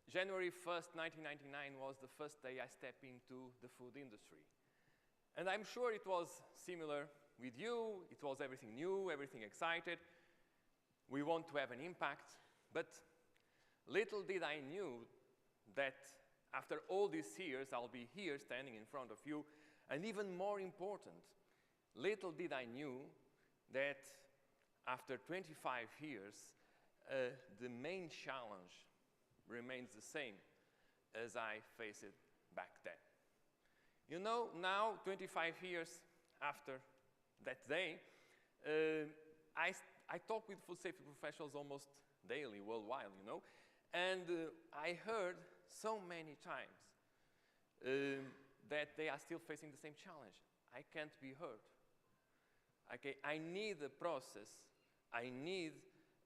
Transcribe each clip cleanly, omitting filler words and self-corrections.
January 1st, 1999 was the first day I stepped into the food industry. And I'm sure it was similar with you. It was everything new, everything excited. We want to have an impact. But little did I knew that after all these years, I'll be here standing in front of you. And even more important, little did I knew that after 25 years, the main challenge remains the same as I faced it back then. You know, now, 25 years after that day, I talk with food safety professionals almost daily, worldwide, you know, and I heard so many times that they are still facing the same challenge. I can't be heard. Okay, I need a process. I need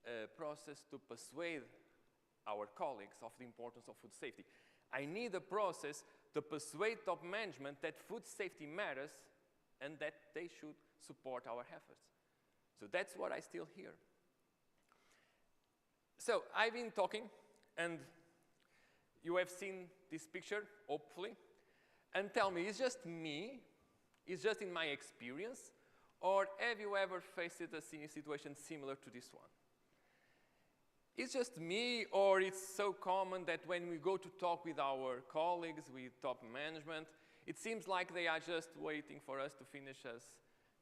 a process to persuade our colleagues of the importance of food safety. I need a process to persuade top management that food safety matters and that they should support our efforts. So that's what I still hear. So I've been talking, and you have seen this picture, hopefully. And tell me, is just me? Is just in my experience? Or have you ever faced a situation similar to this one? It's just me, or it's so common that when we go to talk with our colleagues, with top management, it seems like they are just waiting for us to finish as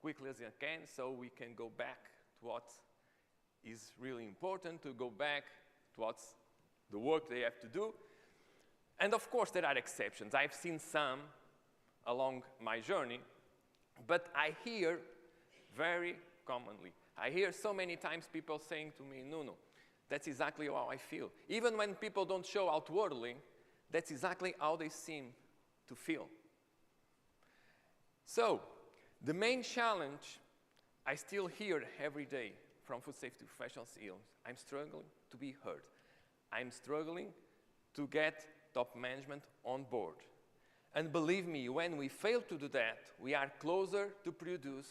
quickly as they can so we can go back to what is really important, to go back to what's the work they have to do. And of course, there are exceptions. I've seen some along my journey, but I hear very commonly. I hear so many times people saying to me, Nuno, that's exactly how I feel. Even when people don't show outwardly, that's exactly how they seem to feel. So, the main challenge I still hear every day from food safety professionals is I'm struggling to be heard. I'm struggling to get top management on board. And believe me, when we fail to do that, we are closer to produce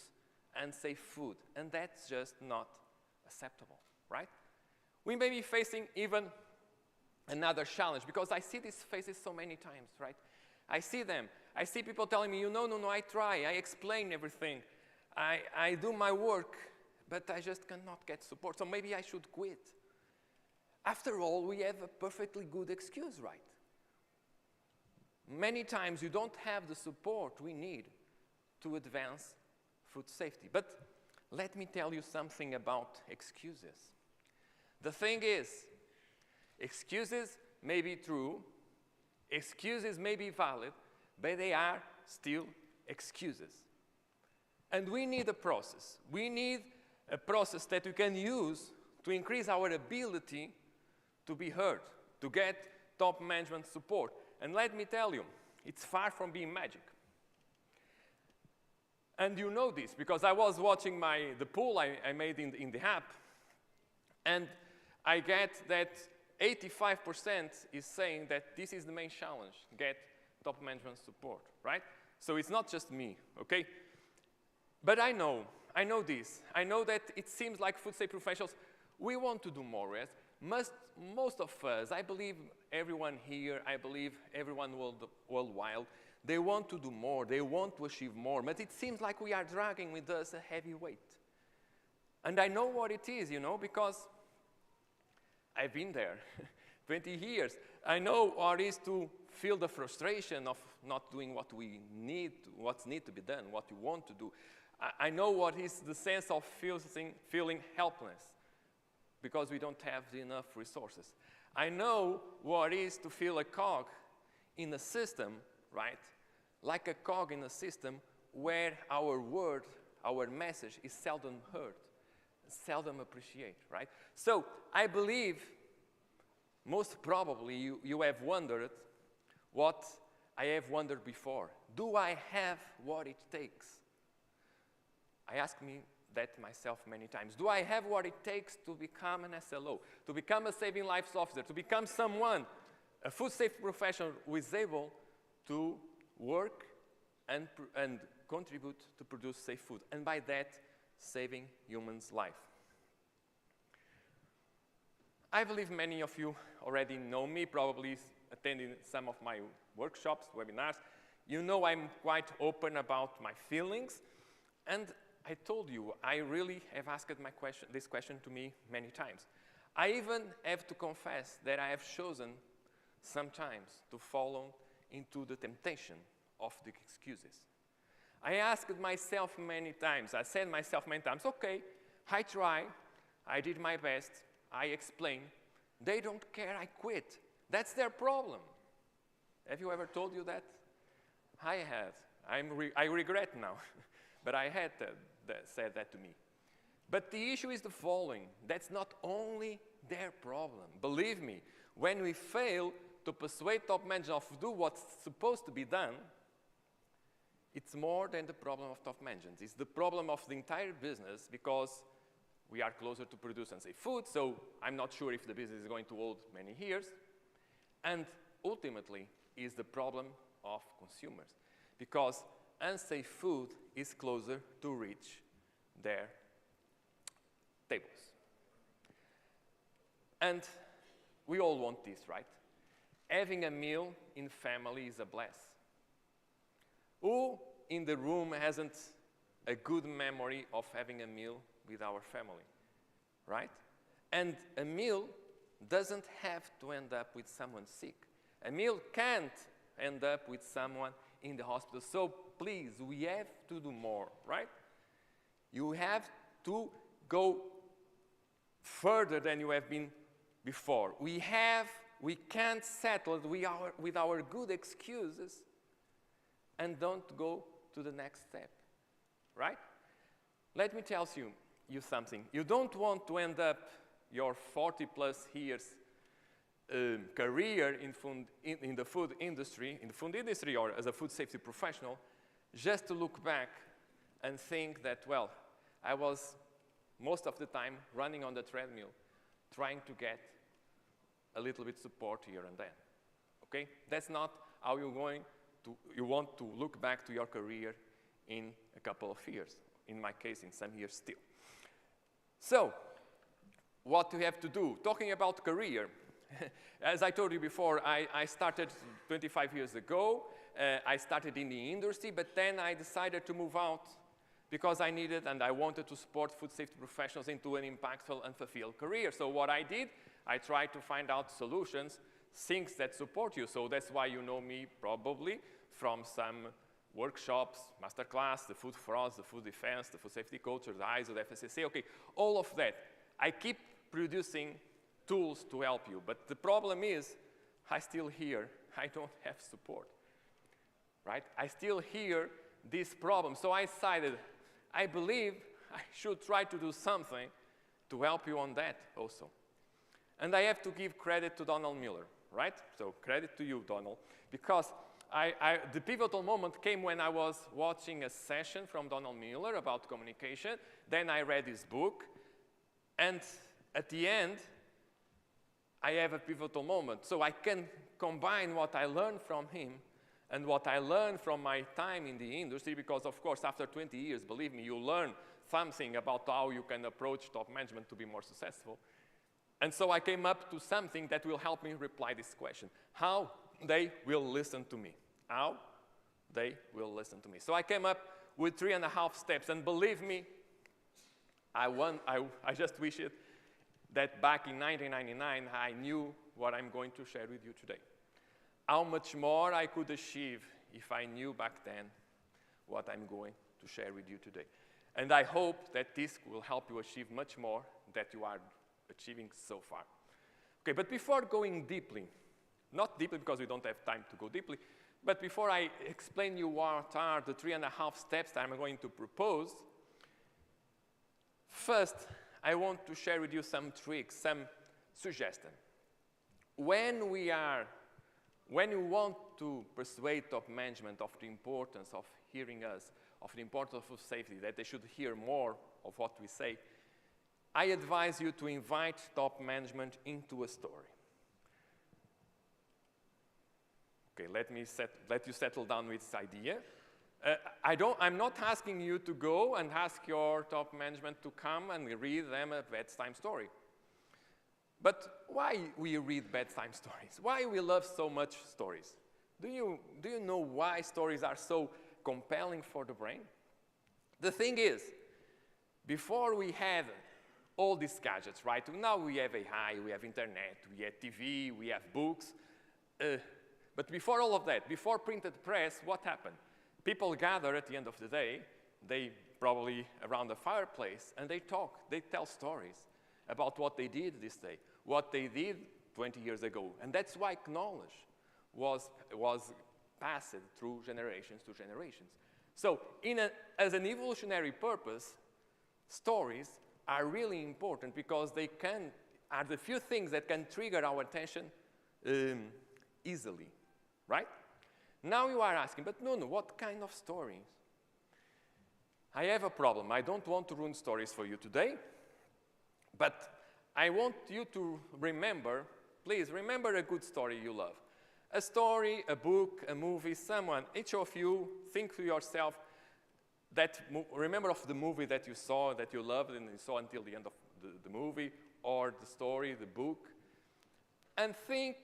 and safe food. And that's just not acceptable, right? We may be facing even another challenge, because I see these faces so many times, right? I see them. I see people telling me, no, I try, I explain everything. I do my work, but I just cannot get support, so maybe I should quit. After all, we have a perfectly good excuse, right? Many times you don't have the support we need to advance food safety. But let me tell you something about excuses. The thing is, excuses may be true, excuses may be valid, but they are still excuses. And we need a process. We need a process that we can use to increase our ability to be heard, to get top management support. And let me tell you, it's far from being magic. And you know this, because I was watching the poll I made in the app, and I get that 85% is saying that this is the main challenge, get top management support, right? So it's not just me, okay? But I know this. I know that it seems like food safety professionals, we want to do more, yes? Most of us, I believe everyone here, I believe everyone worldwide, they want to do more, they want to achieve more, but it seems like we are dragging with us a heavy weight. And I know what it is, you know, because I've been there 20 years. I know what it is to feel the frustration of not doing what we need, what's need to be done, what you want to do. I know what is the sense of feeling helpless because we don't have enough resources. I know what it is to feel a cog in a system, right? Like a cog in a system where our word, our message is seldom heard, seldom appreciated, right? So I believe most probably you have wondered what I have wondered before. Do I have what it takes? I ask me that myself many times. Do I have what it takes to become an SLO, to become a saving lives officer, to become someone, a food safety professional who is able to work and contribute to produce safe food, and by that, saving humans' life? I believe many of you already know me, probably attending some of my workshops, webinars. You know I'm quite open about my feelings. And I told you, I really have asked this question to me many times. I even have to confess that I have chosen sometimes to fall into the temptation of the excuses. I asked myself many times, I said myself many times, okay, I try, I did my best, I explained. They don't care, I quit. That's their problem. Have you ever told you that? I have. I regret now, but I had said that to me. But the issue is the following. That's not only their problem. Believe me, when we fail to persuade top managers to do what's supposed to be done, it's more than the problem of top managers. It's the problem of the entire business because we are closer to produce unsafe food, so I'm not sure if the business is going to hold many years. And ultimately, is the problem of consumers because unsafe food is closer to reach their tables. And we all want this, right? Having a meal in family is a bless. Who in the room hasn't a good memory of having a meal with our family, right? And a meal doesn't have to end up with someone sick. A meal can't end up with someone in the hospital. So please, we have to do more, right? You have to go further than you have been before. We can't settle with our good excuses and don't go to the next step, right? Let me tell you something. You don't want to end up your 40-plus years career in the food industry, or as a food safety professional, just to look back and think that, well, I was most of the time running on the treadmill, trying to get a little bit support here and there. Okay? That's not how you want to look back to your career in a couple of years. In my case, in some years still. So, what do you have to do? Talking about career, as I told you before, I started 25 years ago. I started in the industry, but then I decided to move out because I needed and I wanted to support food safety professionals into an impactful and fulfilled career. So what I did, I tried to find out solutions, things that support you. So that's why you know me probably from some workshops, masterclass, the Food for Us, the Food Defense, the Food Safety Culture, the ISO, the FSSA, okay, all of that. I keep producing tools to help you, but the problem is I still hear I don't have support, right? I still hear this problem. So I decided, I believe I should try to do something to help you on that also. And I have to give credit to Donald Miller, right? So credit to you, Donald, because the pivotal moment came when I was watching a session from Donald Miller about communication. Then I read his book, and at the end, I have a pivotal moment. So I can combine what I learned from him and what I learned from my time in the industry, because of course, after 20 years, believe me, you learn something about how you can approach top management to be more successful. And so I came up to something that will help me reply this question. How they will listen to me. How they will listen to me. So I came up with 3.5 steps, and believe me, I just wish it that back in 1999, I knew what I'm going to share with you today. How much more I could achieve if I knew back then what I'm going to share with you today. And I hope that this will help you achieve much more than you are achieving so far. Okay, but before going deeply, not deeply because we don't have time to go deeply, but before I explain you what are the 3.5 steps that I'm going to propose, first, I want to share with you some tricks, some suggestions. When you want to persuade top management of the importance of hearing us, of the importance of safety, that they should hear more of what we say, I advise you to invite top management into a story. Okay, let you settle down with this idea. I'm not asking you to go and ask your top management to come and read them a bedtime story. But why we read bedtime stories? Why we love so much stories? Do you know why stories are so compelling for the brain? The thing is, before we had all these gadgets, right? Now we have AI, we have internet, we have TV, we have books. But before all of that, before printed press, what happened? People gather at the end of the day, they probably around the fireplace, and they talk, they tell stories about what they did this day, what they did 20 years ago. And that's why knowledge was passed through generations to generations. So as an evolutionary purpose, stories are really important because they are the few things that can trigger our attention easily, right? Now you are asking, but Nuno, what kind of stories? I have a problem. I don't want to ruin stories for you today, but I want you to remember, please remember a good story you love. A story, a book, a movie, someone, each of you think to yourself, remember of the movie that you saw, that you loved, and you saw until the end of the movie, or the story, the book, and think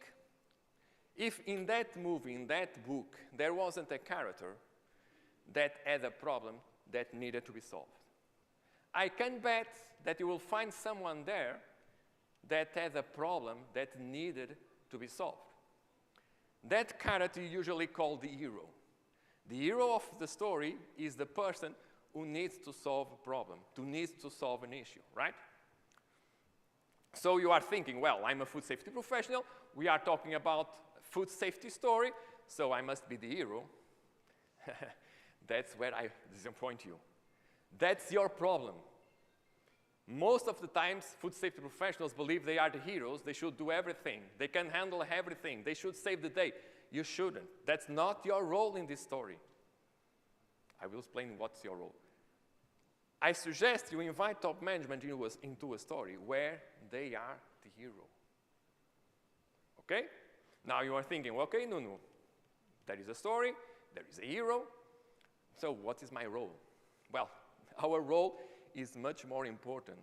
if in that movie, in that book, there wasn't a character that had a problem that needed to be solved. I can bet that you will find someone there that had a problem that needed to be solved. That character is usually called the hero. The hero of the story is the person who needs to solve a problem, who needs to solve an issue, right? So you are thinking, well, I'm a food safety professional. We are talking about food safety story, so I must be the hero. That's where I disappoint you. That's your problem. Most of the times, food safety professionals believe they are the heroes. They should do everything. They can handle everything. They should save the day. You shouldn't. That's not your role in this story. I will explain what's your role. I suggest you invite top management into a story where they are the hero. Okay? Now you are thinking, okay, Nuno, there is a story, there is a hero. So what is my role? Well, our role is much more important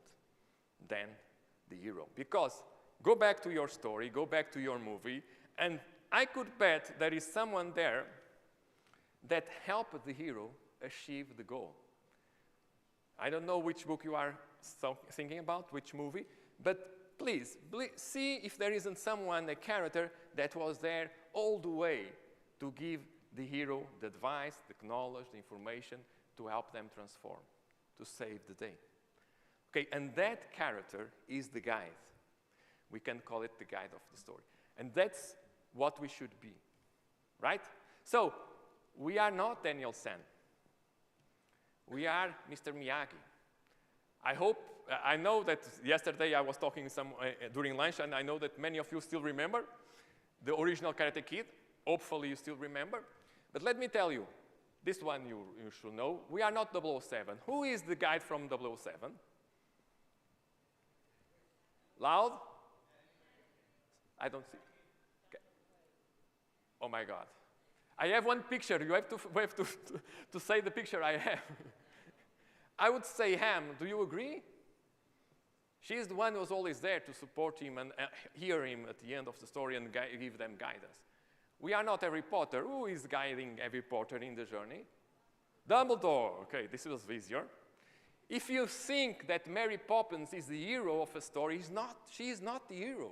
than the hero. Because go back to your story, go back to your movie, and I could bet there is someone there that helped the hero achieve the goal. I don't know which book you are thinking about, which movie, but please see if there isn't someone, a character, that was there all the way to give the hero the advice, the knowledge, the information to help them transform, to save the day. Okay, and that character is the guide. We can call it the guide of the story. And that's what we should be, right? So, we are not Daniel San. We are Mr. Miyagi. I know that yesterday I was talking during lunch, and I know that many of you still remember the original Karate Kid. Hopefully you still remember. But let me tell you, this one you should know. We are not 007. Who is the guy from 007? Loud? I don't see. Okay. Oh my God. I have one picture. You have to say the picture I have. I would say Ham. Do you agree? She's the one who was always there to support him and hear him at the end of the story and give them guidance. We are not Harry Potter. Who is guiding Harry Potter in the journey? Dumbledore. Okay, this was easier. If you think that Mary Poppins is the hero of a story, she is not the hero.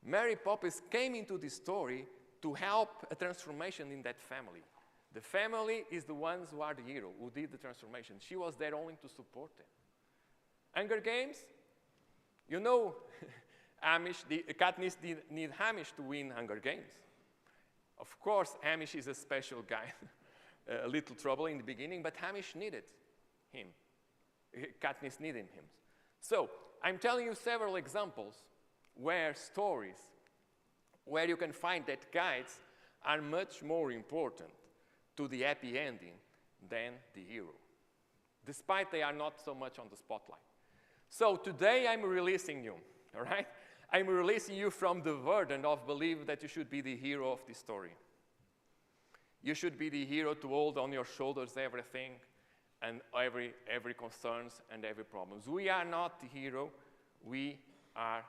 Mary Poppins came into this story to help a transformation in that family. The family is the ones who are the hero, who did the transformation. She was there only to support them. Hunger Games, you know, Katniss need Hamish to win Hunger Games. Of course, Hamish is a special guy, a little trouble in the beginning, but Hamish needed him. Katniss needed him. So, I'm telling you several examples where stories, where you can find that guides are much more important to the happy ending than the hero, despite they are not so much on the spotlight. So today I'm releasing you, all right? I'm releasing you from the burden of believing that you should be the hero of this story. You should be the hero to hold on your shoulders everything and every concerns and every problems. We are not the hero, we are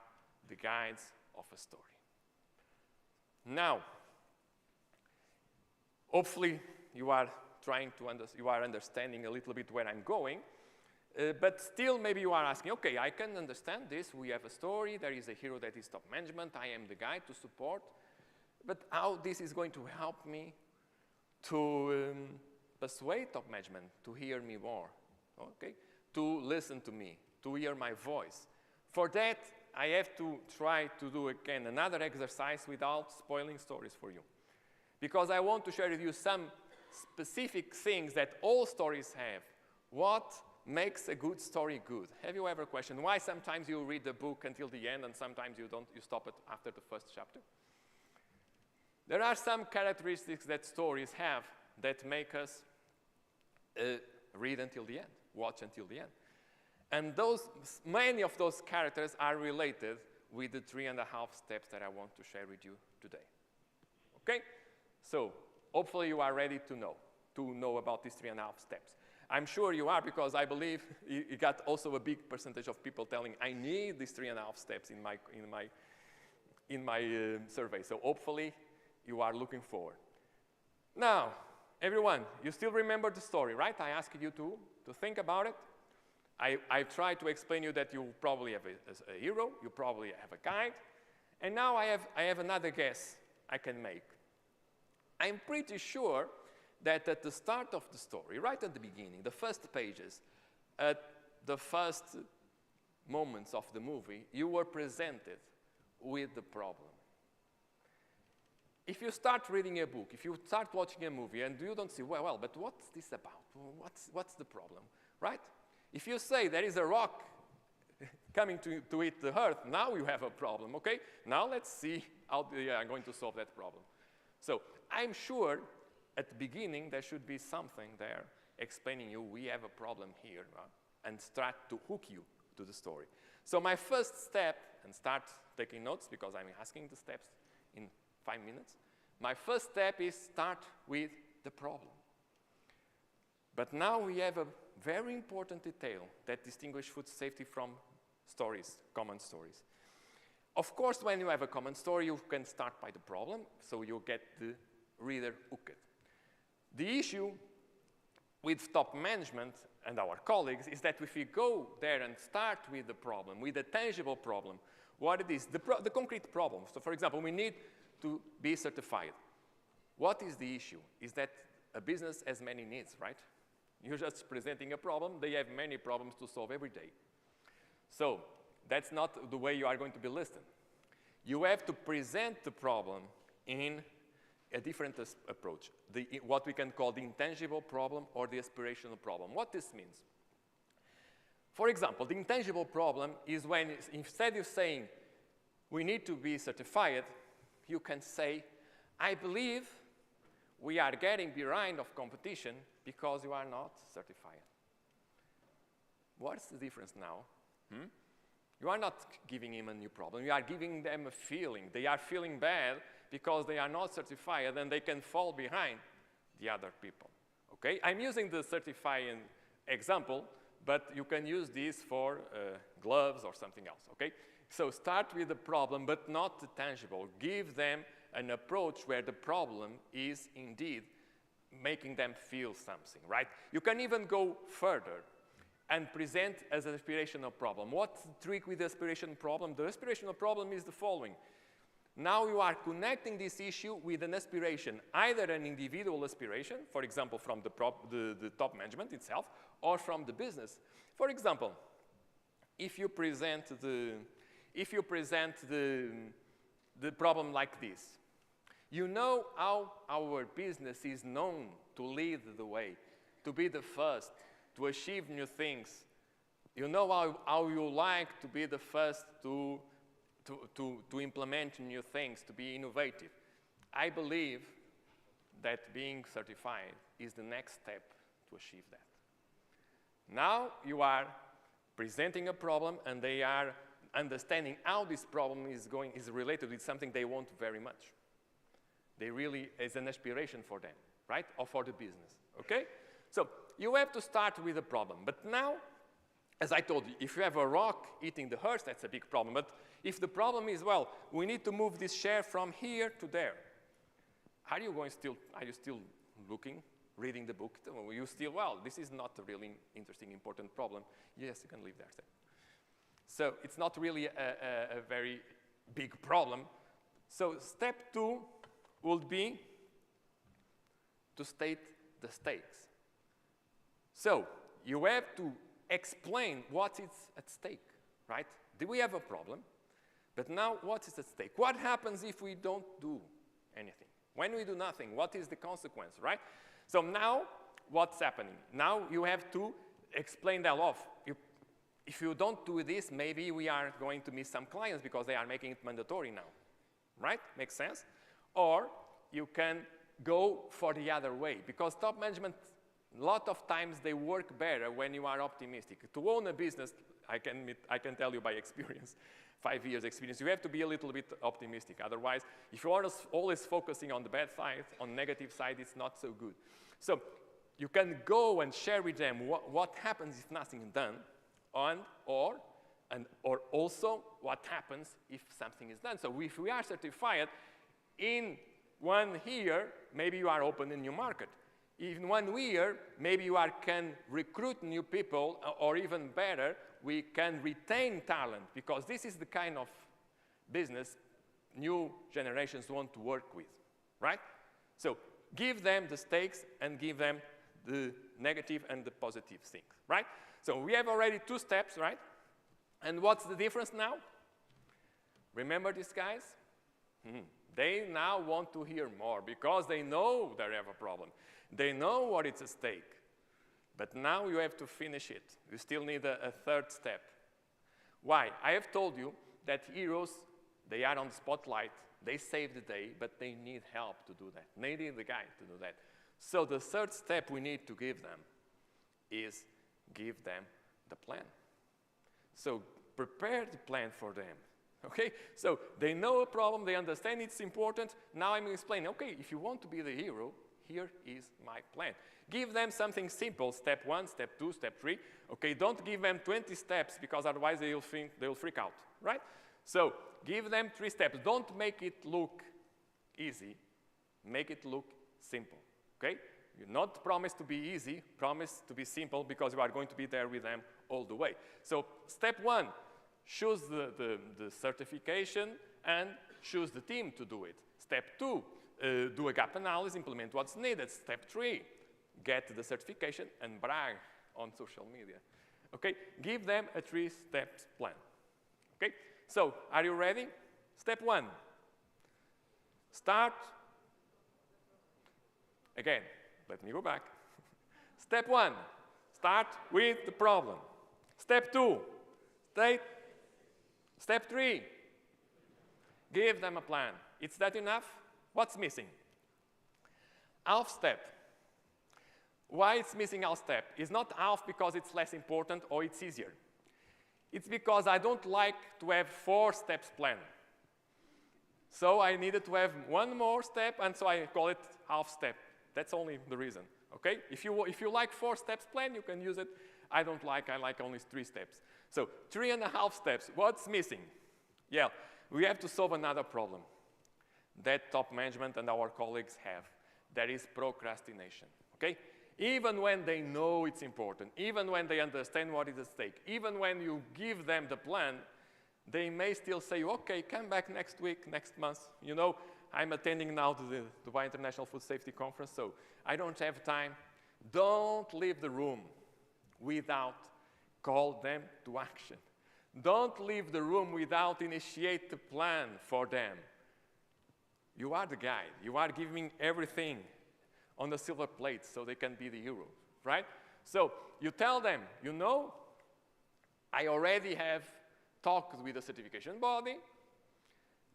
the guides of a story. Now, hopefully you are understanding a little bit where I'm going, but still maybe you are asking, okay, I can understand this. We have a story. There is a hero that is top management. I am the guy to support. But how this is going to help me to persuade top management to hear me more, okay? To listen to me, to hear my voice. For that, I have to try to do again another exercise without spoiling stories for you. Because I want to share with you some specific things that all stories have. What makes a good story good? Have you ever questioned why sometimes you read the book until the end and sometimes you don't, you stop it after the first chapter? There are some characteristics that stories have that make us read until the end, watch until the end. And many of those characters are related with the 3.5 steps that I want to share with you today. Okay? So, hopefully you are ready to know about these 3.5 steps. I'm sure you are, because I believe you got also a big percentage of people telling, I need these 3.5 steps in my survey. So hopefully you are looking forward. Now, everyone, you still remember the story, right? I asked you to think about it. I tried to explain you that you probably have a hero, you probably have a guide, and now I have another guess I can make. I'm pretty sure that at the start of the story, right at the beginning, the first pages, at the first moments of the movie, you were presented with the problem. If you start reading a book, if you start watching a movie and you don't see, well, but what's this about? What's the problem, right? If you say there is a rock coming to eat the earth, now you have a problem, okay? Now let's see how they are going to solve that problem. So I'm sure at the beginning there should be something there explaining you we have a problem here, and start to hook you to the story. So my first step, and start taking notes because I'm asking the steps in 5 minutes. My first step is start with the problem. But now we have a very important detail that distinguishes food safety from stories, common stories. Of course, when you have a common story, you can start by the problem, so you get the reader hooked. The issue with top management and our colleagues is that if we go there and start with the problem, with a tangible problem, what it is, the concrete problem. So for example, we need to be certified. What is the issue? Is that a business has many needs, right? You're just presenting a problem. They have many problems to solve every day. So that's not the way you are going to be listened. You have to present the problem in a different approach, what we can call the intangible problem or the aspirational problem. What this means? For example, the intangible problem is when instead of saying, we need to be certified, you can say, I believe we are getting behind of competition because you are not certified. What's the difference now? You are not giving him a new problem. You are giving them a feeling. They are feeling bad because they are not certified and they can fall behind the other people. Okay? I'm using the certifying example, but you can use this for gloves or something else. Okay? So start with the problem, but not the tangible. Give them an approach where the problem is indeed making them feel something, right? You can even go further and present as an aspirational problem. What's the trick with the aspirational problem? The aspirational problem is the following. Now you are connecting this issue with an aspiration, either an individual aspiration, for example, from the top management itself, or from the business. For example, if you present the problem like this, you know how our business is known to lead the way, to be the first, to achieve new things. You know how you like to be the first to implement new things, to be innovative. I believe that being certified is the next step to achieve that. Now you are presenting a problem and they are understanding how this problem is related with something they want very much. They really is an aspiration for them, right? Or for the business, okay? So you have to start with a problem. But now as I told you, if you have a rock eating the horse, that's a big problem. But if the problem is, well, we need to move this share from here to there, are you still looking, reading the book? Are you still, well, this is not a really interesting, important problem. Yes, you can leave there. So it's not really a very big problem. So step 2 would be to state the stakes. So you have to explain what is at stake, right? Do we have a problem? But now what is at stake? What happens if we don't do anything? When we do nothing, what is the consequence, right? So now what's happening? Now you have to explain that off. If you don't do this, maybe we are going to miss some clients because they are making it mandatory now, right? Makes sense? Or you can go for the other way, because top management, a lot of times they work better when you are optimistic. To own a business, I can tell you by experience, 5 years experience, you have to be a little bit optimistic. Otherwise, if you are always focusing on the bad side, on negative side, it's not so good. So you can go and share with them what happens if nothing is done, or also what happens if something is done. So if we are certified, in 1 year, maybe you are open a new market. In 1 year, maybe you can recruit new people, or even better, we can retain talent, because this is the kind of business new generations want to work with, right? So give them the stakes and give them the negative and the positive things, right? So we have already 2 steps, right? And what's the difference now? Remember these guys? They now want to hear more because they know they have a problem. They know what is at stake. But now you have to finish it. You still need a 3rd step. Why? I have told you that heroes, they are on the spotlight. They save the day, but they need help to do that. They need the guy to do that. So the 3rd step we need to give them is give them the plan. So prepare the plan for them. Okay? So they know a problem, they understand it's important. Now I'm explaining, okay, if you want to be the hero, here is my plan. Give them something simple, step 1, step 2, step 3. Okay, don't give them 20 steps, because otherwise they'll freak out, right? So give them 3 steps. Don't make it look easy. Make it look simple, okay? You not promise to be easy, promise to be simple, because you are going to be there with them all the way. So step 1, choose the certification and choose the team to do it. Step 2, do a gap analysis, implement what's needed. Step 3, get the certification and brag on social media. Okay, give them a 3-step plan. Okay, so are you ready? Step 1, start. Again, let me go back. Step 1, start with the problem. Step 2, state. Step 3, give them a plan. Is that enough? What's missing? Half step. Why it's missing half step? It's not half because it's less important or it's easier. It's because I don't like to have 4 steps plan. So I needed to have 1 more step, and so I call it half step. That's only the reason, okay? If you like 4 steps plan, you can use it. I like only 3 steps. So 3.5 steps, what's missing? Yeah, we have to solve another problem that top management and our colleagues have. That is procrastination, okay? Even when they know it's important, even when they understand what is at stake, even when you give them the plan, they may still say, okay, come back next week, next month. You know, I'm attending now to the Dubai International Food Safety Conference, so I don't have time. Don't leave the room without call them to action. Don't leave the room without initiate the plan for them. You are the guide. You are giving everything on the silver plate so they can be the hero, right? So you tell them, you know, I already have talked with the certification body,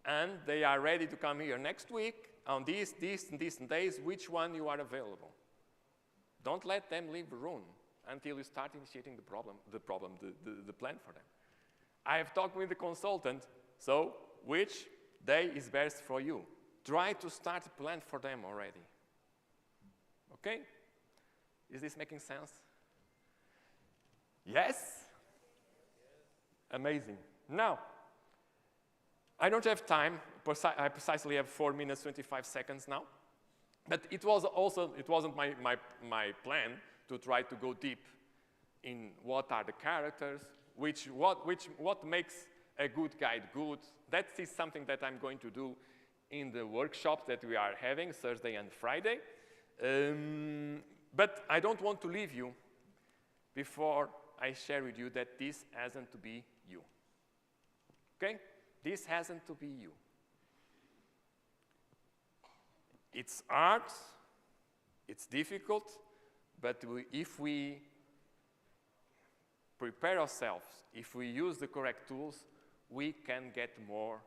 and they are ready to come here next week on these days, which one you are available. Don't let them leave the room until you start initiating the plan for them. I have talked with the consultant, so which day is best for you? Try to start a plan for them already. Okay? Is this making sense? Yes? Amazing. Now, I don't have time. I precisely have 4 minutes, 25 seconds now. But it wasn't my plan to try to go deep in what are the characters, what makes a good guide good. That is something that I'm going to do in the workshops that we are having Thursday and Friday. But I don't want to leave you before I share with you that this hasn't to be you. Okay? This hasn't to be you. It's hard, it's difficult, but if we prepare ourselves, if we use the correct tools, we can get more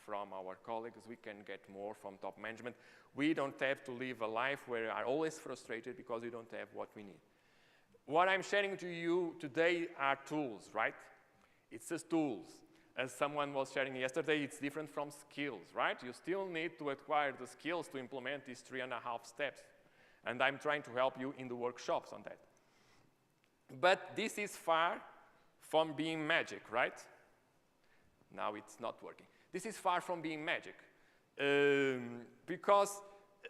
from our colleagues, we can get more from top management. We don't have to live a life where we are always frustrated because we don't have what we need. What I'm sharing to you today are tools, right? It's just tools. As someone was sharing yesterday, it's different from skills, right? You still need to acquire the skills to implement these 3.5 steps. And I'm trying to help you in the workshops on that. But this is far from being magic, right? Now it's not working. This is far from being magic. Because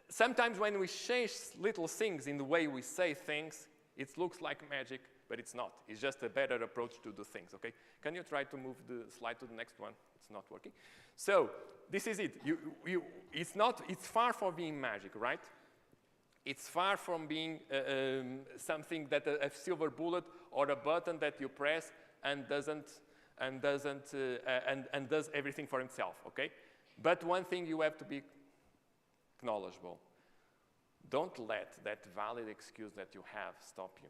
sometimes when we change little things in the way we say things, it looks like magic, but it's not. It's just a better approach to do things, okay? Can you try to move the slide to the next one? It's not working. So this is it. It's far from being magic, right? It's far from being something that a silver bullet or a button that you press and does everything for himself, okay? But one thing you have to be knowledgeable. Don't let that valid excuse that you have stop you,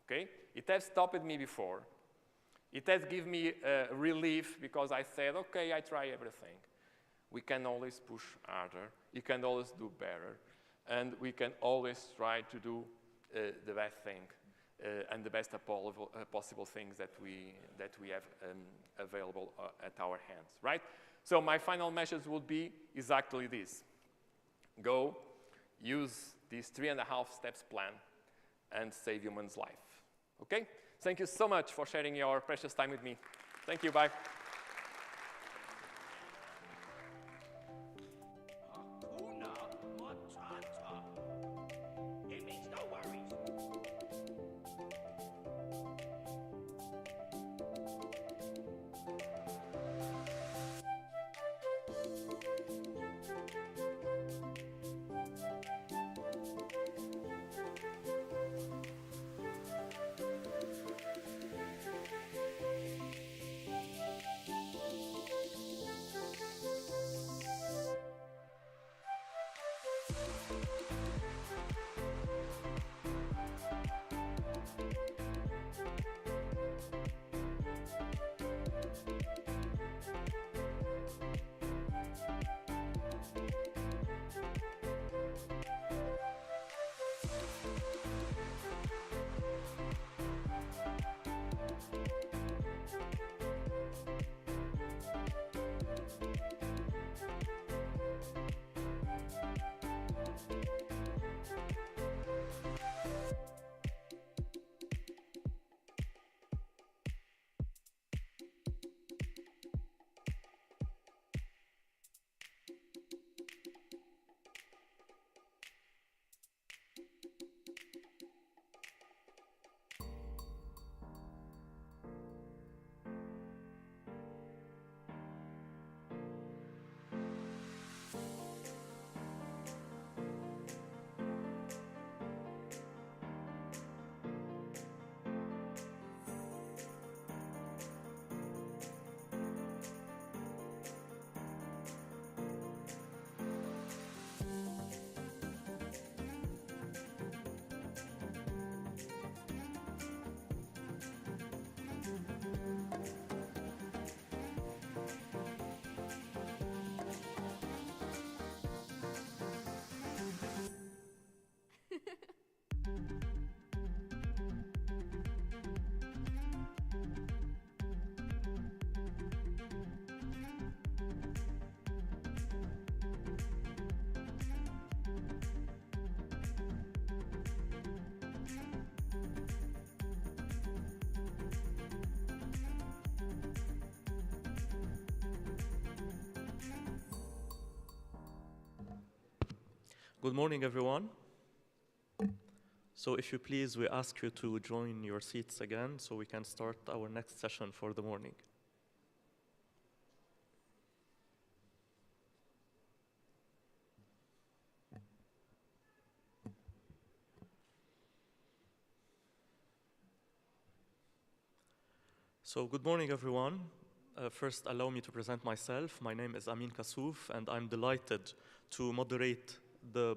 okay? It has stopped me before. It has given me relief because I said, okay, I try everything. We can always push harder. You can always do better. And we can always try to do the best thing and the best possible things that we have available at our hands, right? So my final message would be exactly this. Go, use this 3.5 steps plan and save human's life, okay? Thank you so much for sharing your precious time with me. Thank you, bye. Good morning, everyone. So if you please, we ask you to join your seats again so we can start our next session for the morning. So good morning, everyone. First, allow me to present myself. My name is Amin Kassouf, and I'm delighted to moderate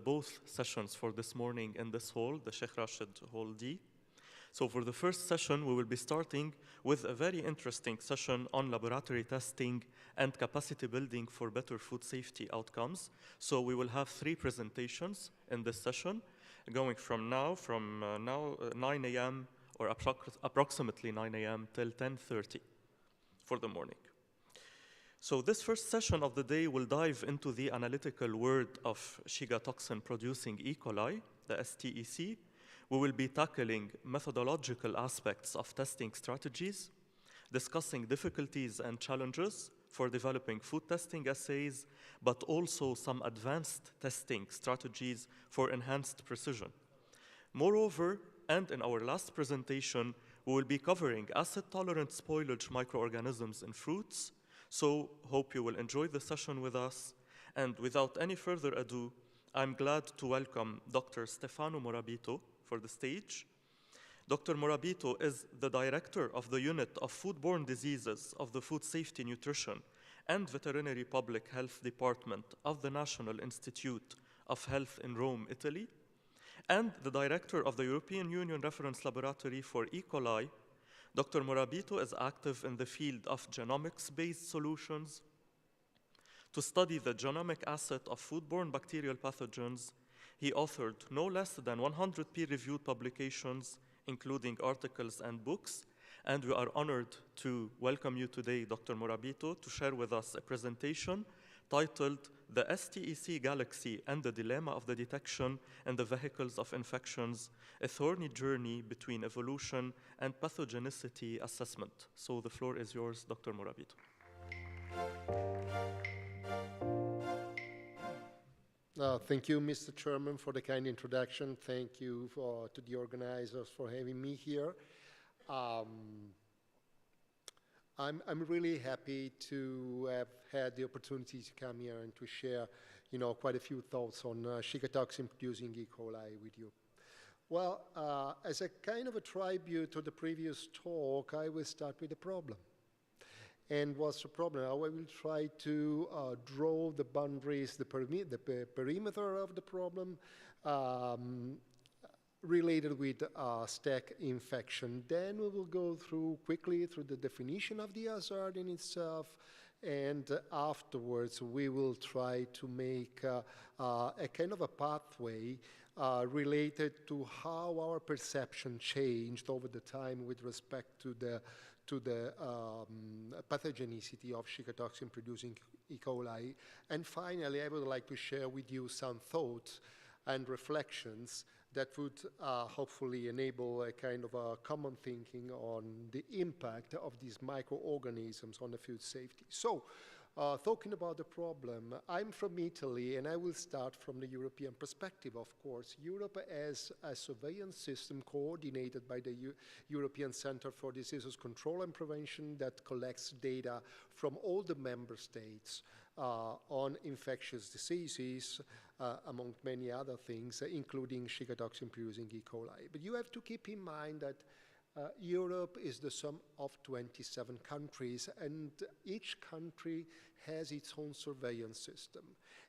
both sessions for this morning in this hall, the Sheikh Rashid Hall D. So for the first session, we will be starting with a very interesting session on laboratory testing and capacity building for better food safety outcomes. So we will have 3 presentations in this session, going from 9 a.m. or approximately 9 a.m. till 10:30 for the morning. So this first session of the day will dive into the analytical world of Shiga toxin-producing E. coli, the STEC. We will be tackling methodological aspects of testing strategies, discussing difficulties and challenges for developing food testing assays, but also some advanced testing strategies for enhanced precision. Moreover, and in our last presentation, we will be covering acid-tolerant spoilage microorganisms in fruits. So hope you will enjoy the session with us. And without any further ado, I'm glad to welcome Dr. Stefano Morabito for the stage. Dr. Morabito is the director of the Unit of Foodborne Diseases of the Food Safety, Nutrition, and Veterinary Public Health Department of the National Institute of Health in Rome, Italy, and the director of the European Union Reference Laboratory for E. coli. Dr. Morabito is active in the field of genomics-based solutions to study the genomic asset of foodborne bacterial pathogens. He authored no less than 100 peer-reviewed publications, including articles and books, and we are honored to welcome you today, Dr. Morabito, to share with us a presentation titled The STEC Galaxy and the Dilemma of the Detection and the Vehicles of Infections, a Thorny Journey Between Evolution and Pathogenicity Assessment. So the floor is yours, Dr. Morabito. Thank you, Mr. Chairman, for the kind introduction. Thank you to the organizers for having me here. I'm really happy to have had the opportunity to come here and to share, quite a few thoughts on Shiga toxin-producing E. coli with you. Well, as a kind of a tribute to the previous talk, I will start with the problem. And what's the problem? I will try to draw the boundaries, the perimeter of the problem related with staph infection. Then we will go quickly through the definition of the hazard in itself, and afterwards we will try to make a kind of a pathway related to how our perception changed over the time with respect to the pathogenicity of Shiga toxin-producing E. coli. And finally, I would like to share with you some thoughts and reflections that would hopefully enable a kind of a common thinking on the impact of these microorganisms on the food safety. So, talking about the problem, I'm from Italy, and I will start from the European perspective, of course. Europe has a surveillance system coordinated by the European Center for Diseases Control and Prevention that collects data from all the member states on infectious diseases, among many other things, including Shiga toxin-producing E. coli. But you have to keep in mind that Europe is the sum of 27 countries, and each country has its own surveillance system.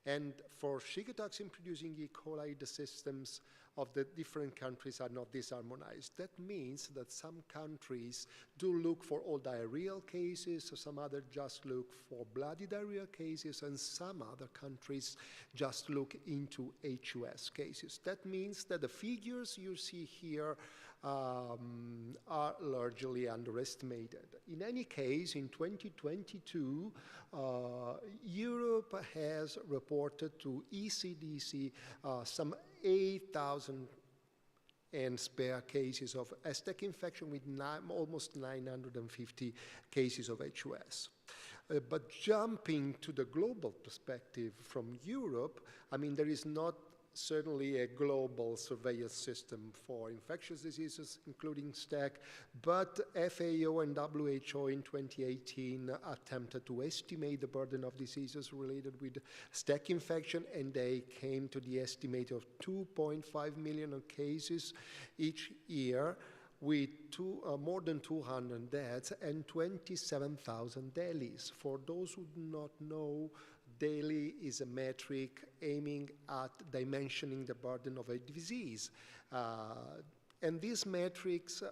And for Shiga toxin-producing E. coli, the systems of the different countries are not disharmonized. That means that some countries do look for all diarrheal cases, some others just look for bloody diarrhea cases, and some other countries just look into HUS cases. That means that the figures you see here are largely underestimated. In any case, in 2022, Europe has reported to ECDC some 8,000 and spare cases of staph infection with almost 950 cases of HUS. But jumping to the global perspective from Europe, I mean, there is not certainly a global surveillance system for infectious diseases, including STEC, but FAO and WHO in 2018 attempted to estimate the burden of diseases related with STEC infection, and they came to the estimate of 2.5 million cases each year, with more than 200 deaths and 27,000 deaths. For those who do not know, daily is a metric aiming at dimensioning the burden of a disease. And these metrics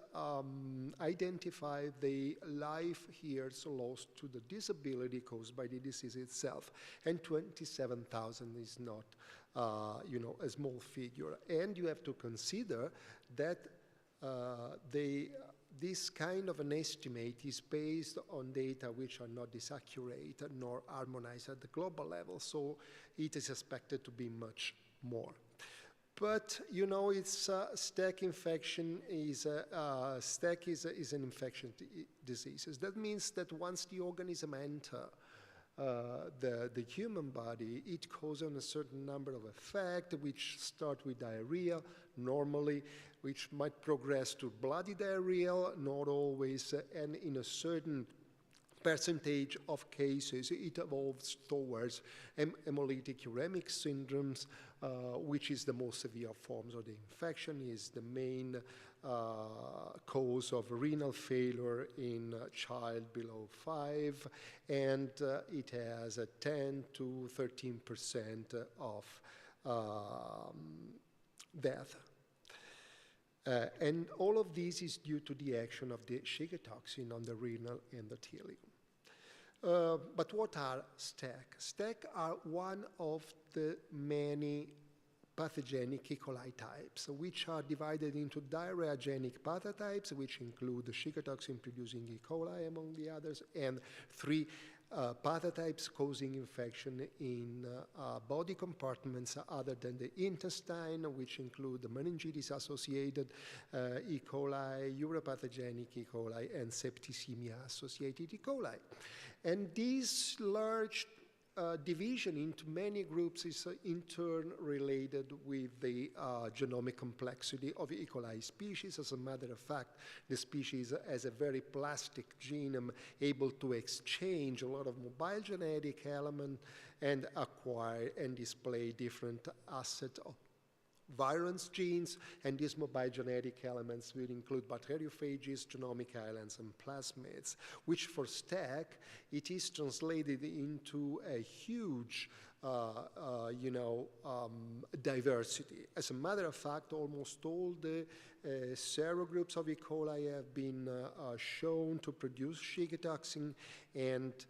identify the life years lost to the disability caused by the disease itself. And 27,000 is not, a small figure. And you have to consider that this kind of an estimate is based on data which are not disaccurate nor harmonized at the global level, so it is expected to be much more. But it's STEC infection is STEC is an infection disease. That means that once the organism enters the human body, it causes a certain number of effects, which start with diarrhea normally, which might progress to bloody diarrhea, not always, and in a certain percentage of cases, it evolves towards hemolytic uremic syndromes, which is the most severe forms of the infection, is the main cause of renal failure in a child below 5, and it has a 10 to 13% of death. And all of this is due to the action of the Shiga toxin on the renal endothelium. But what are STEC? STEC are one of the many pathogenic E. coli types, which are divided into diarrheagenic pathotypes, which include the Shiga toxin-producing E. coli, among the others, and 3 pathotypes causing infection in body compartments other than the intestine, which include the meningitis-associated E. coli, uropathogenic E. coli, and septicemia-associated E. coli. And this large division into many groups is in turn related with the genomic complexity of E. coli species. As a matter of fact, the species has a very plastic genome able to exchange a lot of mobile genetic elements and acquire and display different assets of virulence genes, and these mobile genetic elements will include bacteriophages, genomic islands, and plasmids, which for STEC, it is translated into a huge diversity. As a matter of fact, almost all the serogroups of E. coli have been shown to produce Shiga toxin, and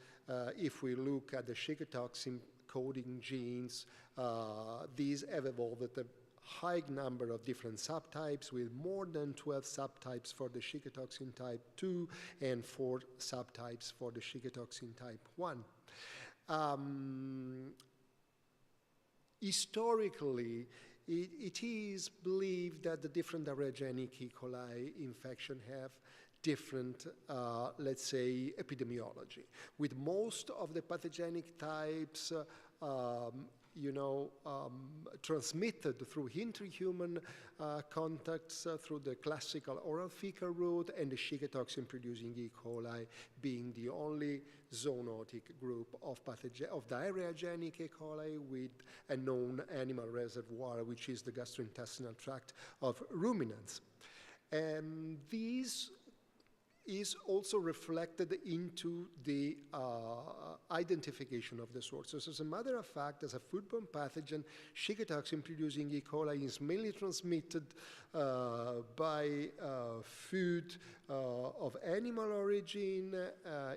if we look at the Shiga toxin coding genes, these have evolved at a high number of different subtypes, with more than 12 subtypes for the Shiga toxin type 2 and 4 subtypes for the Shiga toxin type 1. Historically, it is believed that the different diarrheagenic E. coli infection have different, let's say, epidemiology, with most of the pathogenic types transmitted through interhuman contacts through the classical oral fecal route, and the Shiga toxin-producing E. coli being the only zoonotic group of diarrheagenic E. coli with a known animal reservoir, which is the gastrointestinal tract of ruminants. And these is also reflected into the identification of the sources. As a matter of fact, as a foodborne pathogen, Shiga toxin-producing E. coli is mainly transmitted by food of animal origin,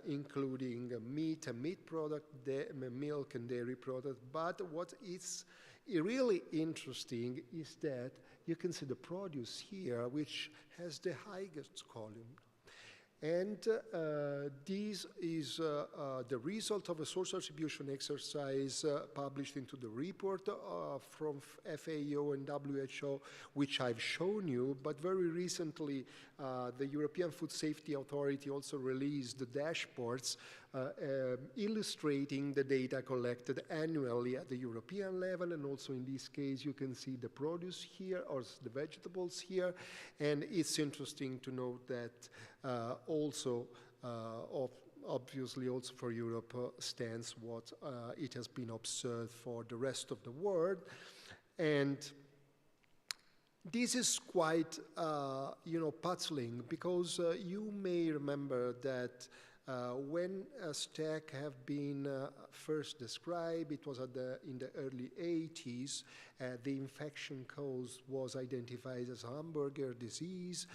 including meat and meat product, milk and dairy product. But what is really interesting is that you can see the produce here, which has the highest column. And this is the result of a source attribution exercise published into the report from FAO and WHO, which I've shown you, but very recently the European Food Safety Authority also released the dashboards illustrating the data collected annually at the European level, and also in this case you can see the produce here or the vegetables here, and it's interesting to note that also obviously also for Europe stands what it has been observed for the rest of the world. And this is quite, puzzling, because you may remember that when STEC have been first described, it was in the early 80s. The infection cause was identified as Hamburger disease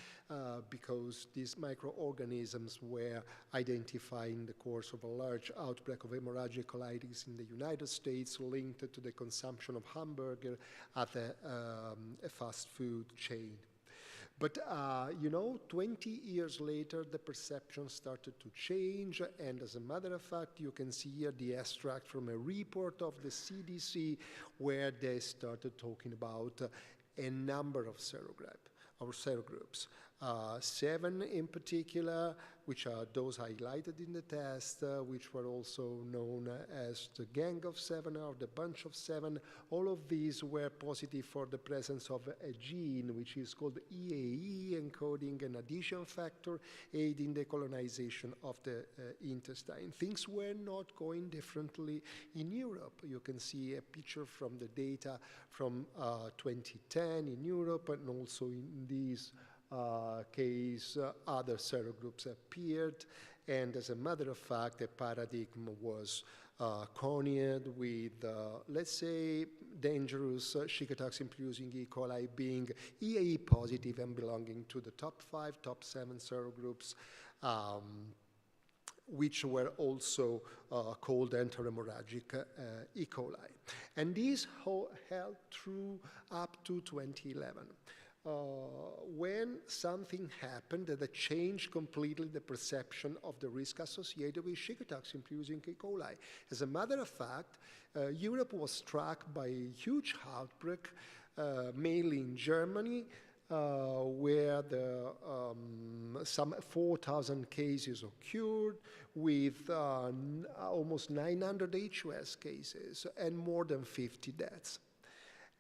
because these microorganisms were identified in the course of a large outbreak of hemorrhagic colitis in the United States linked to the consumption of hamburger at a fast food chain. But, 20 years later, the perception started to change, and as a matter of fact, you can see here the extract from a report of the CDC where they started talking about a number of serogroups. 7 in particular, which are those highlighted in the test, which were also known as the Gang of 7 or the Bunch of 7. All of these were positive for the presence of a gene which is called EAE, encoding an adhesion factor, aiding the colonization of the intestine. Things were not going differently in Europe. You can see a picture from the data from 2010 in Europe, and also in these case, other serogroups appeared, and as a matter of fact, the paradigm was coined with, let's say, dangerous Shikataxin-producing E. coli being EAE positive and belonging to the top 5, top 7 serogroups, which were also called enterohemorrhagic E. coli. And these held true up to 2011. When something happened that changed completely the perception of the risk associated with Shikataxin-producing E. coli. As a matter of fact, Europe was struck by a huge outbreak, mainly in Germany, where some 4,000 cases occurred, with almost 900 HUS cases and more than 50 deaths.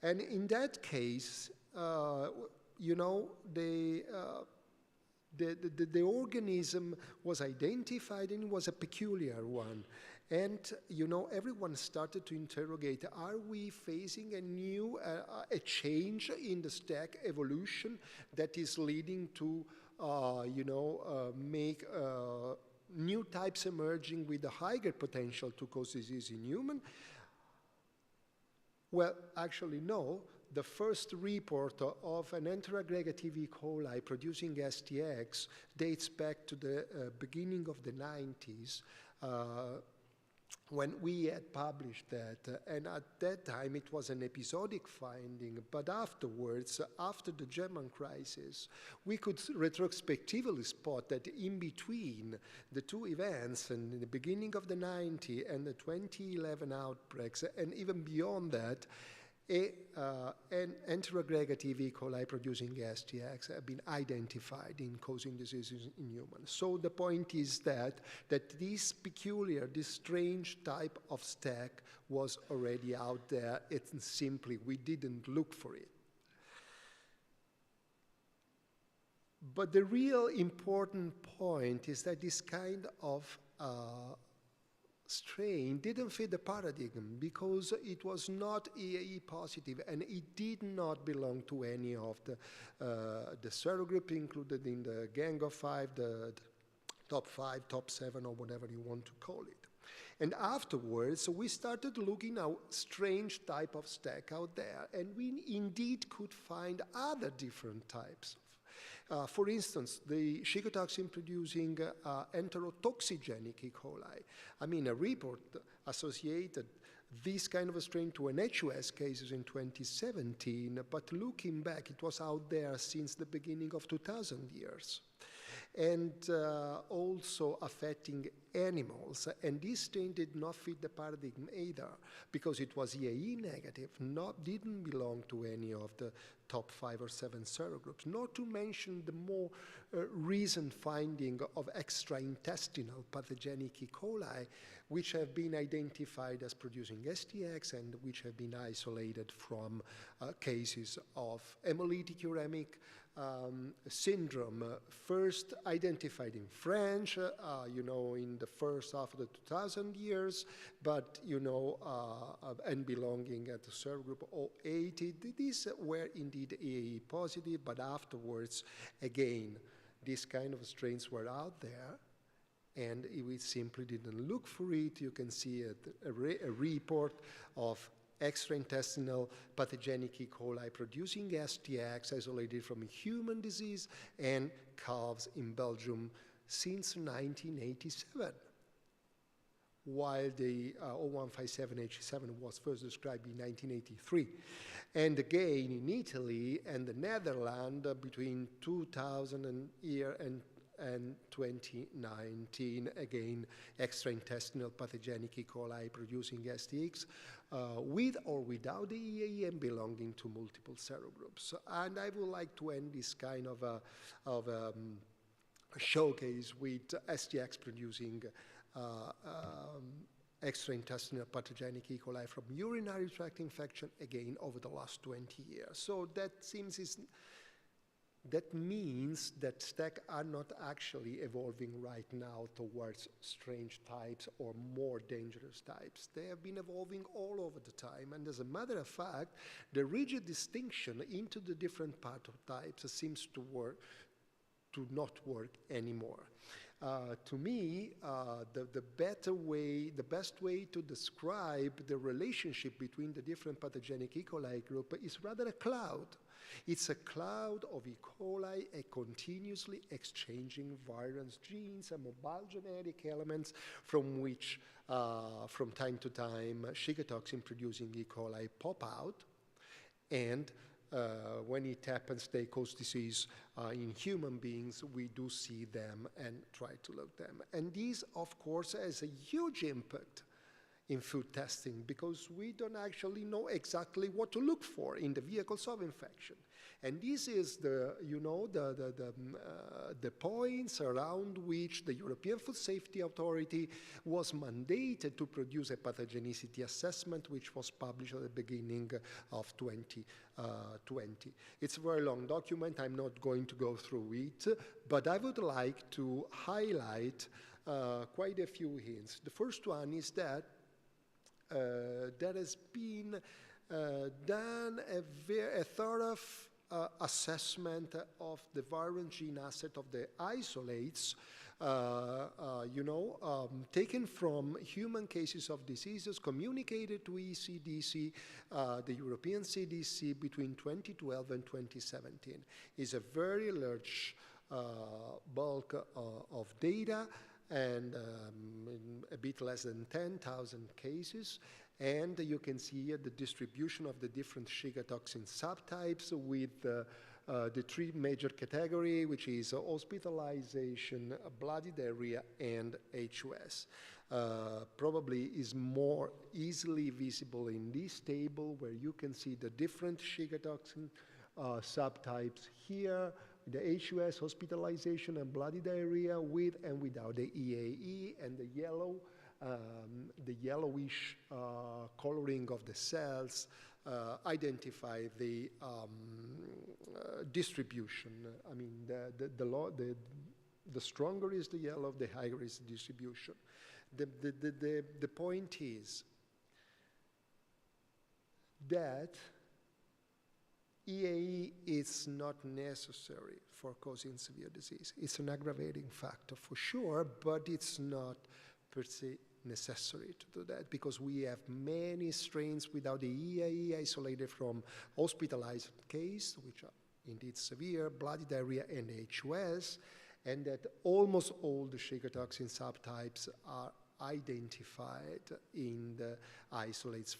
And in that case, the organism was identified, and it was a peculiar one. And, everyone started to interrogate, are we facing a change in the STEC evolution that is leading to, make new types emerging with a higher potential to cause disease in human? Well, actually, no. The first report of an enteraggregative E. coli producing STX dates back to the beginning of the 90s, when we had published that, and at that time it was an episodic finding, but afterwards, after the German crisis, we could retrospectively spot that in between the two events, and in the beginning of the 90s and the 2011 outbreaks, and even beyond that, an enteraggregative E. coli producing STX have been identified in causing diseases in humans. So the point is that this peculiar, this strange type of STEC was already out there. It's simply we didn't look for it. But the real important point is that this kind of strain didn't fit the paradigm because it was not EAE positive, and it did not belong to any of the serogroup included in the Gang of 5, the top 5, top 7, or whatever you want to call it. And afterwards, we started looking at strange type of STEC out there, and we indeed could find other different types. For instance, the Shikataxin-producing enterotoxigenic E. coli. I mean, a report associated this kind of a strain to an HUS cases in 2017, but looking back, it was out there since the beginning of 2000 years. and also affecting animals. And this strain did not fit the paradigm either, because it was EAE negative, didn't belong to any of the top 5 or 7 serogroups, not to mention the more recent finding of extraintestinal pathogenic E. coli, which have been identified as producing STX and which have been isolated from cases of hemolytic uremic syndrome, first identified in France, in the first half of the 2000 years, but, and belonging at the serogroup 080. These were indeed EAE positive, but afterwards, again, these kind of strains were out there, and we simply didn't look for it. You can see a report of extraintestinal pathogenic E. coli producing STX isolated from a human disease and calves in Belgium since 1987, while the 0157H7 was first described in 1983. And again, in Italy and the Netherlands between 2000 and 2019, again, extraintestinal pathogenic E. coli producing STX with or without the EAE and belonging to multiple serogroups. And I would like to end this kind of a showcase with STX producing extraintestinal pathogenic E. coli from urinary tract infection, again, over the last 20 years. So that means that STEC are not actually evolving right now towards strange types or more dangerous types. They have been evolving all over the time, and as a matter of fact, the rigid distinction into the different pathotypes seems to not work anymore. To me, the best way to describe the relationship between the different pathogenic E. coli group is rather a cloud. It's a cloud of E. coli continuously exchanging variant genes and mobile genetic elements from which, from time to time, Shiga toxin-producing E. coli pop out. And when it happens, they cause disease in human beings, we do see them and try to look them. And this, of course, has a huge impact in food testing, because we don't actually know exactly what to look for in the vehicles of infection. And this is the points around which the European Food Safety Authority was mandated to produce a pathogenicity assessment, which was published at the beginning of 2020. It's a very long document. I'm not going to go through it, but I would like to highlight quite a few hints. The first one is that there has been done a thorough assessment of the variant gene asset of the isolates, taken from human cases of diseases communicated to ECDC, the European CDC, between 2012 and 2017. It's a very large bulk of data, and a bit less than 10,000 cases. And you can see here the distribution of the different Shiga toxin subtypes with the 3 major categories, which is hospitalization, bloody diarrhea, and HUS. Probably is more easily visible in this table, where you can see the different Shiga toxin subtypes here, the HUS, hospitalization, and bloody diarrhea, with and without the EAE, and the yellowish coloring of the cells identify the distribution. I mean, the stronger is the yellow, the higher is the distribution. The point is that EAE is not necessary for causing severe disease. It's an aggravating factor for sure, but it's not per se necessary to do that, because we have many strains without the EAE isolated from hospitalized case, which are indeed severe, bloody diarrhea, and HUS, and that almost all the Shiga toxin subtypes are identified in the isolates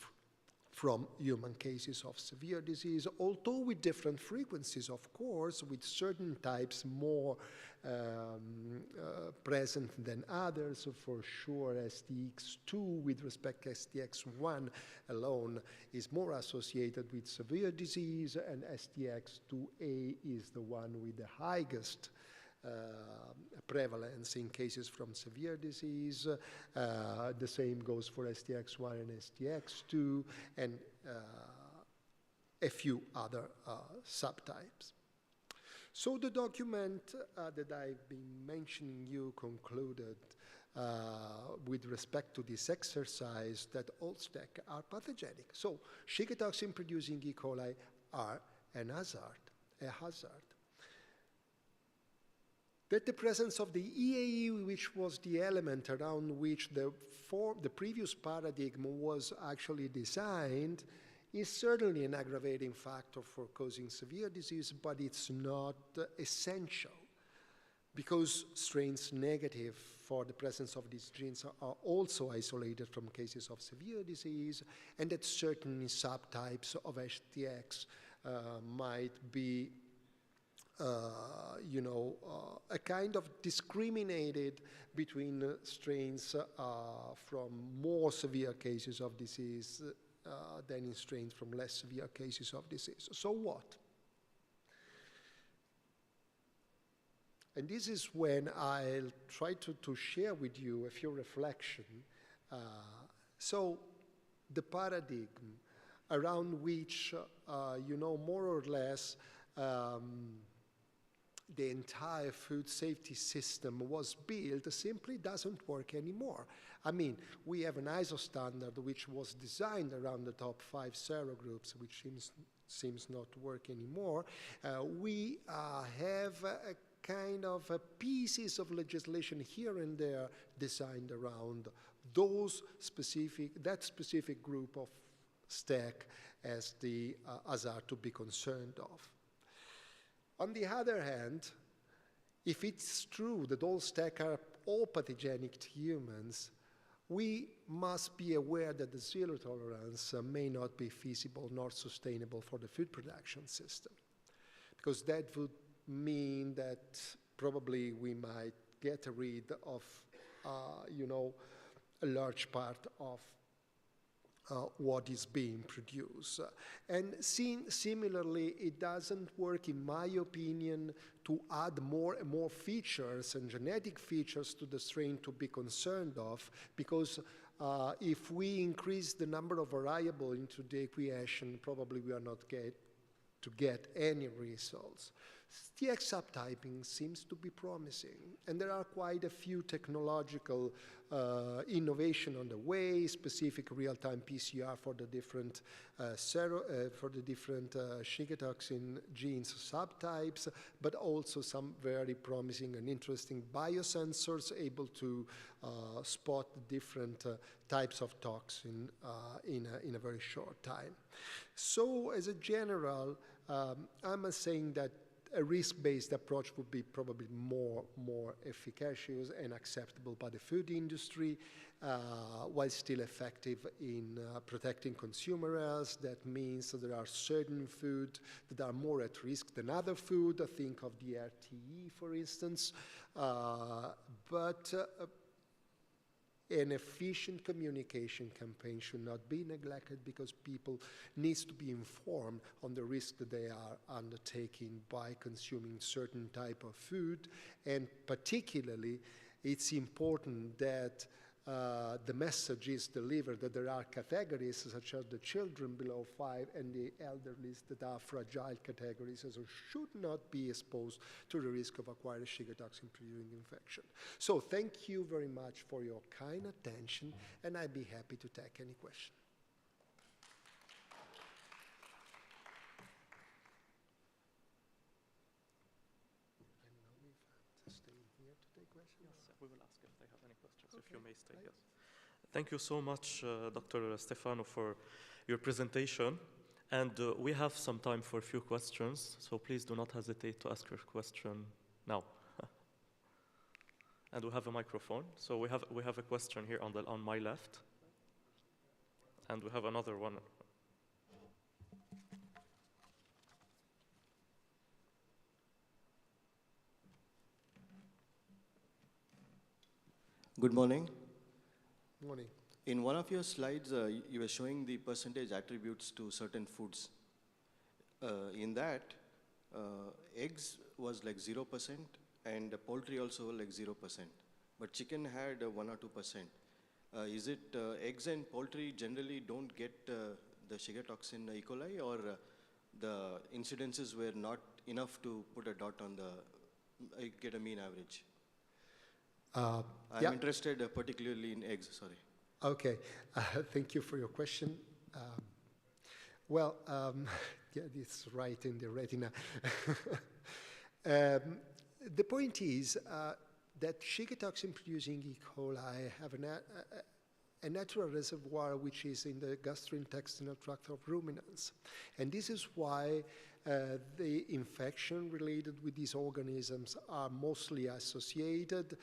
from human cases of severe disease, although with different frequencies, of course, with certain types more present than others. So for sure, STX2 with respect to STX1 alone is more associated with severe disease, and STX2A is the one with the highest prevalence in cases from severe disease. The same goes for STX1 and STX2, and a few other subtypes. So the document that I've been mentioning you concluded with respect to this exercise that all STEC are pathogenic. So Shiga toxin producing E. coli are a hazard. That the presence of the EAE, which was the element around which the previous paradigm was actually designed, is certainly an aggravating factor for causing severe disease, but it's not essential, because strains negative for the presence of these genes are also isolated from cases of severe disease, and that certain subtypes of STX might be a kind of discriminated between strains from more severe cases of disease than in strains from less severe cases of disease. So what? And this is when I'll try to share with you a few reflections. So the paradigm around which, more or less, the entire food safety system was built simply doesn't work anymore. I mean, we have an ISO standard which was designed around the top 5 serogroups, which seems not to work anymore. We have a kind of pieces of legislation here and there designed around that specific group of STEC as the hazard to be concerned of. On the other hand, if it's true that all STEC are all pathogenic to humans, we must be aware that the zero tolerance may not be feasible nor sustainable for the food production system, because that would mean that probably we might get rid of, a large part of what is being produced. And similarly, it doesn't work, in my opinion, to add more and more features and genetic features to the strain to be concerned of, because if we increase the number of variables into the equation, probably we are not to get any results. STX subtyping seems to be promising, and there are quite a few technological innovation on the way, specific real-time PCR for the different Shiga toxin genes subtypes, but also some very promising and interesting biosensors able to spot different types of toxin in a very short time. So, as a general, I'm saying that a risk-based approach would be probably more efficacious and acceptable by the food industry, while still effective in protecting consumer health. That means that there are certain foods that are more at risk than other food. Think of the RTE, for instance. But an efficient communication campaign should not be neglected, because people need to be informed on the risk that they are undertaking by consuming certain type of food. And particularly, it's important that the message is delivered that there are categories such as the children below 5 and the elderly that are fragile categories, so should not be exposed to the risk of acquiring Shiga toxin-producing infection. So thank you very much for your kind attention, and I'd be happy to take any question. I don't know if I have to stay here to take questions. Yes, we will ask if they have any questions, okay. If you may stay, yes. Thank you so much, Dr. Stefano, for your presentation. And we have some time for a few questions, so please do not hesitate to ask your question now. And we have a microphone. So we have a question here on my left. And we have another one Good morning. Morning. In one of your slides, you were showing the percentage attributes to certain foods. In that, eggs was like 0%, and poultry also like 0%, but chicken had 1 or 2%. Is it eggs and poultry generally don't get the sugar toxin E. coli, or the incidences were not enough to put a dot on the, get a mean average? I'm yeah. interested particularly in eggs, sorry. Okay, thank you for your question. Yeah, it's right in the retina. The point is that Shiga toxin producing E. coli have a natural reservoir which is in the gastrointestinal tract of ruminants. And this is why the infection related with these organisms are mostly associated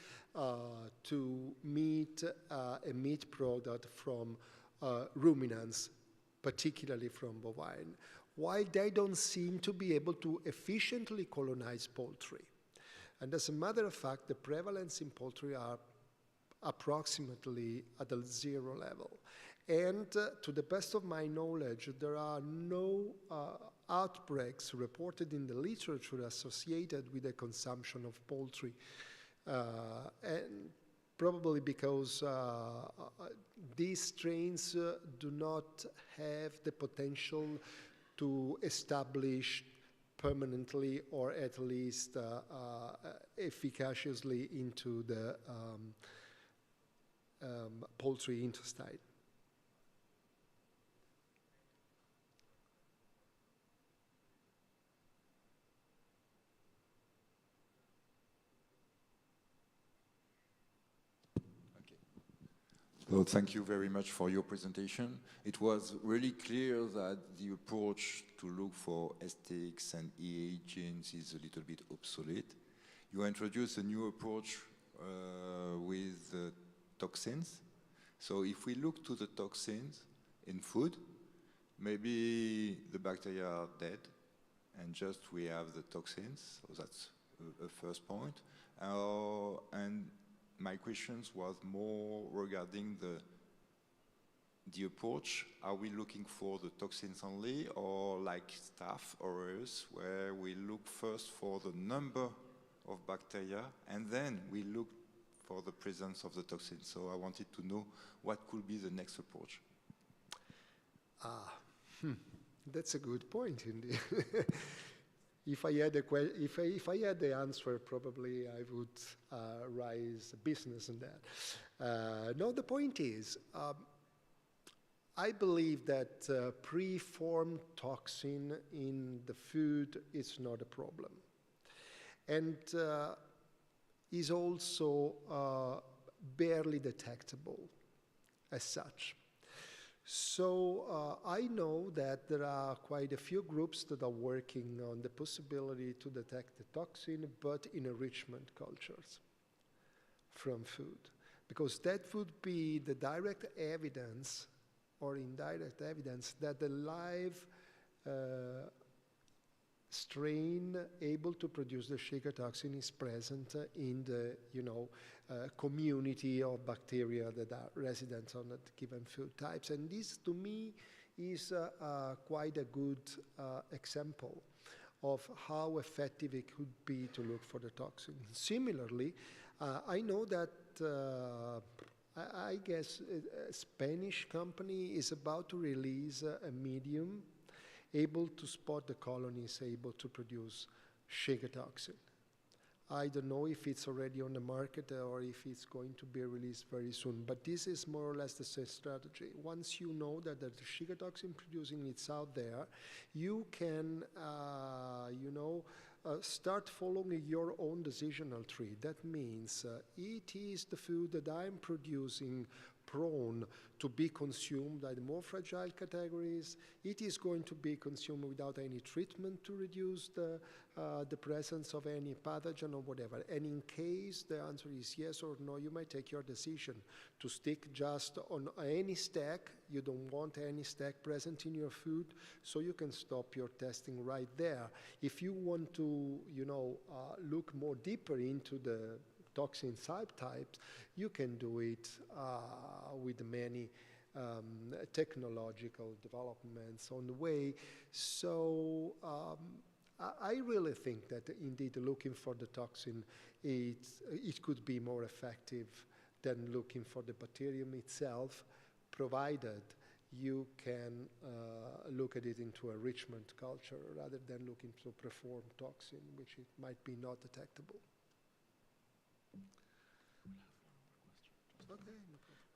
to meat, a meat product from ruminants, particularly from bovine, while they don't seem to be able to efficiently colonize poultry. And as a matter of fact, the prevalence in poultry are approximately at a 0 level. And to the best of my knowledge, there are no outbreaks reported in the literature associated with the consumption of poultry. And probably because these strains do not have the potential to establish permanently or at least efficaciously into the poultry intestine. So thank you very much for your presentation. It was really clear that the approach to look for STX and EA genes is a little bit obsolete. You introduced a new approach with toxins. So if we look to the toxins in food, maybe the bacteria are dead and just we have the toxins. So that's a first point. And my questions was more regarding the approach. Are we looking for the toxins only, or like Staph aureus, where we look first for the number of bacteria and then we look for the presence of the toxins? So I wanted to know what could be the next approach. That's a good point indeed. If I had the answer, probably I would rise a business in that. No, the point is, I believe that preformed toxin in the food is not a problem, and is also barely detectable as such. So I know that there are quite a few groups that are working on the possibility to detect the toxin, but in enrichment cultures from food, because that would be the direct evidence or indirect evidence that the live strain able to produce the Shiga toxin is present in the, community of bacteria that are resident on a given food types. And this, to me, is quite a good example of how effective it could be to look for the toxin. Similarly, I know that I guess a Spanish company is about to release a medium able to spot the colonies able to produce Shiga toxin. I don't know if it's already on the market or if it's going to be released very soon, but this is more or less the same strategy. Once you know that the Shiga toxin producing is out there, you can, start following your own decisional tree. That means it is the food that I'm producing prone to be consumed by the more fragile categories. It is going to be consumed without any treatment to reduce the presence of any pathogen or whatever. And in case the answer is yes or no, you might take your decision to stick just on any stack. You don't want any stack present in your food, so you can stop your testing right there. If you want to, look more deeper into the toxin subtypes, you can do it with many technological developments on the way. So I really think that indeed looking for the toxin, it could be more effective than looking for the bacterium itself, provided you can look at it into a Richmond culture rather than looking to perform toxin, which it might be not detectable. Okay.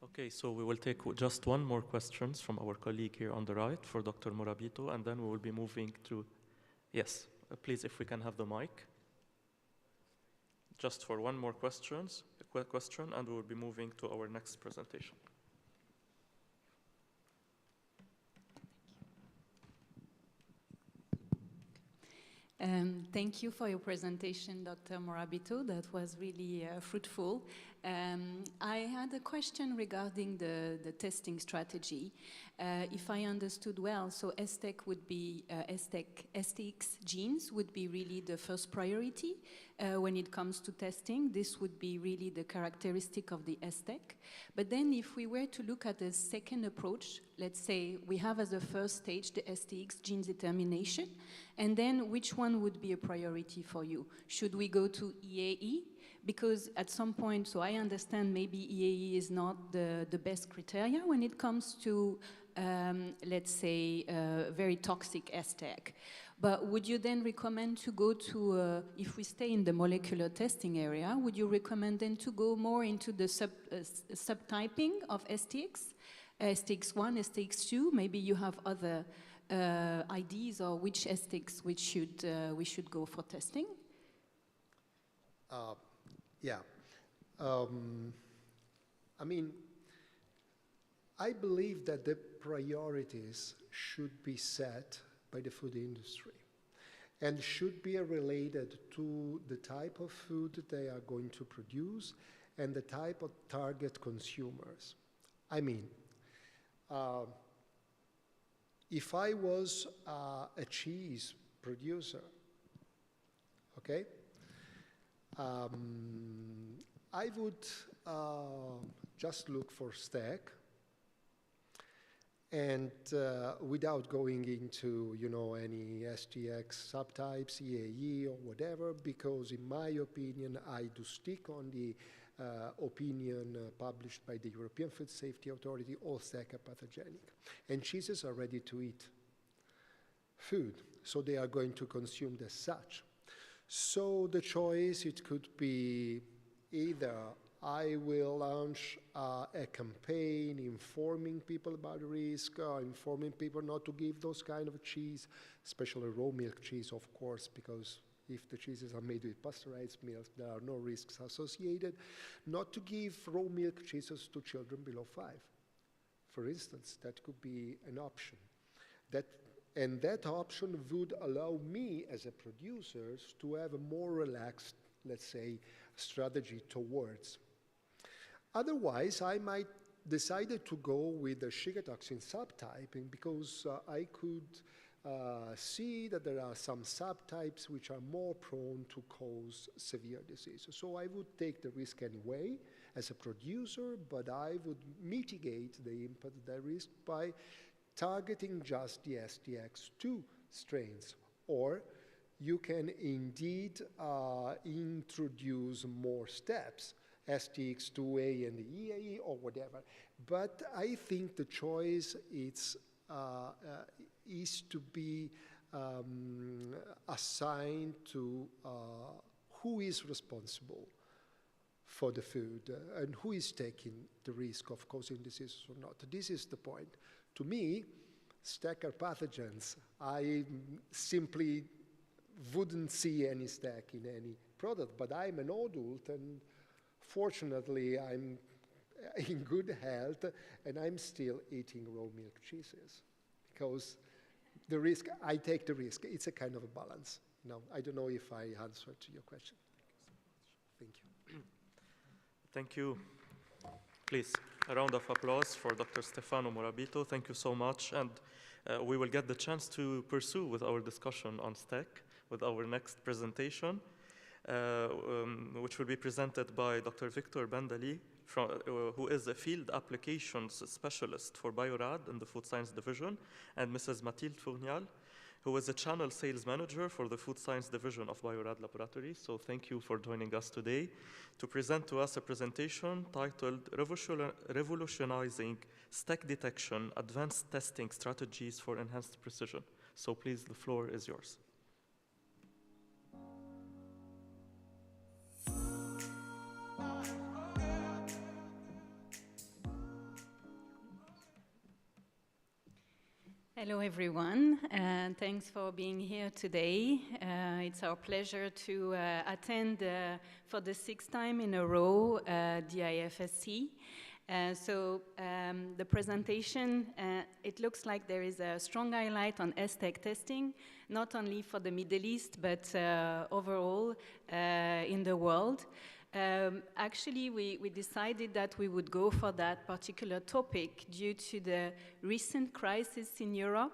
Okay, so we will take just one more questions from our colleague here on the right for Dr. Morabito, and then we will be moving to, yes, please, if we can have the mic. Just for one more question, and we will be moving to our next presentation. Thank you for your presentation, Dr. Morabito. That was really fruitful. I had a question regarding the testing strategy. If I understood well, so STEC would be, STX genes would be really the first priority when it comes to testing. This would be really the characteristic of the STEC. But then if we were to look at a second approach, let's say we have as a first stage the STX gene determination, and then which one would be a priority for you? Should we go to EAE? Because at some point, so I understand maybe EAE is not the best criteria when it comes to, let's say, very toxic STEC. But would you then recommend to go to, if we stay in the molecular testing area, would you recommend then to go more into the subtyping of STX? STX1, STX2, maybe you have other ideas or which STX we should go for testing? Yeah. I mean, I believe that the priorities should be set by the food industry and should be related to the type of food they are going to produce and the type of target consumers. I mean, if I was a cheese producer, okay, I would just look for STEC and without going into, you know, any STX subtypes, EAE or whatever, because in my opinion, I do stick on the opinion published by the European Food Safety Authority, all STEC are pathogenic. And cheeses are ready to eat food, so they are going to consume as such. So the choice, it could be either I will launch a campaign informing people about the risk, informing people not to give those kind of cheese, especially raw milk cheese, of course, because if the cheeses are made with pasteurized milk, there are no risks associated. Not to give raw milk cheeses to children below 5. For instance, that could be an option. And that option would allow me as a producer to have a more relaxed, let's say, strategy towards. Otherwise, I might decide to go with the Shiga toxin subtyping because I could see that there are some subtypes which are more prone to cause severe disease. So I would take the risk anyway as a producer, but I would mitigate the impact of that risk by targeting just the STX2 strains. Or you can indeed introduce more steps, STX2A and the EAE or whatever. But I think the choice is to be assigned to who is responsible for the food and who is taking the risk of causing diseases or not. This is the point. To me, STEC are pathogens. I simply wouldn't see any STEC in any product, but I'm an adult and fortunately I'm in good health and I'm still eating raw milk cheeses because the risk, I take the risk. It's a kind of a balance. Now, I don't know if I answered to your question. Thank you. Thank you. Please, a round of applause for Dr. Stefano Morabito. Thank you so much. And we will get the chance to pursue with our discussion on STEC with our next presentation. which will be presented by Dr. Victor Bendali, who is a field applications specialist for Biorad in the Food Science Division, and Mrs. Mathilde Fournial, who is a channel sales manager for the Food Science Division of Biorad Laboratories. So thank you for joining us today to present to us a presentation titled Revolutionizing Stack Detection, Advanced Testing Strategies for Enhanced Precision. So please, the floor is yours. Hello, everyone, and thanks for being here today. It's our pleasure to attend for the 6th time in a row the IFSC. The presentation, it looks like there is a strong highlight on STEC testing, not only for the Middle East, but overall in the world. Actually, we decided that we would go for that particular topic due to the recent crisis in Europe.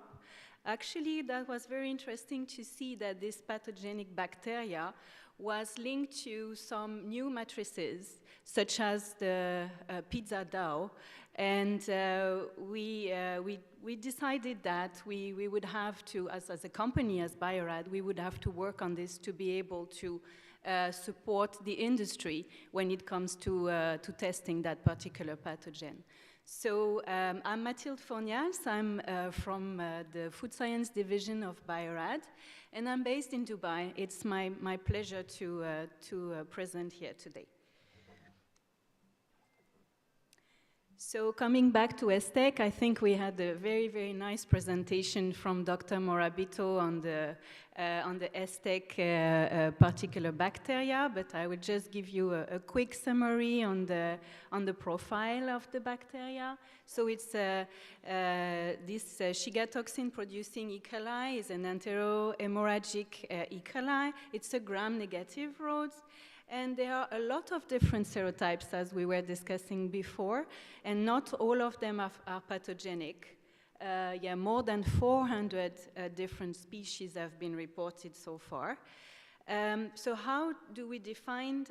Actually, that was very interesting to see that this pathogenic bacteria was linked to some new matrices, such as the pizza dough. And we decided that we would have to, as a company, as Biorad, we would have to work on this to be able to support the industry when it comes to testing that particular pathogen. So I'm Mathilde Fournials. I'm from the Food Science Division of Biorad, and I'm based in Dubai. It's my pleasure to present here today. So coming back to STEC, I think we had a very, very nice presentation from Dr. Morabito on the STEC particular bacteria, but I will just give you a quick summary on the profile of the bacteria. So it's this Shiga toxin producing E. coli is an enterohemorrhagic E. coli. It's a gram-negative road. And there are a lot of different serotypes, as we were discussing before, and not all of them are pathogenic. More than 400 different species have been reported so far. So how do we define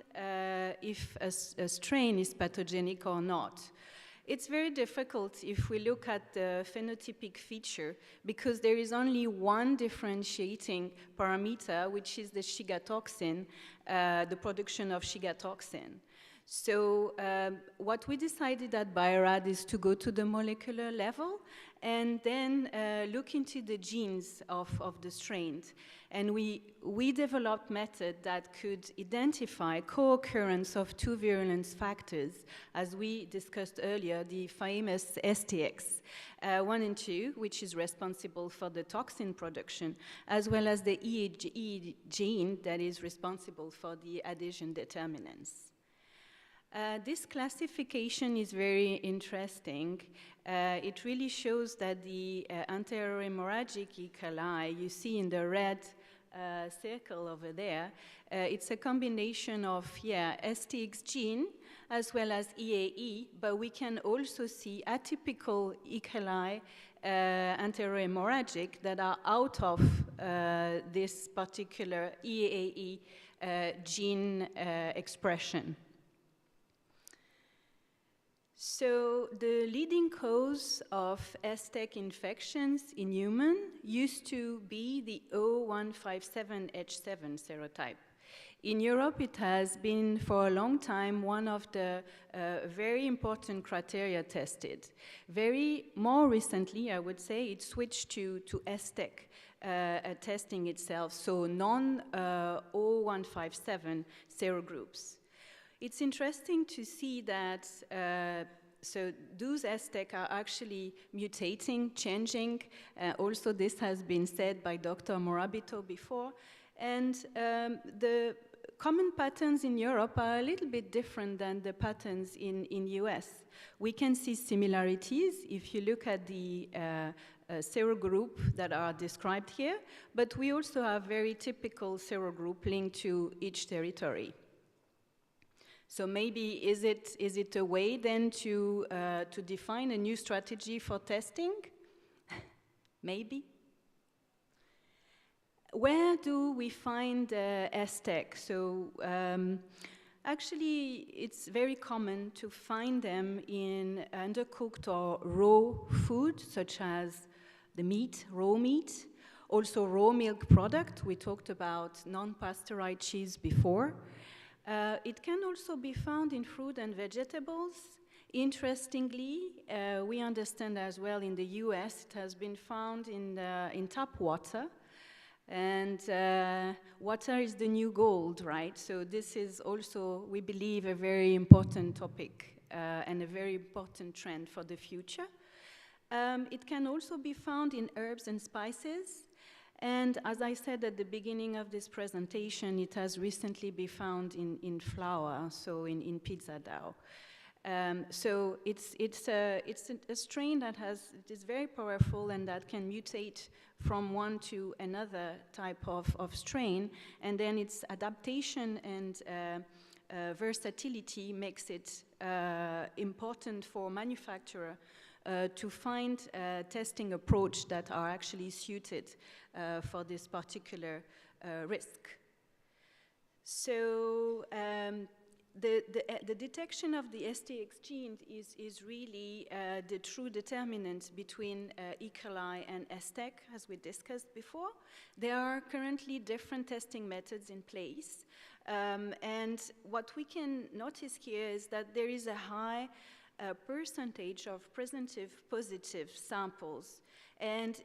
if a strain is pathogenic or not? It's very difficult if we look at the phenotypic feature, because there is only one differentiating parameter, which is the Shiga toxin, the production of Shiga toxin. So what we decided at Biorad is to go to the molecular level and then look into the genes of the strains. And we developed method that could identify co-occurrence of two virulence factors, as we discussed earlier, the famous STX 1 and 2, which is responsible for the toxin production, as well as the EE gene that is responsible for the adhesion determinants. This classification is very interesting. It really shows that the enterohemorrhagic E. coli you see in the red circle over there, it's a combination of, STX gene as well as EAE, but we can also see atypical E. coli enterohemorrhagic that are out of this particular EAE gene expression. So the leading cause of STEC infections in human used to be the O157H7 serotype. In Europe, it has been for a long time one of the very important criteria tested. More recently, I would say, it switched to STEC testing itself, so non-O157 serogroups. It's interesting to see that so those STEC are actually mutating, changing. Also, this has been said by Dr. Morabito before. And the common patterns in Europe are a little bit different than the patterns in US. We can see similarities if you look at the serogroup that are described here, but we also have very typical serogroup linked to each territory. So maybe is it a way then to define a new strategy for testing? Maybe. where do we find STEC? So actually, it's very common to find them in undercooked or raw food, such as the meat, raw meat, also raw milk product. We talked about non-pasteurized cheese before. It can also be found in fruit and vegetables. Interestingly, we understand as well in the US, it has been found in tap water. And water is the new gold, right? So this is also, we believe, a very important topic and a very important trend for the future. It can also be found in herbs and spices. And as I said at the beginning of this presentation, it has recently been found in flour, so in pizza dough. So it's a strain that is very powerful and that can mutate from one to another type of strain, and then its adaptation and versatility makes it important for manufacturer to find testing approach that are actually suited for this particular risk. So the detection of the STX gene is really the true determinant between E. coli and STEC, as we discussed before. There are currently different testing methods in place. And what we can notice here is that there is a high percentage of presentive positive samples. And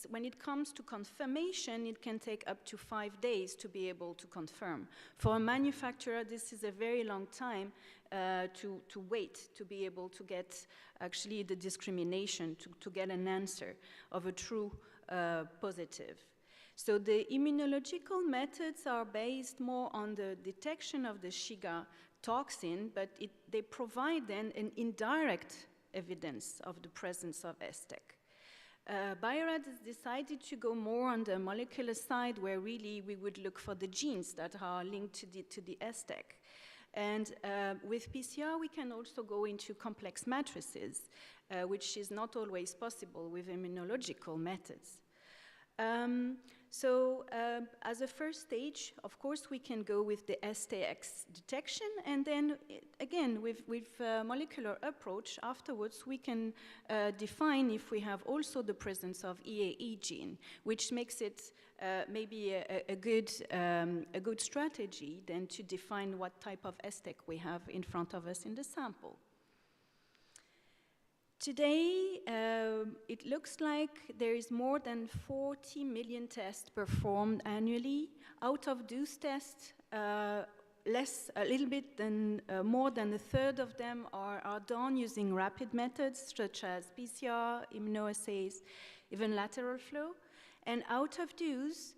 when it comes to confirmation, it can take up to 5 days to be able to confirm. For a manufacturer, this is a very long time to wait to be able to get actually the discrimination, to get an answer of a true positive. So the immunological methods are based more on the detection of the Shiga toxin, but they provide then an indirect evidence of the presence of STEC. Bio-Rad has decided to go more on the molecular side, where really we would look for the genes that are linked to the STEC. And with PCR, we can also go into complex matrices, which is not always possible with immunological methods. So as a first stage, of course, we can go with the STX detection, and then again, with molecular approach, afterwards, we can define if we have also the presence of EAE gene, which makes it maybe a good strategy then to define what type of STEC we have in front of us in the sample. Today, it looks like there is more than 40 million tests performed annually. Out of those tests, a little bit more than a third of them are done using rapid methods such as PCR, immunoassays, even lateral flow. And out of those,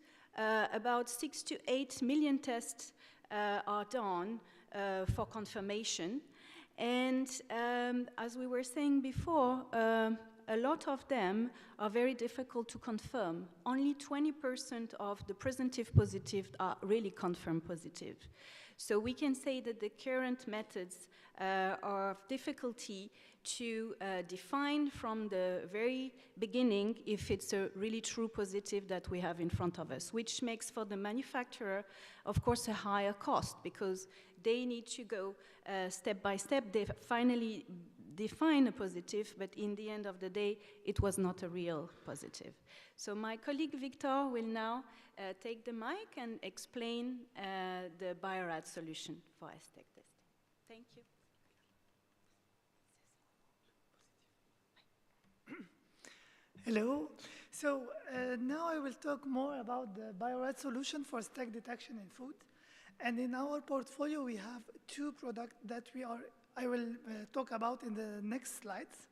about 6 to 8 million tests are done for confirmation. And as we were saying before, a lot of them are very difficult to confirm. Only 20% of the presentive positive are really confirmed positive. So we can say that the current methods are of difficulty to define from the very beginning if it's a really true positive that we have in front of us, which makes for the manufacturer, of course, a higher cost because they need to go step by step. They finally define a positive, but in the end of the day, it was not a real positive. So my colleague Victor will now take the mic and explain the Bio-Rad solution for STEC testing. Thank you. Hello. So now I will talk more about the Bio-Rad solution for STEC detection in food. And in our portfolio, we have two products that I will talk about in the next slides.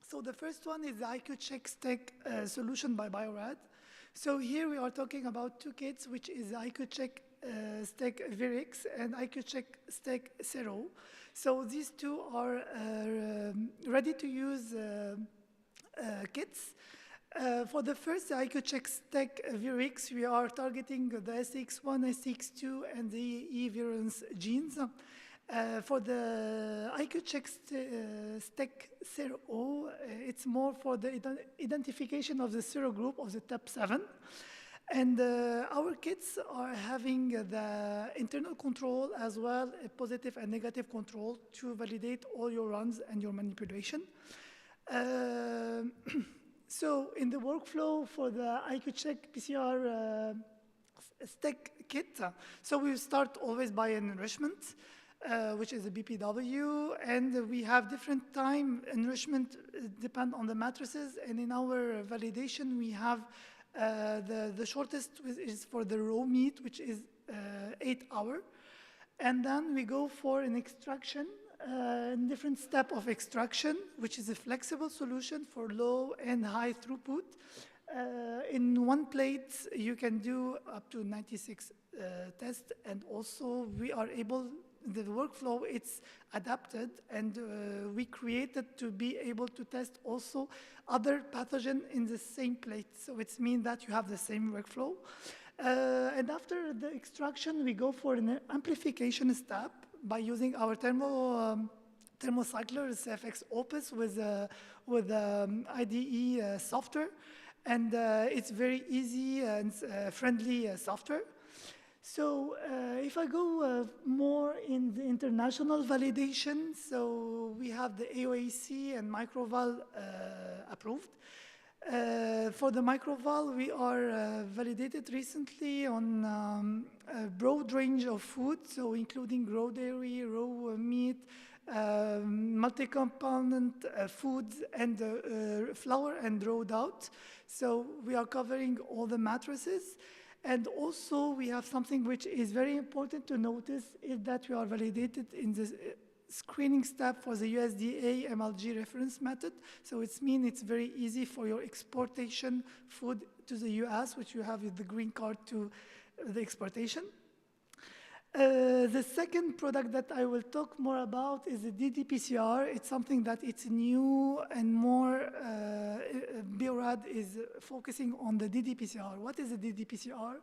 So the first one is the IQ-Check STEC solution by Bio-Rad. So here we are talking about two kits, which is IQ-Check STEC Virix and IQ-Check STEC Zero. So these two are ready-to-use kits. For the first IQ-Check STEC Virix, we are targeting the STX1, STX2, and the E-virulence genes. For the IQ-Check STEC Zero, it's more for the identification of the serogroup of the TAP7. And our kits are having the internal control as well, a positive and negative control to validate all your runs and your manipulation. So in the workflow for the IQ-Check PCR stack kit, so we start always by an enrichment, which is a BPW, and we have different time enrichment depend on the matrices, and in our validation we have the shortest is for the raw meat, which is 8 hours, and then we go for an extraction, different step of extraction, which is a flexible solution for low and high throughput. In one plate, you can do up to 96 tests, and also we are able, the workflow, it's adapted, and we created to be able to test also other pathogen in the same plate. So it means that you have the same workflow. And after the extraction, we go for an amplification step by using our thermocycler CFX Opus with IDE software. And it's very easy and friendly software. So if I go more in the international validation, so we have the AOAC and Microval approved. For the Microval, we are validated recently on a broad range of food, so including raw dairy, raw meat, multi-component foods, and flour and raw out. So we are covering all the matrices. And also we have something which is very important to notice is that we are validated in the screening step for the USDA MLG reference method. So it means it's very easy for your exportation food to the US, which you have with the green card to the exportation. The second product that I will talk more about is the ddPCR. It's something that it's new and more, Bio-Rad is focusing on the ddPCR. What is the ddPCR?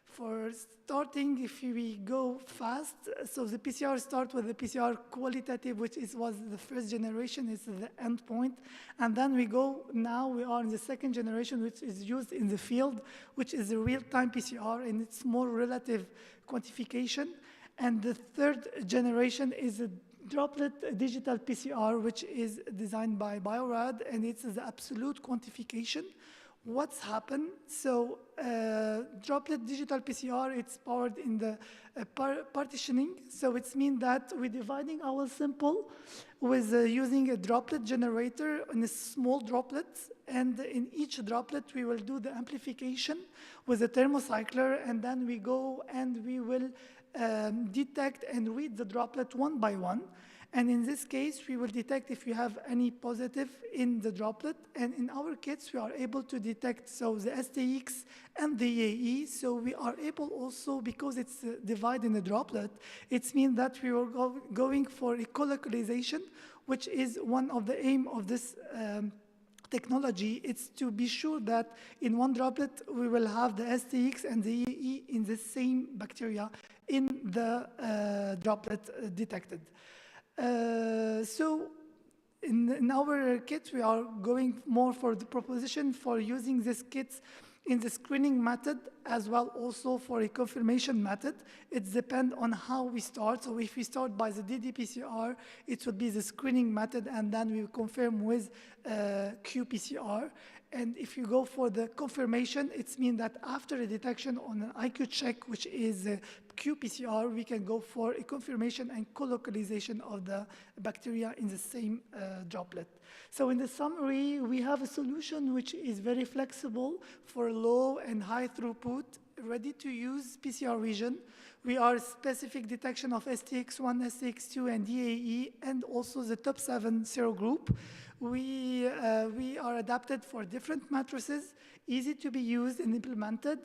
For starting, if we go fast, so the PCR start with the PCR qualitative, which was the first generation, is the endpoint. And then we are in the second generation, which is used in the field, which is the real-time PCR, and it's more relative quantification. And the third generation is a droplet digital PCR, which is designed by Bio-Rad, and it's the absolute quantification. What's happened? So droplet digital PCR, it's powered in the partitioning. So it means that we're dividing our sample with using a droplet generator in a small droplets. And in each droplet, we will do the amplification with a thermocycler. And then we go and we will detect and read the droplet one by one. And in this case, we will detect if you have any positive in the droplet. And in our kits, we are able to detect so the STX and the AE. So we are able also, because it's divided in a droplet, it means that we are going for a colocalization, which is one of the aim of this technology. It's to be sure that in one droplet, we will have the STX and the AE in the same bacteria in the droplet detected. So in our kit, we are going more for the proposition for using this kit in the screening method as well also for a confirmation method. It depends on how we start. So if we start by the ddPCR, it would be the screening method, and then we will confirm with qPCR. And if you go for the confirmation, it means that after a detection on an IQ-Check, which is qPCR, we can go for a confirmation and colocalization of the bacteria in the same droplet. So in the summary, we have a solution which is very flexible for low and high throughput, ready to use PCR region. We are specific detection of STX1, STX2, and DAE, and also the top 7 serogroup. We are adapted for different matrices, easy to be used and implemented.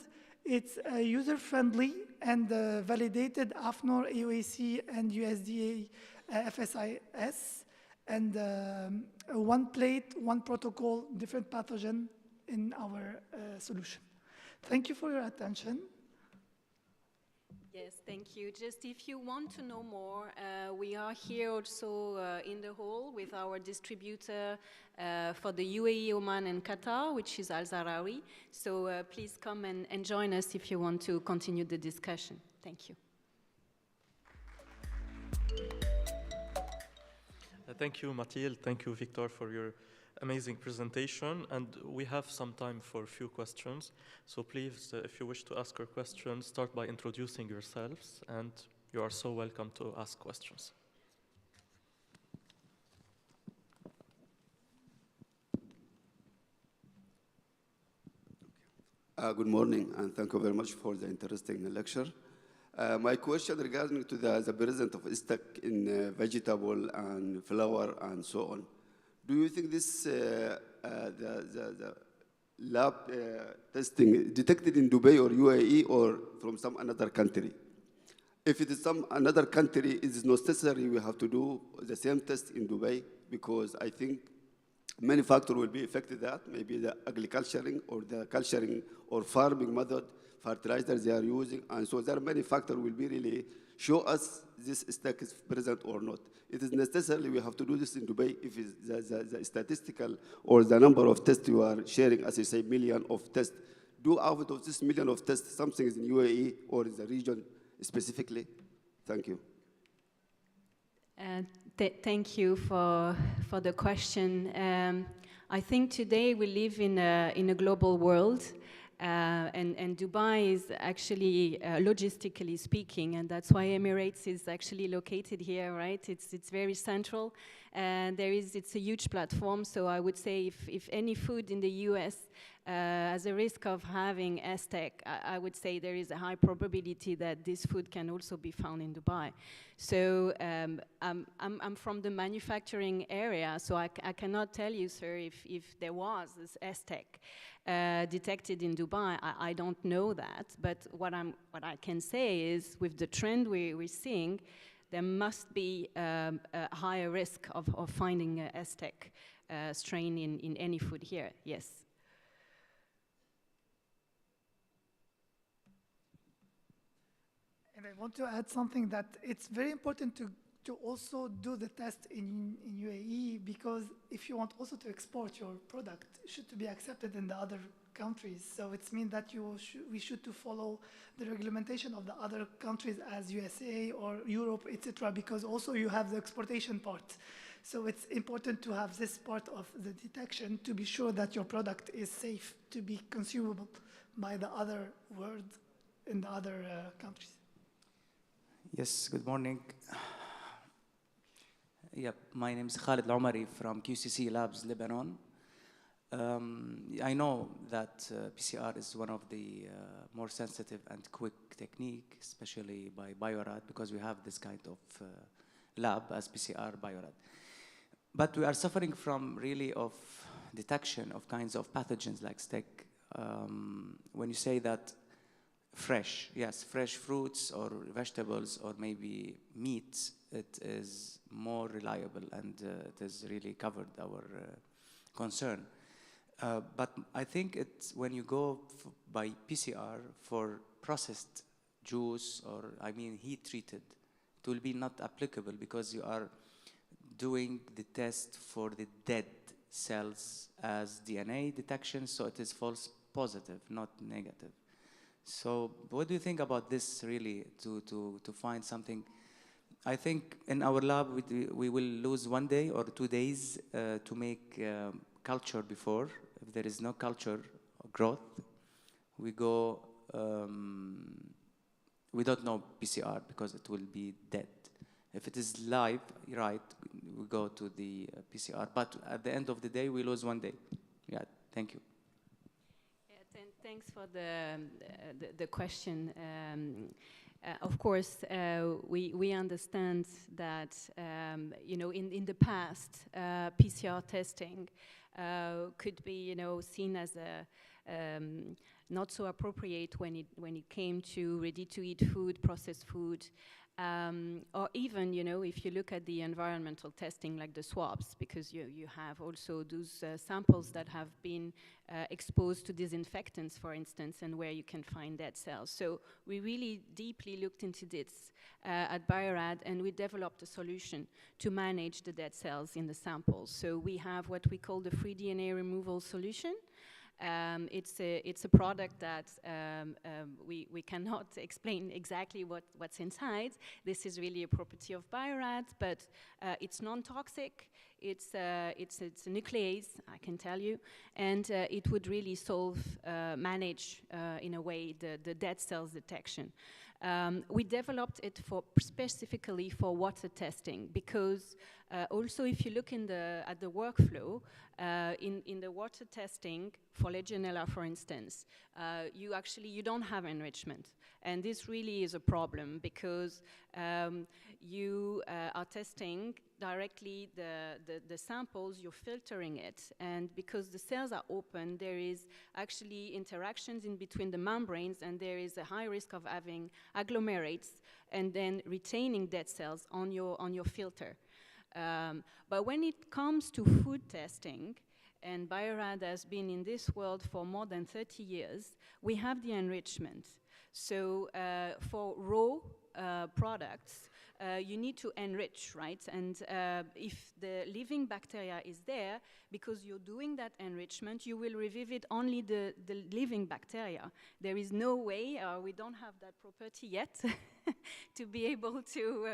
It's user-friendly and validated AFNOR, AOAC, and USDA FSIS, and one plate, one protocol, different pathogen in our solution. Thank you for your attention. Yes, thank you. Just if you want to know more, we are here also in the hall with our distributor for the UAE, Oman, and Qatar, which is Al Zarawi. So please come and join us if you want to continue the discussion. Thank you. Thank you, Mathilde. Thank you, Victor, for your amazing presentation. And we have some time for a few questions. So please, if you wish to ask your questions, start by introducing yourselves, and you are so welcome to ask questions. Good morning, and thank you very much for the interesting lecture. My question regarding to the presence of ISTAC in vegetable and flour and so on. Do you think this the lab testing detected in Dubai or UAE or from some another country? If it is some another country, it is not necessary we have to do the same test in Dubai, because I think many factors will be affected that, maybe the agriculturing or the culturing or farming method, fertilizers they are using, and so there are many factors will be really show us this stack is present or not. It is necessarily we have to do this in Dubai if it's the statistical or the number of tests you are sharing, as you say, million of tests. Do out of this million of tests, something is in UAE or in the region specifically? Thank you. Thank you for the question. I think today we live in a global world, and Dubai is actually, logistically speaking, and that's why Emirates is actually located here, right? It's very central, and it's a huge platform. So I would say if any food in the US has a risk of having STEC, I would say there is a high probability that this food can also be found in Dubai. So I'm from the manufacturing area, so I cannot tell you, sir, if there was this STEC detected in Dubai. I don't know that, but what I can say is with the trend we're seeing, there must be a higher risk of finding a STEC strain in any food here, yes. And I want to add something, that it's very important to also do the test in UAE, because if you want also to export your product, it should be accepted in the other countries. So it means that we should to follow the regulation of the other countries as USA or Europe, etc., because also you have the exportation part. So it's important to have this part of the detection to be sure that your product is safe to be consumable by the other world in the other countries. Yes, good morning. Yep, my name is Khalid Al-Omari from QCC Labs, Lebanon. I know that PCR is one of the more sensitive and quick technique, especially by Biorad, because we have this kind of lab as PCR Biorad. But we are suffering from really of detection of kinds of pathogens like STEC. When you say that fresh, yes, fresh fruits or vegetables or maybe meats, it is more reliable and it has really covered our concern. But I think it's when you go by PCR for processed juice or, I mean, heat treated, it will be not applicable because you are doing the test for the dead cells as DNA detection, so it is false positive, not negative. So what do you think about this really to find something? I think in our lab we will lose 1 day or 2 days to make culture before. If there is no culture growth, we go, we don't know PCR because it will be dead. If it is live, right, we go to the PCR. But at the end of the day, we lose 1 day. Yeah, thank you. Thanks for the question. Of course, we understand that you know in the past PCR testing could be seen as a not so appropriate when it came to ready-to-eat food, processed food, Or even, you know, if you look at the environmental testing like the swabs, because you have also those samples that have been exposed to disinfectants, for instance, and where you can find dead cells. So we really deeply looked into this at Bio-Rad, and we developed a solution to manage the dead cells in the samples. So we have what we call the free DNA removal solution. It's a product that we cannot explain exactly what's inside. This is really a property of Bio-Rad, but it's non-toxic. It's a nuclease, I can tell you, and it would really manage in a way the dead cells detection. We developed it specifically for water testing, because also if you look at the workflow, in the water testing for Legionella, for instance, you don't have enrichment. And this really is a problem, because you are testing directly the samples, you're filtering it, and because the cells are open, there is actually interactions in between the membranes, and there is a high risk of having agglomerates and then retaining dead cells on your filter. But when it comes to food testing, and Bio-Rad has been in this world for more than 30 years, we have the enrichment. So for raw products, you need to enrich, right? And if the living bacteria is there, because you're doing that enrichment, you will revive it only the living bacteria. There is no way, we don't have that property yet, to be able to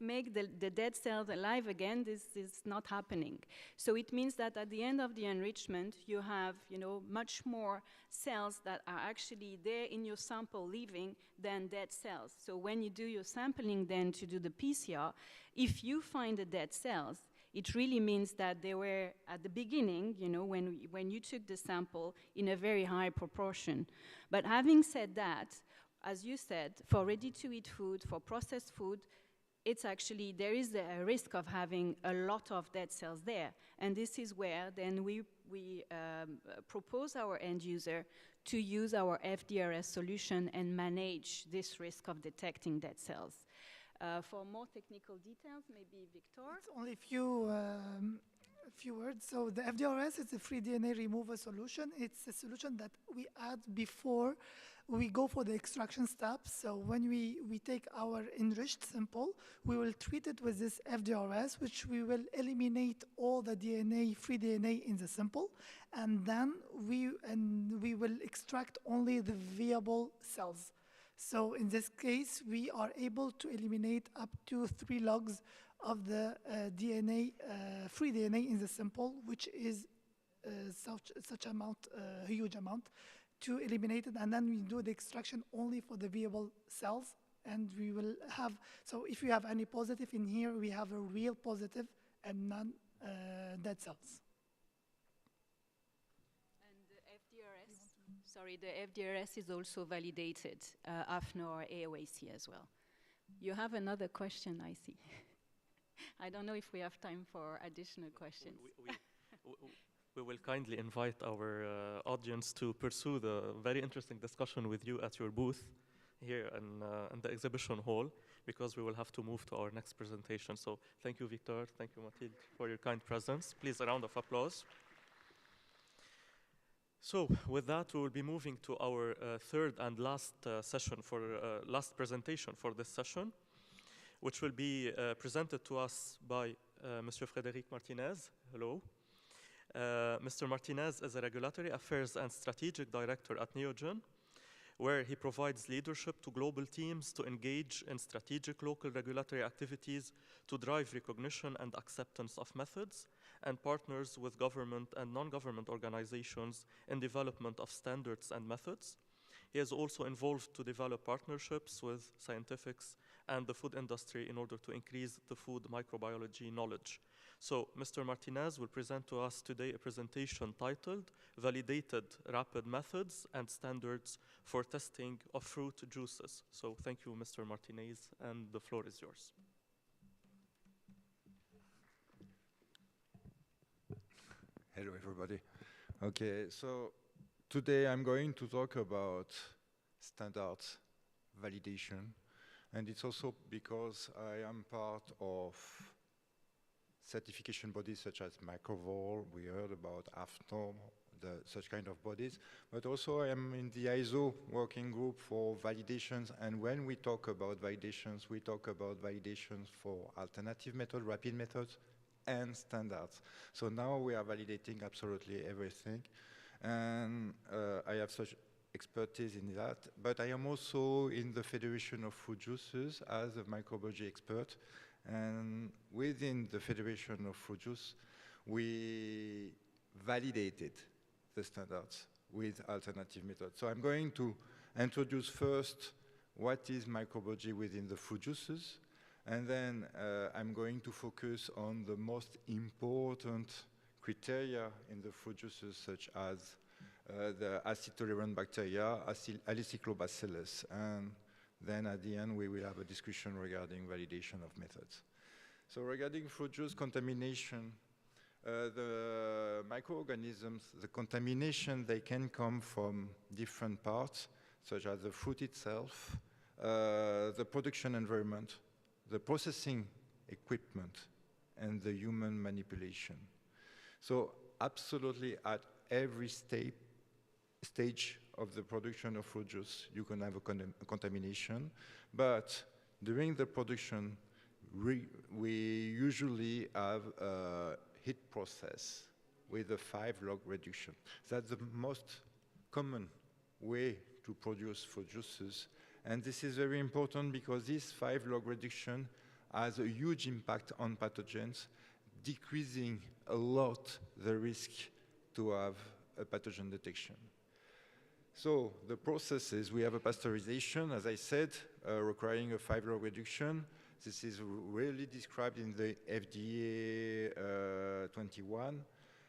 make the dead cells alive again. This is not happening. So it means that at the end of the enrichment, you have, you know, much more cells that are actually there in your sample living than dead cells. So when you do your sampling then to do the PCR, if you find the dead cells, it really means that they were at the beginning, you know, when you took the sample, in a very high proportion. But having said that, as you said, for ready-to-eat food, for processed food, it's actually, there is a risk of having a lot of dead cells there. And this is where then we propose our end user to use our FDRS solution and manage this risk of detecting dead cells. For more technical details, maybe Victor? It's only a few words. So the FDRS is a free DNA removal solution. It's a solution that we add before we go for the extraction steps. So when we take our enriched sample, we will treat it with this FDRS, which we will eliminate all the DNA, free DNA in the sample, and then we will extract only the viable cells. So in this case, we are able to eliminate up to 3 logs of the DNA, free DNA in the sample, which is such amount, huge amount, to eliminate it, and then we do the extraction only for the viable cells, and we will have, so if you have any positive in here, we have a real positive and non-dead cells. Sorry, the FDRS is also validated, AFNO or AOAC as well. You have another question, I see. I don't know if we have time for additional questions. We will kindly invite our audience to pursue the very interesting discussion with you at your booth here in the exhibition hall, because we will have to move to our next presentation. So thank you, Victor. Thank you, Mathilde, for your kind presence. Please, a round of applause. So with that, we will be moving to our third and last session last presentation for this session, which will be presented to us by Mr. Frédéric Martinez. Hello. Mr. Martinez is a Regulatory Affairs and Strategic Director at Neogen, where he provides leadership to global teams to engage in strategic local regulatory activities to drive recognition and acceptance of methods, and partners with government and non-government organizations in development of standards and methods. He is also involved to develop partnerships with scientifics and the food industry in order to increase the food microbiology knowledge. So Mr. Martinez will present to us today a presentation titled Validated Rapid Methods and Standards for Testing of Fruit Juices. So thank you, Mr. Martinez, and the floor is yours. Hello, everybody. Okay, so today I'm going to talk about standards validation. And it's also because I am part of certification bodies such as Microvol, we heard about AFNOR, such kind of bodies, but also I am in the ISO working group for validations, and when we talk about validations, we talk about validations for alternative methods, rapid methods, and standards. So now we are validating absolutely everything, and I have such expertise in that, but I am also in the Federation of Fruit Juices as a microbiology expert, and within the Federation of Fruit Juice, we validated the standards with alternative methods. So I'm going to introduce first what is microbiology within the fruit juices, and then I'm going to focus on the most important criteria in the fruit juices, such as the acid-tolerant bacteria, Acetylobacillus, and then at the end we will have a discussion regarding validation of methods. So regarding fruit juice contamination, the microorganisms, the contamination, they can come from different parts, such as the fruit itself, the production environment, the processing equipment, and the human manipulation. So absolutely at every stage of the production of fruit juice, you can have a contamination, but during the production, we usually have a heat process with a 5-log reduction. That's the most common way to produce fruit juices. And this is very important because this 5-log reduction has a huge impact on pathogens, decreasing a lot the risk to have a pathogen detection. So the processes, we have a pasteurization, as I said, requiring a 5-log reduction. This is really described in the FDA 21.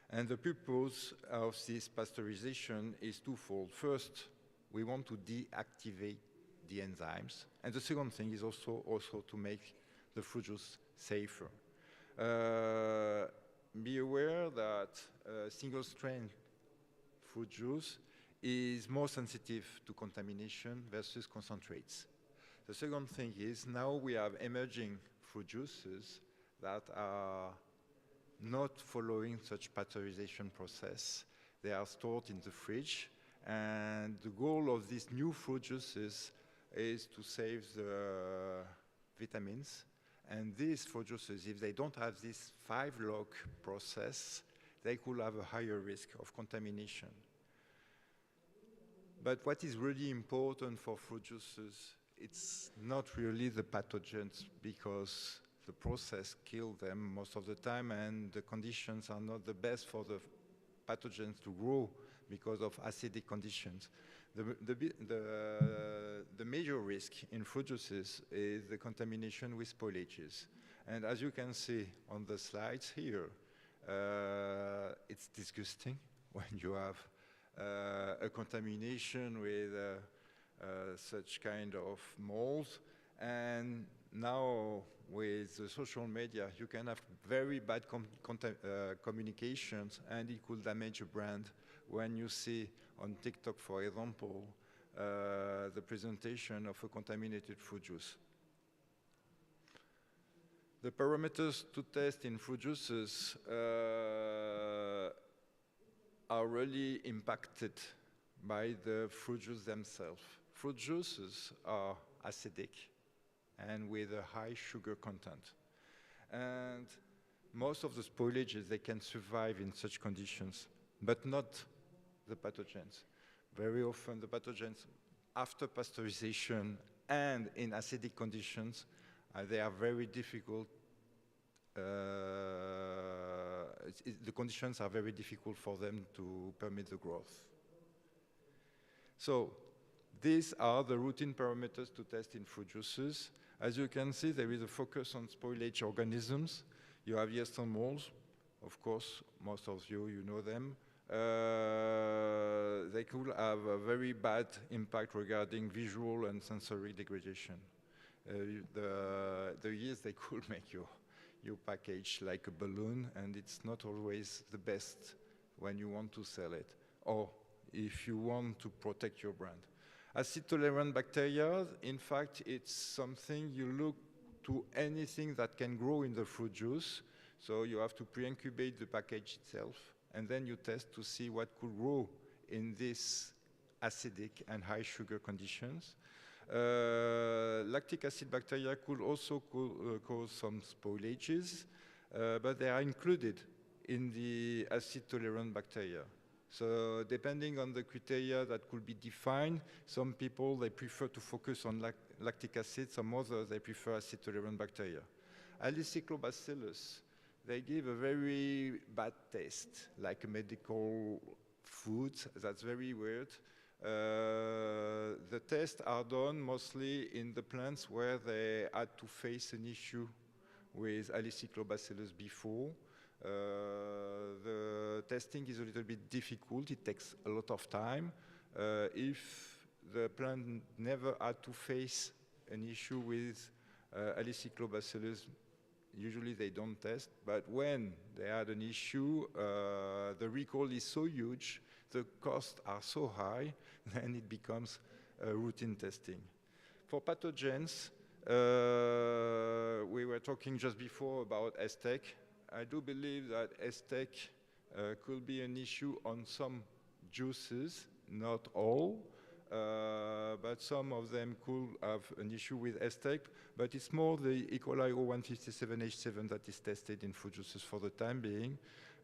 And the purpose of this pasteurization is twofold. First, we want to deactivate the enzymes. And the second thing is also to make the fruit juice safer. Be aware that single-strain fruit juice is more sensitive to contamination versus concentrates. The second thing is now we have emerging fruit juices that are not following such pasteurization process. They are stored in the fridge, and the goal of these new fruit juices is to save the vitamins. And these fruit juices, if they don't have this 5-log process, they could have a higher risk of contamination. But what is really important for fruit juices, it's not really the pathogens, because the process kills them most of the time, and the conditions are not the best for the pathogens to grow because of acidic conditions. The major risk in fruit juices is the contamination with spoilages. And as you can see on the slides here, it's disgusting when you have a contamination with such kind of molds. And now with the social media, you can have very bad communications, and it could damage a brand. When you see on TikTok, for example, the presentation of a contaminated fruit juice. The parameters to test in fruit juices are really impacted by the fruit juice themselves. Fruit juices are acidic and with a high sugar content. And most of the spoilages, they can survive in such conditions, but not the pathogens. Very often the pathogens, after pasteurization and in acidic conditions, they are very difficult. The conditions are very difficult for them to permit the growth. So these are the routine parameters to test in fruit juices. As you can see, there is a focus on spoilage organisms. You have yeast and molds. Of course, most of you know them. They could have a very bad impact regarding visual and sensory degradation. The yeast, they could make your package like a balloon, and it's not always the best when you want to sell it, or if you want to protect your brand. Acid-tolerant bacteria, in fact, it's something you look to anything that can grow in the fruit juice. So you have to pre-incubate the package itself, and then you test to see what could grow in these acidic and high sugar conditions. Lactic acid bacteria could also cause some spoilages, but they are included in the acid-tolerant bacteria. So depending on the criteria that could be defined, some people, they prefer to focus on lactic acid, some others, they prefer acid-tolerant bacteria. Alicyclobacillus, they give a very bad taste, like a medical food. That's very weird. The tests are done mostly in the plants where they had to face an issue with Alicyclobacillus before. The testing is a little bit difficult. It takes a lot of time. If the plant never had to face an issue with Alicyclobacillus, usually they don't test. But when they had an issue, the recall is so huge, the costs are so high, then it becomes routine testing. For pathogens, we were talking just before about STEC. I do believe that STEC could be an issue on some juices, not all, but some of them could have an issue with STEC, but it's more the E. coli 0157H7 that is tested in fruit juices for the time being.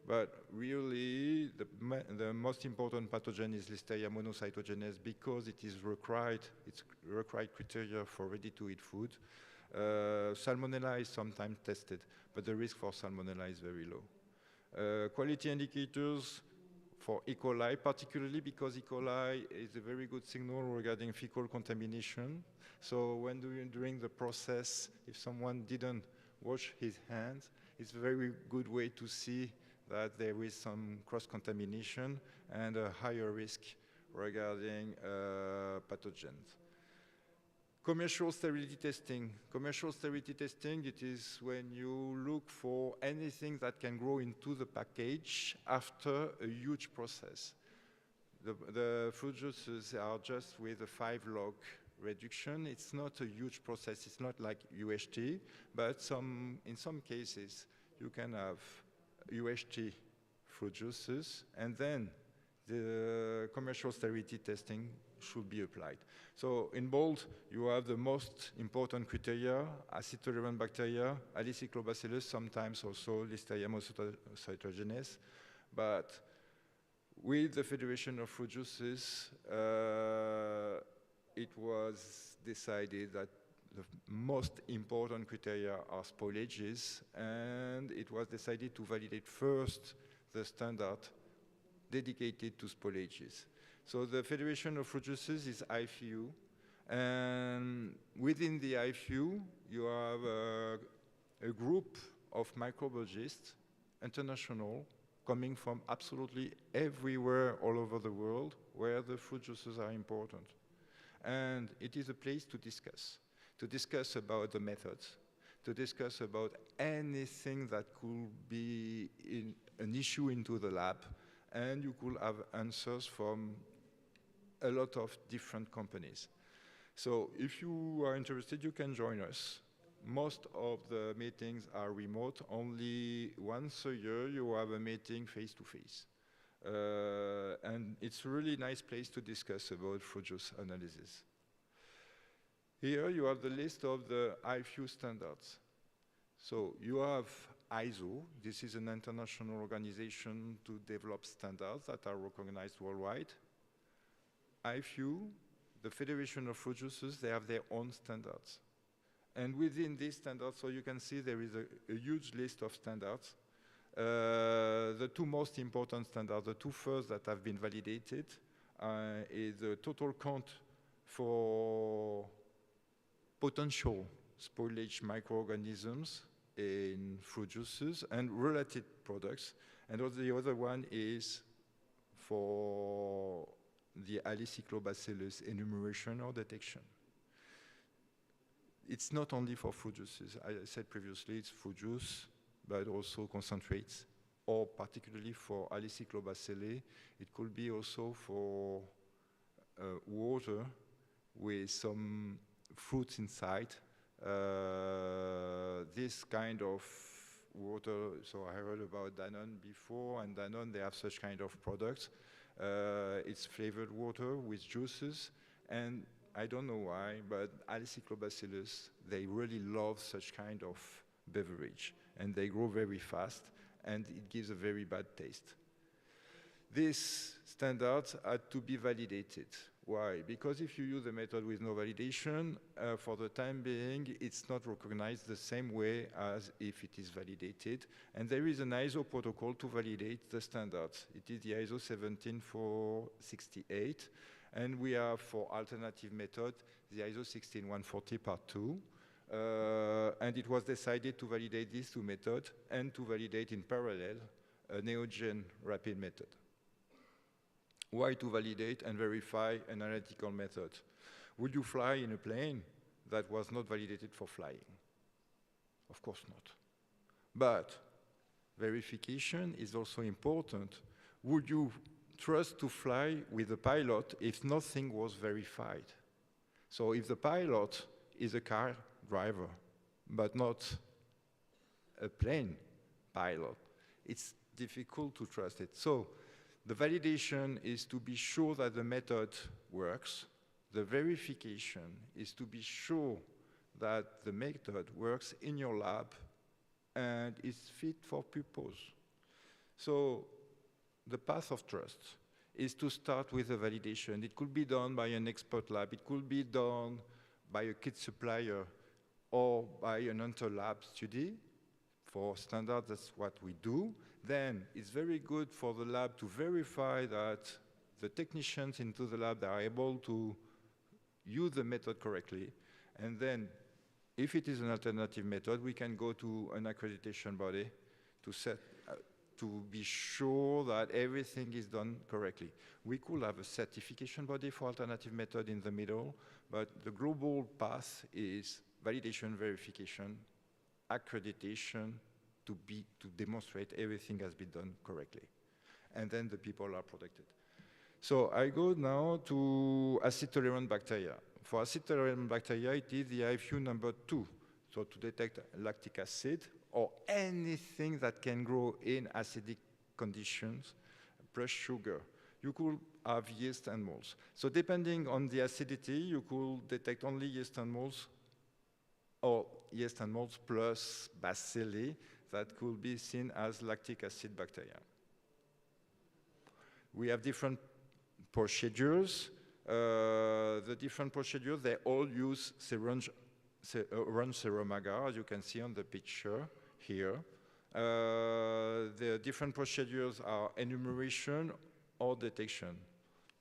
But really, the most important pathogen is Listeria monocytogenes because it is required, it's required criteria for ready-to-eat food. Salmonella is sometimes tested, but the risk for Salmonella is very low. Quality indicators for E. coli, particularly because E. coli is a very good signal regarding fecal contamination. So when during the process, if someone didn't wash his hands, it's a very good way to see that there is some cross-contamination and a higher risk regarding pathogens. Commercial sterility testing. Commercial sterility testing, it is when you look for anything that can grow into the package after a huge process. The fruit juices are just with a 5-log reduction. It's not a huge process. It's not like UHT, but in some cases, you can have UHT fruit juices, and then the commercial sterility testing should be applied. So in bold, you have the most important criteria: acid-tolerant bacteria, Alicyclobacillus, sometimes also Listeria monocytogenes. But with the Federation of Fruit Juices, it was decided that the most important criteria are spoilages, and it was decided to validate first the standard dedicated to spoilages. So the Federation of Fruit Juices is IFU, and within the IFU, you have a group of microbiologists, international, coming from absolutely everywhere all over the world where the fruit juices are important. And it is a place to discuss about the methods, to discuss about anything that could be an issue into the lab, and you could have answers from a lot of different companies. So if you are interested, you can join us. Most of the meetings are remote. Only once a year you have a meeting face-to-face. And it's a really nice place to discuss about fruit juice analysis. Here you have the list of the IFU standards. So you have ISO. This is an international organization to develop standards that are recognized worldwide. IFU, the Federation of Fruit Juices, they have their own standards. And within these standards, so you can see there is a huge list of standards. The two most important standards, the two first that have been validated, is the total count for potential spoilage microorganisms in fruit juices and related products. And the other one is for the Alicyclobacillus enumeration or detection. It's not only for fruit juices. I said previously it's fruit juice, but also concentrates, or particularly for Alicyclobacilli. It could be also for water with some fruits inside. This kind of water, so I heard about Danone before, and Danone, they have such kind of products. It's flavored water with juices, and I don't know why, but Aliciclobacillus, they really love such kind of beverage, and they grow very fast, and it gives a very bad taste. These standards had to be validated. Why? Because if you use a method with no validation, for the time being, it's not recognized the same way as if it is validated. And there is an ISO protocol to validate the standards. It is the ISO 17468. And we have, for alternative method, the ISO 16140 Part 2. And it was decided to validate these two methods and to validate in parallel a Neogen rapid method. Why to validate and verify an analytical method? Would you fly in a plane that was not validated for flying? Of course not. But verification is also important. Would you trust to fly with a pilot if nothing was verified? So if the pilot is a car driver, but not a plane pilot, it's difficult to trust it. So the validation is to be sure that the method works. The verification is to be sure that the method works in your lab and is fit for purpose. So the path of trust is to start with a validation. It could be done by an expert lab. It could be done by a kit supplier or by an inter-lab study. For standards, that's what we do. Then it's very good for the lab to verify that the technicians into the lab are able to use the method correctly. And then, if it is an alternative method, we can go to an accreditation body to be sure that everything is done correctly. We could have a certification body for alternative method in the middle, but the global path is validation, verification, accreditation, to demonstrate everything has been done correctly. And then the people are protected. So I go now to acid-tolerant bacteria. For acid-tolerant bacteria, it is the IFU number 2. So to detect lactic acid or anything that can grow in acidic conditions, plus sugar. You could have yeast and molds. So depending on the acidity, you could detect only yeast and molds, or yeast and molds plus bacilli that could be seen as lactic acid bacteria. We have different procedures. The different procedures, they all use orange serum agar, as you can see on the picture here. The different procedures are enumeration or detection.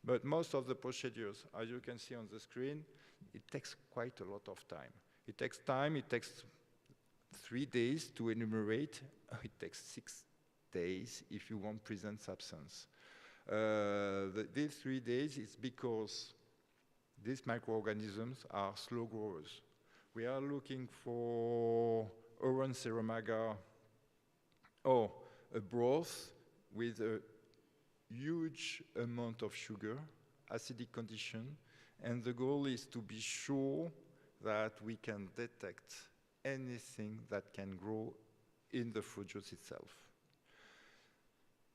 But most of the procedures, as you can see on the screen, it takes quite a lot of time. It takes time, it takes 3 days to enumerate. It takes 6 days if you want present substance. These 3 days is because these microorganisms are slow growers. We are looking for orange serum agar or a broth with a huge amount of sugar, acidic condition, and the goal is to be sure that we can detect anything that can grow in the fruit juice itself.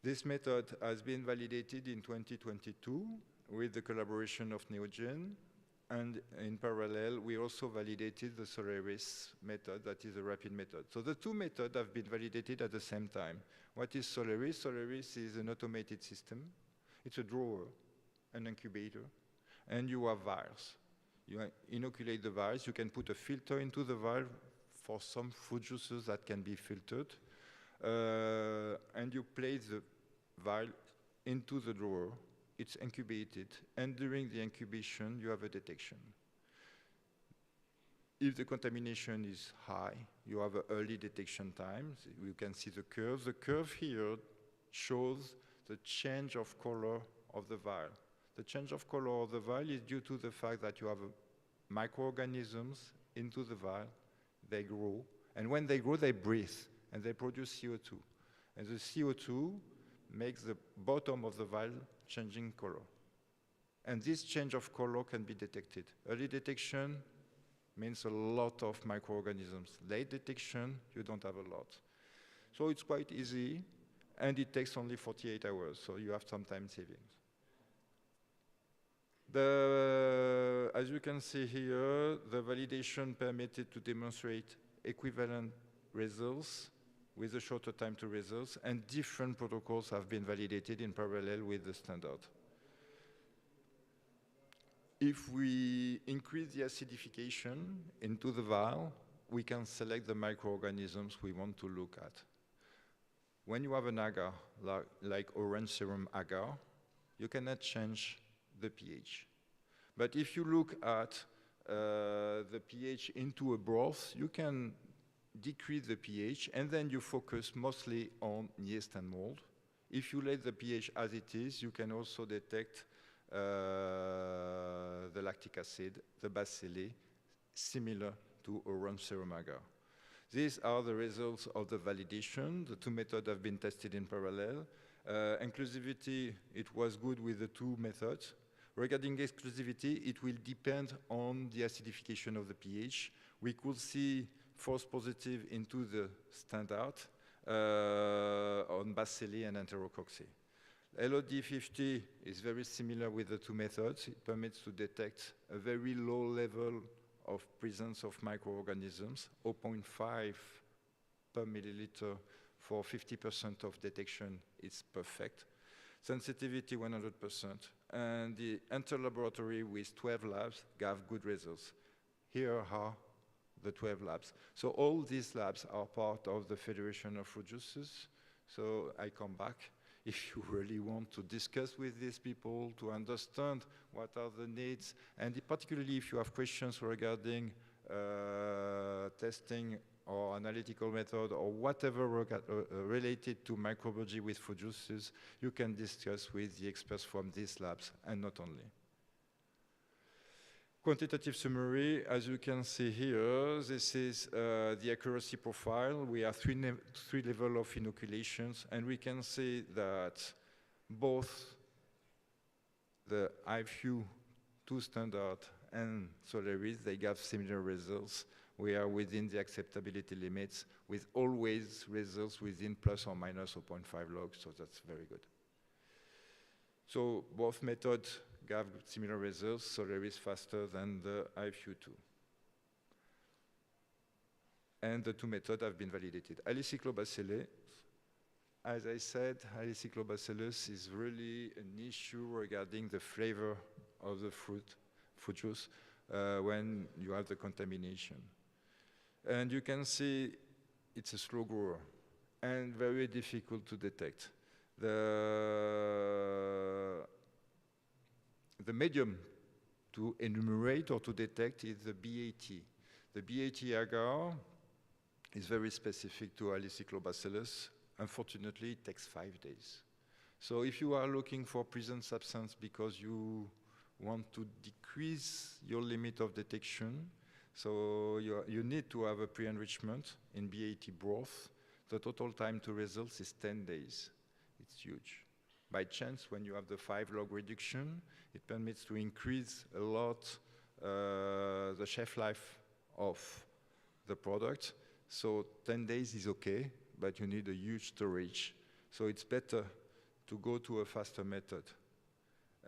This method has been validated in 2022 with the collaboration of Neogen, and in parallel, we also validated the Solaris method, that is a rapid method. So the two methods have been validated at the same time. What is Solaris? Solaris is an automated system. It's a drawer, an incubator, and you have vials. You inoculate the vials. You can put a filter into the vial for some fruit juices that can be filtered, and you place the vial into the drawer. It's incubated, and during the incubation, you have a detection. If the contamination is high, you have an early detection time. You can see the curve. The curve here shows the change of color of the vial. The change of color of the vial is due to the fact that you have microorganisms into the vial. They grow, and when they grow, they breathe, and they produce CO2. And the CO2 makes the bottom of the vial changing color. And this change of color can be detected. Early detection means a lot of microorganisms. Late detection, you don't have a lot. So it's quite easy, and it takes only 48 hours, so you have some time savings. As you can see here, the validation permitted to demonstrate equivalent results with a shorter time to results, and different protocols have been validated in parallel with the standard. If we increase the acidification into the vial, we can select the microorganisms we want to look at. When you have an agar, like orange serum agar, you cannot change the pH. But if you look at the pH into a broth, you can decrease the pH, and then you focus mostly on yeast and mold. If you let the pH as it is, you can also detect the lactic acid, the bacilli, similar to orange serum agar. These are the results of the validation. The two methods have been tested in parallel. Inclusivity, it was good with the two methods. Regarding exclusivity, it will depend on the acidification of the pH. We could see false positive into the standard on bacilli and enterococci. LOD50 is very similar with the two methods. It permits to detect a very low level of presence of microorganisms, 0.5 per milliliter for 50% of detection is perfect. Sensitivity 100%, and the interlaboratory with 12 labs gave good results. Here are the 12 labs. So all these labs are part of the Federation of Fruit Juices. So I come back if you really want to discuss with these people, to understand what are the needs, and particularly if you have questions regarding testing or analytical method or whatever related to microbiology with fruit juices, you can discuss with the experts from these labs, and not only. Quantitative summary, as you can see here, this is the accuracy profile. We have three levels of inoculations, and we can see that both the IFU2 standard and Solaris, they gave similar results. We are within the acceptability limits, with always results within plus or minus 0.5 logs, so that's very good. So both methods gave similar results, Solaris faster than the IFU2. And the two methods have been validated. Alicyclobacillus, as I said, Alicyclobacillus is really an issue regarding the flavor of the fruit juice when you have the contamination. And you can see it's a slow grower and very difficult to detect. The medium to enumerate or to detect is the BAT. The BAT agar is very specific to Alicyclobacillus. Unfortunately, it takes 5 days. So if you are looking for present substance because you want to decrease your limit of detection, so you need to have a pre-enrichment in BAT broth. The total time to results is 10 days. It's huge. By chance, when you have the 5 log reduction, it permits to increase a lot the shelf life of the product. So 10 days is okay, but you need a huge storage. So it's better to go to a faster method.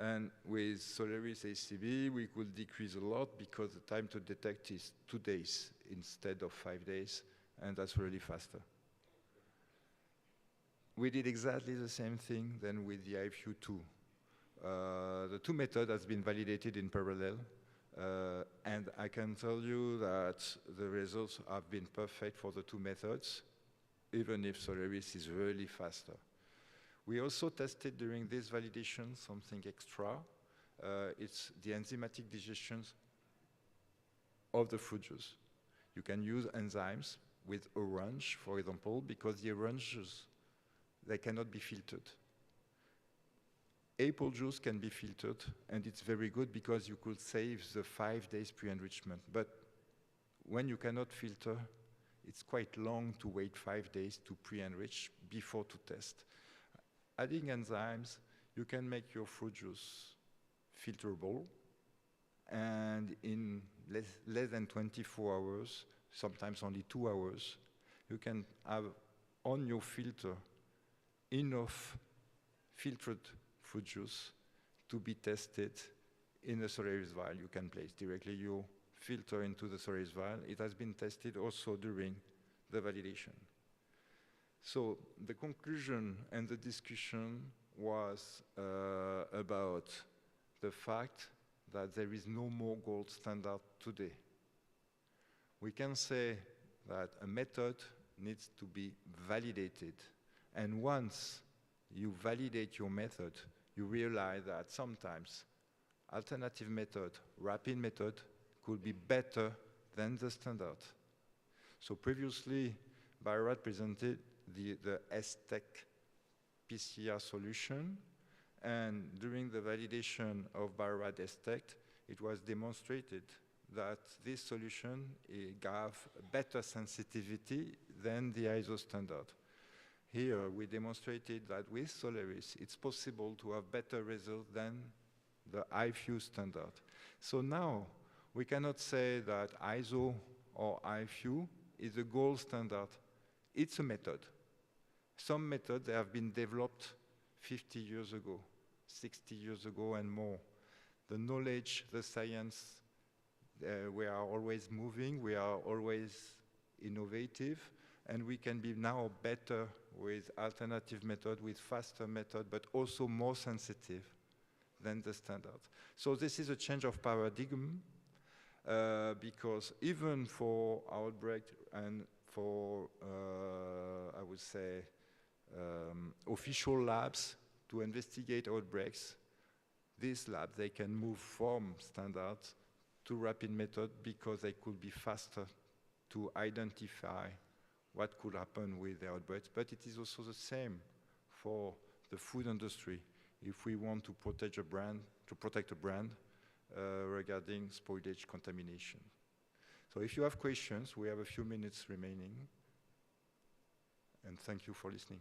And with Solaris ACB, we could decrease a lot because the time to detect is 2 days instead of 5 days, and that's really faster. We did exactly the same thing then with the IFU2. The two methods has been validated in parallel, and I can tell you that the results have been perfect for the two methods, even if Solaris is really faster. We also tested during this validation something extra. It's the enzymatic digestion of the fruit juice. You can use enzymes with orange, for example, because the oranges, they cannot be filtered. Apple juice can be filtered, and it's very good because you could save the 5 days pre-enrichment. But when you cannot filter, it's quite long to wait 5 days to pre-enrich before to test. Adding enzymes, you can make your fruit juice filterable, and in less than 24 hours, sometimes only 2 hours, you can have on your filter enough filtered fruit juice to be tested in a Solaris vial. You can place directly your filter into the Solaris vial. It has been tested also during the validation. So the conclusion and the discussion was about the fact that there is no more gold standard today. We can say that a method needs to be validated. And once you validate your method, you realize that sometimes alternative method, rapid method, could be better than the standard. So previously, Bio-Rad presented the STEC PCR solution, and during the validation of Bio-Rad STEC, it was demonstrated that this solution gave better sensitivity than the ISO standard. Here, we demonstrated that with Solaris, it's possible to have better results than the IFU standard. So now, we cannot say that ISO or IFU is the gold standard. It's a method. Some methods have been developed 50 years ago, 60 years ago and more. The knowledge, the science, we are always moving, we are always innovative, and we can be now better with alternative method, with faster method, but also more sensitive than the standard. So this is a change of paradigm, because even for outbreak and for, I would say, official labs to investigate outbreaks, these labs, they can move from standard to rapid method because they could be faster to identify what could happen with the outbreaks. But it is also the same for the food industry. If we want to protect a brand, regarding spoilage contamination. So if you have questions, we have a few minutes remaining. And thank you for listening.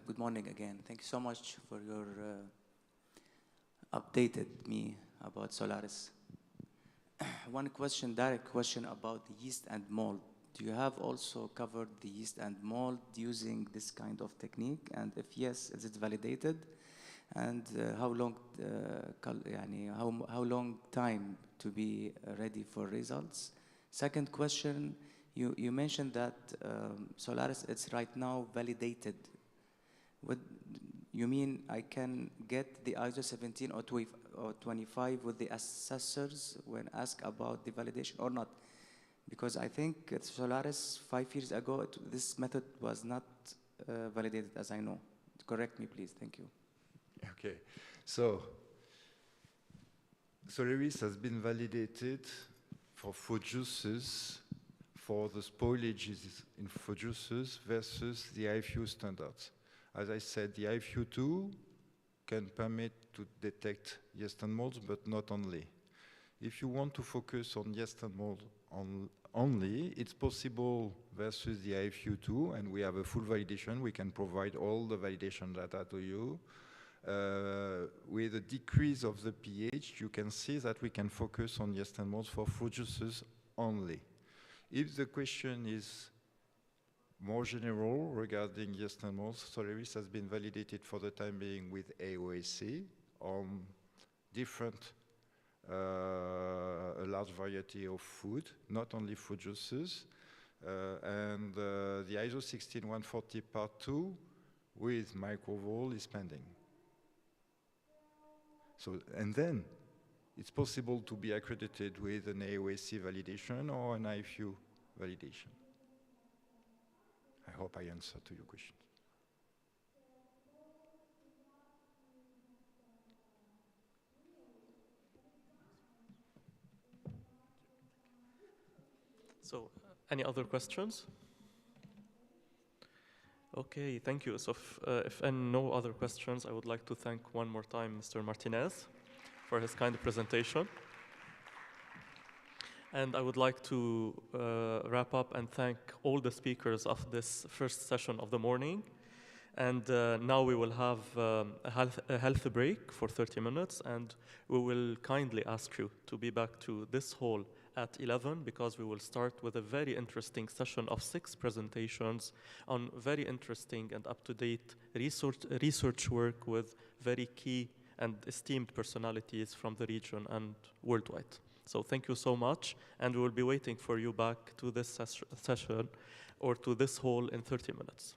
Good morning again. Thank you so much for your updated me about Solaris. One question, direct question about the yeast and mold. Do you have also covered the yeast and mold using this kind of technique? And if yes, is it validated? And how long time to be ready for results? Second question, you mentioned that Solaris, it's right now validated. What you mean I can get the ISO 17 or 25 with the assessors when asked about the validation or not? Because I think at Solaris 5 years ago, this method was not validated as I know. Correct me, please. Thank you. Okay. So Solaris has been validated for fruit juices, for the spoilages in fruit juices versus the IFU standards. As I said, the IFU2 can permit to detect yeast and molds, but not only. If you want to focus on yeast and mold only, it's possible versus the IFU2, and we have a full validation. We can provide all the validation data to you. With a decrease of the pH, you can see that we can focus on yeast and molds for fruit juices only. If the question is more general regarding yeast and molds, Solaris has been validated for the time being with AOSC on different, a large variety of food, not only fruit juices, and the ISO 16140 Part 2 with microvol is pending. So, and then it's possible to be accredited with an AOSC validation or an IFU validation. I hope I answered to your question. So, any other questions? Okay, thank you. So if no other questions, I would like to thank one more time Mr. Martinez for his kind presentation. And I would like to wrap up and thank all the speakers of this first session of the morning. And now we will have a health break for 30 minutes, and we will kindly ask you to be back to this hall at 11, because we will start with a very interesting session of 6 presentations on very interesting and up-to-date research work with very key and esteemed personalities from the region and worldwide. So thank you so much, and we will be waiting for you back to this session or to this hall in 30 minutes.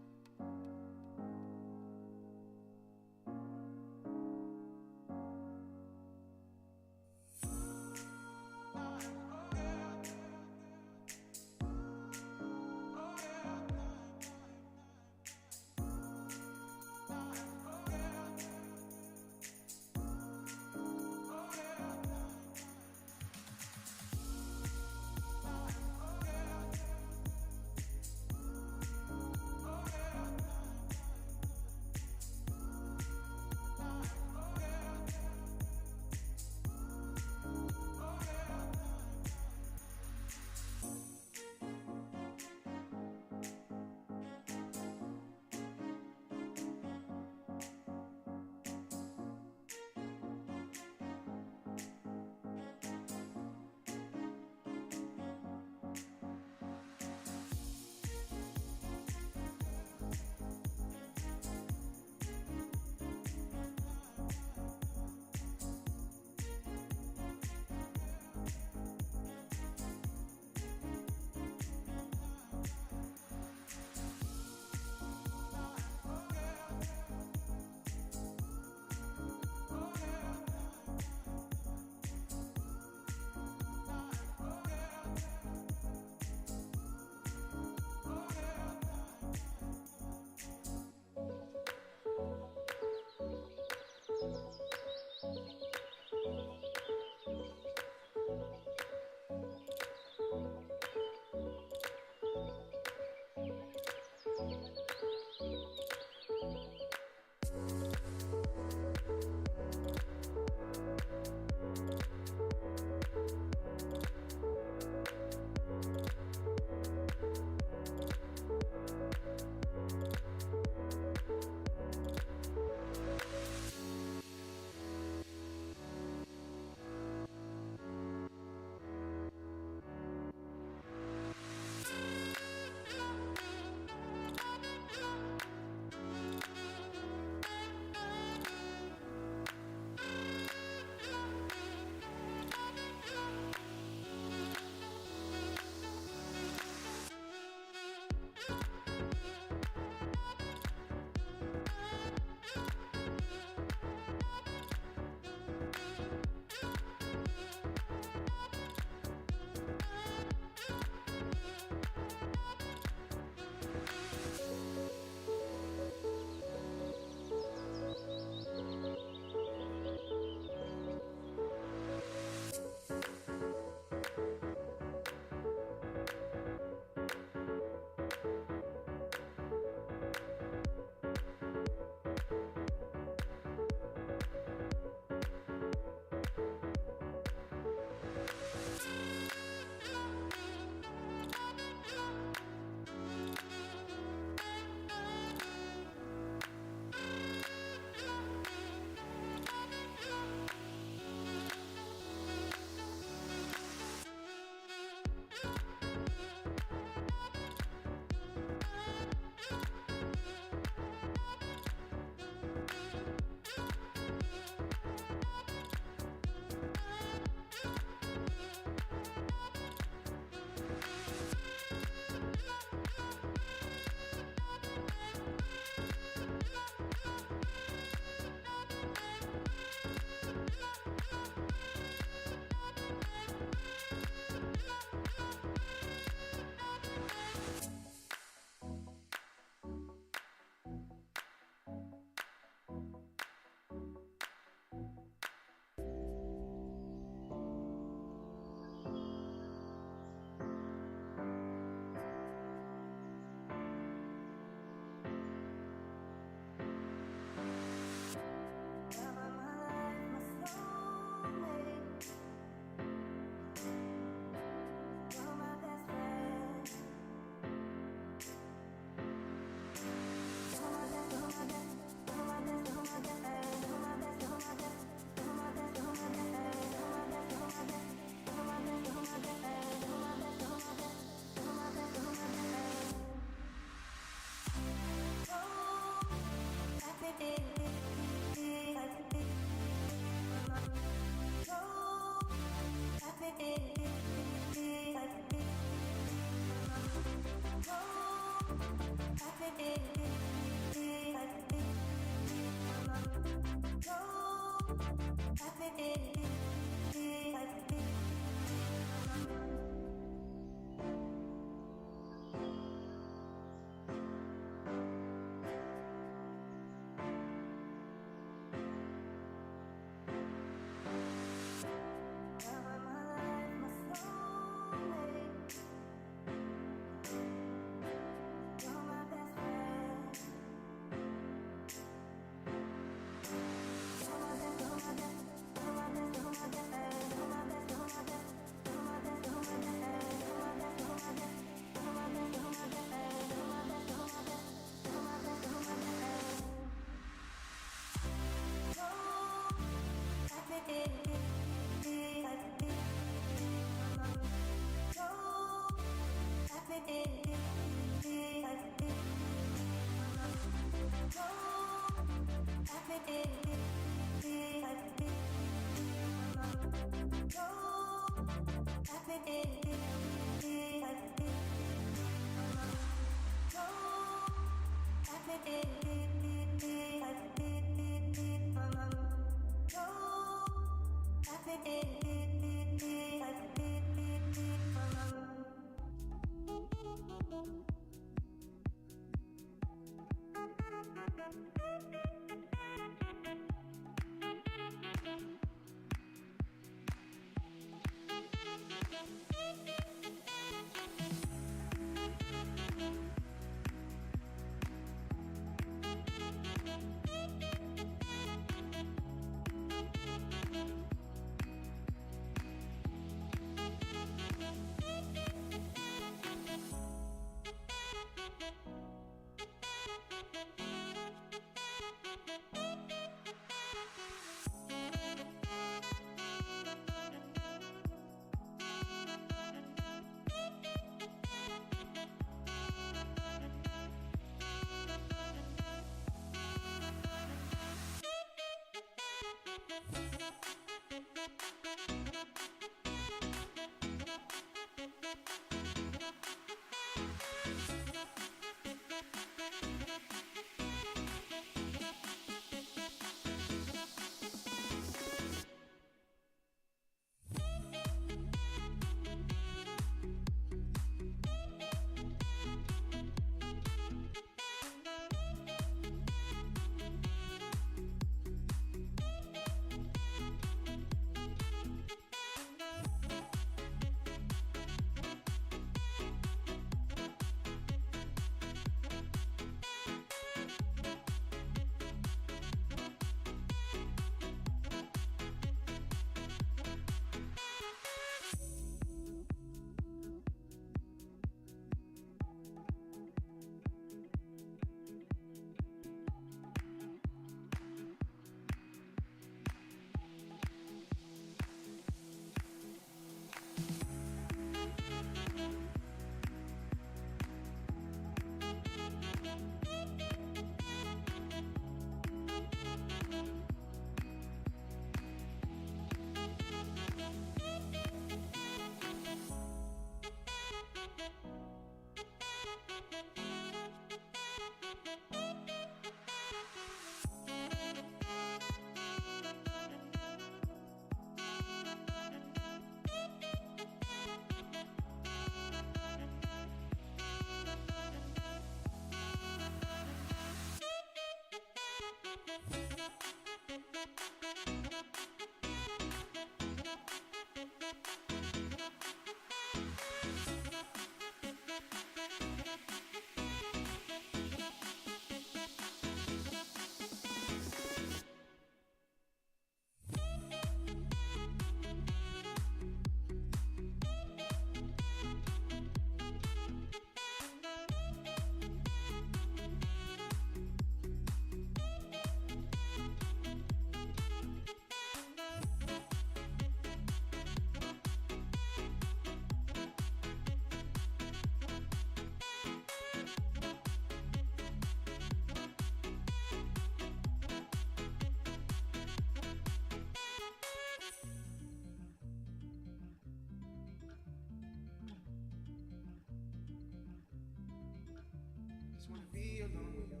Just wanna be alone with you.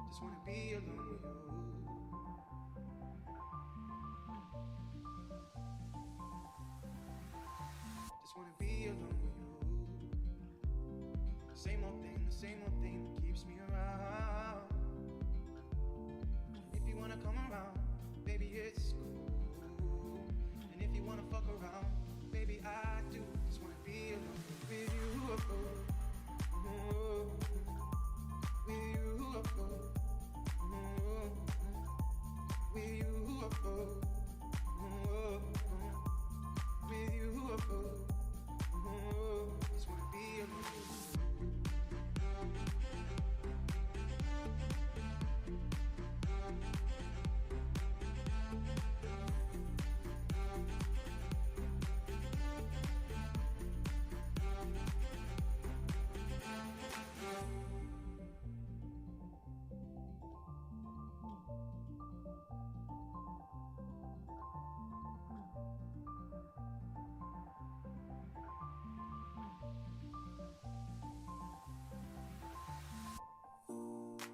Just wanna be alone with you. Just wanna be alone with you. Same old thing that keeps me around. If you wanna come around, baby, it's cool. And if you wanna fuck around, baby, I do. Just wanna be alone with you. With you. With you. With you. Just wanna be alone.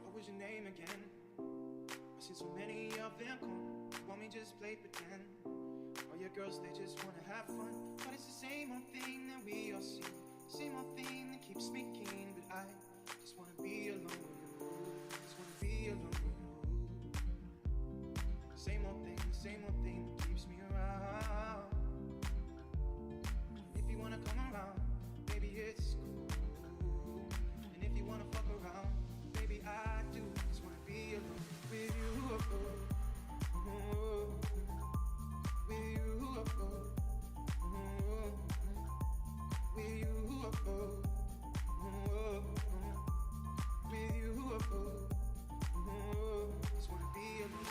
What was your name again? I've seen so many of them come. Want me just play pretend? Are your girls, they just wanna have fun. But it's the same old thing that we all see, same old thing that keeps speaking. But I just wanna be alone with you, just wanna be alone with you. Same old thing that keeps me around. If you wanna come around, baby, it's cool. And if you wanna fuck around, baby, I do just wanna be alone with you. With you, with you, with you, just wanna be alone.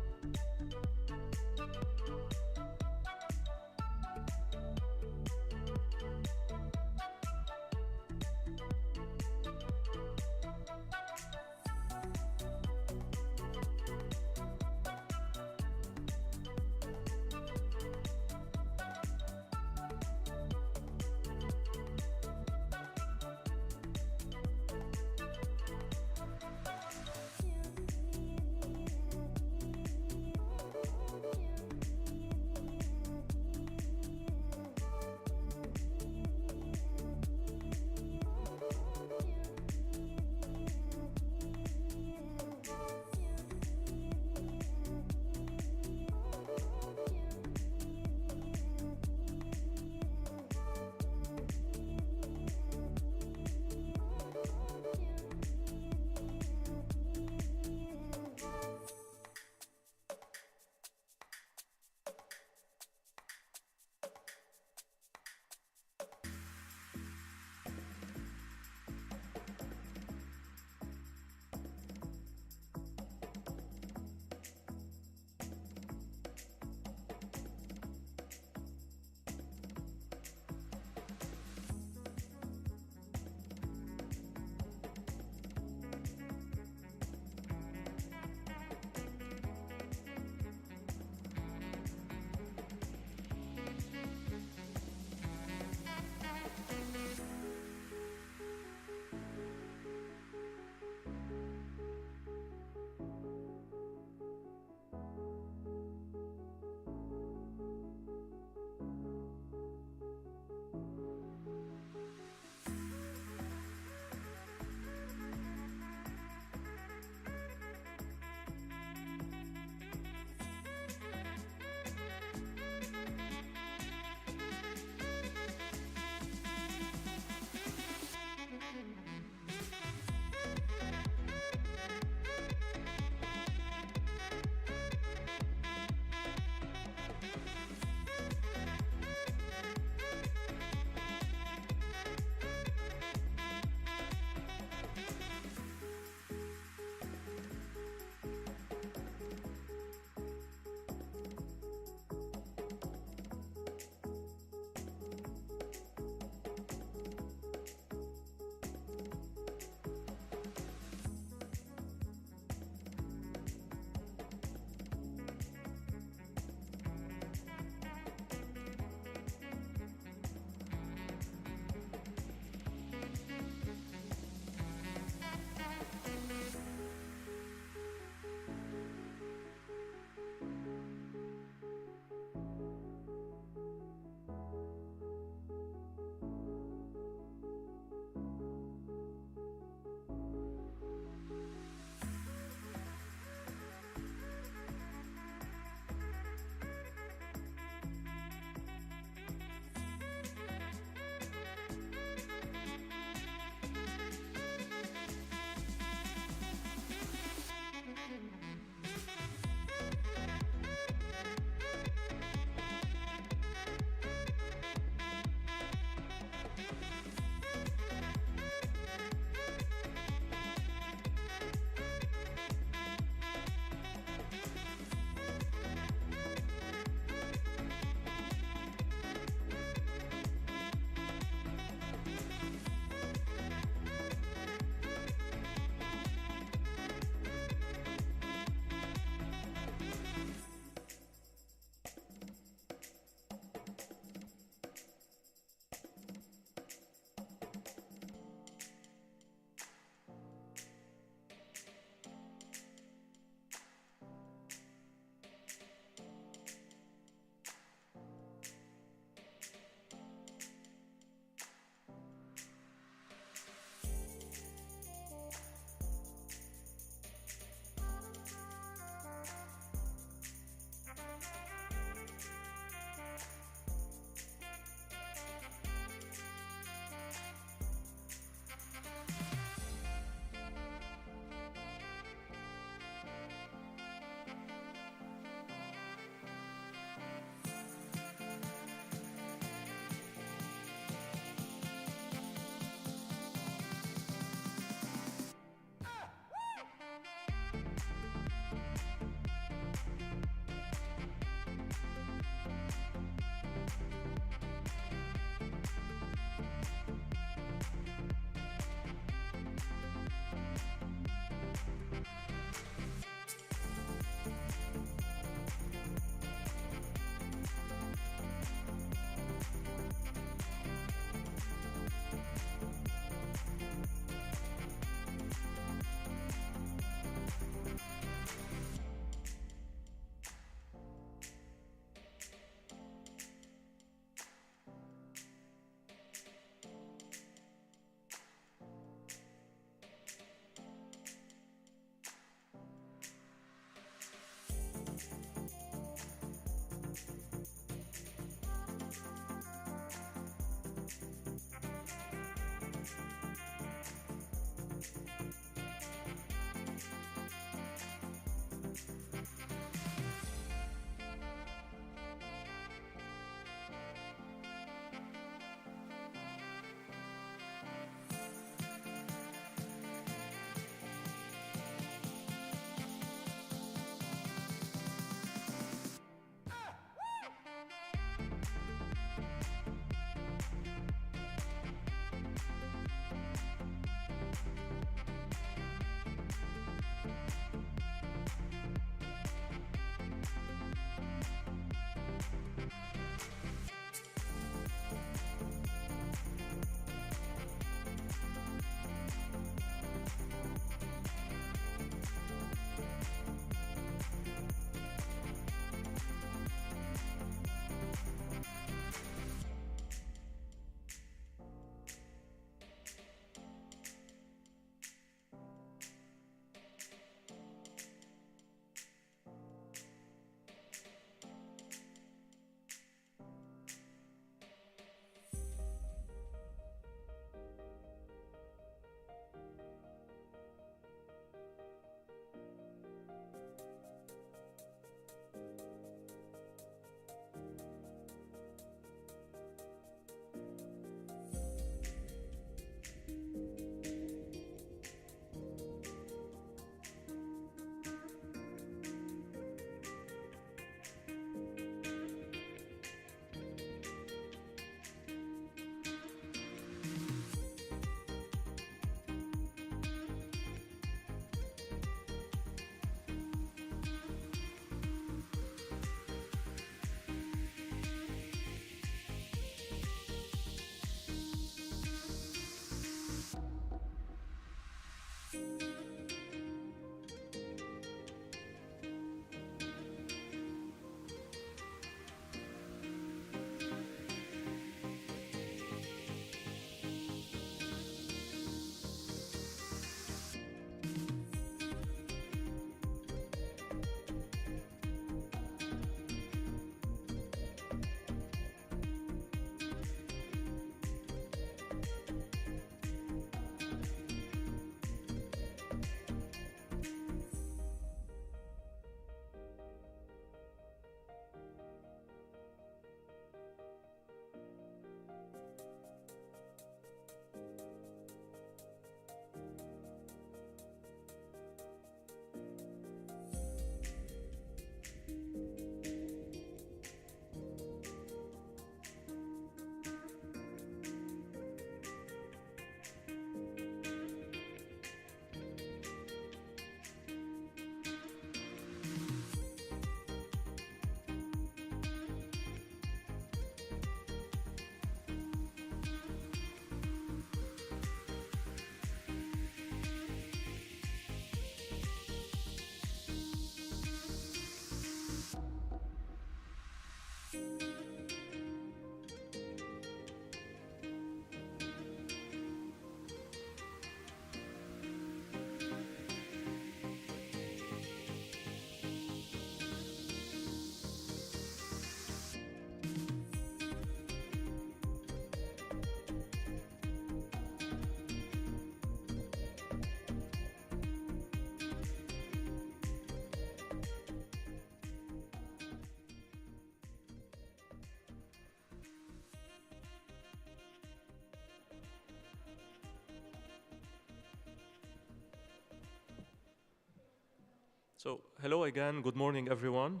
So, hello again, good morning everyone.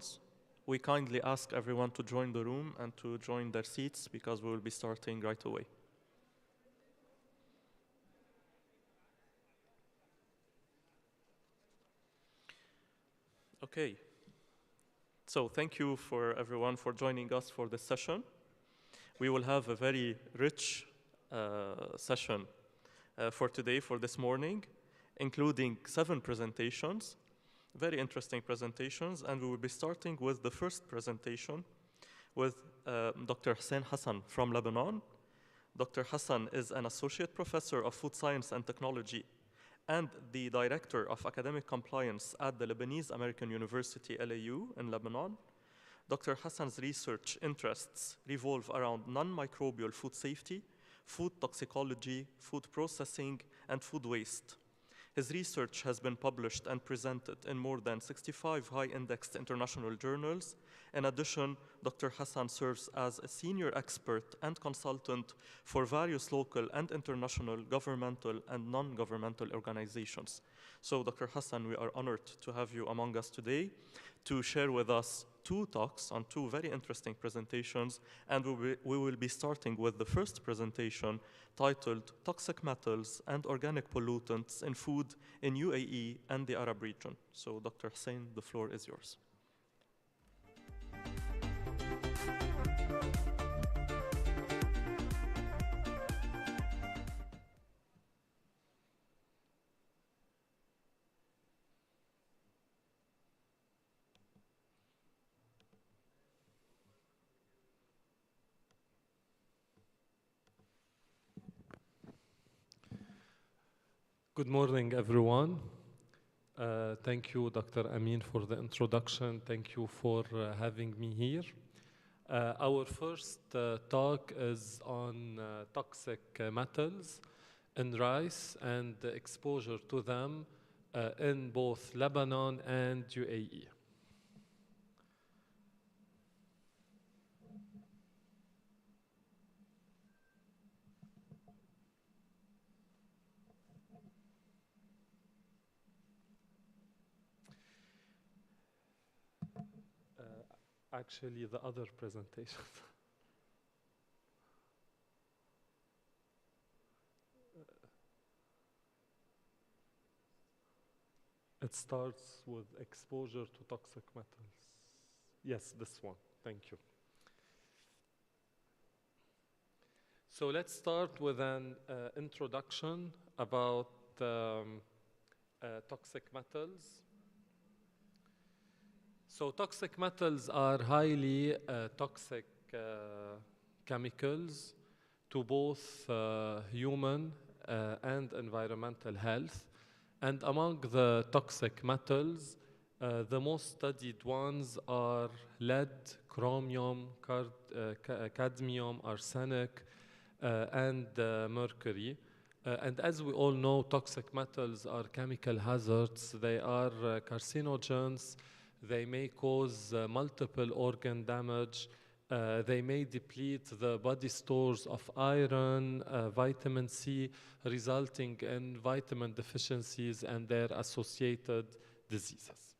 We kindly ask everyone to join the room and to join their seats because we will be starting right away. Okay, so thank you for everyone for joining us for this session. We will have a very rich session for today, for this morning, including 7 presentations, very interesting presentations, and we will be starting with the first presentation with Dr. Hussein Hassan from Lebanon. Dr. Hassan is an associate professor of food science and technology and the director of academic compliance at the Lebanese American University, LAU, in Lebanon. Dr. Hassan's research interests revolve around non-microbial food safety, food toxicology, food processing, and food waste. His research has been published and presented in more than 65 high-indexed international journals. In addition, Dr. Hassan serves as a senior expert and consultant for various local and international governmental and non-governmental organizations. So, Dr. Hassan, we are honored to have you among us today to share with us 2 talks on 2 very interesting presentations, and we will be starting with the first presentation titled Toxic Metals and Organic Pollutants in Food in UAE and the Arab Region. So, Dr. Hussein, the floor is yours. Good morning, everyone. Thank you, Dr. Amin, for the introduction. Thank you for having me here. Our first talk is on toxic metals in rice and the exposure to them in both Lebanon and UAE. Actually, the other presentation. It starts with exposure to toxic metals. Yes, this one. Thank you. So let's start with an introduction about toxic metals. So toxic metals are highly toxic chemicals to both human and environmental health. And among the toxic metals, the most studied ones are lead, chromium, cadmium, arsenic, and mercury. And as we all know, toxic metals are chemical hazards. They are carcinogens. They may cause multiple organ damage. They may deplete the body stores of iron, vitamin C, resulting in vitamin deficiencies and their associated diseases.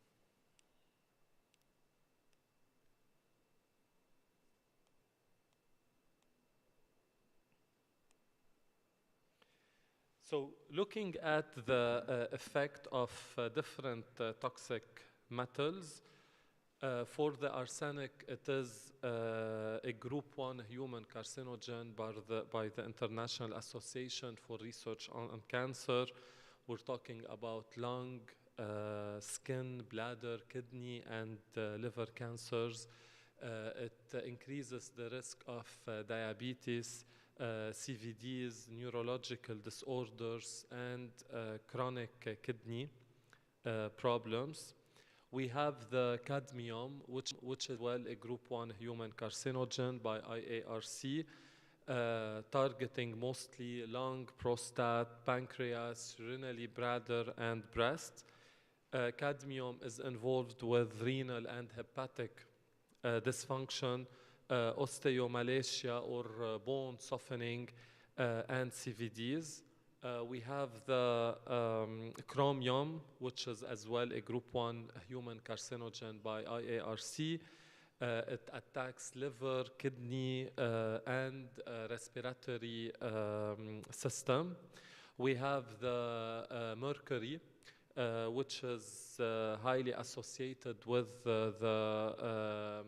So looking at the effect of different toxic metals, for the arsenic, it is a group 1 human carcinogen by the International Association for Research on Cancer. We're talking about lung, skin, bladder, kidney, and liver cancers. It increases the risk of diabetes, CVDs, neurological disorders, and chronic kidney problems. We have the cadmium, which is well a group 1 human carcinogen by IARC, targeting mostly lung, prostate, pancreas, renally bladder, and breast. Cadmium is involved with renal and hepatic dysfunction, osteomalacia or bone softening, and CVDs. We have the chromium, which is as well a group 1 human carcinogen by IARC. It attacks liver, kidney, and respiratory system. We have the mercury, which is highly associated with the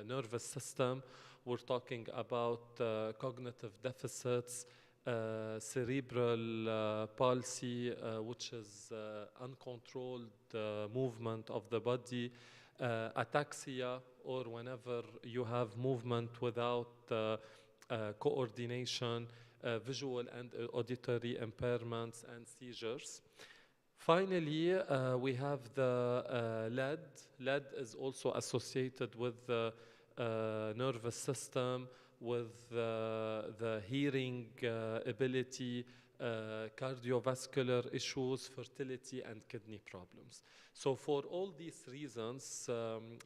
nervous system. We're talking about cognitive deficits, cerebral palsy, which is uncontrolled movement of the body, ataxia, or whenever you have movement without coordination, visual and auditory impairments, and seizures. Finally, we have the lead. Lead is also associated with the nervous system, with the hearing ability, cardiovascular issues, fertility, and kidney problems. So for all these reasons,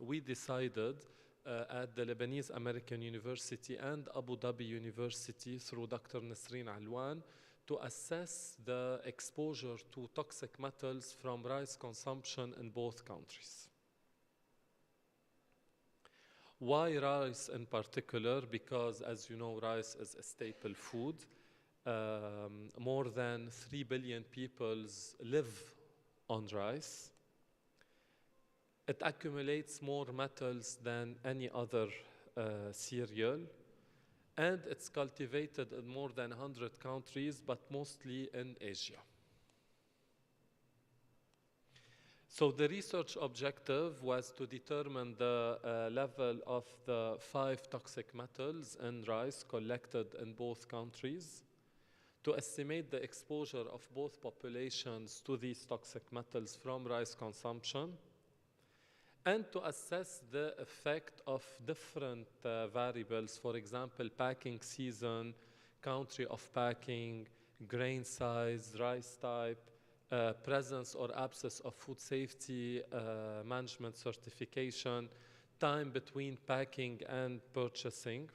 we decided at the Lebanese American University and Abu Dhabi University through Dr. Nasreen Alwan to assess the exposure to toxic metals from rice consumption in both countries. Why rice in particular? Because, as you know, rice is a staple food. More than 3 billion people live on rice. It accumulates more metals than any other cereal. And it's cultivated in more than 100 countries, but mostly in Asia. So the research objective was to determine the level of the 5 toxic metals in rice collected in both countries, to estimate the exposure of both populations to these toxic metals from rice consumption, and to assess the effect of different variables, for example, packing season, country of packing, grain size, rice type, presence or absence of food safety management certification, time between packing and purchasing.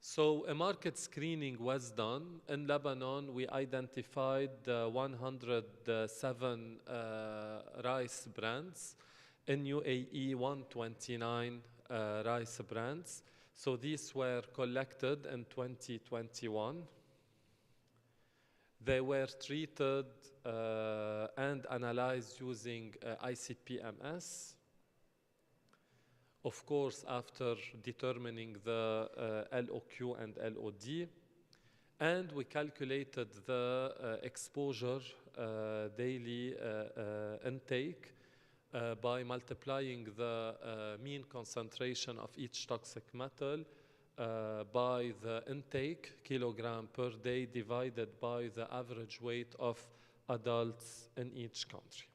So a market screening was done. In Lebanon, we identified 107 rice brands. In UAE, 129 rice brands. So these were collected in 2021. They were treated and analyzed using ICP-MS. Of course, after determining the LOQ and LOD, and we calculated the exposure daily intake by multiplying the mean concentration of each toxic metal by the intake, kilogram per day, divided by the average weight of adults in each country.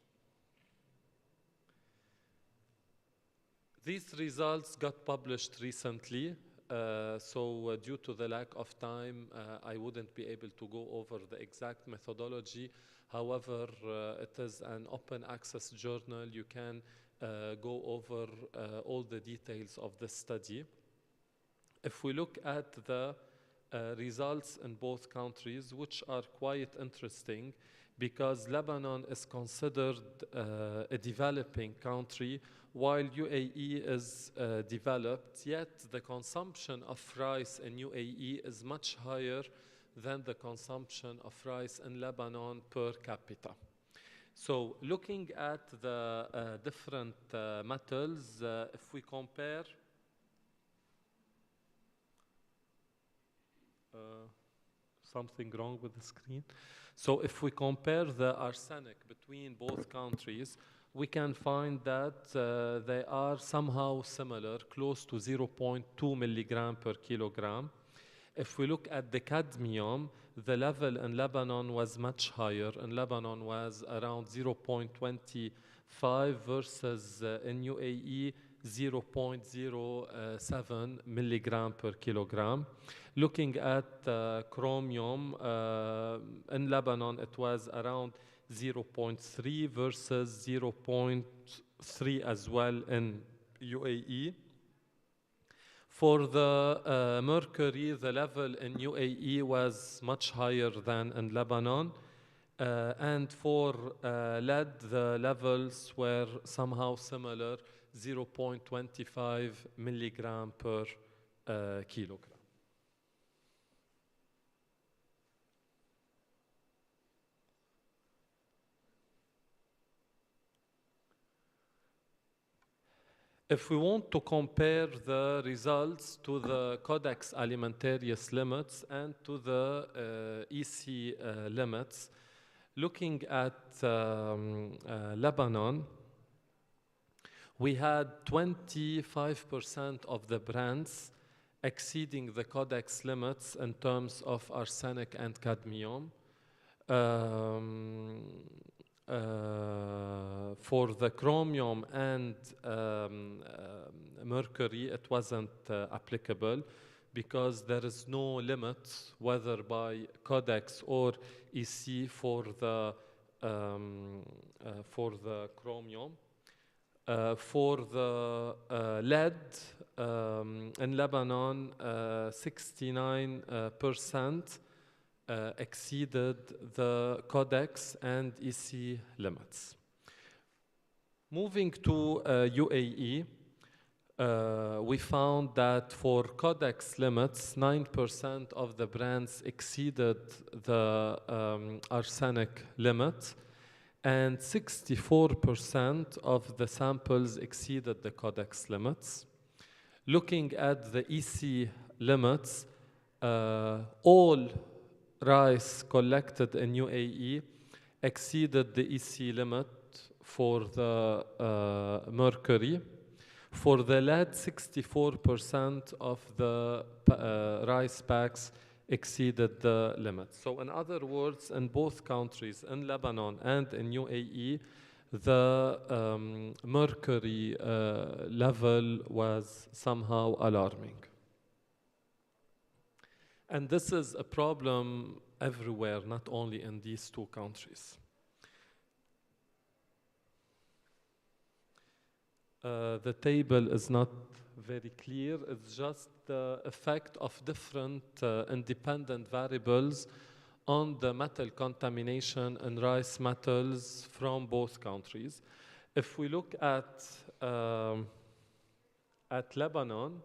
These results got published recently, so due to the lack of time, I wouldn't be able to go over the exact methodology. However, it is an open access journal. You can go over all the details of the study. If we look at the results in both countries, which are quite interesting, because Lebanon is considered a developing country, while UAE is developed, yet the consumption of rice in UAE is much higher than the consumption of rice in Lebanon per capita. So looking at the different metals, if we compare something wrong with the screen. So if we compare the arsenic between both countries, we can find that they are somehow similar, close to 0.2 milligram per kilogram. If we look at the cadmium, the level in Lebanon was much higher. In Lebanon was around 0.25 versus in UAE 0.07 milligram per kilogram. Looking at chromium, in Lebanon it was around 0.3 versus 0.3 as well in UAE. For the mercury, the level in UAE was much higher than in Lebanon. And for lead, the levels were somehow similar, 0.25 milligram per kilogram. If we want to compare the results to the Codex Alimentarius limits and to the EC limits, looking at Lebanon, we had 25% of the brands exceeding the Codex limits in terms of arsenic and cadmium. For the chromium and mercury, it wasn't applicable because there is no limit, whether by Codex or EC, for the chromium. For the lead, in Lebanon, 69% exceeded the Codex and EC limits. Moving to UAE, we found that for Codex limits, 9% of the brands exceeded the arsenic limit, and 64% of the samples exceeded the Codex limits. Looking at the EC limits, all rice collected in UAE exceeded the EC limit for the mercury. For the lead, 64% of the rice packs exceeded the limit. So in other words, in both countries, in Lebanon and in UAE, the mercury level was somehow alarming. And this is a problem everywhere, not only in these two countries. The table is not very clear. It's just the effect of different independent variables on the metal contamination in rice metals from both countries. If we look at Lebanon,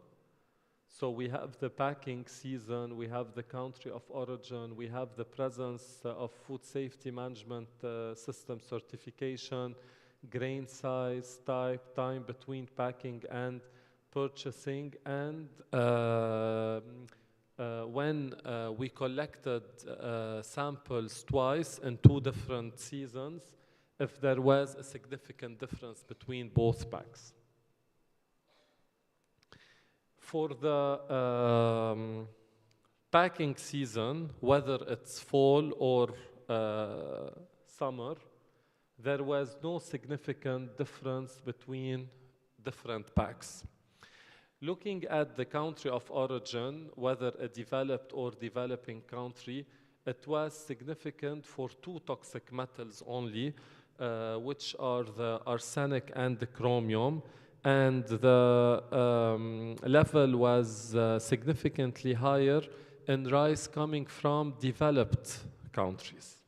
so we have the packing season, we have the country of origin, we have the presence of food safety management system certification, grain size, type, time between packing and purchasing, and when we collected samples twice in two different seasons, if there was a significant difference between both packs. For the packing season, whether it's fall or summer, there was no significant difference between different packs. Looking at the country of origin, whether a developed or developing country, it was significant for two toxic metals only, which are the arsenic and the chromium, and the level was significantly higher in rice coming from developed countries.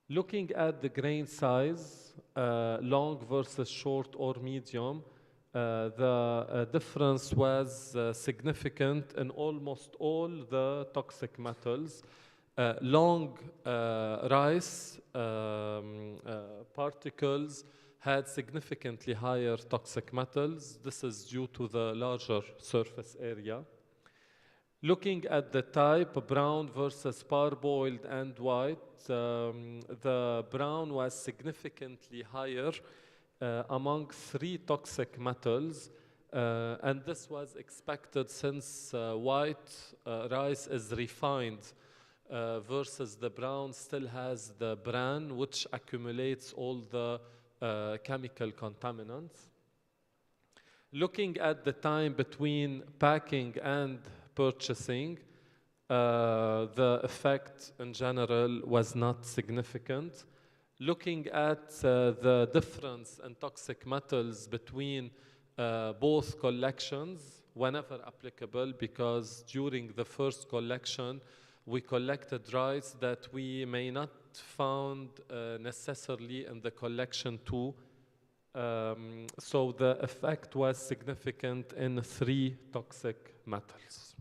Looking at the grain size, long versus short or medium, the difference was significant in almost all the toxic metals. Long rice particles had significantly higher toxic metals. This is due to the larger surface area. Looking at the type, brown versus parboiled and white, the brown was significantly higher among three toxic metals, and this was expected since white rice is refined versus the brown still has the bran, which accumulates all the chemical contaminants. Looking at the time between packing and purchasing, the effect in general was not significant. Looking at the difference in toxic metals between both collections, whenever applicable, because during the first collection, we collected rice that we may not found necessarily in the collection too. So the effect was significant in 3 toxic metals.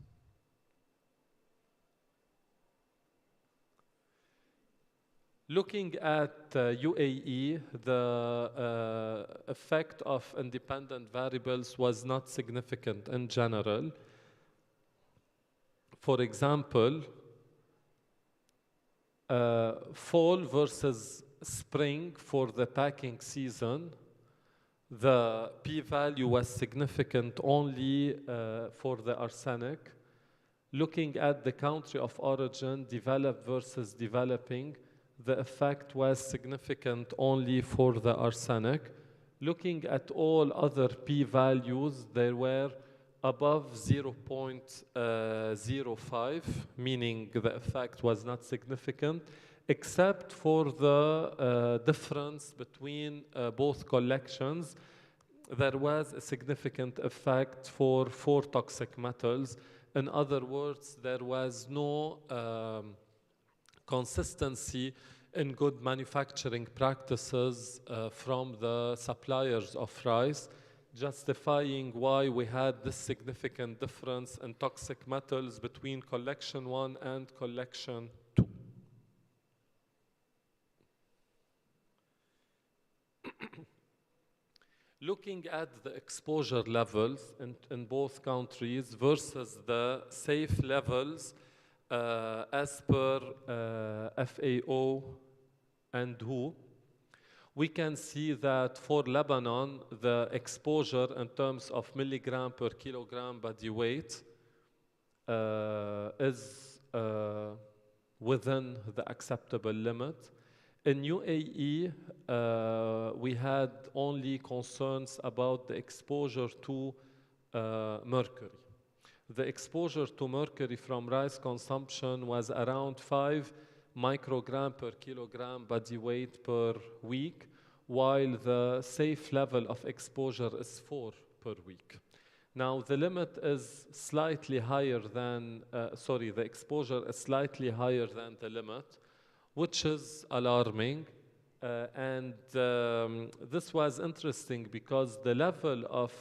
Looking at UAE, the effect of independent variables was not significant in general. For example, fall versus spring for the packing season, the p-value was significant only for the arsenic. Looking at the country of origin, developed versus developing, the effect was significant only for the arsenic. Looking at all other p-values, they were above 0.05, meaning the effect was not significant, except for the difference between both collections. There was a significant effect for 4 toxic metals. In other words, there was no consistency in good manufacturing practices from the suppliers of rice, justifying why we had this significant difference in toxic metals between collection 1 and collection 2. Looking at the exposure levels in both countries versus the safe levels as per FAO and WHO, we can see that for Lebanon, the exposure in terms of milligram per kilogram body weight is within the acceptable limit. In UAE, we had only concerns about the exposure to mercury. The exposure to mercury from rice consumption was around 5 microgram per kilogram body weight per week, while the safe level of exposure is 4 per week. Now, the limit is slightly higher than, the exposure is slightly higher than the limit, which is alarming. This was interesting because the level of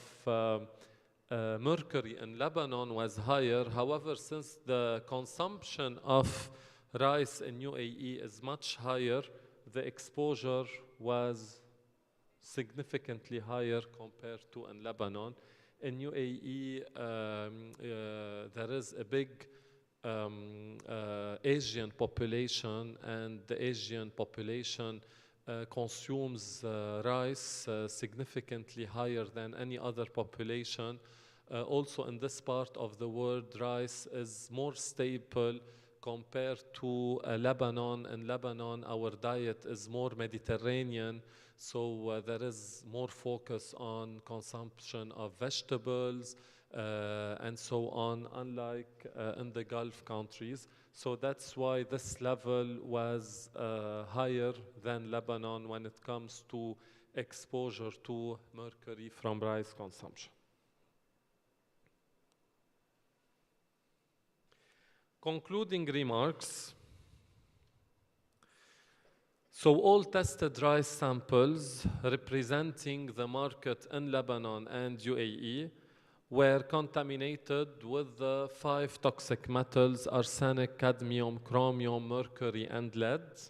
mercury in Lebanon was higher. However, since the consumption of rice in UAE is much higher, the exposure was significantly higher compared to in Lebanon. In UAE, there is a big Asian population, and the Asian population consumes rice significantly higher than any other population. Also in this part of the world, rice is more stable compared to Lebanon. In Lebanon, our diet is more Mediterranean, so there is more focus on consumption of vegetables and so on, unlike in the Gulf countries. So that's why this level was higher than Lebanon when it comes to exposure to mercury from rice consumption. Concluding remarks. So all tested rice samples representing the market in Lebanon and UAE were contaminated with the 5 toxic metals: arsenic, cadmium, chromium, mercury, and lead.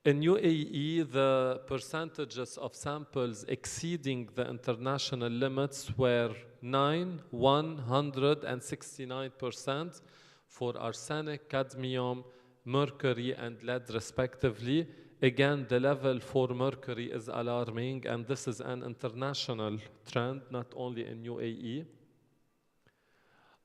In UAE, the percentages of samples exceeding the international limits were 9, 100, and 69% for arsenic, cadmium, mercury, and lead respectively. Again, the level for mercury is alarming, and this is an international trend, not only in UAE.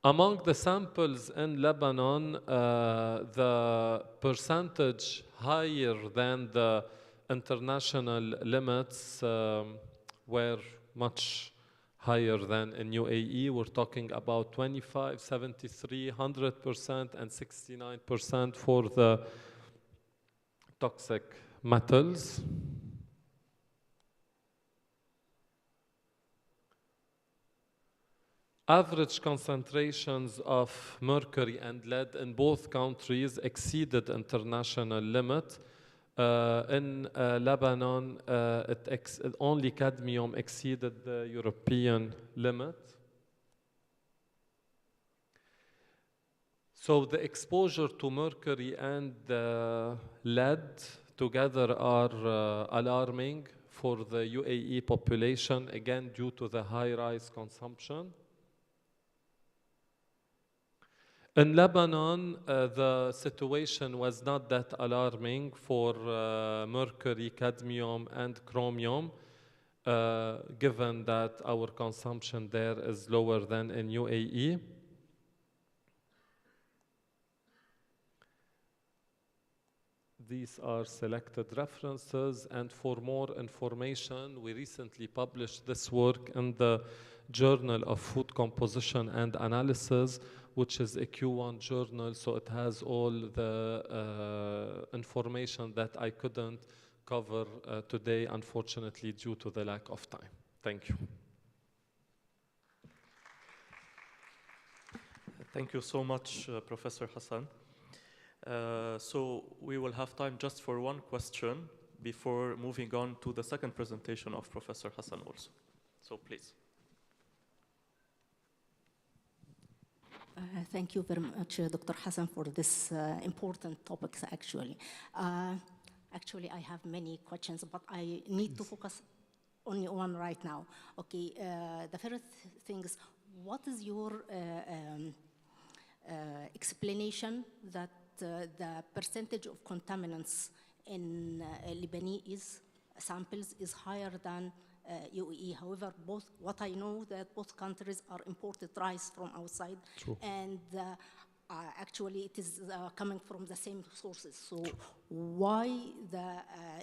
Among the samples in Lebanon, the percentage higher than the international limits were much higher than in UAE. We're talking about 25, 73, 100%, and 69% for the toxic metals. Average concentrations of mercury and lead in both countries exceeded international limit. In Lebanon, only cadmium exceeded the European limit. So the exposure to mercury and lead together are alarming for the UAE population, again due to the high rice consumption. In Lebanon, the situation was not that alarming for mercury, cadmium, and chromium, given that our consumption there is lower than in UAE. These are selected references, and for more information, we recently published this work in the Journal of Food Composition and Analysis, which is a Q1 journal, so it has all the information that I couldn't cover today, unfortunately, due to the lack of time. Thank you. Thank you so much, Professor Hassan. So we will have time just for one question before moving on to the second presentation of Professor Hassan also. So please. Thank you very much, Dr. Hassan, for this important topics, actually. Actually, I have many questions, but I need to focus on one right now. Okay, the first thing is, what is your explanation that the percentage of contaminants in Lebanese samples is higher than UAE. However, what I know that both countries are imported rice from outside. True. And actually it is coming from the same sources. So why the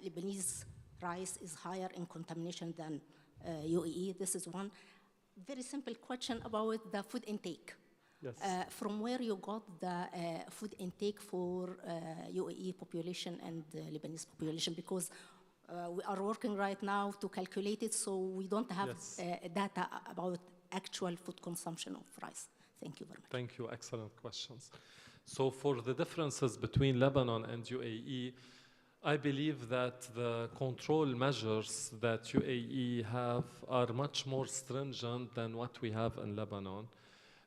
Lebanese rice is higher in contamination than UAE? This is one. Very simple question about the food intake. Yes. From where you got the food intake for UAE population and Lebanese population? Because we are working right now to calculate it, so we don't have data about actual food consumption of rice. Thank you very much. Thank you, excellent questions. So for the differences between Lebanon and UAE, I believe that the control measures that UAE have are much more stringent than what we have in Lebanon.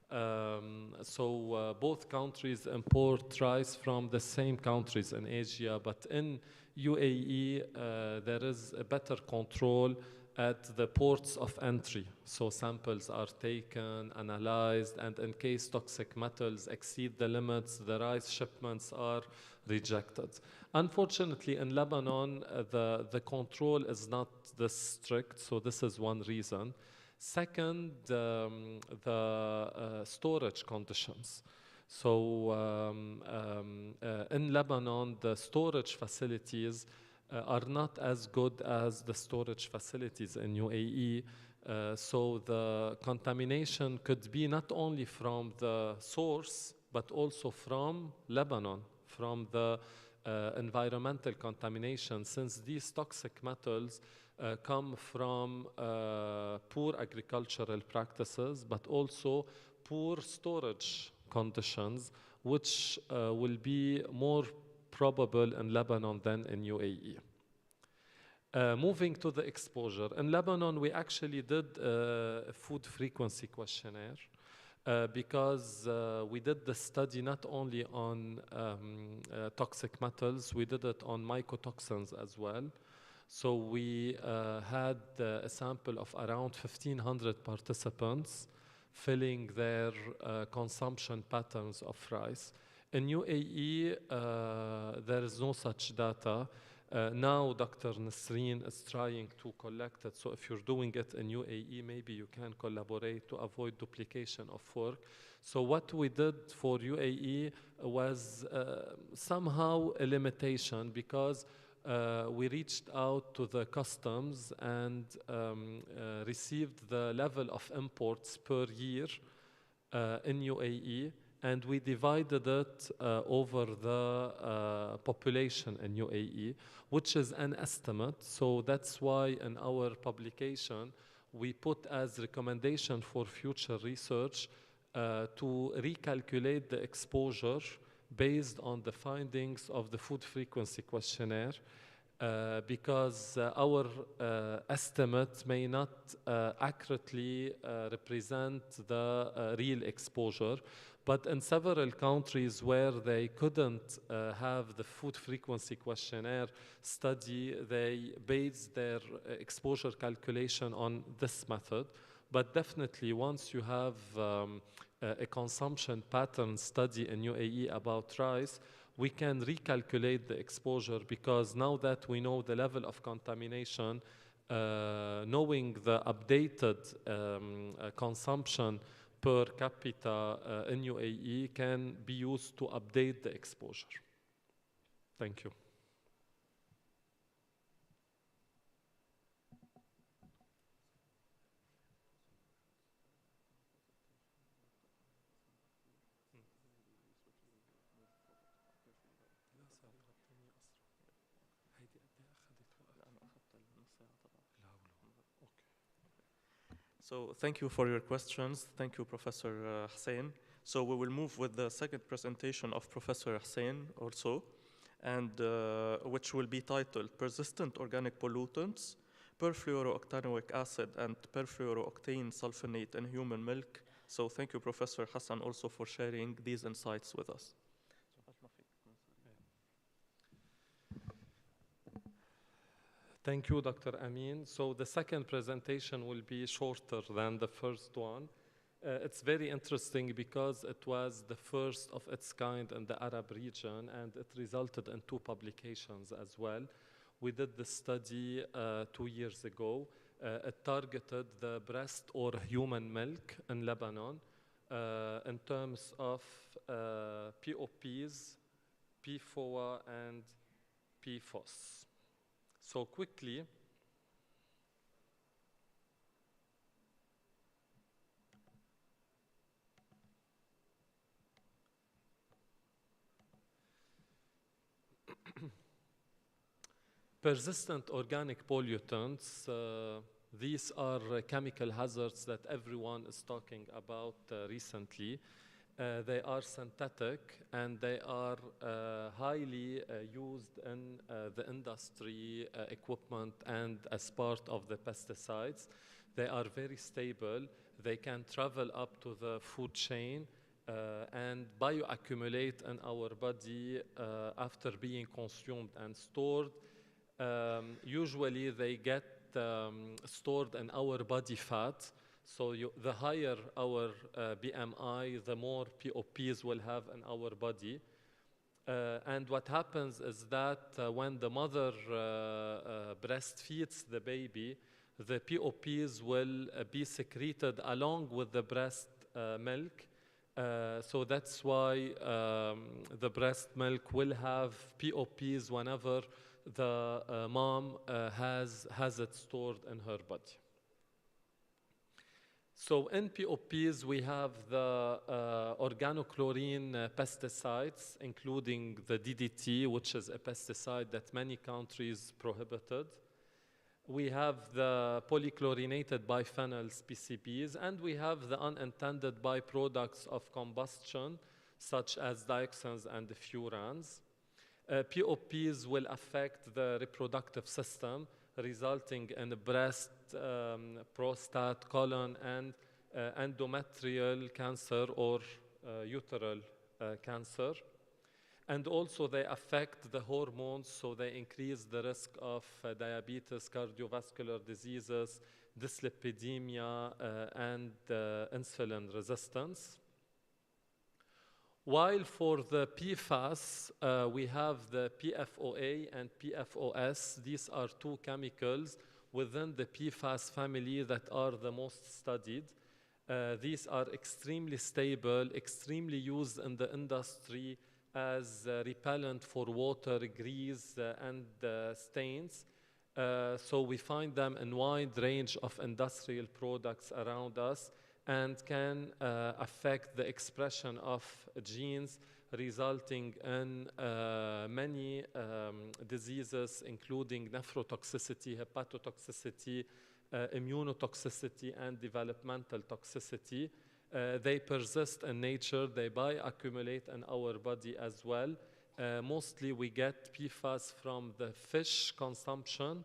Both countries import rice from the same countries in Asia, but in UAE there is a better control at the ports of entry. So samples are taken, analyzed, and in case toxic metals exceed the limits, the rice shipments are rejected. Unfortunately, in Lebanon, the control is not this strict, so this is one reason. Second, the storage conditions. So in Lebanon, the storage facilities are not as good as the storage facilities in UAE. So the contamination could be not only from the source, but also from Lebanon, from the environmental contamination, since these toxic metals come from poor agricultural practices, but also poor storage conditions, which will be more probable in Lebanon than in UAE. Moving to the exposure. In Lebanon, we actually did a food frequency questionnaire because we did the study not only on toxic metals, we did it on mycotoxins as well. So we had a sample of around 1,500 participants filling their consumption patterns of rice. In UAE, there is no such data. Now Dr. Nasreen is trying to collect it, so if you're doing it in UAE, maybe you can collaborate to avoid duplication of work. So what we did for UAE was somehow a limitation, because we reached out to the customs and received the level of imports per year in UAE, and we divided it over the population in UAE, which is an estimate. So that's why in our publication we put as recommendation for future research to recalculate the exposure based on the findings of the food frequency questionnaire, because our estimates may not accurately represent the real exposure. But in several countries where they couldn't have the food frequency questionnaire study, they based their exposure calculation on this method. But definitely, once you have a consumption pattern study in UAE about rice, we can recalculate the exposure, because now that we know the level of contamination, knowing the updated consumption per capita in UAE can be used to update the exposure. Thank you. So thank you for your questions. Thank you, Professor Hussein. So we will move with the second presentation of Professor Hussein also, and which will be titled Persistent Organic Pollutants, Perfluorooctanoic Acid and Perfluorooctane Sulfonate in Human Milk. So thank you, Professor Hassan, also for sharing these insights with us. Thank you, Dr. Amin. So the second presentation will be shorter than the first one. It's very interesting because it was the first of its kind in the Arab region, and it resulted in 2 publications as well. We did the study 2 years ago. It targeted the breast or human milk in Lebanon in terms of POPs, PFOA, and PFOS. So quickly, persistent organic pollutants, these are chemical hazards that everyone is talking about recently. They are synthetic, and they are highly used in the industry equipment and as part of the pesticides. They are very stable. They can travel up to the food chain and bioaccumulate in our body after being consumed and stored. Usually they get stored in our body fat. So the higher our BMI, the more POPs we'll have in our body. And what happens is that when the mother breastfeeds the baby, the POPs will be secreted along with the breast milk. So that's why the breast milk will have POPs whenever the mom has it stored in her body. So in POPs, we have the organochlorine pesticides, including the DDT, which is a pesticide that many countries prohibited. We have the polychlorinated biphenyls, PCBs, and we have the unintended byproducts of combustion, such as dioxins and furans. POPs will affect the reproductive system, resulting in breast, prostate, colon, and endometrial cancer or uterine cancer. And also they affect the hormones, so they increase the risk of diabetes, cardiovascular diseases, dyslipidemia, and insulin resistance. While for the PFAS, we have the PFOA and PFOS. These are 2 chemicals within the PFAS family that are the most studied. These are extremely stable, extremely used in the industry as repellent for water, grease, and stains. So we find them in a wide range of industrial products around us, and can affect the expression of genes, resulting in many diseases, including nephrotoxicity, hepatotoxicity, immunotoxicity and developmental toxicity. They persist in nature, they bioaccumulate in our body as well. Mostly we get PFAS from the fish consumption,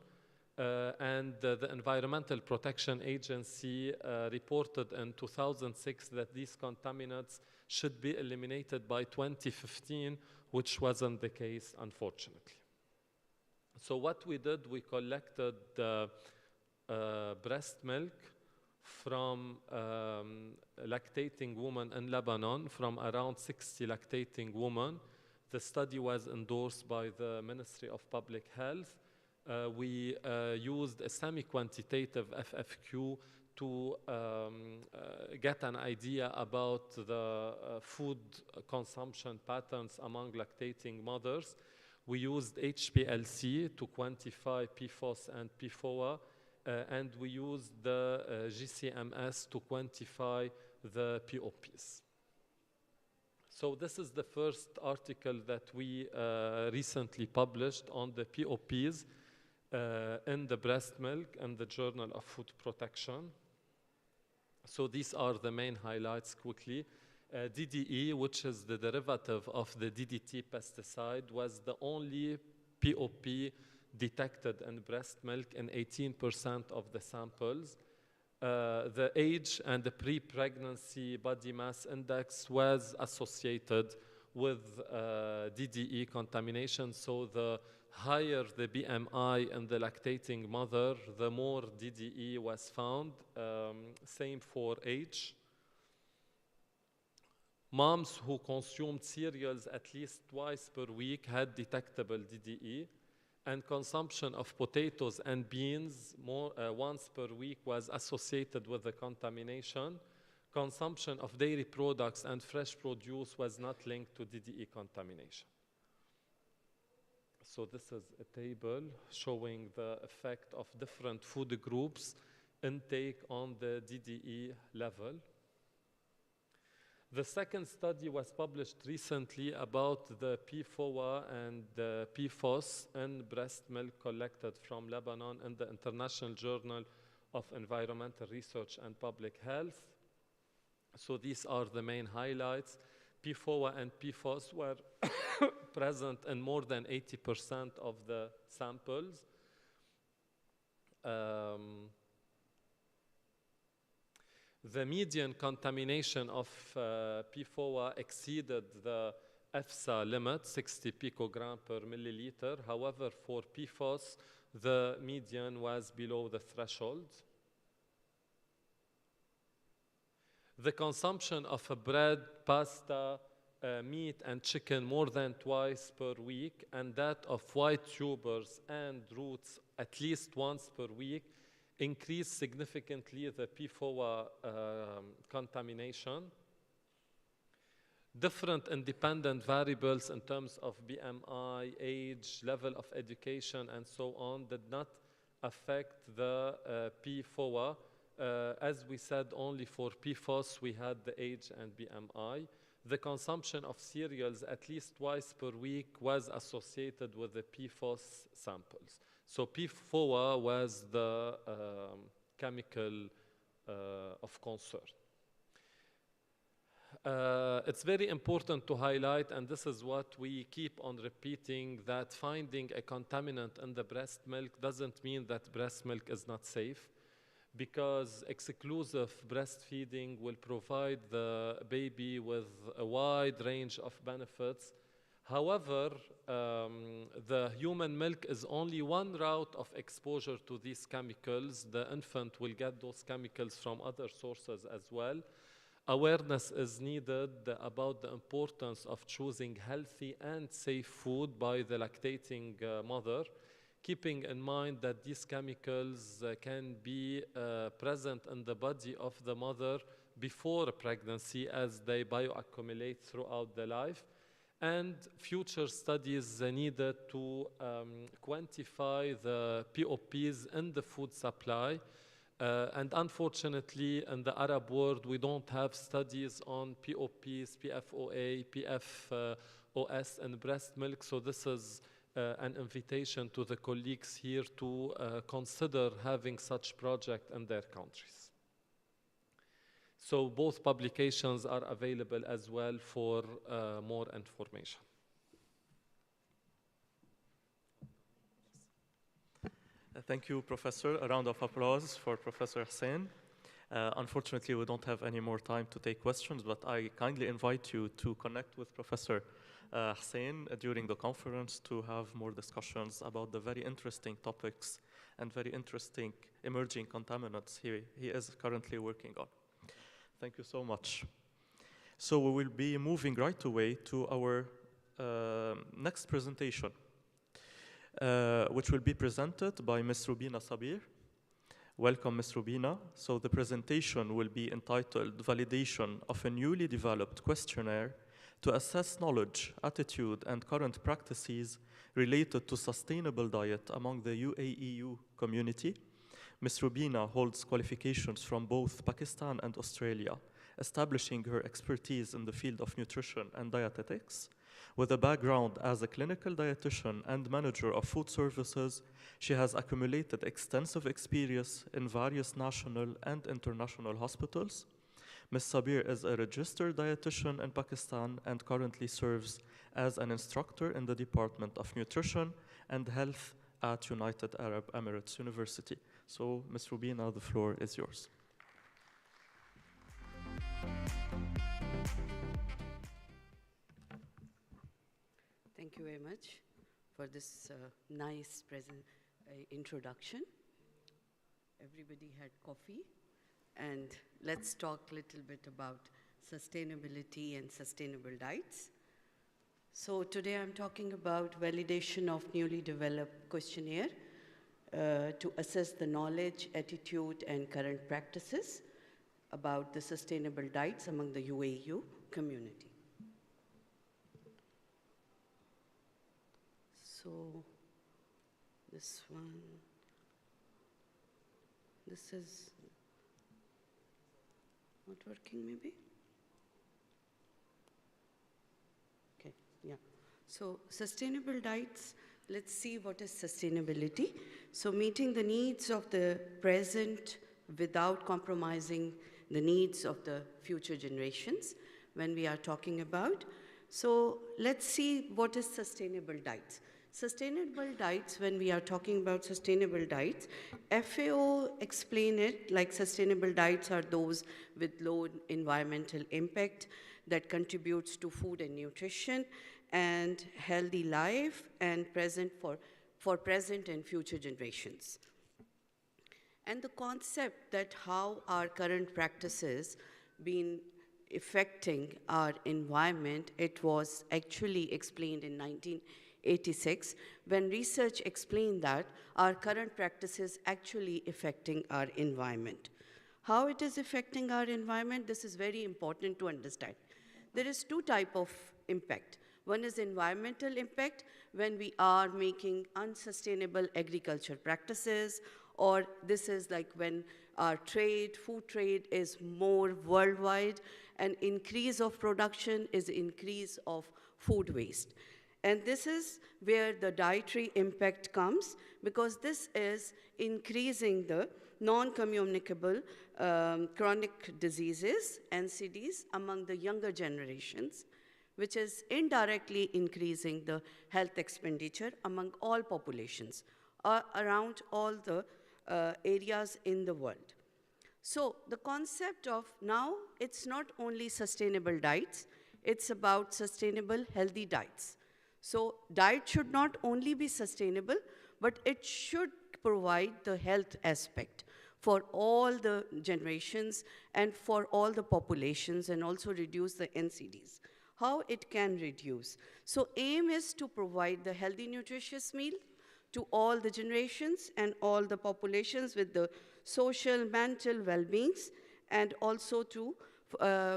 and the Environmental Protection Agency reported in 2006 that these contaminants should be eliminated by 2015, which wasn't the case, unfortunately. So what we did, we collected breast milk from lactating women in Lebanon, from around 60 lactating women. The study was endorsed by the Ministry of Public Health. We used a semi-quantitative FFQ to get an idea about the food consumption patterns among lactating mothers. We used HPLC to quantify PFOS and PFOA, and we used the GCMS to quantify the POPs. So this is the first article that we recently published on the POPs in the breast milk and the Journal of Food Protection. So these are the main highlights quickly. DDE, which is the derivative of the DDT pesticide, was the only POP detected in breast milk in 18% of the samples. The age and the pre-pregnancy body mass index was associated with DDE contamination. So the higher the BMI in the lactating mother, the more DDE was found. Same for age. Moms who consumed cereals at least twice per week had detectable DDE, and consumption of potatoes and beans once per week was associated with the contamination. Consumption of dairy products and fresh produce was not linked to DDE contamination. So this is a table showing the effect of different food groups intake on the DDE level. The second study was published recently about the PFOA and the PFOS in breast milk collected from Lebanon in the International Journal of Environmental Research and Public Health. So these are the main highlights. PFOA and PFOS were present in more than 80% of the samples. The median contamination of PFOA exceeded the EFSA limit, 60 picogram per milliliter. However, for PFOS, the median was below the threshold. The consumption of bread, pasta, meat, and chicken more than twice per week, and that of white tubers and roots at least once per week, increased significantly the PFOA contamination. Different independent variables in terms of BMI, age, level of education, and so on did not affect the PFOA. As we said, only for PFOS we had the age and BMI. The consumption of cereals at least twice per week was associated with the PFOS samples. So PFOA was the chemical of concern. It's very important to highlight, and this is what we keep on repeating, that finding a contaminant in the breast milk doesn't mean that breast milk is not safe, because exclusive breastfeeding will provide the baby with a wide range of benefits. However, the human milk is only one route of exposure to these chemicals. The infant will get those chemicals from other sources as well. Awareness is needed about the importance of choosing healthy and safe food by the lactating mother, keeping in mind that these chemicals can be present in the body of the mother before pregnancy as they bioaccumulate throughout the life. And future studies needed to quantify the POPs in the food supply. And unfortunately, in the Arab world, we don't have studies on POPs, PFOA, PFOS in breast milk. So this is an invitation to the colleagues here to consider having such project in their countries. So both publications are available as well for more information. Thank you, Professor. A round of applause for Professor Hussein. Unfortunately, we don't have any more time to take questions, but I kindly invite you to connect with Professor Hussein during the conference to have more discussions about the very interesting topics and very interesting emerging contaminants he is currently working on. Thank you so much. So we will be moving right away to our next presentation, which will be presented by Ms. Rubina Sabir. Welcome, Ms. Rubina. So the presentation will be entitled Validation of a Newly Developed Questionnaire to Assess Knowledge, Attitude, and Current Practices Related to Sustainable Diet among the UAEU community. Ms. Rubina holds qualifications from both Pakistan and Australia, establishing her expertise in the field of nutrition and dietetics. With a background as a clinical dietitian and manager of food services, she has accumulated extensive experience in various national and international hospitals. Ms. Sabir is a registered dietitian in Pakistan and currently serves as an instructor in the Department of Nutrition and Health at United Arab Emirates University. So, Ms. Rubina, the floor is yours. Thank you very much for this nice introduction. Everybody had coffee, and let's talk a little bit about sustainability and sustainable diets. So today I'm talking about validation of newly developed questionnaire to assess the knowledge, attitude, and current practices about the sustainable diets among the UAEU community. So this one, this is not working maybe? Okay, yeah. So sustainable diets, let's see what is sustainability. So meeting the needs of the present without compromising the needs of the future generations when we are talking about. So let's see what is sustainable diets. Sustainable diets, when we are talking about sustainable diets, FAO explain it like sustainable diets are those with low environmental impact that contributes to food and nutrition and healthy life and present for present and future generations. And the concept that how our current practices been affecting our environment, it was actually explained in 1986 when research explained that our current practices actually affecting our environment. How it is affecting our environment, this is very important to understand. There is two types of impact. One is environmental impact when we are making unsustainable agriculture practices, or this is like when our trade, food trade is more worldwide, and increase of production is increase of food waste. And this is where the dietary impact comes, because this is increasing the non-communicable chronic diseases, NCDs, among the younger generations, which is indirectly increasing the health expenditure among all populations around all the areas in the world. So the concept of now, it's not only sustainable diets, it's about sustainable healthy diets. So diet should not only be sustainable, but it should provide the health aspect for all the generations and for all the populations, and also reduce the NCDs. How it can reduce? So aim is to provide the healthy, nutritious meal to all the generations and all the populations with the social, mental well-beings, and also to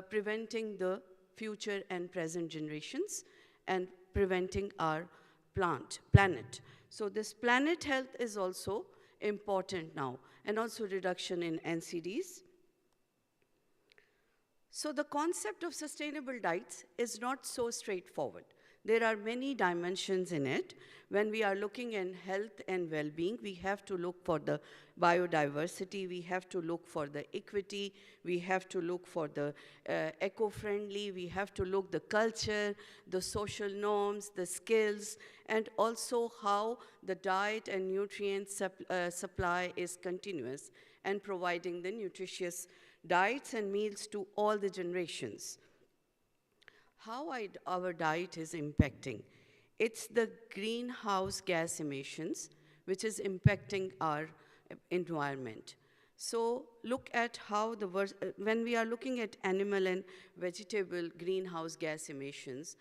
preventing the future and present generations and preventing our planet. So this planet health is also important now, and also reduction in NCDs. So the concept of sustainable diets is not so straightforward. There are many dimensions in it. When we are looking at health and well-being, we have to look for the biodiversity, we have to look for the equity, we have to look for the eco-friendly, we have to look the culture, the social norms, the skills, and also how the diet and nutrient supply is continuous and providing the nutritious diets and meals to all the generations. How our diet is impacting. It's the greenhouse gas emissions which is impacting our environment. So look at how when we are looking at animal and vegetable greenhouse gas emissions,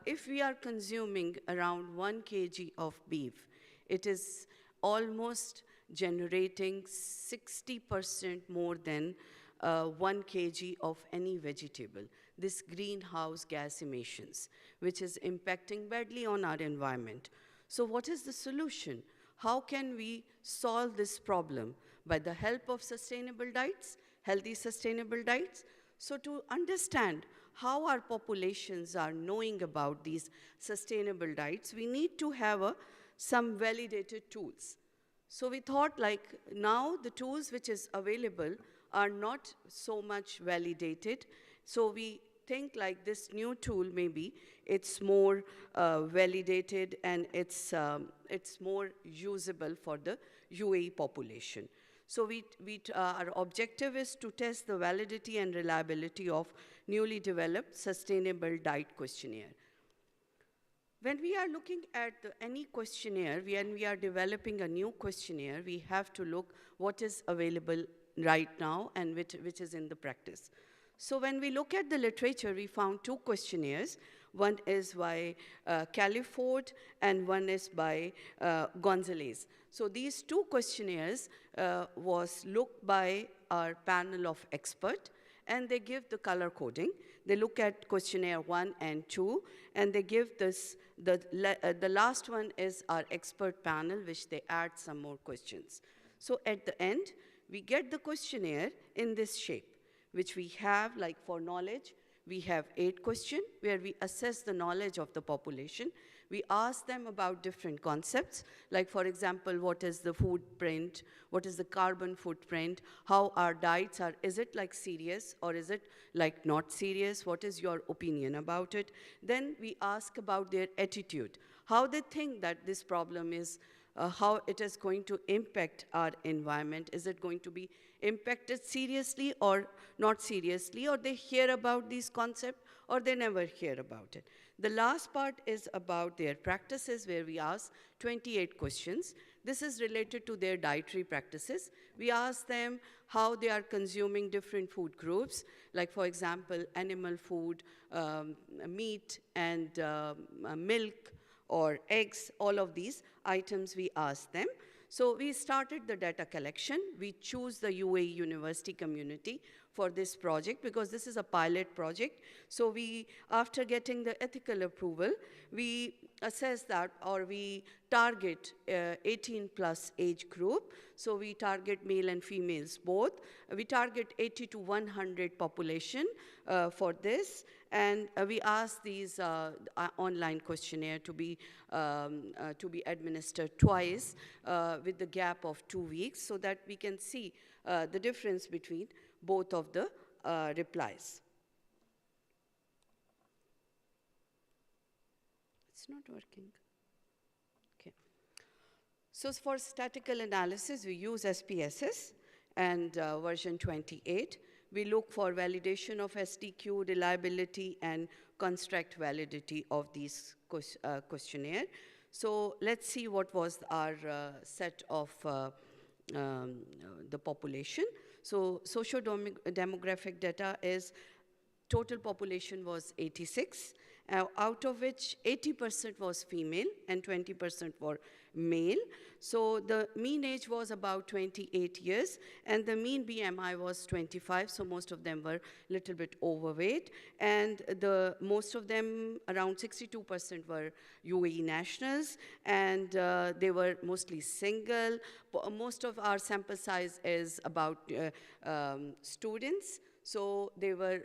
if we are consuming around 1 kg of beef, it is almost generating 60% more than 1 kg of any vegetable. This greenhouse gas emissions, which is impacting badly on our environment. So what is the solution? How can we solve this problem? By the help of sustainable diets, healthy sustainable diets. So to understand how our populations are knowing about these sustainable diets, we need to have some validated tools. So we thought like now the tools which is available are not so much validated. So we think like this new tool maybe it's more validated and it's more usable for the UAE population. So our objective is to test the validity and reliability of newly developed sustainable diet questionnaire. When we are looking at any questionnaire, when we are developing a new questionnaire, we have to look what is available right now and which is in the practice. So when we look at the literature, we found 2 questionnaires. One is by Califord and one is by Gonzalez. So these 2 questionnaires was looked by our panel of experts, and they give the color coding. They look at questionnaire 1 and 2, and they give this, the last one is our expert panel, which they add some more questions. So at the end, we get the questionnaire in this shape, which we have, like for knowledge, we have 8 questions where we assess the knowledge of the population. We ask them about different concepts, like for example, what is the footprint, what is the carbon footprint, how our diets are, is it like serious or is it like not serious, what is your opinion about it? Then we ask about their attitude, how they think that this problem is, how it is going to impact our environment. Is it going to be impacted seriously or not seriously, or they hear about these concepts or they never hear about it. The last part is about their practices, where we ask 28 questions. This is related to their dietary practices. We ask them how they are consuming different food groups, like for example, animal food, meat and milk, or eggs, all of these items we ask them. So we started the data collection. We choose the UAE University community for this project because this is a pilot project. So we, after getting the ethical approval, we assess that, or we target 18 plus age group. So we target male and females both. We target 80 to 100 population for this. And we ask these online questionnaire to be administered twice with the gap of 2 weeks, so that we can see the difference between both of the replies. It's not working. Okay. So for statistical analysis, we use SPSS and version 28. We look for validation of STQ, reliability, and construct validity of these questionnaire. So let's see what was our set of the population. So socio-demographic data is total population was 86, out of which 80% was female and 20% were male. So the mean age was about 28 years, and the mean BMI was 25, so most of them were a little bit overweight. And most of them, around 62% were UAE nationals, and they were mostly single. Most of our sample size is about students, so they were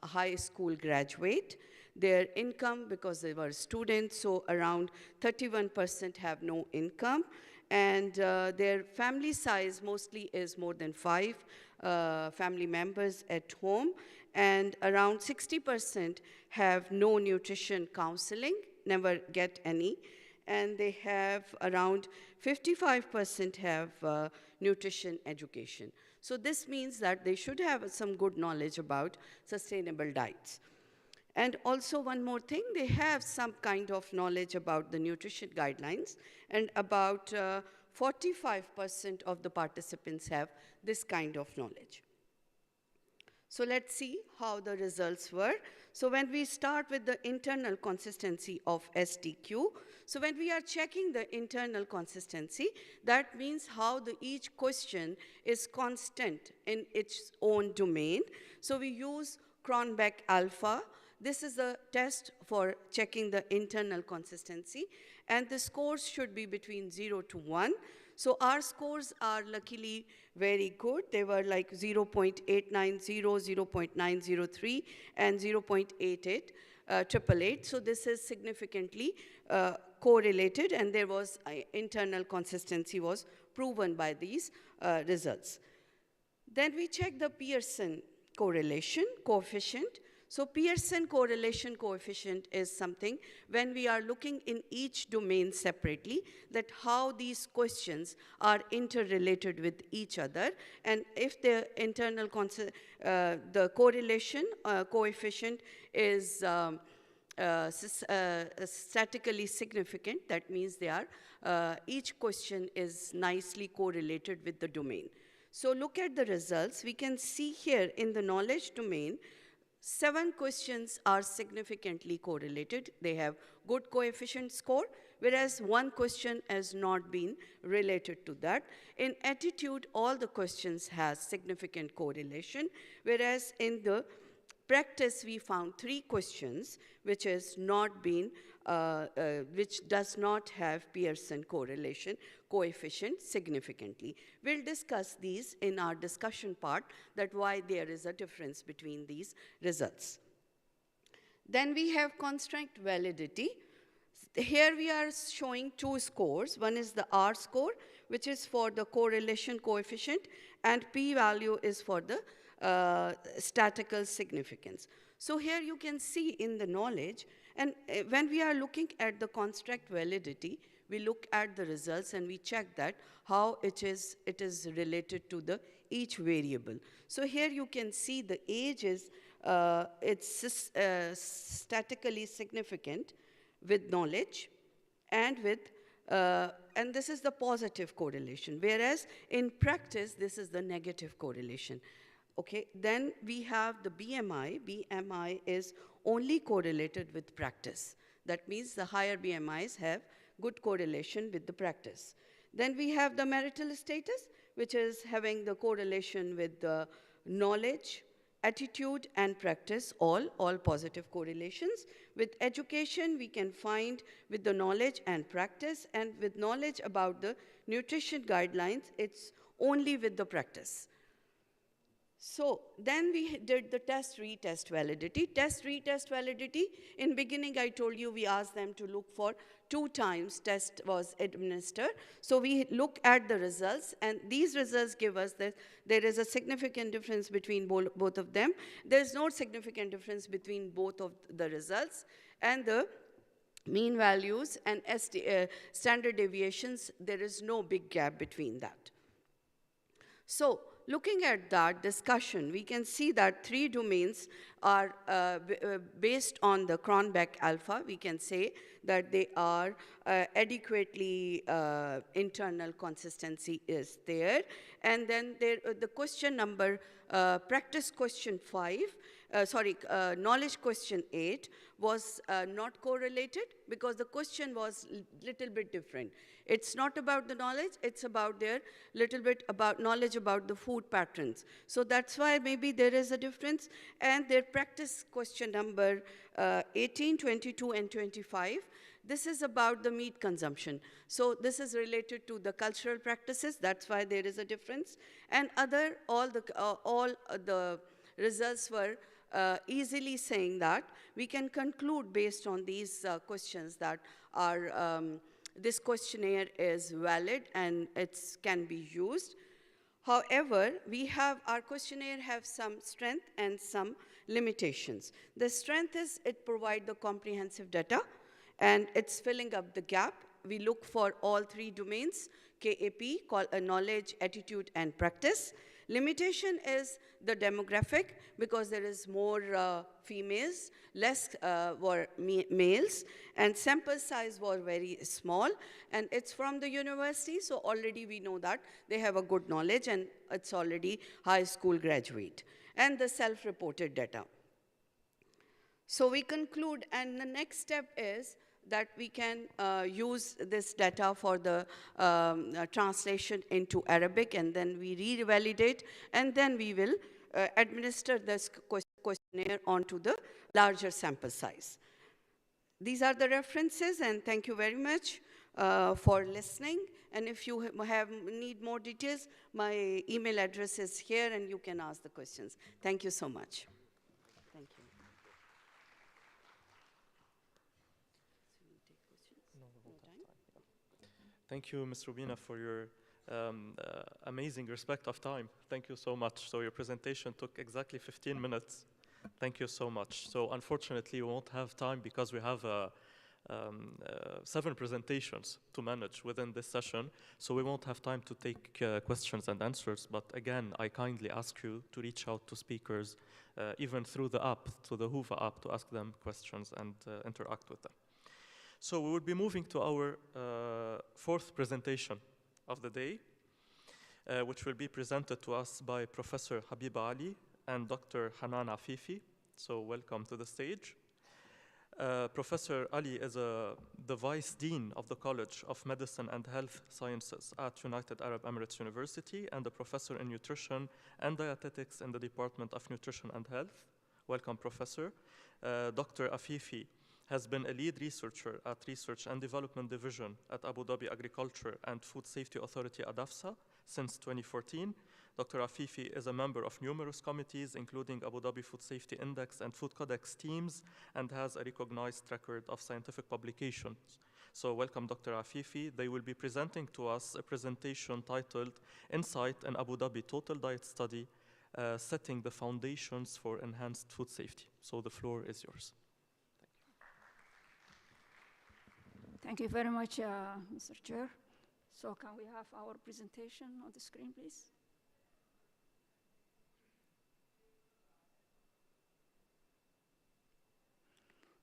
high school graduate. their income because they were students, so around 31% have no income. And their family size mostly is more than 5 family members at home. And around 60% have no nutrition counseling, never get any. And they have around 55% have nutrition education. So this means that they should have some good knowledge about sustainable diets. And also one more thing, they have some kind of knowledge about the nutrition guidelines, and about 45% of the participants have this kind of knowledge. So let's see how the results were. So when we start with the internal consistency of STQ, so when we are checking the internal consistency, that means how each question is constant in its own domain. So we use Cronbach alpha. This is a test for checking the internal consistency, and the scores should be between 0 to 1. So our scores are luckily very good. They were like 0.890, 0.903, and 0.88, 888. So this is significantly correlated, and there was internal consistency was proven by these results. Then we check the Pearson correlation coefficient. So Pearson correlation coefficient is something when we are looking in each domain separately, that how these questions are interrelated with each other, and if the internal the correlation coefficient is statistically significant, that means they are each question is nicely correlated with the domain. So look at the results. We can see here in the knowledge domain, 7 questions are significantly correlated. They have good coefficient score, whereas 1 question has not been related to that. In attitude, all the questions has significant correlation, whereas in the practice, we found 3 questions which has not been, which does not have Pearson correlation coefficient significantly. We'll discuss these in our discussion part, that why there is a difference between these results. Then we have construct validity. Here we are showing 2 scores. One is the R score, which is for the correlation coefficient, and p-value is for the statistical significance. So here you can see in the knowledge, and when we are looking at the construct validity, we look at the results and we check that how it is related to the each variable. So here you can see the age is it's statistically significant with knowledge and with and this is the positive correlation, whereas in practice this is the negative correlation. Okay, then we have the BMI. BMI is only correlated with practice. That means the higher BMIs have good correlation with the practice. Then we have the marital status, which is having the correlation with the knowledge, attitude, and practice, all positive correlations. With education, we can find with the knowledge and practice, and with knowledge about the nutrition guidelines, it's only with the practice. So then we did the test-retest validity. Test-retest validity, in beginning I told you we asked them to look for 2 times test was administered. So we look at the results, and these results give us that there is a significant difference between both of them. There's no significant difference between both of the results, and the mean values and standard deviations, there is no big gap between that. So looking at that discussion, we can see that 3 domains are based on the Cronbach alpha. We can say that they are adequately internal consistency is there. And then the question number, practice question 5, knowledge question 8 was not correlated because the question was little bit different. It's not about the knowledge, it's about their little bit about knowledge about the food patterns. So that's why maybe there is a difference. And their practice question number 18, 22, and 25, this is about the meat consumption. So this is related to the cultural practices, that's why there is a difference. And all the results were easily saying that, we can conclude based on these questions that this questionnaire is valid and it can be used. However, our questionnaire have some strength and some limitations. The strength is it provides the comprehensive data and it's filling up the gap. We look for all three domains, KAP, knowledge, attitude, and practice. Limitation is the demographic, because there is more females, less were males, and sample size was very small, and it's from the university, so already we know that they have a good knowledge, and it's already high school graduate, and the self-reported data. So we conclude, and the next step is that we can use this data for the translation into Arabic, and then we revalidate, and then we will administer this questionnaire onto the larger sample size. These are the references, and thank you very much for listening. And if you need more details, my email address is here, and you can ask the questions. Thank you so much. Thank you. Thank you, Ms. Rubina, for your amazing respect of time. Thank you so much. So your presentation took exactly 15 minutes. Thank you so much. So unfortunately, we won't have time because we have 7 presentations to manage within this session. So we won't have time to take questions and answers. But again, I kindly ask you to reach out to speakers, even through the app, to the Hoover app, to ask them questions and interact with them. So we will be moving to our 4th presentation of the day, which will be presented to us by Professor Habiba Ali and Dr. Hanan Afifi. So welcome to the stage. Professor Ali is the Vice Dean of the College of Medicine and Health Sciences at United Arab Emirates University and a professor in nutrition and dietetics in the Department of Nutrition and Health. Welcome, Professor. Dr. Afifi has been a lead researcher at Research and Development Division at Abu Dhabi Agriculture and Food Safety Authority, ADAFSA, since 2014. Dr. Afifi is a member of numerous committees, including Abu Dhabi Food Safety Index and Food Codex teams, and has a recognized record of scientific publications. So welcome, Dr. Afifi. They will be presenting to us a presentation titled Insight in Abu Dhabi Total Diet Study, Setting the Foundations for Enhanced Food Safety. So the floor is yours. Thank you very much, Mr. Chair. So can we have our presentation on the screen, please?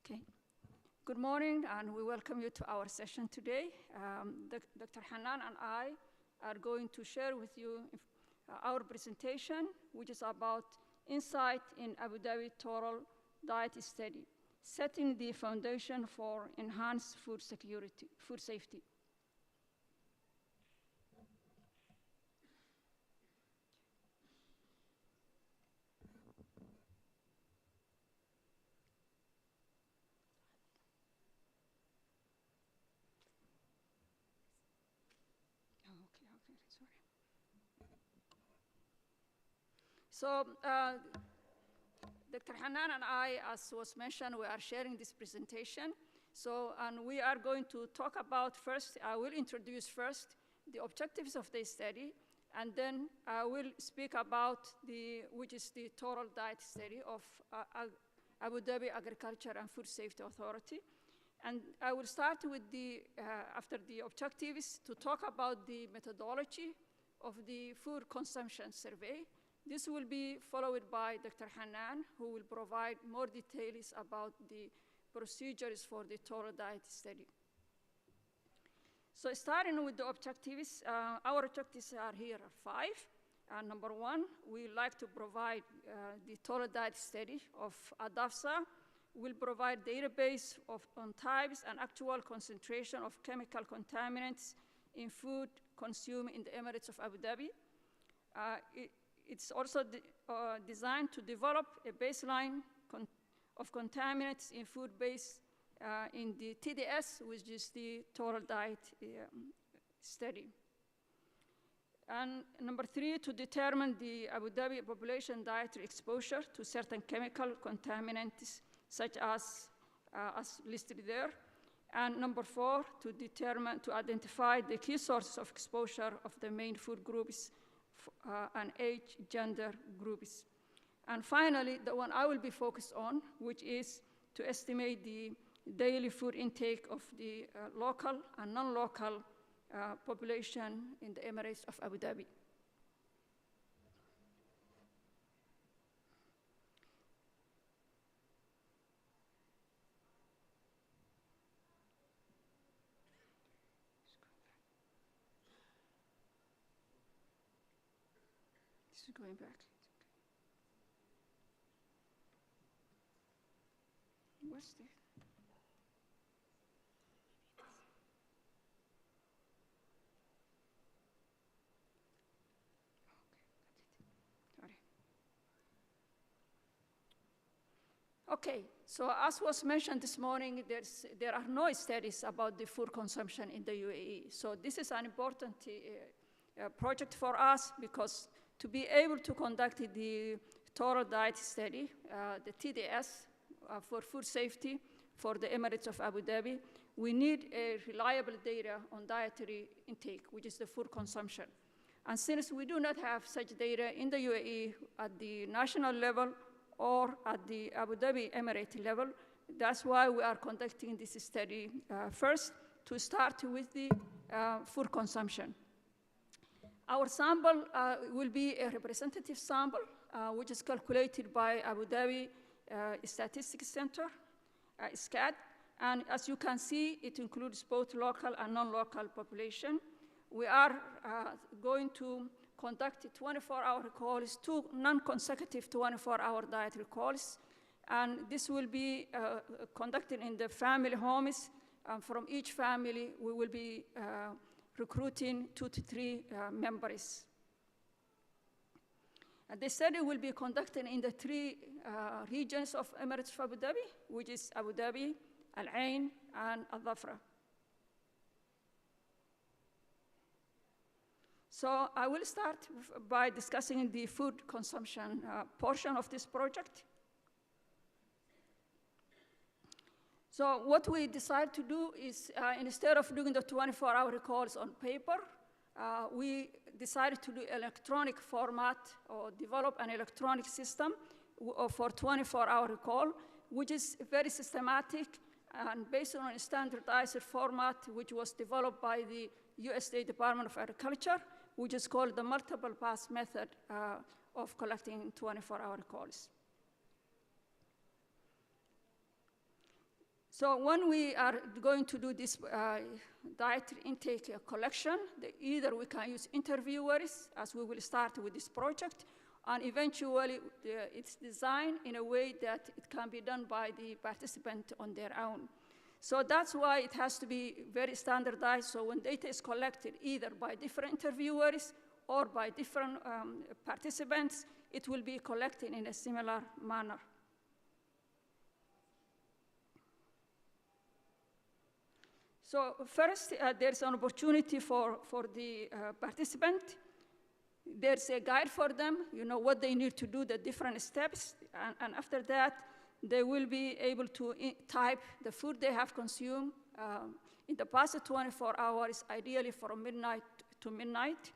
Okay. Good morning, and we welcome you to our session today. Dr. Hanan and I are going to share with you our presentation, which is about insight in Abu Dhabi Total Diet Study, setting the foundation for enhanced food safety. So, Dr. Hanan and I, as was mentioned, we are sharing this presentation. So, and we are going to talk about first, I will introduce first the objectives of the study, and then I will speak about which is the Total Diet Study of Abu Dhabi Agriculture and Food Safety Authority. And I will start with after the objectives, to talk about the methodology of the food consumption survey. This will be followed by Dr. Hanan, who will provide more details about the procedures for the Total Diet Study. So starting with the objectives, our objectives are here 5. Number 1, we like to provide the Total Diet Study of ADAFSA. We'll provide database on types and actual concentration of chemical contaminants in food consumed in the Emirates of Abu Dhabi. It's also designed to develop a baseline of contaminants in food based in the TDS, which is the Total Diet Study. And number 3, to determine the Abu Dhabi population dietary exposure to certain chemical contaminants, such as listed there. And number 4, to identify the key sources of exposure of the main food groups and age, gender groups. And finally, the one I will be focused on, which is to estimate the daily food intake of the local and non-local population in the Emirates of Abu Dhabi. This is going back. What's this? Okay, so as was mentioned this morning, there are no studies about the food consumption in the UAE. So this is an important project for us, because to be able to conduct the total diet study, the TDS, for food safety for the Emirates of Abu Dhabi, we need a reliable data on dietary intake, which is the food consumption. And since we do not have such data in the UAE at the national level or at the Abu Dhabi Emirate level, that's why we are conducting this study first, to start with the food consumption. Our sample will be a representative sample, which is calculated by Abu Dhabi Statistics Center, SCAD. And as you can see, it includes both local and non-local population. We are going to conduct 24-hour calls, 2 non-consecutive 24-hour dietary calls. And this will be conducted in the family homes. From each family, we will be recruiting 2 to 3 members. The study will be conducted in the 3 regions of Emirates of Abu Dhabi, which is Abu Dhabi, Al Ain, and Al Dhafra. So I will start by discussing the food consumption portion of this project. So what we decided to do is, instead of doing the 24-hour calls on paper, we decided to do electronic format, or develop an electronic system for 24-hour call, which is very systematic and based on a standardized format, which was developed by the USDA Department of Agriculture, which is called the multiple pass method of collecting 24-hour calls. So when we are going to do this dietary intake collection, either we can use interviewers, as we will start with this project, and eventually it's designed in a way that it can be done by the participant on their own. So that's why it has to be very standardized. So when data is collected either by different interviewers or by different participants, it will be collected in a similar manner. So first, there's an opportunity for the participant. There's a guide for them, what they need to do, the different steps. And after that, they will be able to type the food they have consumed in the past 24 hours, ideally from midnight to midnight.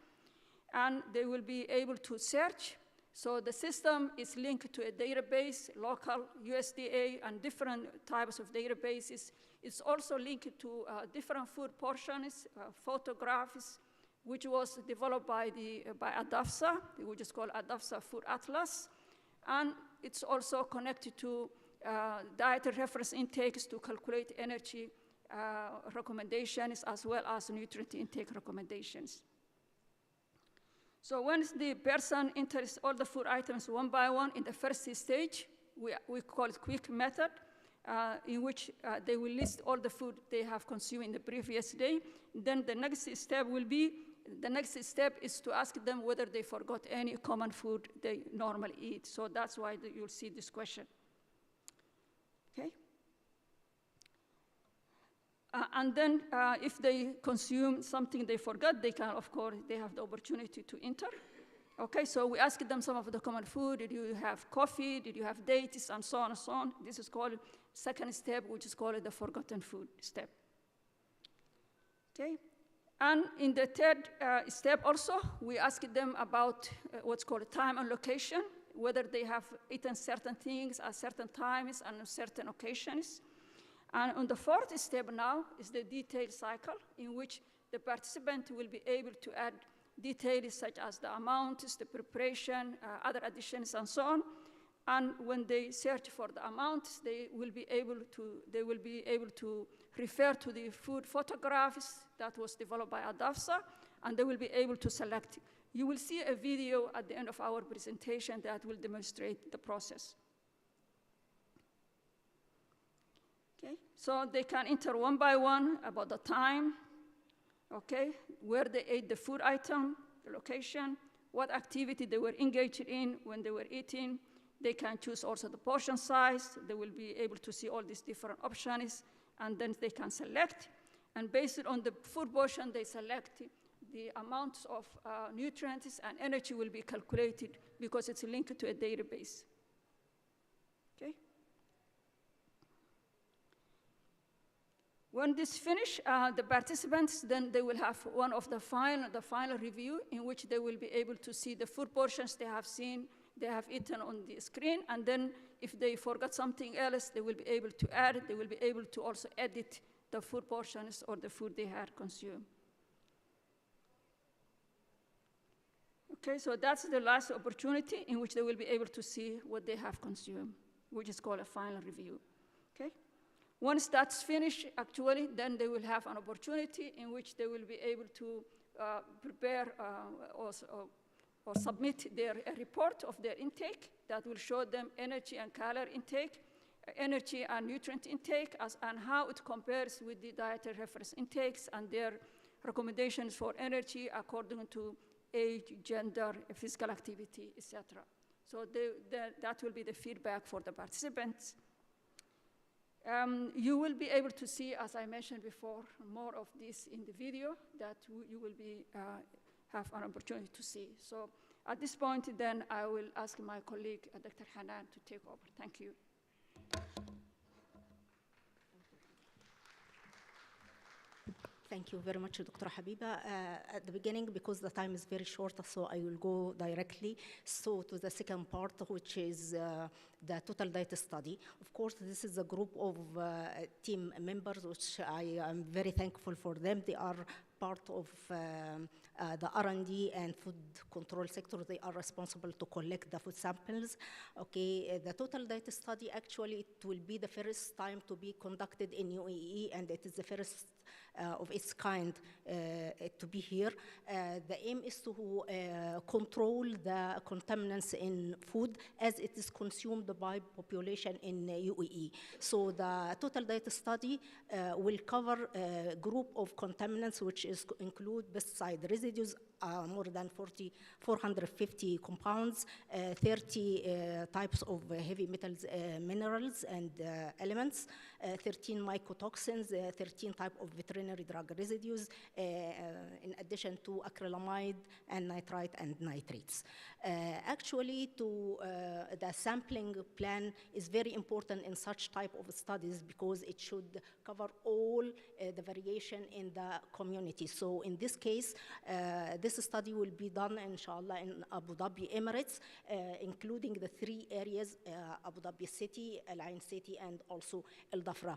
And they will be able to search. So the system is linked to a database, local, USDA, and different types of databases. It's also linked to different food portions, photographs, which was developed by ADAFSA, which is called ADAFSA Food Atlas. And it's also connected to dietary reference intakes to calculate energy recommendations, as well as nutrient intake recommendations. So once the person enters all the food items one by one in the first stage, we call it quick method, in which they will list all the food they have consumed in the previous day. Then the next step is to ask them whether they forgot any common food they normally eat. So that's why you'll see this question. Okay? And then if they consume something they forgot, they can, of course, they have the opportunity to enter. Okay, so we asked them some of the common food. Did you have coffee? Did you have dates? And so on and so on. This is called second step, which is called the forgotten food step. Okay, and in the third step also, we asked them about what's called time and location, whether they have eaten certain things at certain times and on certain occasions. And on the fourth step now is the detailed cycle, in which the participant will be able to add details such as the amounts, the preparation, other additions, and so on. And when they search for the amounts, they will be able to refer to the food photographs that was developed by ADAFSA, and they will be able to select. You will see a video at the end of our presentation that will demonstrate the process. Okay, so they can enter one by one about the time, okay, where they ate the food item, the location, what activity they were engaged in when they were eating. They can choose also the portion size. They will be able to see all these different options, and then they can select. And based on the food portion they select, the amounts of nutrients and energy will be calculated because it's linked to a database. Okay. When this finish, the participants, then they will have one of the final review in which they will be able to see the food portions they have seen, they have eaten on the screen, and then if they forgot something else, they will be able to add it. They will be able to also edit the food portions or the food they had consumed. Okay, so that's the last opportunity in which they will be able to see what they have consumed, which is called a final review. Okay. Once that's finished, actually, then they will have an opportunity in which they will be able to prepare or submit a report of their intake that will show them energy and calorie intake, energy and nutrient intake, and how it compares with the dietary reference intakes and their recommendations for energy according to age, gender, physical activity, etc. So that will be the feedback for the participants. You will be able to see, as I mentioned before, more of this in the video that you will be have an opportunity to see. So at this point, then I will ask my colleague, Dr. Hanan, to take over. Thank you. Thank you very much, Dr. Habiba. At the beginning, because the time is very short, so I will go directly to the second part, which is the total diet study. Of course, this is a group of team members, which I am very thankful for them. They are part of the R&D and food control sector. They are responsible to collect the food samples. Okay, the total diet study, actually, it will be the first time to be conducted in UAE, and it is the first of its kind to be here. The aim is to control the contaminants in food as it is consumed by population in UAE. So the total diet study will cover a group of contaminants which include pesticide residues, more than 450 compounds, 30 types of heavy metals, minerals, and elements, 13 mycotoxins, 13 types of veterinary drug residues, in addition to acrylamide and nitrite and nitrates. Actually, the sampling plan is very important in such type of studies because it should cover all the variation in the community. So in this case, this study will be done, inshallah, in Abu Dhabi, Emirates, including the 3 areas, Abu Dhabi City, Al Ain City, and also Al Dhafra.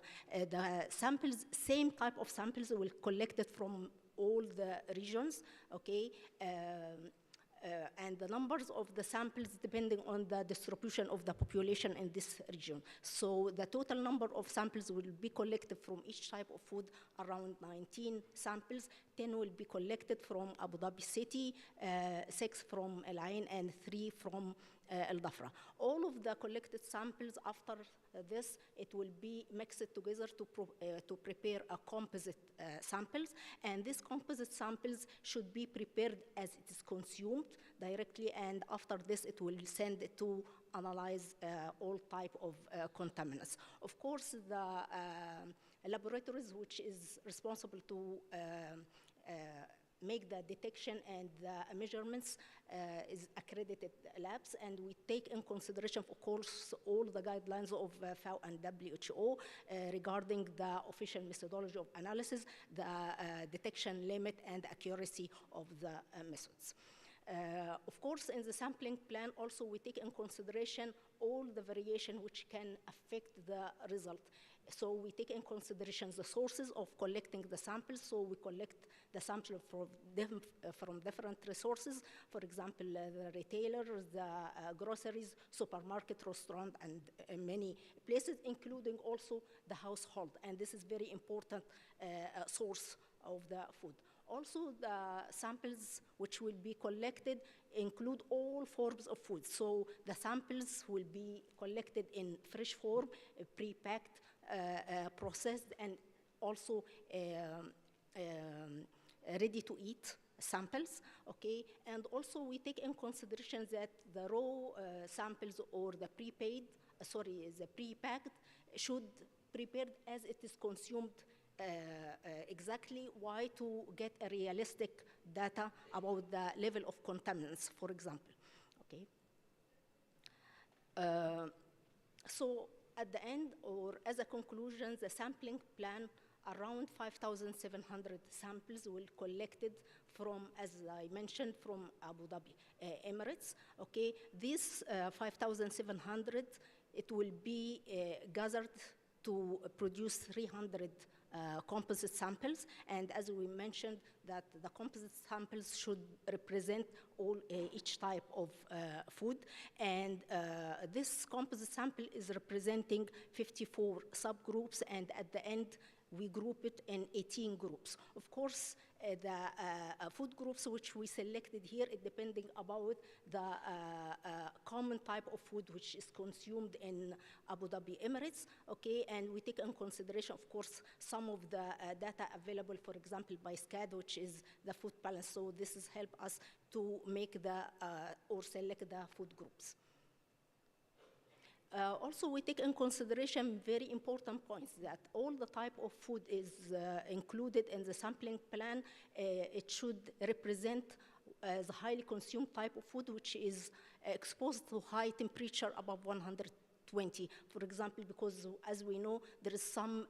The samples, same type of samples, will collected from all the regions, okay? And the numbers of the samples depending on the distribution of the population in this region. So the total number of samples will be collected from each type of food, around 19 samples. 10 will be collected from Abu Dhabi City, 6 from Al Ain, and 3 from Al Dhafra. All of the collected samples after this, it will be mixed together to prepare a composite samples, and these composite samples should be prepared as it is consumed directly, and after this it will send it to analyze all type of contaminants. Of course, laboratories which is responsible to make the detection and the measurements is accredited labs, and we take in consideration, of course, all the guidelines of FAO and WHO regarding the official methodology of analysis, the detection limit, and accuracy of the methods. Of course, in the sampling plan, also we take in consideration all the variation which can affect the result. So we take in consideration the sources of collecting the samples. So we collect the sample from different resources. For example, the retailers, the groceries, supermarket, restaurant, and many places, including also the household. And this is very important source of the food. Also, the samples which will be collected include all forms of food. So the samples will be collected in fresh form, pre-packed, processed, and also ready to eat samples, okay? And also we take in consideration that the raw samples or the the pre-packed should prepared as it is consumed exactly, why to get a realistic data about the level of contaminants, for example, okay? So at the end, or as a conclusion, the sampling plan, around 5,700 samples will collected from, as I mentioned, from Abu Dhabi Emirates, okay? These 5,700, it will be gathered to produce 300 composite samples, and as we mentioned, that the composite samples should represent each type of food, and this composite sample is representing 54 subgroups, and at the end we group it in 18 groups. Of course, the food groups which we selected here, it depending about the common type of food which is consumed in Abu Dhabi Emirates, okay? And we take in consideration, of course, some of the data available, for example, by SCAD, which is the food balance. So this has helped us to make the, or select the food groups. Also, we take in consideration very important points that all the type of food is included in the sampling plan. It should represent the highly consumed type of food which is exposed to high temperature above 120. For example, because as we know, there is some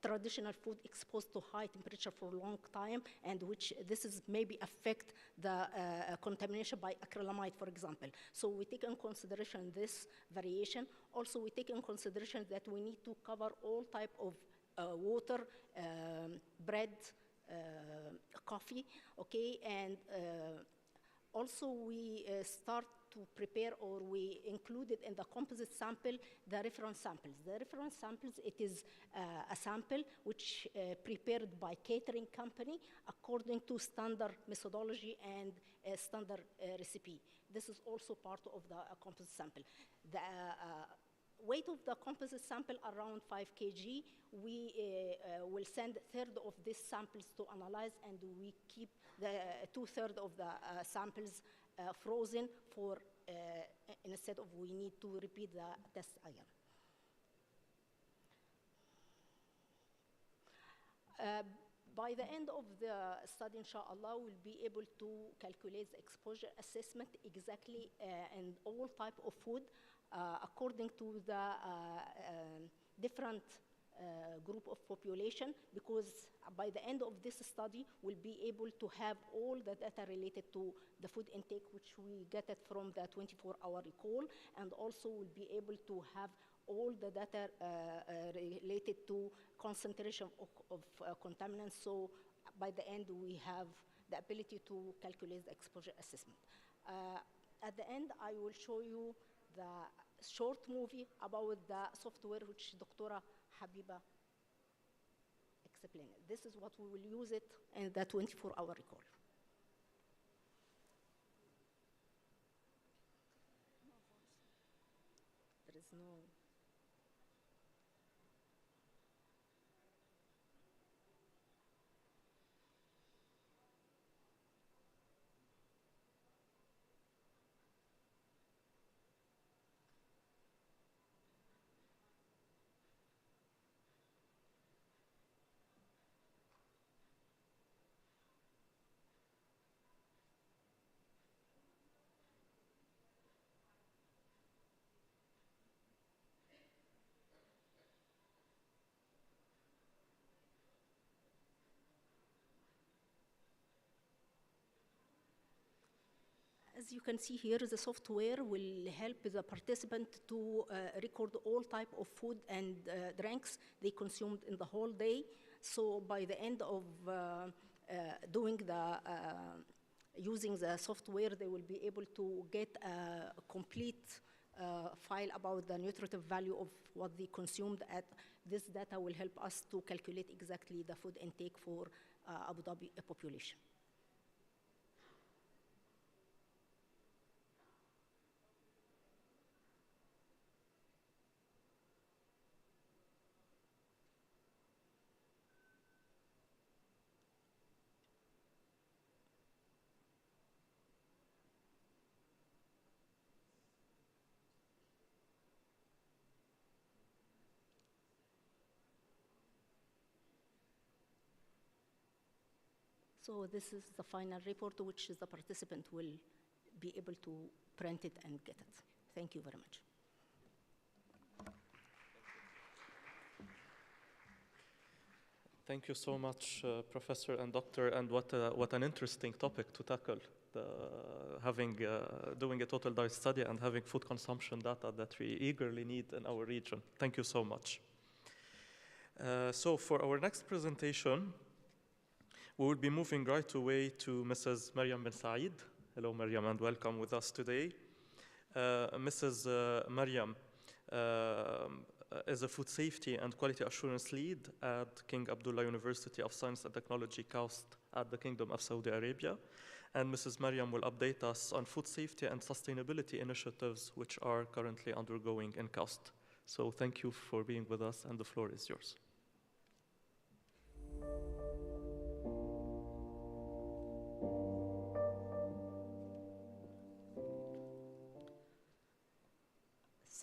traditional food exposed to high temperature for a long time, and which this is maybe affect the contamination by acrylamide, for example. So we take in consideration this variation. Also, we take in consideration that we need to cover all type of water, bread, coffee, okay? And also we start to prepare, or we included in the composite sample the reference samples. The reference samples, it is a sample which prepared by catering company according to standard methodology and standard recipe. This is also part of the composite sample. The weight of the composite sample around 5 kg. We will send a third of these samples to analyze, and we keep the 2/3 of the samples frozen for instead of we need to repeat the test again. By the end of the study, inshallah, we'll be able to calculate the exposure assessment exactly in all type of food according to the different group of population, because by the end of this study, we'll be able to have all the data related to the food intake, which we get it from the 24-hour recall, and also we'll be able to have all the data related to concentration of contaminants. So by the end, we have the ability to calculate the exposure assessment. At the end, I will show you the short movie about the software which Dr. Habiba explained. This is what we will use it in the 24-hour recall. There is no... as you can see here, the software will help the participant to record all type of food and drinks they consumed in the whole day. So by the end of doing the using the software, they will be able to get a complete file about the nutritive value of what they consumed. This data will help us to calculate exactly the food intake for Abu Dhabi population. So this is the final report, which the participant will be able to print it and get it. Thank you very much. Thank you so much, Professor and Doctor, and what an interesting topic to tackle, doing a total diet study and having food consumption data that we eagerly need in our region. Thank you so much. So for our next presentation, we will be moving right away to Mrs. Mariam Ben Said. Hello, Mariam, and welcome with us today. Mrs. Mariam is a food safety and quality assurance lead at King Abdullah University of Science and Technology, KAUST, at the Kingdom of Saudi Arabia. And Mrs. Mariam will update us on food safety and sustainability initiatives which are currently undergoing in KAUST. So thank you for being with us, and the floor is yours.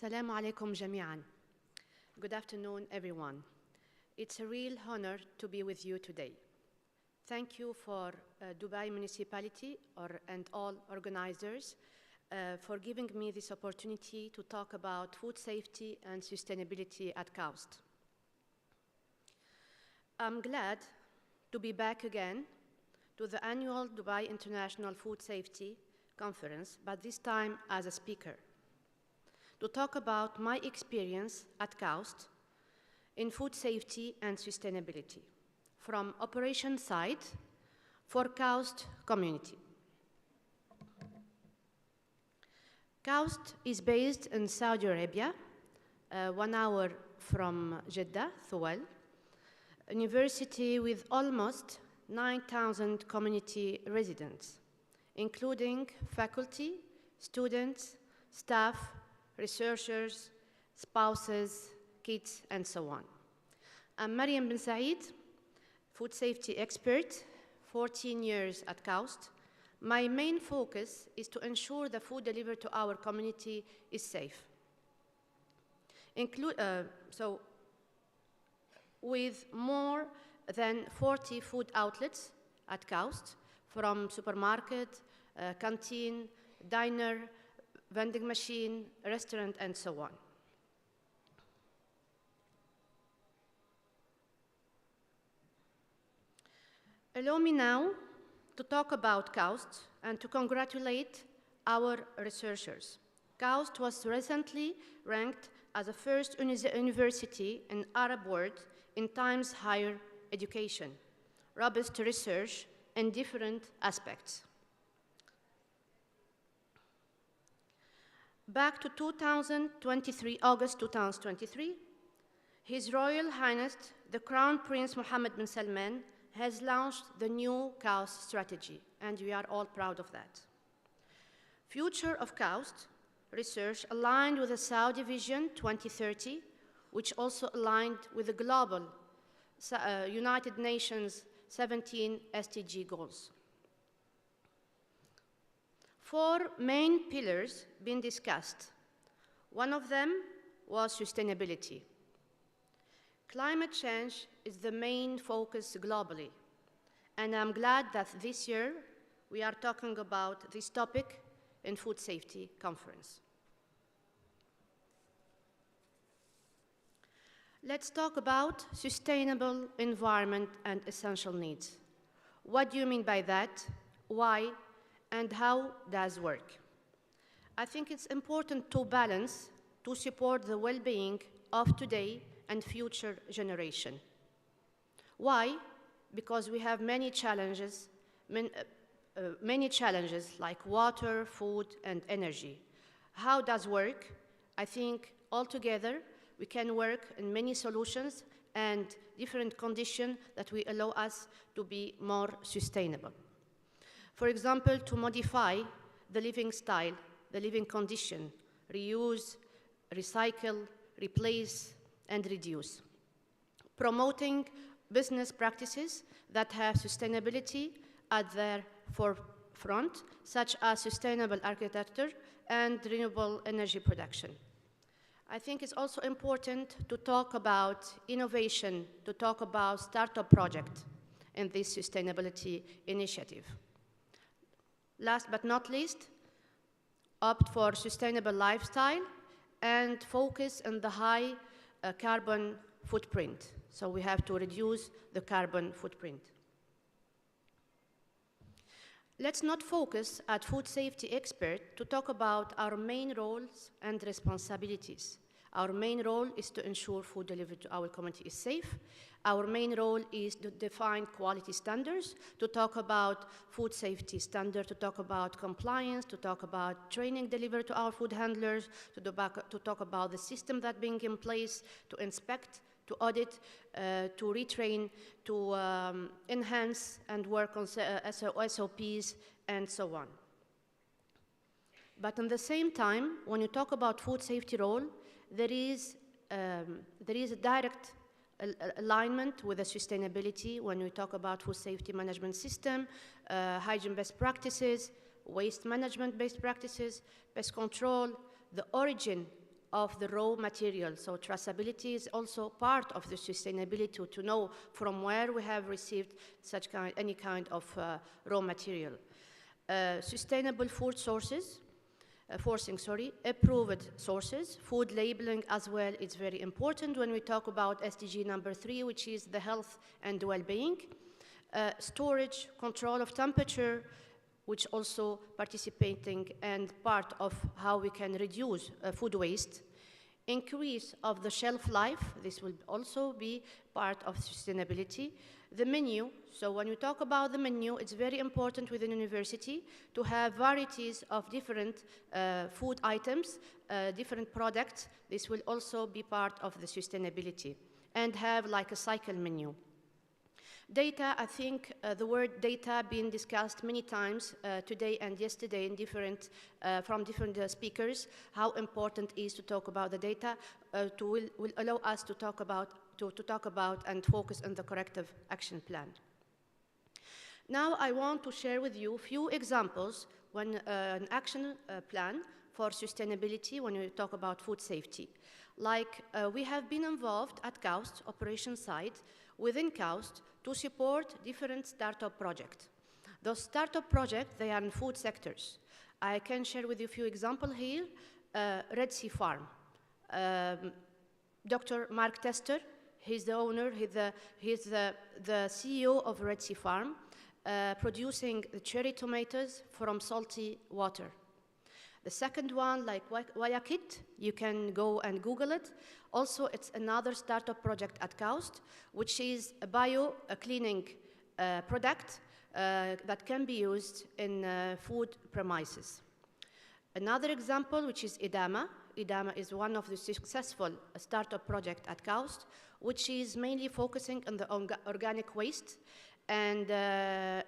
Assalamu alaikum jami'an. Good afternoon, everyone. It's a real honor to be with you today. Thank you for Dubai Municipality and all organizers for giving me this opportunity to talk about food safety and sustainability at KAUST. I'm glad to be back again to the annual Dubai International Food Safety Conference, but this time as a speaker, to talk about my experience at KAUST in food safety and sustainability from operation side for KAUST community. KAUST is based in Saudi Arabia, 1 hour from Jeddah, Thuwal, a university with almost 9,000 community residents, including faculty, students, staff, researchers, spouses, kids, and so on. I'm Mariam Ben Said, food safety expert, 14 years at KAUST. My main focus is to ensure the food delivered to our community is safe. With more than 40 food outlets at KAUST, from supermarket, canteen, diner, vending machine, restaurant, and so on. Allow me now to talk about KAUST and to congratulate our researchers. KAUST was recently ranked as the first university in Arab world in Times Higher Education, robust research in different aspects. Back to August 2023, His Royal Highness, the Crown Prince Mohammed bin Salman, has launched the new KAUST strategy, and we are all proud of that. Future of KAUST research aligned with the Saudi Vision 2030, which also aligned with the global United Nations 17 SDG goals. 4 main pillars being discussed. One of them was sustainability. Climate change is the main focus globally, and I'm glad that this year we are talking about this topic in Food Safety Conference. Let's talk about sustainable environment and essential needs. What do you mean by that? Why? and how does work. I think it's important to balance to support the well-being of today and future generation. Why? Because we have many challenges like water, food, and energy. How does work? I think altogether we can work in many solutions and different conditions that will allow us to be more sustainable. For example, to modify the living style, the living condition, reuse, recycle, replace, and reduce. Promoting business practices that have sustainability at their forefront, such as sustainable architecture and renewable energy production. I think it's also important to talk about innovation, to talk about startup projects in this sustainability initiative. Last but not least, opt for sustainable lifestyle and focus on the high carbon footprint. So we have to reduce the carbon footprint. Let's not focus at food safety expert to talk about our main roles and responsibilities. Our main role is to ensure food delivered to our community is safe. Our main role is to define quality standards, to talk about food safety standards, to talk about compliance, to talk about training delivered to our food handlers, to talk about the system that being in place, to inspect, to audit, to retrain, to enhance and work on SOPs, and so on. But at the same time, when you talk about food safety role, there is a direct alignment with the sustainability when we talk about food safety management system, hygiene best practices, waste management best practices, pest control, the origin of the raw material. So traceability is also part of the sustainability to know from where we have received any kind of raw material. Sustainable food sources, approved sources. Food labeling as well is very important when we talk about SDG number 3, which is the health and well-being. Storage, control of temperature, which also participating and part of how we can reduce food waste. Increase of the shelf life, this will also be part of sustainability. The menu, so when you talk about the menu, it's very important within university to have varieties of different food items, different products. This will also be part of the sustainability, and have like a cycle menu. Data, I think the word data being discussed many times today and yesterday in from different speakers, how important it is to talk about the data will allow us to talk about and focus on the corrective action plan. Now I want to share with you a few examples when an action plan for sustainability when we talk about food safety. Like we have been involved at KAUST operation site within KAUST to support different startup projects. Those startup projects, they are in food sectors. I can share with you a few examples here. Red Sea Farm. Dr. Mark Tester, he's the owner, he's the CEO of Red Sea Farm, producing the cherry tomatoes from salty water. The second one, like Wayakit, you can go and Google it. Also, it's another startup project at KAUST, which is a bio-cleaning product that can be used in food premises. Another example, which is Idama. Idama is one of the successful startup projects at KAUST, which is mainly focusing on the organic waste and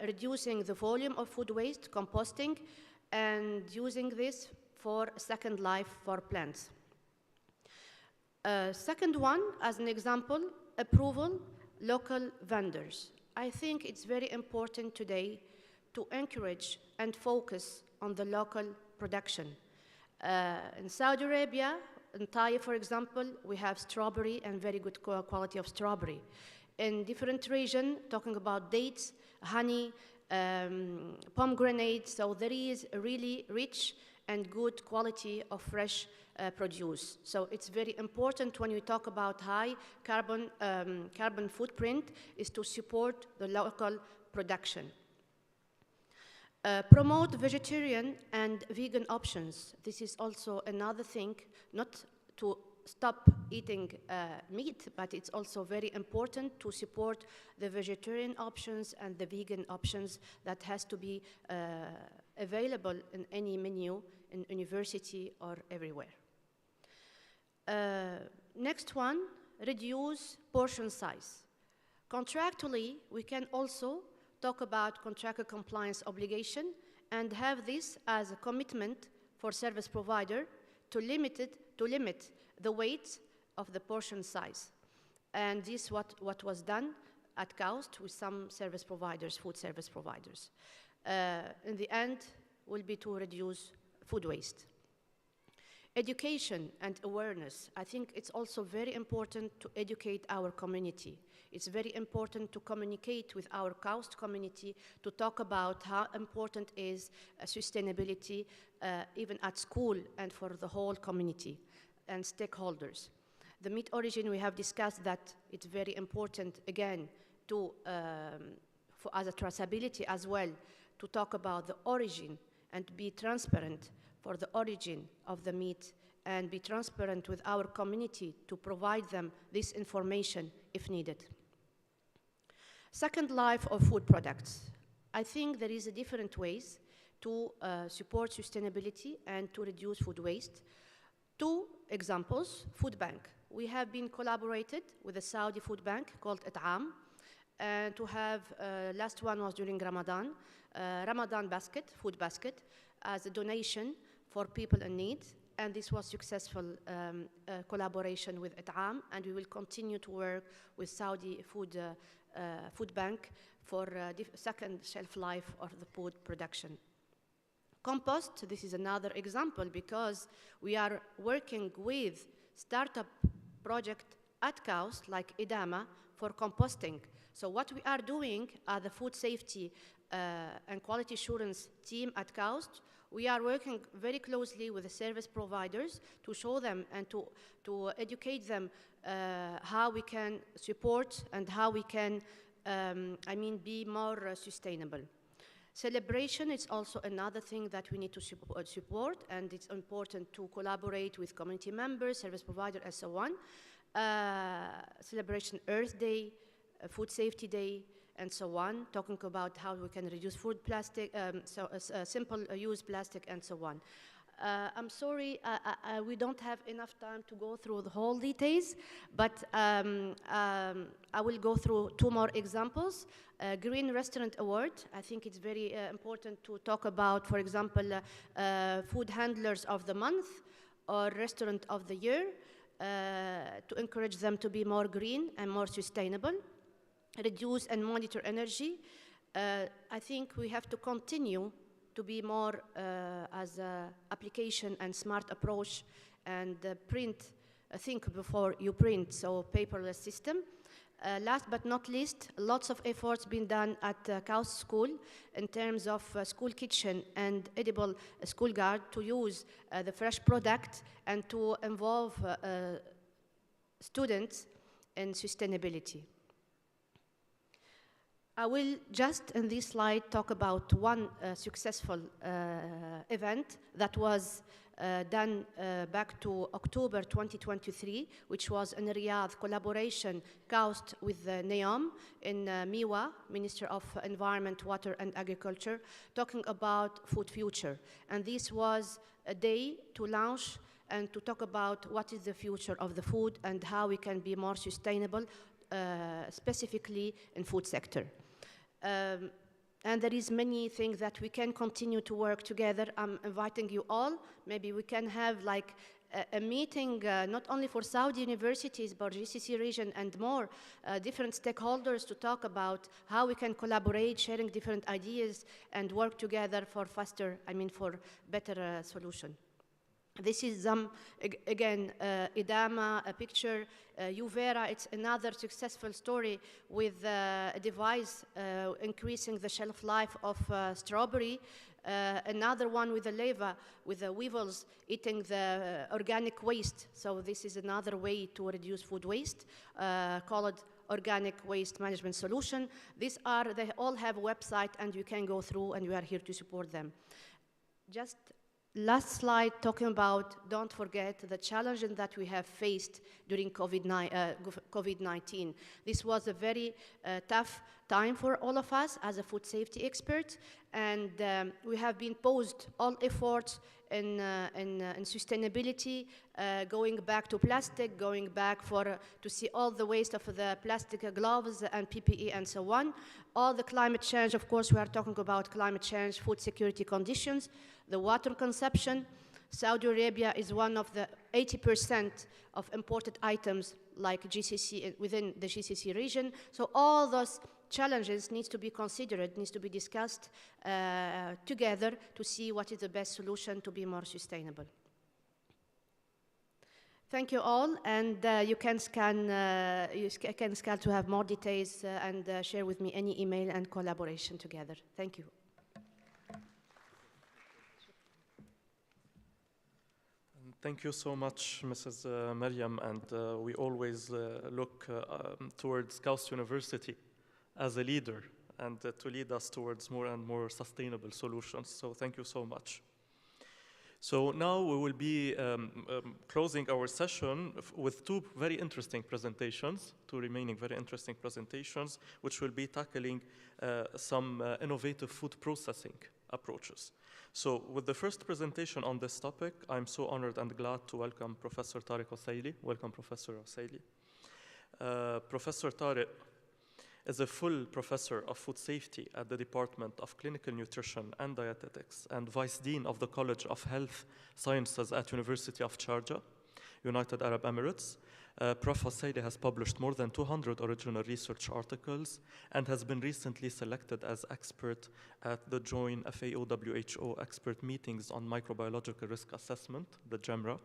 reducing the volume of food waste, composting, and using this for second life for plants. Second one, as an example, approval, local vendors. I think it's very important today to encourage and focus on the local production. In Saudi Arabia, in Thai, for example, we have strawberry and very good quality of strawberry. In different regions, talking about dates, honey, pomegranate, so there is a really rich and good quality of fresh produce. So it's very important when we talk about high carbon footprint is to support the local production. Promote vegetarian and vegan options. This is also another thing, not to stop eating meat, but it's also very important to support the vegetarian options and the vegan options that has to be available in any menu in university or everywhere. Next one, reduce portion size. Contractually, we can also talk about contractor compliance obligation and have this as a commitment for service provider to limit the weight of the portion size. And this is what was done at KAUST with some service providers, food service providers. In the end, will be to reduce food waste. Education and awareness. I think it's also very important to educate our community. It's very important to communicate with our KAUST community to talk about how important is sustainability even at school and for the whole community and stakeholders. The meat origin, we have discussed that it's very important, again, to, as a traceability as well, to talk about the origin and be transparent for the origin of the meat and be transparent with our community to provide them this information if needed. Second life of food products. I think there is a different ways to support sustainability and to reduce food waste. Two examples, food bank. We have been collaborated with a Saudi food bank called It'am, and to have, last one was during Ramadan, Ramadan basket, food basket, as a donation for people in need. And this was successful collaboration with It'am, and we will continue to work with Saudi food bank for second shelf life of the food production. Compost, this is another example because we are working with startup project at KAUST like Idama for composting. So what we are doing at the food safety and quality assurance team at KAUST, we are working very closely with the service providers to show them and to educate them how we can support and how we can, be more sustainable. Celebration is also another thing that we need to support, and it's important to collaborate with community members, service providers, and so on. Celebration Earth Day, Food Safety Day, and so on, talking about how we can reduce food plastic, simple-use plastic, and so on. I'm sorry, we don't have enough time to go through the whole details, but I will go through two more examples. Green Restaurant Award, I think it's very important to talk about, for example, Food Handlers of the Month or Restaurant of the Year, to encourage them to be more green and more sustainable. Reduce and monitor energy. I think we have to continue to be more as an application and smart approach and think before you print, so paperless system. Last but not least, lots of efforts been done at KAUST School in terms of school kitchen and edible school guard to use the fresh product and to involve students in sustainability. I will just in this slide talk about one successful event that was done back to October 2023, which was in Riyadh collaboration KAUST with NEOM in MIWA, Minister of Environment, Water and Agriculture, talking about food future. And this was a day to launch and to talk about what is the future of the food and how we can be more sustainable, specifically in food sector. And there is many things that we can continue to work together. I'm inviting you all. Maybe we can have like a meeting, not only for Saudi universities, but GCC region and more different stakeholders to talk about how we can collaborate, sharing different ideas and work together for faster, for better solution. This is, again, Idama, a picture. Uvera, it's another successful story with a device increasing the shelf life of strawberry. Another one with a leva, with the weevils eating the organic waste. So this is another way to reduce food waste, called organic waste management solution. They all have a website, and you can go through, and we are here to support them. Just last slide, talking about, don't forget the challenges that we have faced during COVID-19. This was a very tough time for all of us as a food safety experts, and we have been paused all efforts in sustainability, going back to plastic, going back to see all the waste of the plastic gloves and PPE and so on. All the climate change, of course, we are talking about climate change, food security conditions, the water consumption. Saudi Arabia is one of the 80% of imported items like GCC within the GCC region. So all those challenges needs to be considered, needs to be discussed together to see what is the best solution to be more sustainable. Thank you all, and you can scan to have more details and share with me any email and collaboration together. Thank you. Thank you so much, Mrs. Mariam, and we always look towards KAUST University as a leader and to lead us towards more and more sustainable solutions. So thank you so much. So now we will be closing our session with two very interesting presentations, two remaining very interesting presentations, which will be tackling some innovative food processing approaches. So with the first presentation on this topic, I'm so honored and glad to welcome Professor Tariq Osaili. Welcome, Professor Osaili. Professor Tariq is a full professor of food safety at the Department of Clinical Nutrition and Dietetics and Vice Dean of the College of Health Sciences at University of Sharjah, United Arab Emirates. Prof. Osaili has published more than 200 original research articles and has been recently selected as expert at the joint FAO-WHO expert meetings on microbiological risk assessment, the GEMRA.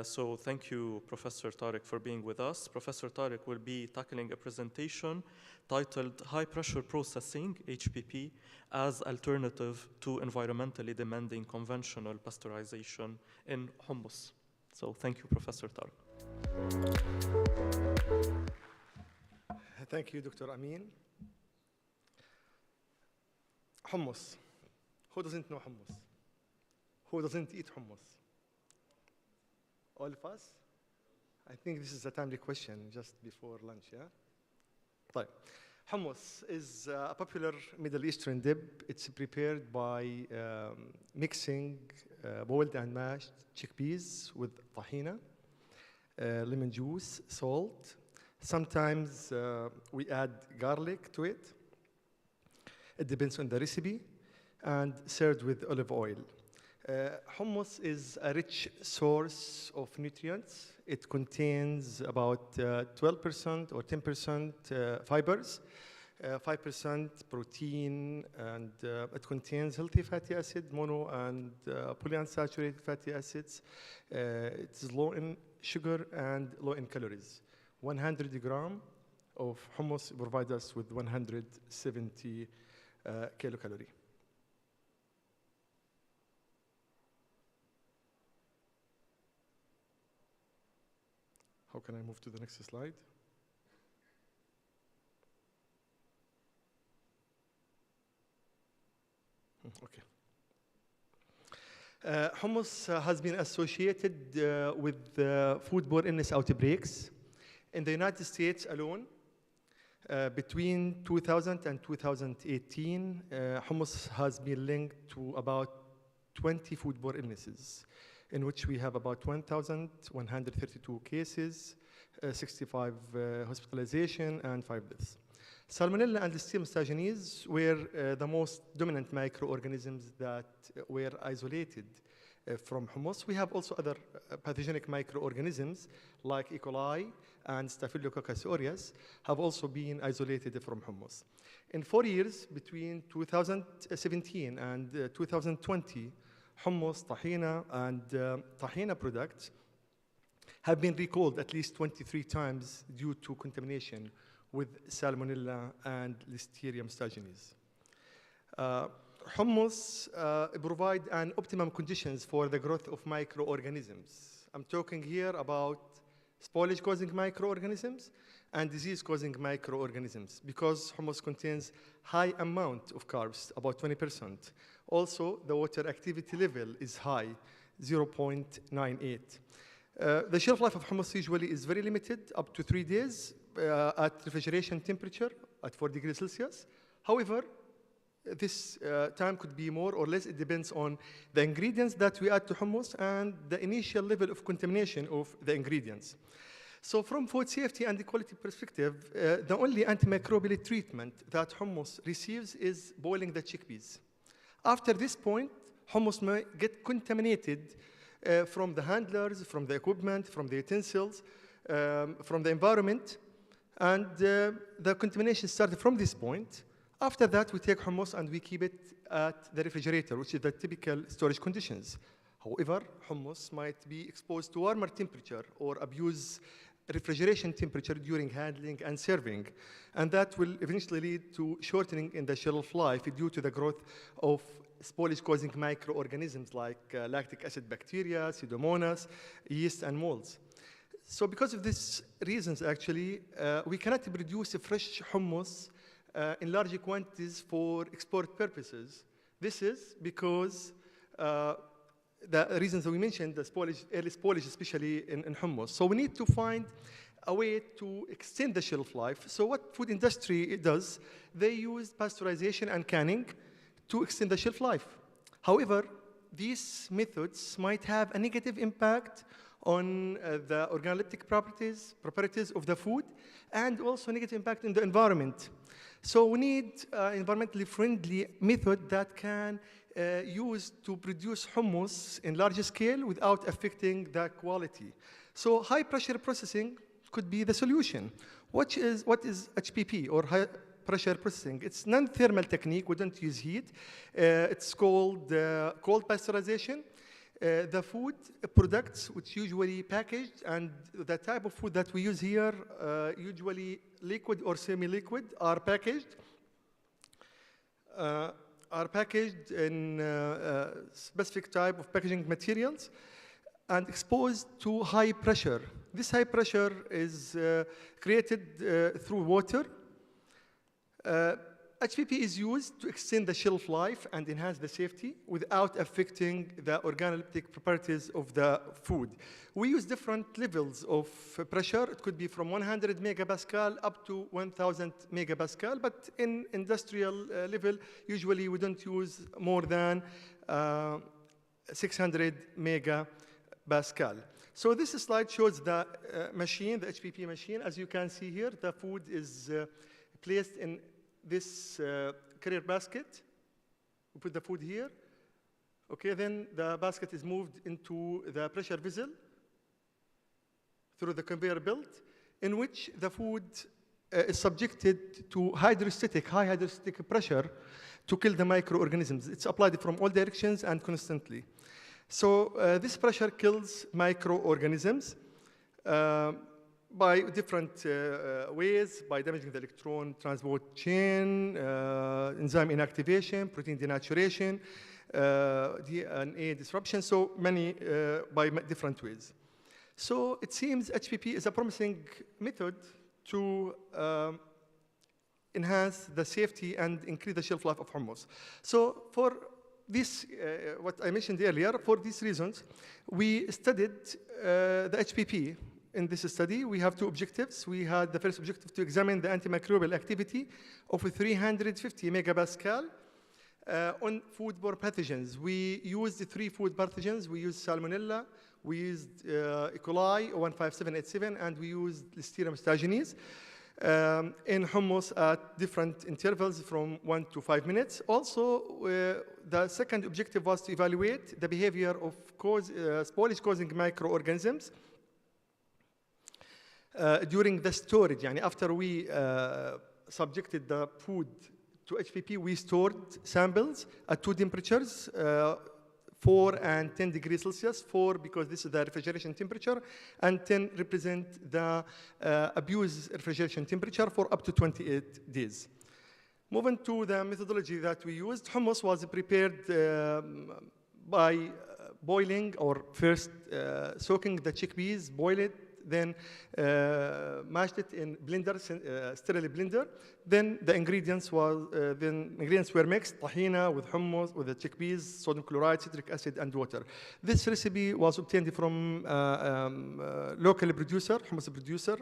So thank you, Professor Tariq, for being with us. Professor Tariq will be tackling a presentation titled High Pressure Processing, HPP, as Alternative to Environmentally Demanding Conventional Pasteurization in Hummus. So thank you, Professor Tariq. Thank you, Dr. Amin. Hummus. Who doesn't know hummus? Who doesn't eat hummus? All of us? I think this is a timely question just before lunch, yeah? طيب. Hummus is a popular Middle Eastern dip. It's prepared by mixing boiled and mashed chickpeas with tahina, lemon juice, salt. Sometimes we add garlic to it. It depends on the recipe, and served with olive oil. Hummus is a rich source of nutrients. It contains about 12% or 10% fibers, 5% protein, and it contains healthy fatty acid, mono and polyunsaturated fatty acids. It's low in sugar and low in calories. 100 grams of hummus provides us with 170 kilocalories. How can I move to the next slide? Okay. Hummus has been associated with foodborne illness outbreaks. In the United States alone, between 2000 and 2018, hummus has been linked to about 20 foodborne illnesses, in which we have about 1,132 cases, 65 hospitalization, and 5 deaths. Salmonella and Listeria monocytogenes were the most dominant microorganisms that were isolated from hummus. We have also other pathogenic microorganisms like E. coli and Staphylococcus aureus have also been isolated from hummus. In 4 years, between 2017 and 2020, hummus, tahina, and tahina products have been recalled at least 23 times due to contamination with Salmonella and Listeria monocytogenes. Hummus provide an optimum conditions for the growth of microorganisms. I'm talking here about spoilage-causing microorganisms, and disease-causing microorganisms, because hummus contains high amount of carbs, about 20%. Also, the water activity level is high, 0.98. The shelf life of hummus usually is very limited, up to 3 days at refrigeration temperature at 4 degrees Celsius. However, this time could be more or less. It depends on the ingredients that we add to hummus and the initial level of contamination of the ingredients. So from food safety and the quality perspective, the only antimicrobial treatment that hummus receives is boiling the chickpeas. After this point, hummus may get contaminated from the handlers, from the equipment, from the utensils, from the environment, and the contamination started from this point. After that, we take hummus and we keep it at the refrigerator, which is the typical storage conditions. However, hummus might be exposed to warmer temperature or abuse refrigeration temperature during handling and serving, and that will eventually lead to shortening in the shelf life due to the growth of spoilage-causing microorganisms like lactic acid bacteria, Pseudomonas, yeast, and molds. So because of these reasons, actually, we cannot produce a fresh hummus in large quantities for export purposes. This is because the reasons that we mentioned, the spoilage, early spoilage, especially in hummus. So we need to find a way to extend the shelf life. So what food industry does, they use pasteurization and canning to extend the shelf life. However, these methods might have a negative impact on the organoleptic properties of the food, and also negative impact in the environment. So we need environmentally friendly method that can use to produce hummus in large scale without affecting the quality. So high pressure processing could be the solution. What is HPP, or high pressure processing? It's non-thermal technique. We don't use heat. It's called cold pasteurization. The food products which usually packaged, and the type of food that we use here, usually liquid or semi-liquid, are packaged in specific type of packaging materials and exposed to high pressure. This high pressure is created through water. HPP is used to extend the shelf life and enhance the safety without affecting the organoleptic properties of the food. We use different levels of pressure. It could be from 100 megapascal up to 1,000 megapascal, but in industrial level, usually we don't use more than 600 megapascal. So this slide shows the machine, the HPP machine. As you can see here, the food is placed in this carrier basket. We put the food here. Okay, then the basket is moved into the pressure vessel through the conveyor belt, in which the food is subjected to high hydrostatic pressure to kill the microorganisms. It's applied from all directions and constantly. So this pressure kills microorganisms by different ways, by damaging the electron transport chain, enzyme inactivation, protein denaturation, DNA disruption, so many by different ways. So it seems HPP is a promising method to enhance the safety and increase the shelf life of hummus. So for this, what I mentioned earlier, for these reasons, we studied the HPP. In this study, we have two objectives. We had the first objective to examine the antimicrobial activity of 350 megapascal on foodborne pathogens. We used 3 food pathogens. We used Salmonella, we used E. coli 15787, and we used Listeria mostagenes in hummus at different intervals from 1 to 5 minutes. Also, the second objective was to evaluate the behavior of spoilage-causing microorganisms during the storage. After we subjected the food to HPP, we stored samples at 2 temperatures, 4 and 10 degrees Celsius. 4 because this is the refrigeration temperature, and 10 represent the abuse refrigeration temperature for up to 28 days. Moving to the methodology that we used, hummus was prepared by boiling, or first soaking the chickpeas, boil it, then mashed it in blender, sterile blender. Then the ingredients were mixed: tahina with hummus, with the chickpeas, sodium chloride, citric acid, and water. This recipe was obtained from local producer, hummus producer.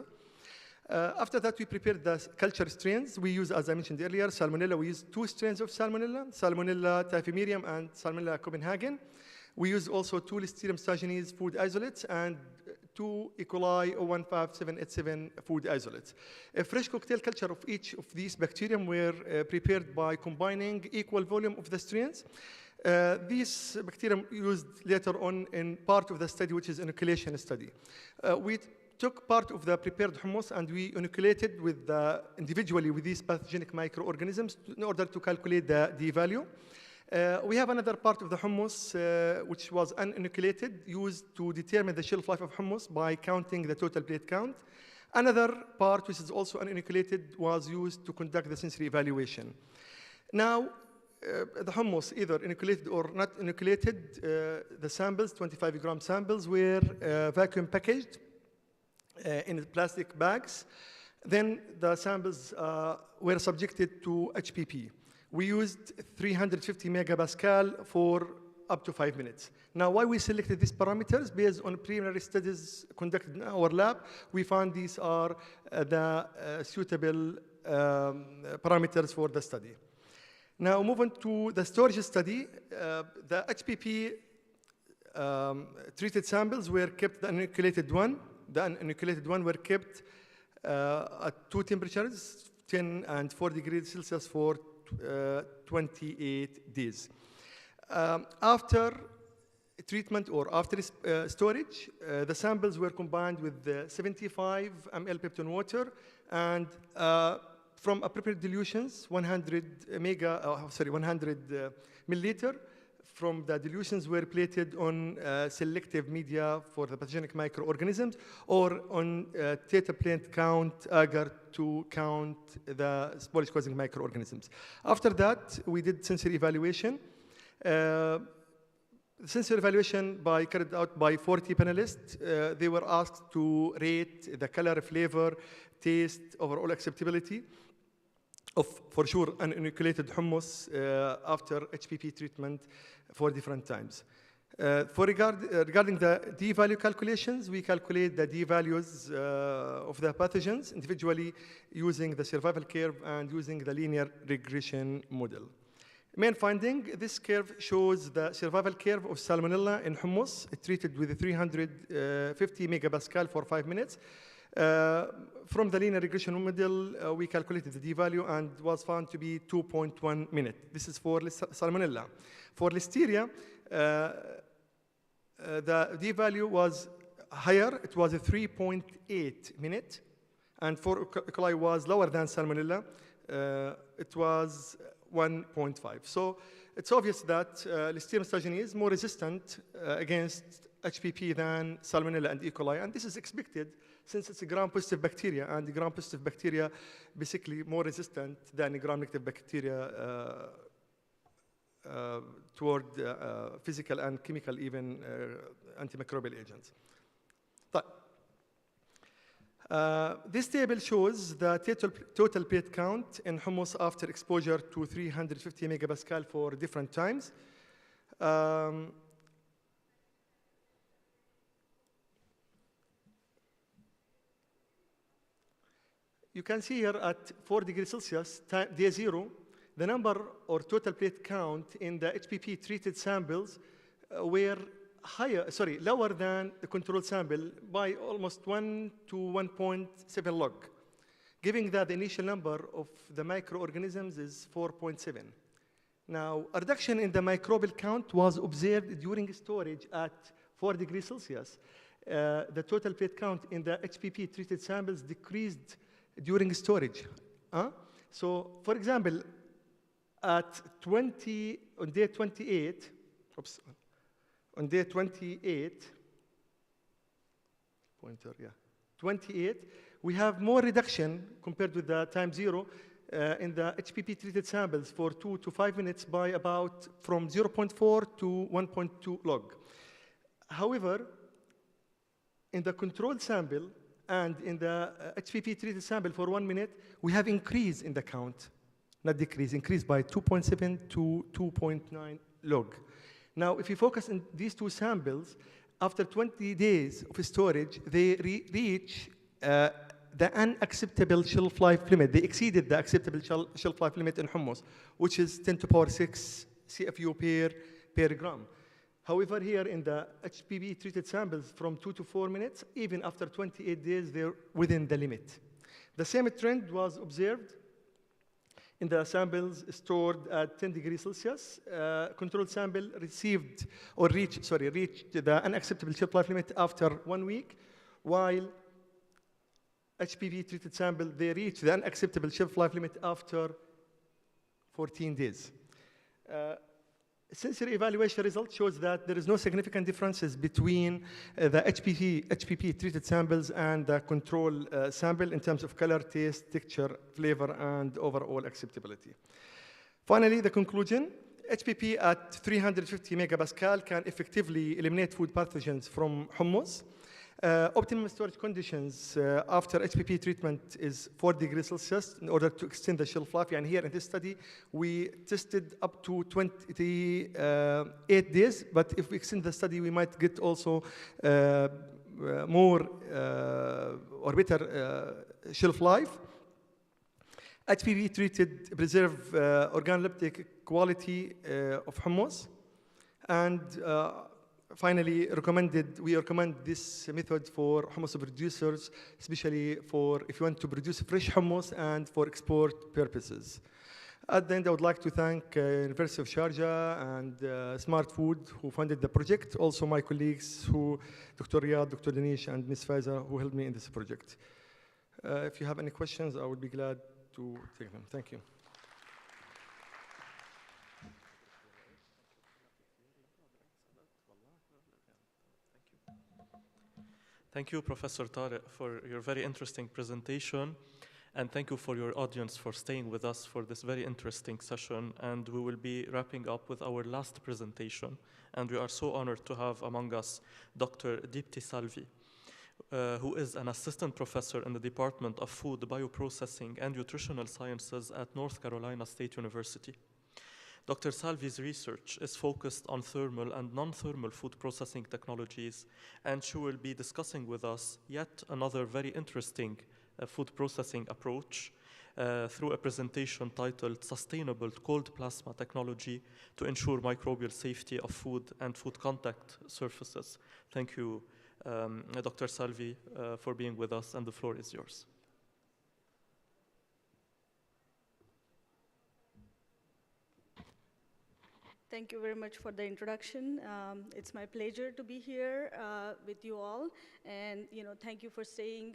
After that, we prepared the culture strains. We use, as I mentioned earlier, Salmonella. We use 2 strains of Salmonella, Salmonella typhimurium and Salmonella Copenhagen. We use also 2 Listeria stagiones food isolates and 2 E. coli 015787 food isolates. A fresh cocktail culture of each of these bacterium were prepared by combining equal volume of the strains. These bacterium used later on in part of the study, which is inoculation study. We took part of the prepared hummus and we inoculated individually with these pathogenic microorganisms in order to calculate the d-value. We have another part of the hummus which was uninoculated, used to determine the shelf life of hummus by counting the total plate count. Another part, which is also uninoculated, was used to conduct the sensory evaluation. Now, the hummus, either inoculated or not inoculated, the samples, 25-gram samples, were vacuum packaged in plastic bags. Then the samples were subjected to HPP. We used 350 megapascal for up to 5 minutes. Now, why we selected these parameters? Based on preliminary studies conducted in our lab, we found these are the suitable parameters for the study. Now, moving to the storage study, the HPP treated samples were kept, the uninoculated one. The uninoculated one were kept at 2 temperatures, 10 and 4 degrees Celsius for 28 days. After treatment or after storage, the samples were combined with 75 ml Pepton water and from appropriate dilutions, 100 milliliter. From the dilutions were plated on selective media for the pathogenic microorganisms or on theta plant count agar to count the spoilage-causing microorganisms. After that, we did sensory evaluation. Sensory evaluation carried out by 40 panelists. They were asked to rate the color, flavor, taste, overall acceptability of, for sure, uninoculated hummus after HPP treatment 4 different times. Regarding the d-value calculations, we calculate the d-values of the pathogens individually using the survival curve and using the linear regression model. Main finding, this curve shows the survival curve of Salmonella in hummus treated with 350 megapascal for 5 minutes. From the linear regression model, we calculated the d-value and was found to be 2.1 minute. This is for Salmonella. For Listeria, the d-value was higher. It was a 3.8 minute. And for E. coli was lower than Salmonella. It was 1.5. So it's obvious that Listeria stagionee is more resistant against HPP than Salmonella and E. coli. And this is expected since it's a gram-positive bacteria, and the gram-positive bacteria basically more resistant than the gram-negative bacteria toward physical and chemical, even antimicrobial agents. This table shows the total plate count in hummus after exposure to 350 megapascal for different times. You can see here at 4 degrees Celsius, day 0, the number or total plate count in the HPP treated samples were lower than the control sample by almost 1 to 1.7 log, giving that the initial number of the microorganisms is 4.7. Now, a reduction in the microbial count was observed during storage at 4 degrees Celsius. The total plate count in the HPP treated samples decreased during storage. So, for example, on day 28, on day 28, 28, we have more reduction compared with the time 0 in the HPP treated samples for 2 to 5 minutes by about from 0.4 to 1.2 log. However, in the controlled sample and in the HPP-treated sample for 1 minute, we have increase in the count, not decrease, increase by 2.7 to 2.9 log. Now, if you focus on these two samples, after 20 days of storage, they reach the unacceptable shelf life limit. They exceeded the acceptable shelf life limit in hummus, which is 10 to the power 6 CFU per gram. However, here in the HPP-treated samples from 2 to 4 minutes, even after 28 days, they're within the limit. The same trend was observed in the samples stored at 10 degrees Celsius. Controlled sample reached the unacceptable shelf life limit after 1 week, while HPV-treated sample, they reached the unacceptable shelf life limit after 14 days. Sensory evaluation result shows that there is no significant differences between the HPP-treated samples and the control sample in terms of color, taste, texture, flavor, and overall acceptability. Finally, the conclusion, HPP at 350 megapascal can effectively eliminate food pathogens from hummus. Optimum storage conditions after HPP treatment is 4 degrees Celsius in order to extend the shelf life. And here in this study, we tested up to 28 days. But if we extend the study, we might get also more or better shelf life. HPP treated preserve organoleptic quality of hummus. And finally, we recommend this method for hummus producers, especially for if you want to produce fresh hummus and for export purposes. At the end, I would like to thank University of Sharjah and Smart Food who funded the project. Also my colleagues, Dr. Riyad, Dr. Danish, and Ms. Faiza, who helped me in this project. If you have any questions, I would be glad to take them. Thank you. Thank you, Professor Tariq, for your very interesting presentation. And thank you for your audience for staying with us for this very interesting session. And we will be wrapping up with our last presentation. And we are so honored to have among us Dr. Deepti Salvi, who is an assistant professor in the Department of Food, Bioprocessing, and Nutritional Sciences at North Carolina State University. Dr. Salvi's research is focused on thermal and non-thermal food processing technologies, and she will be discussing with us yet another very interesting food processing approach through a presentation titled Sustainable Cold Plasma Technology to Ensure Microbial Safety of Food and Food Contact Surfaces. Thank you, Dr. Salvi, for being with us, and the floor is yours. Thank you very much for the introduction. It's my pleasure to be here with you all, and thank you for staying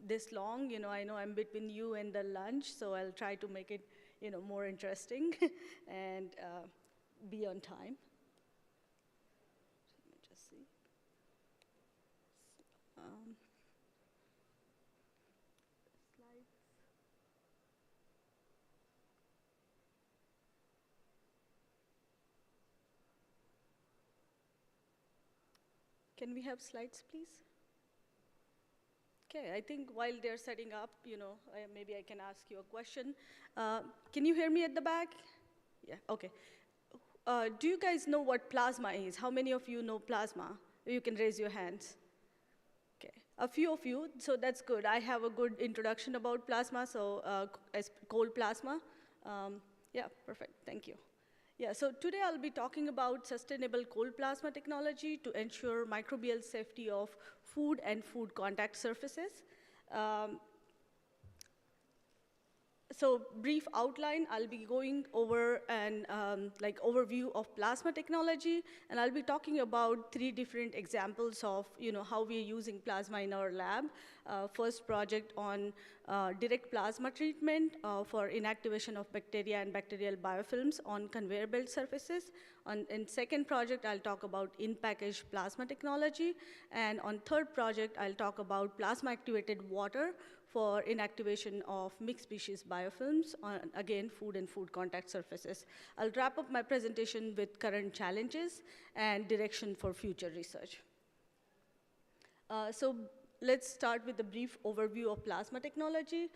this long. I know I'm between you and the lunch, so I'll try to make it more interesting and be on time. Let me just see. Slides. Can we have slides, please? Okay, I think while they're setting up, maybe I can ask you a question. Can you hear me at the back? Yeah, okay. Do you guys know what plasma is? How many of you know plasma? You can raise your hands. Okay, a few of you, so that's good. I have a good introduction about plasma, so as cold plasma. Yeah, perfect, thank you. Yeah, so today I'll be talking about sustainable cold plasma technology to ensure microbial safety of food and food contact surfaces. So brief outline, I'll be going over an overview of plasma technology, and I'll be talking about 3 different examples of how we are using plasma in our lab. First project on direct plasma treatment for inactivation of bacteria and bacterial biofilms on conveyor belt surfaces. In second project, I'll talk about in-package plasma technology. And on third project, I'll talk about plasma-activated water for inactivation of mixed species biofilms on, again, food and food contact surfaces. I'll wrap up my presentation with current challenges and direction for future research. So let's start with a brief overview of plasma technology.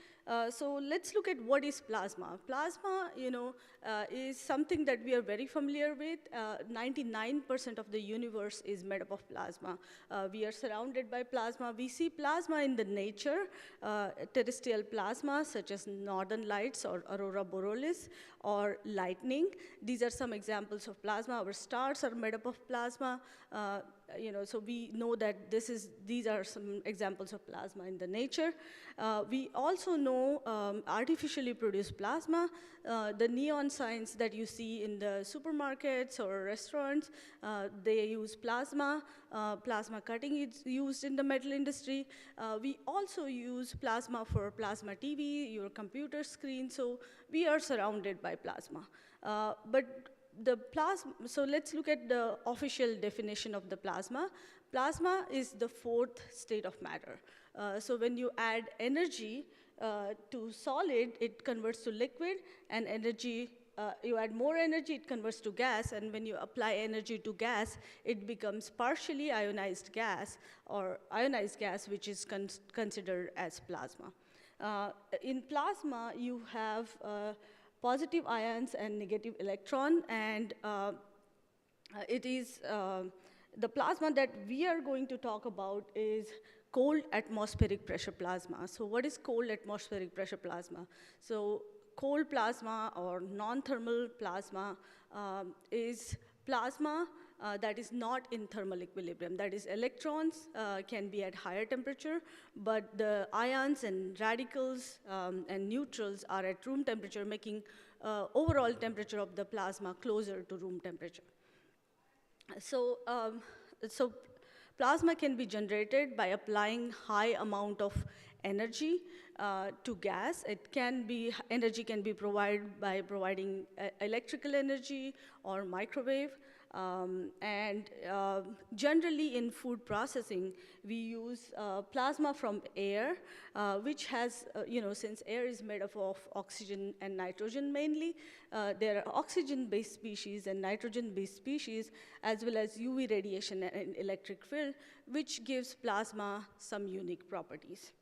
So let's look at what is plasma. Plasma, is something that we are very familiar with. 99% of the universe is made up of plasma. We are surrounded by plasma. We see plasma in the nature, terrestrial plasma such as northern lights or aurora borealis or lightning. These are some examples of plasma. Our stars are made up of plasma. So we know that these are some examples of plasma in the nature. We also know artificially produced plasma. The neon signs that you see in the supermarkets or restaurants, they use plasma. Plasma cutting is used in the metal industry. We also use plasma for plasma TV, your computer screen, so we are surrounded by plasma. So let's look at the official definition of the plasma. Plasma is the fourth state of matter. So when you add energy to solid, it converts to liquid, and you add more energy, it converts to gas, and when you apply energy to gas, it becomes partially ionized gas, or ionized gas, which is considered as plasma. In plasma, you have positive ions and negative electron, and it is the plasma that we are going to talk about is cold atmospheric pressure plasma. So what is cold atmospheric pressure plasma? So cold plasma or non-thermal plasma is plasma that is not in thermal equilibrium. That is, electrons can be at higher temperature, but the ions and radicals and neutrals are at room temperature, making overall temperature of the plasma closer to room temperature. So plasma can be generated by applying high amount of energy to gas. Energy can be provided by providing electrical energy or microwave. Generally in food processing, we use plasma from air, which has, since air is made up of oxygen and nitrogen mainly, there are oxygen-based species and nitrogen-based species, as well as UV radiation and electric field, which gives plasma some unique properties.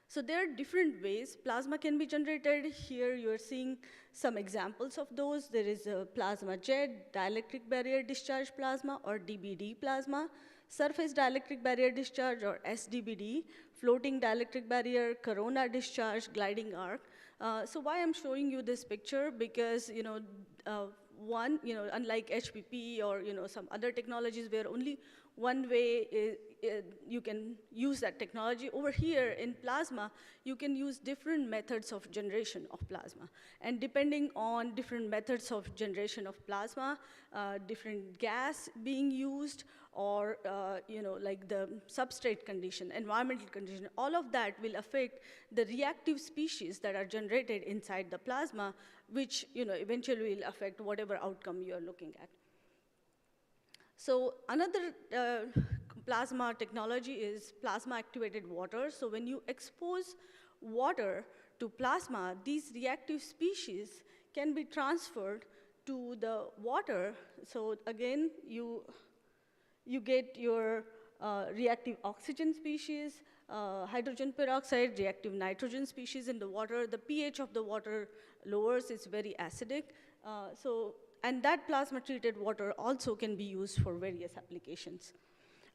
So there are different ways plasma can be generated. Here you're seeing some examples of those. There is a plasma jet, dielectric barrier discharge plasma, or DBD plasma, surface dielectric barrier discharge, or SDBD, floating dielectric barrier, corona discharge, gliding arc. So why I'm showing you this picture? Because unlike HPP or some other technologies where only one way you can use that technology, over here in plasma, you can use different methods of generation of plasma. And depending on different methods of generation of plasma, different gas being used, or like the substrate condition, environmental condition, all of that will affect the reactive species that are generated inside the plasma, which eventually will affect whatever outcome you're looking at. So another plasma technology is plasma-activated water. So when you expose water to plasma, these reactive species can be transferred to the water. So again, you get your reactive oxygen species, hydrogen peroxide, reactive nitrogen species in the water. The pH of the water lowers, it's very acidic. And that plasma-treated water also can be used for various applications.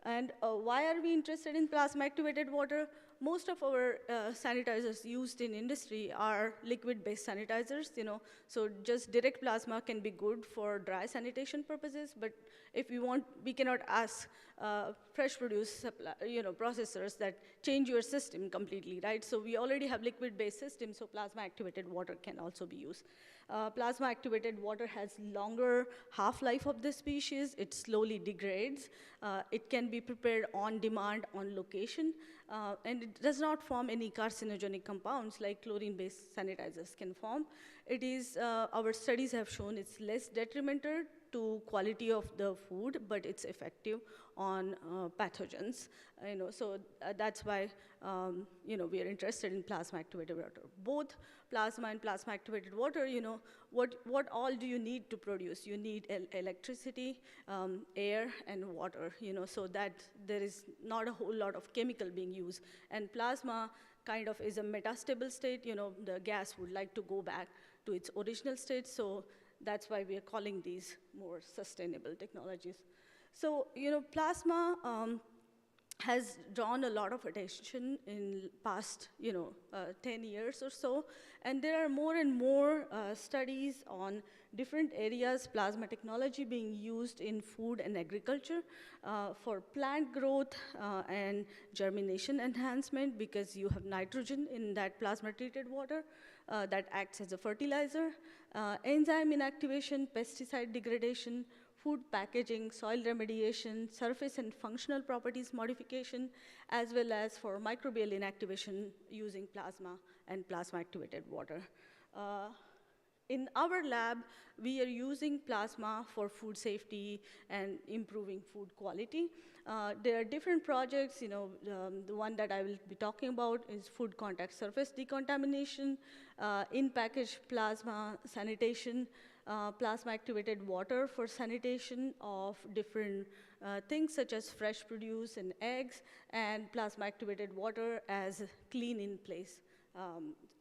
And why are we interested in plasma-activated water? Most of our sanitizers used in industry are liquid-based sanitizers, so just direct plasma can be good for dry sanitation purposes, but if we cannot ask fresh produce processors that change your system completely, right? So we already have liquid-based systems, so plasma-activated water can also be used. Plasma-activated water has longer half-life of the species. It slowly degrades. It can be prepared on demand, on location, and it does not form any carcinogenic compounds like chlorine-based sanitizers can form. it is, our studies have shown it's less detrimental to quality of the food, but it's effective on pathogens. So that's why we are interested in plasma activated water. Both plasma and plasma activated water, what all do you need to produce? You need electricity, air, and water. So that there is not a whole lot of chemical being used. And plasma kind of is a metastable state. The gas would like to go back to its original state. So that's why we are calling these more sustainable technologies. So, plasma has drawn a lot of attention in past, 10 years or so. And there are more and more studies on different areas, plasma technology being used in food and agriculture for plant growth and germination enhancement, because you have nitrogen in that plasma-treated water that acts as a fertilizer, enzyme inactivation, pesticide degradation, food packaging, soil remediation, surface and functional properties modification, as well as for microbial inactivation using plasma and plasma-activated water. In our lab, we are using plasma for food safety and improving food quality. There are different projects. The one that I will be talking about is food contact surface decontamination, in-package plasma sanitation, plasma-activated water for sanitation of different things such as fresh produce and eggs, and plasma-activated water as clean in place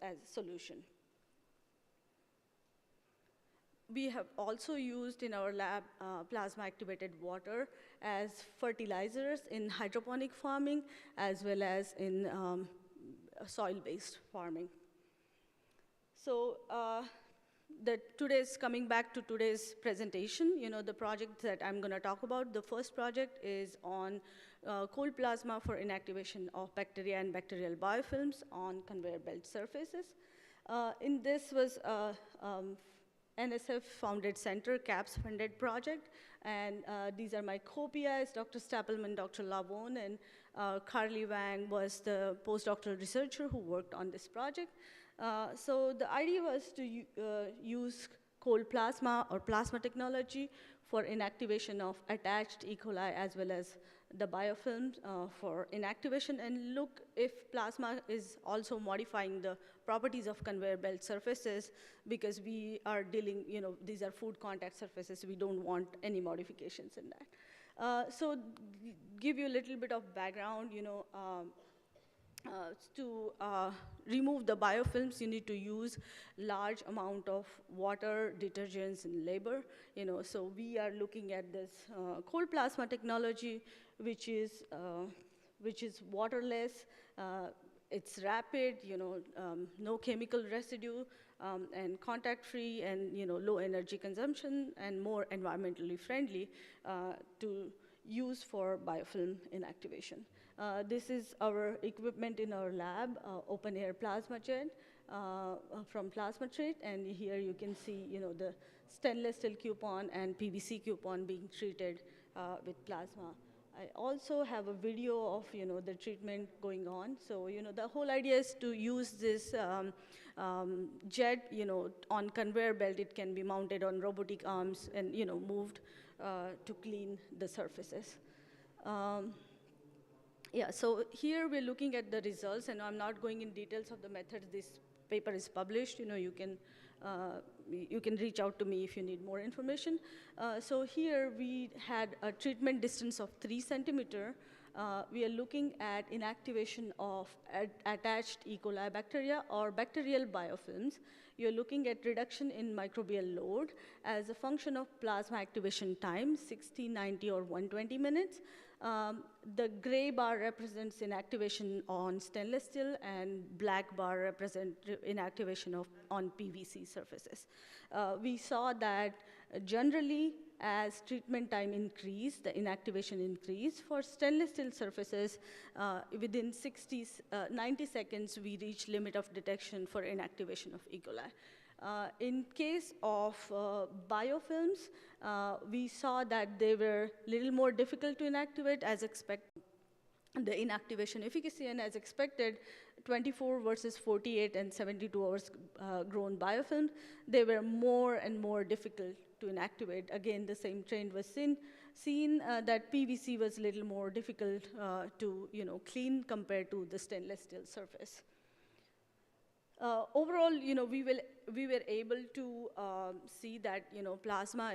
as solution. We have also used in our lab plasma-activated water as fertilizers in hydroponic farming, as well as in soil-based farming. So coming back to today's presentation, the project that I'm going to talk about, the first project is on cold plasma for inactivation of bacteria and bacterial biofilms on conveyor belt surfaces. In this was a NSF-founded center, CAPS-funded project, and these are my co-PIs, Dr. Stapelman, Dr. Lavon, and Carly Wang was the postdoctoral researcher who worked on this project. So the idea was to use cold plasma or plasma technology for inactivation of attached E. coli as well as the biofilms for inactivation, and look if plasma is also modifying the properties of conveyor belt surfaces, because we are dealing, these are food contact surfaces. We don't want any modifications in that. So give you a little bit of background, to remove the biofilms, you need to use large amount of water, detergents, and labor. So we are looking at this cold plasma technology, which is waterless. It's rapid, no chemical residue, and contact-free, and low energy consumption, and more environmentally friendly to use for biofilm inactivation. This is our equipment in our lab, open air plasma jet from Plasma-Treat, and here you can see, the stainless steel coupon and PVC coupon being treated with plasma. I also have a video of, the treatment going on. So, the whole idea is to use this jet, on conveyor belt. It can be mounted on robotic arms and, moved to clean the surfaces. Yeah, so here we're looking at the results, and I'm not going in details of the methods. This paper is published. You can reach out to me if you need more information. So here we had a treatment distance of 3 centimeter. We are looking at inactivation of attached E. coli bacteria or bacterial biofilms. You're looking at reduction in microbial load as a function of plasma activation time, 60, 90, or 120 minutes. The gray bar represents inactivation on stainless steel, and black bar represent inactivation on PVC surfaces. We saw that generally, as treatment time increased, the inactivation increased. For stainless steel surfaces, within 90 seconds, we reach limit of detection for inactivation of E. coli. In case of biofilms, we saw that they were a little more difficult to inactivate as expected. The inactivation efficacy, and as expected, 24 versus 48 and 72 hours grown biofilm, they were more and more difficult to inactivate. Again, the same trend was seen that PVC was a little more difficult to clean compared to the stainless steel surface. Overall, we were able to see that plasma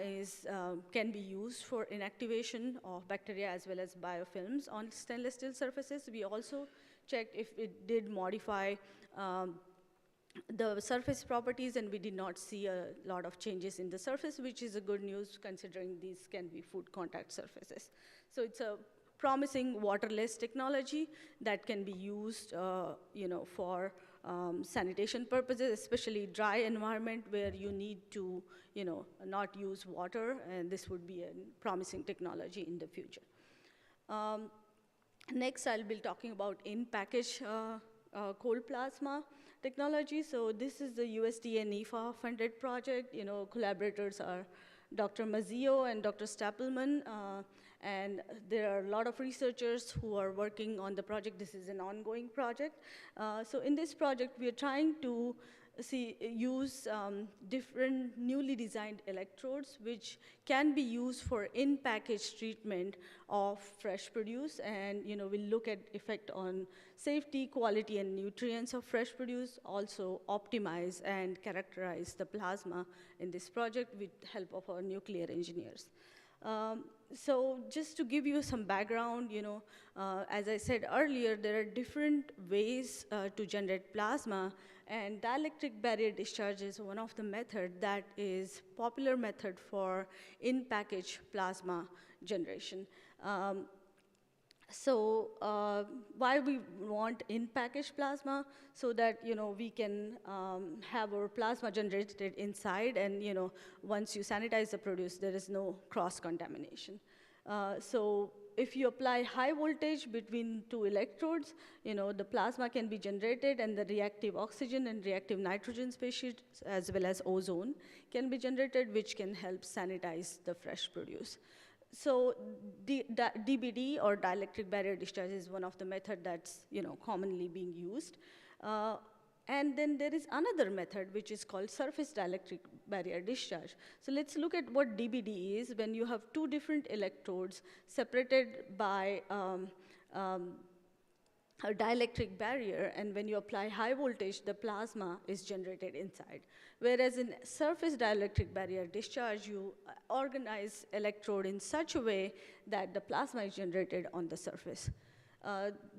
can be used for inactivation of bacteria as well as biofilms on stainless steel surfaces. We also checked if it did modify the surface properties, and we did not see a lot of changes in the surface, which is a good news considering these can be food contact surfaces. So it's a promising waterless technology that can be used for sanitation purposes, especially dry environment where you need to not use water, and this would be a promising technology in the future. Next, I'll be talking about in-package cold plasma technology. So this is the USDA NIFA funded project. Collaborators are Dr. Mazzio and Dr. Stapelman, and there are a lot of researchers who are working on the project. This is an ongoing project. So in this project, we are trying to use different newly designed electrodes which can be used for in-package treatment of fresh produce, and we'll look at effect on safety, quality, and nutrients of fresh produce, also optimize and characterize the plasma in this project with help of our nuclear engineers. So just to give you some background, as I said earlier, there are different ways to generate plasma, and dielectric barrier discharge is one of the methods that is popular method for in-package plasma generation. So why we want in-package plasma? So that we can have our plasma generated inside, and once you sanitize the produce, there is no cross-contamination. So if you apply high voltage between two electrodes, the plasma can be generated, and the reactive oxygen and reactive nitrogen species, as well as ozone, can be generated, which can help sanitize the fresh produce. So DBD, or dielectric barrier discharge, is one of the methods that's commonly being used. And then there is another method which is called surface dielectric barrier discharge. So let's look at what DBD is. When you have two different electrodes separated by a dielectric barrier, and when you apply high voltage, the plasma is generated inside. Whereas in surface dielectric barrier discharge, you organize electrode in such a way that the plasma is generated on the surface.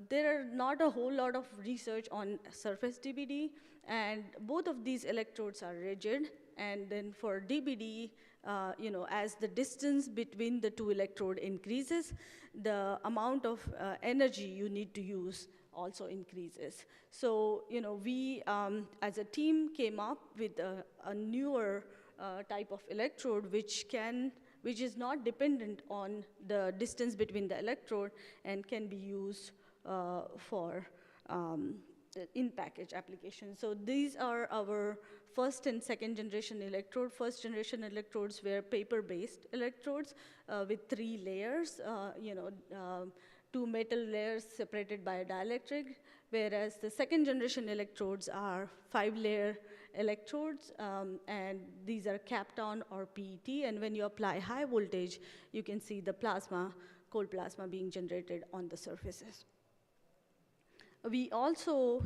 There are not a whole lot of research on surface DBD, and both of these electrodes are rigid. And then for DBD, as the distance between the two electrodes increases, the amount of energy you need to use also increases. So, we as a team came up with a newer type of electrode which is not dependent on the distance between the electrode and can be used for in-package application. So these are our first and second generation electrode. First generation electrodes were paper-based electrodes with 3 layers, 2 metal layers separated by a dielectric, whereas the second generation electrodes are 5-layer electrodes, and these are Kapton or PET, and when you apply high voltage, you can see the plasma, cold plasma being generated on the surfaces. We also,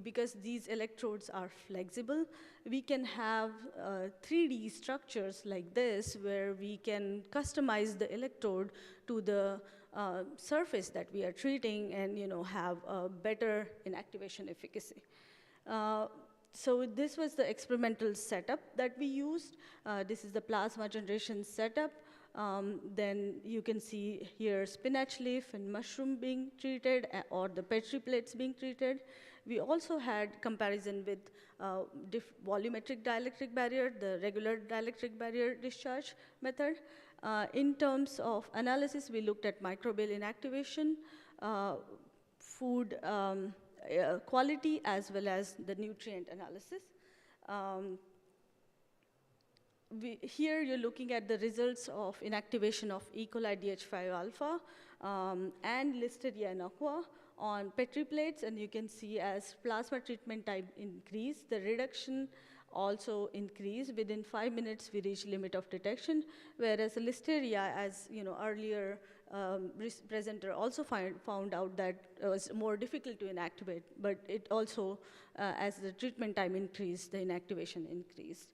because these electrodes are flexible, we can have 3D structures like this where we can customize the electrode to the surface that we are treating and have a better inactivation efficacy. So this was the experimental setup that we used. This is the plasma generation setup. Then you can see here spinach leaf and mushroom being treated, or the Petri plates being treated. We also had comparison with volumetric dielectric barrier, the regular dielectric barrier discharge method. In terms of analysis, we looked at microbial inactivation, food quality, as well as the nutrient analysis. Here you're looking at the results of inactivation of E. coli DH5 alpha and Listeria inocua on Petri plates, and you can see as plasma treatment time increased, the reduction also increased. Within 5 minutes, we reached limit of detection, whereas Listeria, as earlier presenter also found out that it was more difficult to inactivate, but it also, as the treatment time increased, the inactivation increased.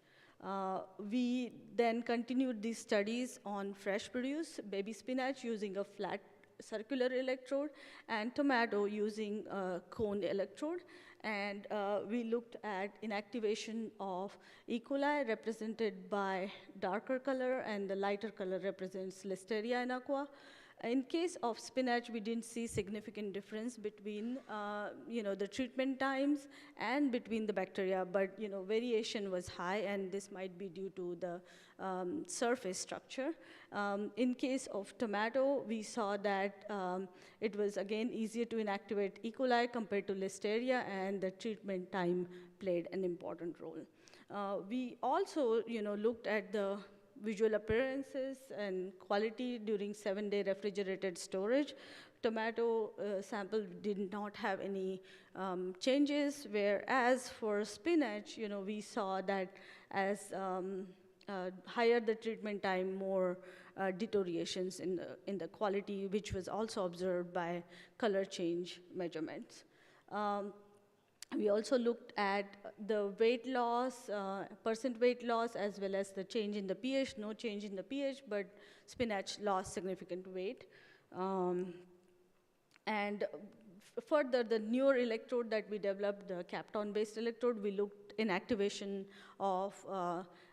We then continued these studies on fresh produce, baby spinach using a flat circular electrode, and tomato using a cone electrode. And we looked at inactivation of E. coli, represented by darker color, and the lighter color represents Listeria inaqua. In case of spinach, we didn't see significant difference between the treatment times and between the bacteria, but variation was high, and this might be due to the surface structure. In case of tomato, we saw that it was again easier to inactivate E. coli compared to Listeria, and the treatment time played an important role. We also looked at the visual appearances and quality during 7-day refrigerated storage. Tomato sample did not have any changes, whereas for spinach, we saw that as higher the treatment time, more deteriorations in the quality, which was also observed by color change measurements. We also looked at the weight loss, percent weight loss, as well as the change in the pH. No change in the pH, but spinach lost significant weight. And further, the newer electrode that we developed, the Kapton-based electrode, we looked in activation of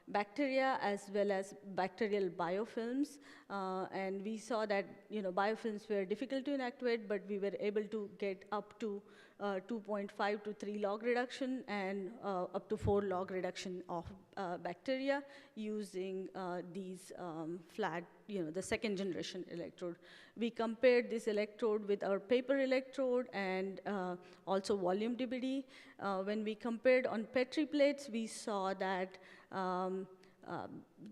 bacteria as well as bacterial biofilms. And we saw that biofilms were difficult to inactivate, but we were able to get up to 2.5 to 3 log reduction and up to 4 log reduction of bacteria using these flat, the second generation electrode. We compared this electrode with our paper electrode and also volume DBD. When we compared on Petri plates, we saw that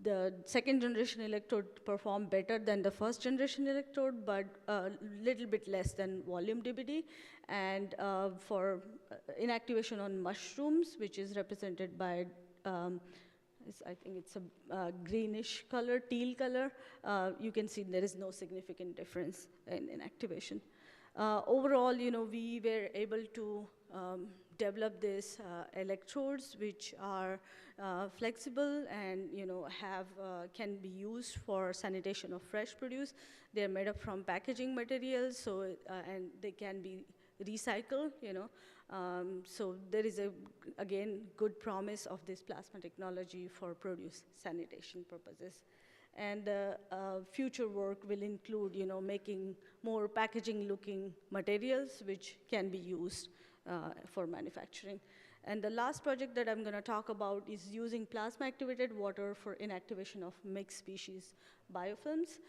the second generation electrode performed better than the first generation electrode, but a little bit less than volume DBD. And for inactivation on mushrooms, which is represented by, I think it's a greenish color, teal color, you can see there is no significant difference in inactivation. Overall, we were able to develop these electrodes, which are flexible and can be used for sanitation of fresh produce. They're made up from packaging materials, so and they can be recycled. So there is again good promise of this plasma technology for produce sanitation purposes. And future work will include, making more packaging-looking materials which can be used for manufacturing. And the last project that I'm going to talk about is using plasma-activated water for inactivation of mixed species biofilms.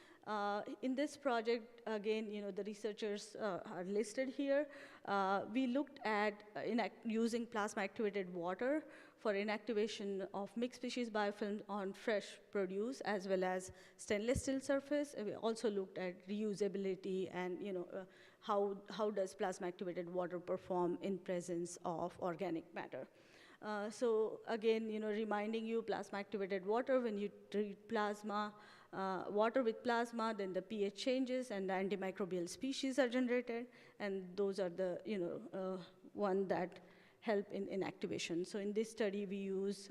In this project, again, the researchers are listed here. We looked at using plasma-activated water for inactivation of mixed species biofilms on fresh produce as well as stainless steel surface. We also looked at reusability and how does plasma-activated water perform in presence of organic matter. So again, reminding you, plasma-activated water, when you treat water with plasma, then the pH changes and the antimicrobial species are generated, and those are the one that help in inactivation. So in this study, we use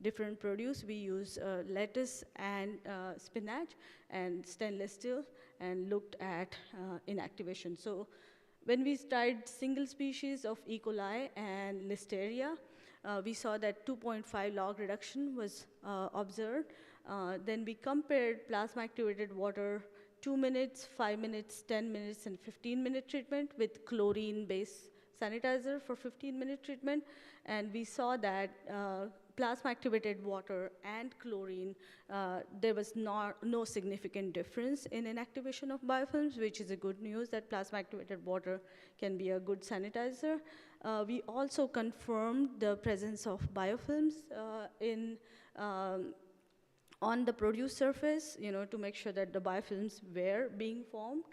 different produce. We use lettuce and spinach and stainless steel and looked at inactivation. So when we tried single species of E. coli and Listeria, we saw that 2.5 log reduction was observed. Then we compared plasma-activated water 2 minutes, 5 minutes, 10 minutes, and 15-minute treatment with chlorine-based sanitizer for 15-minute treatment. And we saw that plasma-activated water and chlorine, there was no significant difference in inactivation of biofilms, which is a good news that plasma-activated water can be a good sanitizer. We also confirmed the presence of biofilms on the produce surface, to make sure that the biofilms were being formed.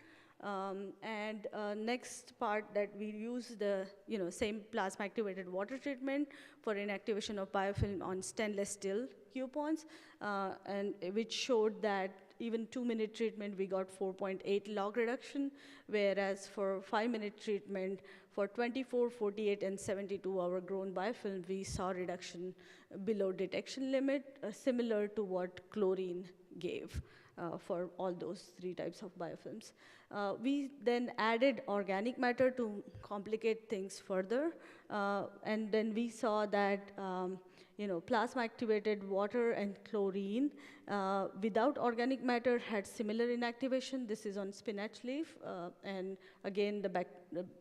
And next part that we use the same plasma activated water treatment for inactivation of biofilm on stainless steel coupons, and which showed that even 2-minute treatment we got 4.8 log reduction, whereas for 5-minute treatment for 24, 48, and 72-hour grown biofilm we saw reduction below detection limit, similar to what chlorine gave. For all those 3 types of biofilms. We then added organic matter to complicate things further, and then we saw that plasma activated water and chlorine without organic matter had similar inactivation. This is on spinach leaf, and again the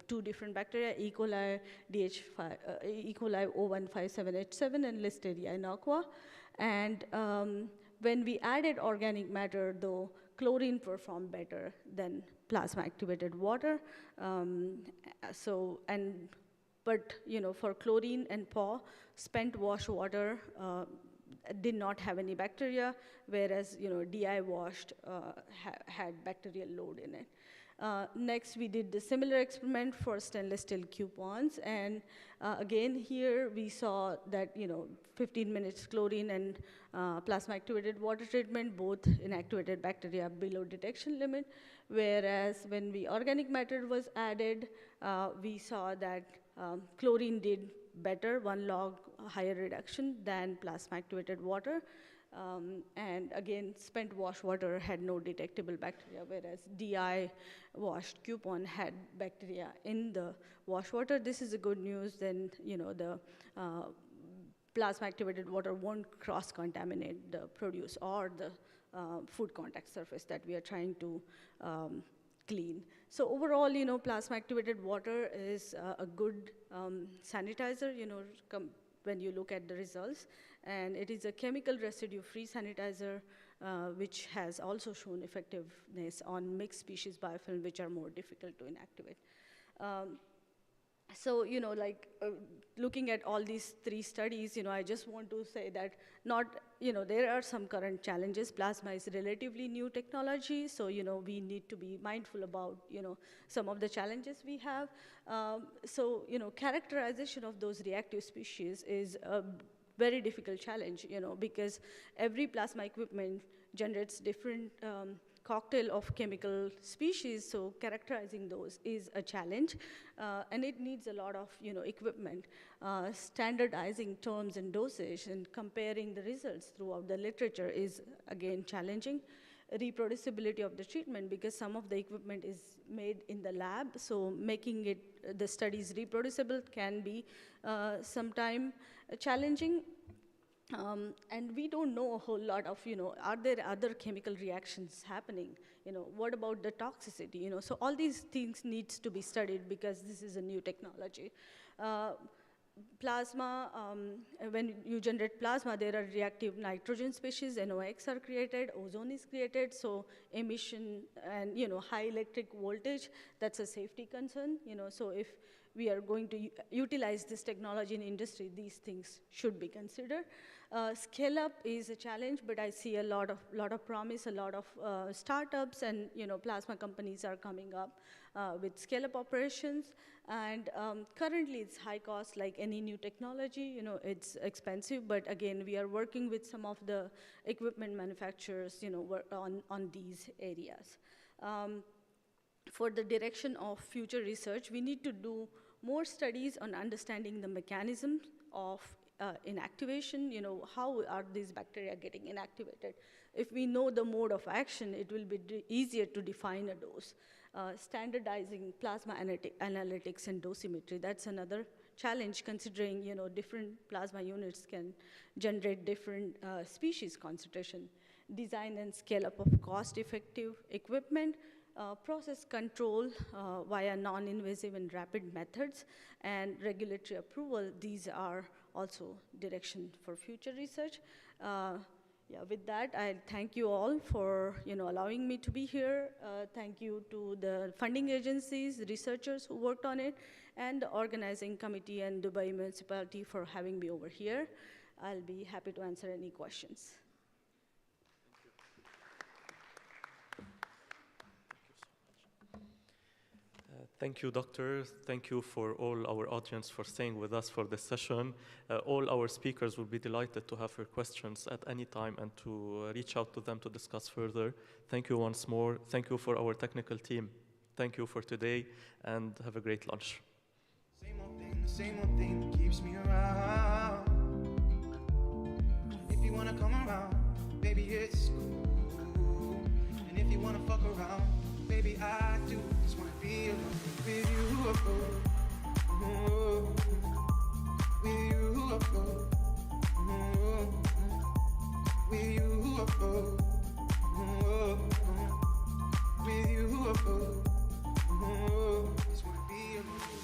2 different bacteria, E. coli E. coli 0157H7 and Listeria innocua. And when we added organic matter, though, chlorine performed better than plasma-activated water. But for chlorine and PAW, spent wash water did not have any bacteria, whereas DI washed had bacterial load in it. Next, we did the similar experiment for stainless steel coupons, and again here we saw that 15 minutes chlorine and plasma-activated water treatment both inactivated bacteria below detection limit, whereas when organic matter was added, we saw that chlorine did better, 1 log higher reduction than plasma-activated water. And again, spent wash water had no detectable bacteria, whereas DI washed coupon had bacteria in the wash water. This is a good news. Then the plasma-activated water won't cross-contaminate the produce or the food contact surface that we are trying to clean. So overall, plasma-activated water is a good sanitizer. When you look at the results. And it is a chemical residue-free sanitizer, which has also shown effectiveness on mixed species biofilm, which are more difficult to inactivate. So, looking at all these 3 studies, I just want to say that there are some current challenges. Plasma is relatively new technology, so, we need to be mindful about, some of the challenges we have. So, characterization of those reactive species is a very difficult challenge, because every plasma equipment generates different cocktail of chemical species, so characterizing those is a challenge, and it needs a lot of equipment. Standardizing terms and dosage and comparing the results throughout the literature is again challenging. Reproducibility of the treatment, because some of the equipment is made in the lab, so making the studies reproducible can be sometime challenging. And we don't know a whole lot of, are there other chemical reactions happening? What about the toxicity? So all these things needs to be studied because this is a new technology. Plasma, when you generate plasma, there are reactive nitrogen species, NOx are created, ozone is created, so emission and high electric voltage, that's a safety concern. So if we are going to utilize this technology in industry, these things should be considered. Scale up is a challenge, but I see a lot of promise, a lot of startups and plasma companies are coming up with scale up operations. And currently it's high cost like any new technology, it's expensive, but again, we are working with some of the equipment manufacturers, on these areas. For the direction of future research, we need to do more studies on understanding the mechanisms of inactivation, how are these bacteria getting inactivated. If we know the mode of action, it will be easier to define a dose. Standardizing plasma analytics and dosimetry, that's another challenge considering, different plasma units can generate different species concentration. Design and scale up of cost-effective equipment, process control via non-invasive and rapid methods, and regulatory approval. These are also direction for future research. With that, I thank you all for allowing me to be here. Thank you to the funding agencies, researchers who worked on it, and the organizing committee and Dubai municipality for having me over here. I'll be happy to answer any questions. Thank you, Doctor. Thank you for all our audience for staying with us for this session. All our speakers will be delighted to have your questions at any time and to reach out to them to discuss further. Thank you once more. Thank you for our technical team. Thank you for today, and have a great lunch. The same old thing that keeps me around. If you wanna come around, baby, it's cool. And if you wanna fuck around, baby, I do just wanna be alone with you. With you. With you. With you. Just wanna be alone.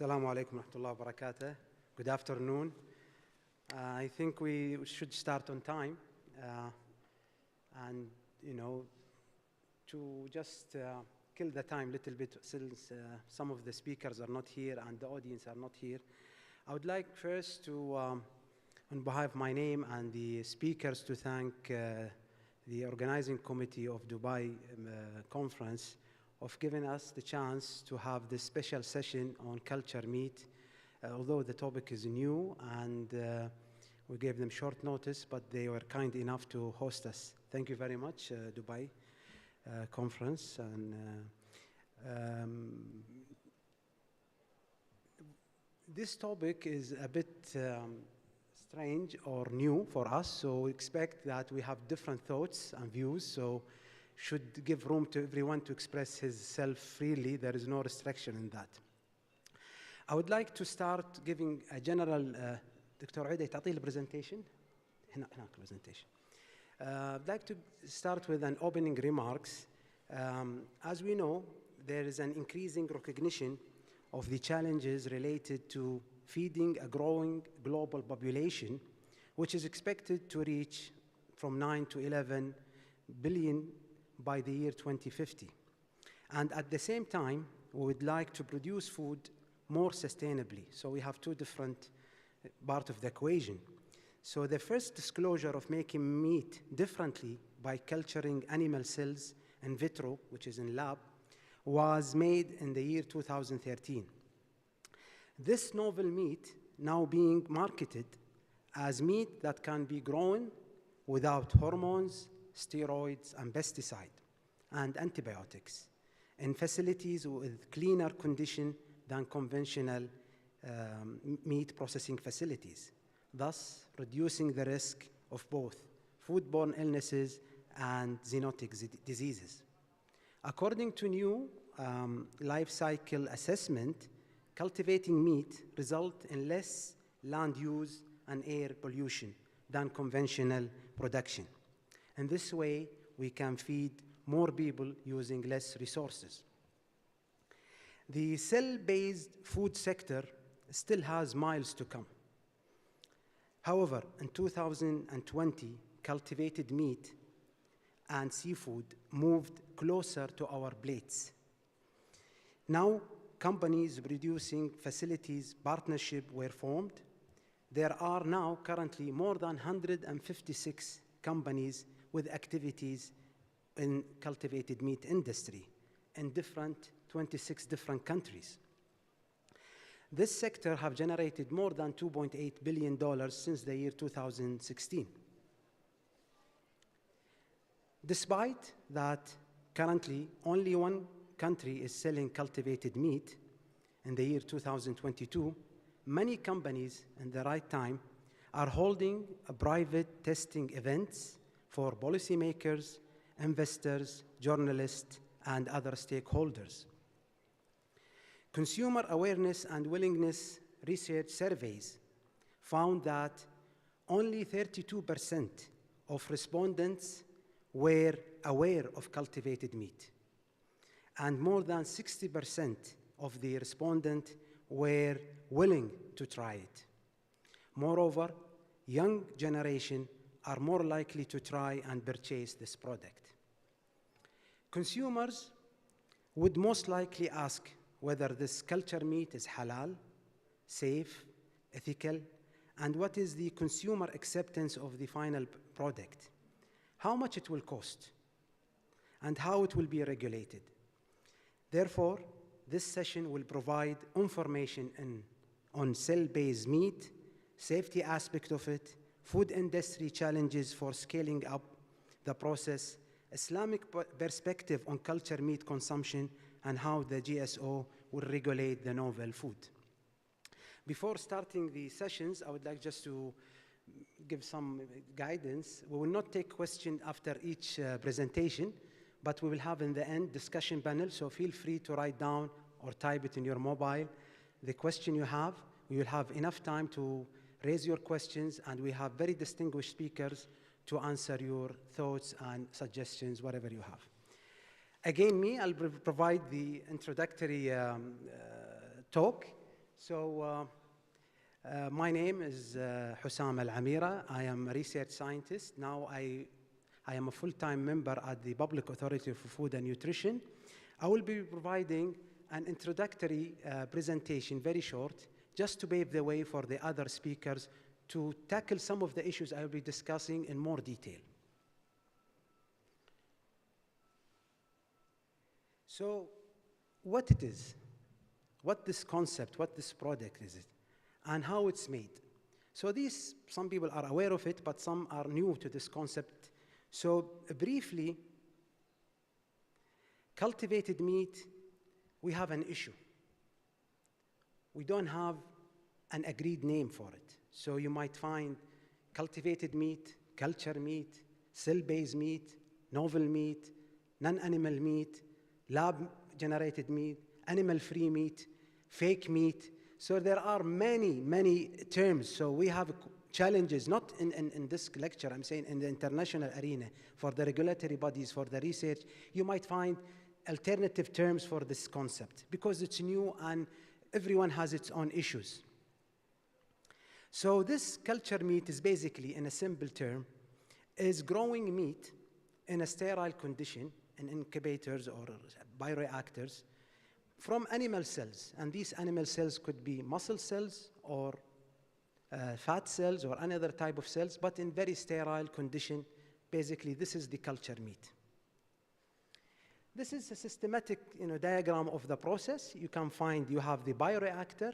Assalamu alaikum wa rahmatullahi wa barakatuh. Good afternoon. I think we should start on time. And, you know, to just kill the time a little bit since some of the speakers are not here and the audience are not here. I would like first to, on behalf of my name and the speakers, to thank the organizing committee of Dubai conference of giving us the chance to have this special session on culture meat, although the topic is new and we gave them short notice, but they were kind enough to host us. Thank you very much, Dubai conference. And this topic is a bit strange or new for us, so expect that we have different thoughts and views, so should give room to everyone to express himself freely. There is no restriction in that. I would like to start giving a general, Dr. Uday, تعطيه presentation? هناك presentation. I'd like to start with an opening remarks. As we know, there is an increasing recognition of the challenges related to feeding a growing global population, which is expected to reach from 9 to 11 billion by the year 2050. And at the same time, we would like to produce food more sustainably. So we have two different parts of the equation. So the first disclosure of making meat differently by culturing animal cells in vitro, which is in lab, was made in the year 2013. This novel meat now being marketed as meat that can be grown without hormones, steroids, and pesticides, and antibiotics in facilities with cleaner condition than conventional meat processing facilities, thus reducing the risk of both foodborne illnesses and zoonotic diseases. According to new life cycle assessment, cultivating meat results in less land use and air pollution than conventional production. In this way, we can feed more people using less resources. The cell-based food sector still has miles to come. However, in 2020, cultivated meat and seafood moved closer to our plates. Now, companies producing facilities partnership were formed. There are now currently more than 156 companies with activities in cultivated meat industry in 26 different countries. This sector have generated more than $2.8 billion since the year 2016. Despite that, currently only one country is selling cultivated meat in the year 2022, many companies in the right time are holding private testing events for policymakers, investors, journalists, and other stakeholders. Consumer awareness and willingness research surveys found that only 32% of respondents were aware of cultivated meat, and more than 60% of the respondents were willing to try it. Moreover, young generation are more likely to try and purchase this product. Consumers would most likely ask whether this culture meat is halal, safe, ethical, and what is the consumer acceptance of the final product, how much it will cost, and how it will be regulated. Therefore, this session will provide information on cell-based meat, safety aspect of it, food industry challenges for scaling up the process, Islamic perspective on culture meat consumption, and how the GSO will regulate the novel food. Before starting the sessions, I would like just to give some guidance. We will not take questions after each presentation, but we will have in the end discussion panel, so feel free to write down or type it in your mobile the question you have. We will have enough time to raise your questions, and we have very distinguished speakers to answer your thoughts and suggestions, whatever you have. Again, I'll provide the introductory talk. So my name is Hussam Al-Amira. I am a research scientist. Now I am a full-time member at the Public Authority for Food and Nutrition. I will be providing an introductory presentation, very short, just to pave the way for the other speakers to tackle some of the issues I will be discussing in more detail. So what it is, what this concept, what this product is, and how it's made. So these, some people are aware of it, but some are new to this concept. So briefly, cultivated meat, we have an issue. We don't have an agreed name for it. So you might find cultivated meat, culture meat, cell-based meat, novel meat, non-animal meat, lab-generated meat, animal-free meat, fake meat. So there are many, many terms. So we have challenges, not in this lecture, I'm saying in the international arena, for the regulatory bodies, for the research. You might find alternative terms for this concept because it's new and everyone has its own issues. So this culture meat is basically, in a simple term, is growing meat in a sterile condition in incubators or bioreactors from animal cells. And these animal cells could be muscle cells or fat cells or another type of cells, but in very sterile condition. Basically, this is the culture meat. This is a systematic diagram of the process. You can find you have the bioreactor.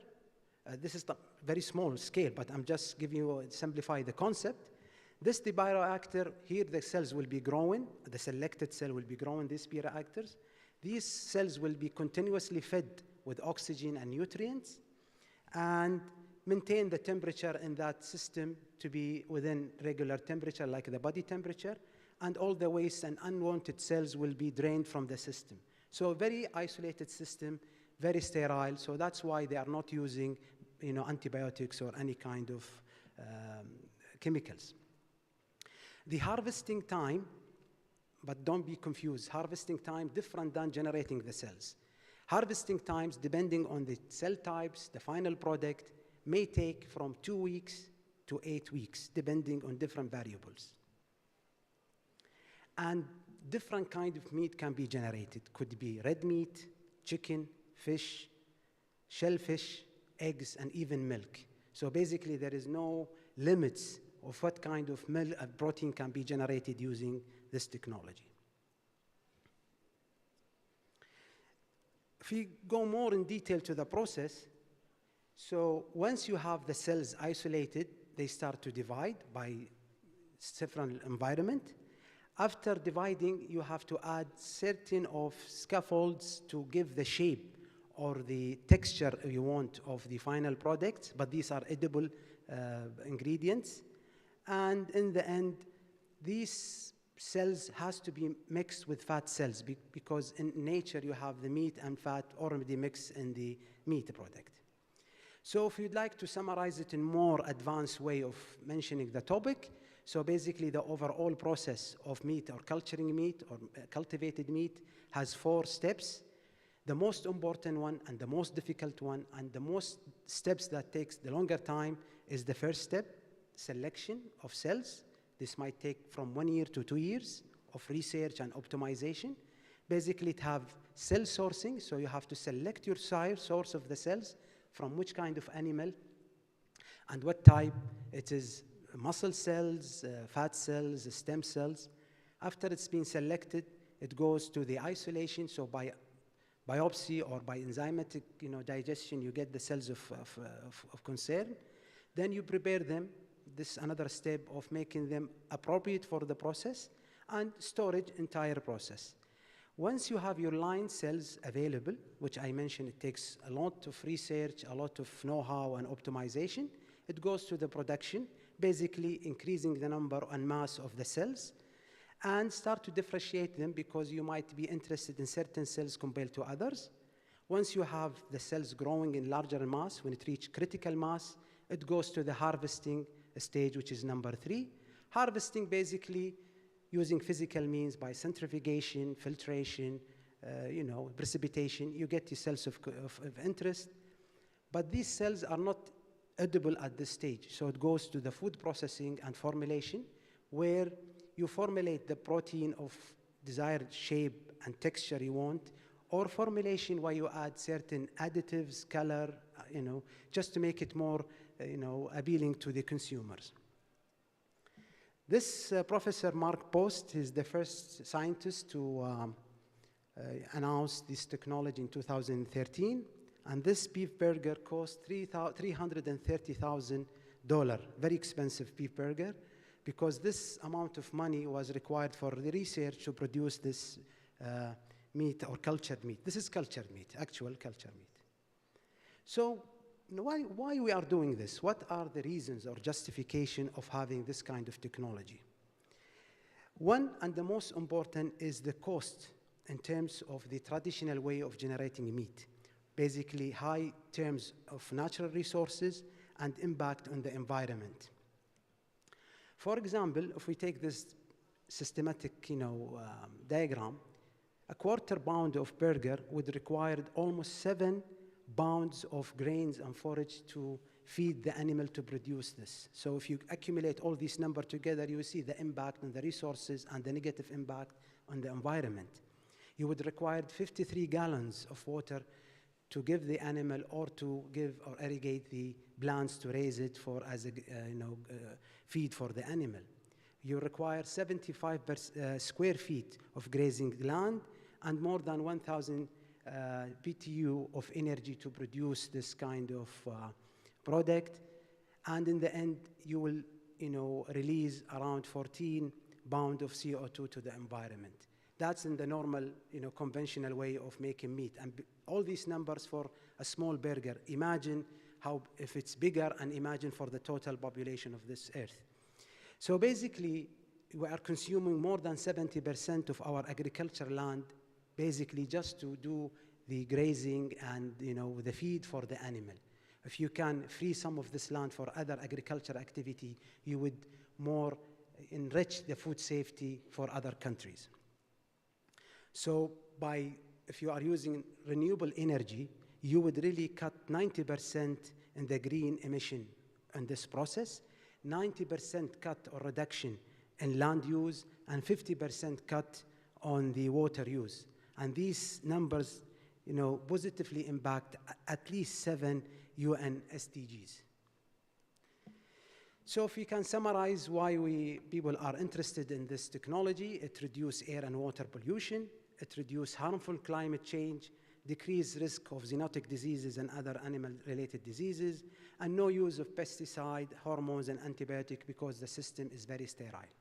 This is the very small scale, but I'm just giving you, simplify the concept. This the bioreactor, here the cells will be growing, the selected cell will be growing these bioreactors. These cells will be continuously fed with oxygen and nutrients and maintain the temperature in that system to be within regular temperature like the body temperature, and all the waste and unwanted cells will be drained from the system. So a very isolated system, very sterile, so that's why they are not using antibiotics or any kind of chemicals. The harvesting time, but don't be confused, harvesting time different than generating the cells. Harvesting times, depending on the cell types, the final product, may take from 2 weeks to 8 weeks, depending on different variables. And different kind of meat can be generated. Could be red meat, chicken, fish, shellfish, eggs, and even milk. So basically, there is no limits of what kind of protein can be generated using this technology. If we go more in detail to the process, so once you have the cells isolated, they start to divide by different environment. After dividing, you have to add certain of scaffolds to give the shape or the texture you want of the final product, but these are edible ingredients. And in the end, these cells has to be mixed with fat cells because in nature you have the meat and fat already mixed in the meat product. So if you'd like to summarize it in more advanced way of mentioning the topic, so basically the overall process of meat or culturing meat or cultivated meat has 4 steps. The most important one and the most difficult one and the most steps that takes the longer time is the first step, selection of cells. This might take from 1 year to 2 years of research and optimization. Basically, it have cell sourcing, so you have to select your source of the cells from which kind of animal and what type. It is muscle cells, fat cells, stem cells. After it's been selected, it goes to the isolation, so by biopsy or by enzymatic digestion, you get the cells of concern. Then you prepare them. This is another step of making them appropriate for the process and storage entire process. Once you have your line cells available, which I mentioned it takes a lot of research, a lot of know-how and optimization, it goes to the production, basically increasing the number and mass of the cells and start to differentiate them because you might be interested in certain cells compared to others. Once you have the cells growing in larger mass, when it reaches critical mass, it goes to the harvesting stage, which is number 3. Harvesting basically using physical means by centrifugation, filtration, precipitation, you get the cells of interest. But these cells are not edible at this stage. So it goes to the food processing and formulation, where you formulate the protein of desired shape and texture you want, or formulation where you add certain additives, color, just to make it more, appealing to the consumers. This Professor Mark Post is the first scientist to announce this technology in 2013. And this beef burger cost $330,000, very expensive beef burger, because this amount of money was required for the research to produce this meat or cultured meat. This is cultured meat, actual cultured meat. So why we are doing this? What are the reasons or justification of having this kind of technology? One, and the most important, is the cost in terms of the traditional way of generating meat. Basically, high terms of natural resources and impact on the environment. For example, if we take this systematic diagram, a quarter pound of burger would require almost 7 pounds of grains and forage to feed the animal to produce this. So if you accumulate all these numbers together, you will see the impact on the resources and the negative impact on the environment. You would require 53 gallons of water to give the animal, or to give or irrigate the plants to raise it for as a feed for the animal. You require 75 square feet of grazing land and more than 1,000 BTU of energy to produce this kind of product. And in the end, you will release around 14 pounds of CO2 to the environment. That's in the normal, conventional way of making meat. And all these numbers for a small burger. Imagine how, if it's bigger, and imagine for the total population of this earth. So basically, we are consuming more than 70% of our agricultural land, basically just to do the grazing and, the feed for the animal. If you can free some of this land for other agricultural activity, you would more enrich the food safety for other countries. So if you are using renewable energy, you would really cut 90% in the green emission in this process, 90% cut or reduction in land use, and 50% cut on the water use. And these numbers, positively impact at least 7 UN SDGs. So if we can summarize why people are interested in this technology: it reduces air and water pollution, it reduces harmful climate change, decrease risk of zoonotic diseases and other animal-related diseases, and no use of pesticide, hormones, and antibiotic, because the system is very sterile.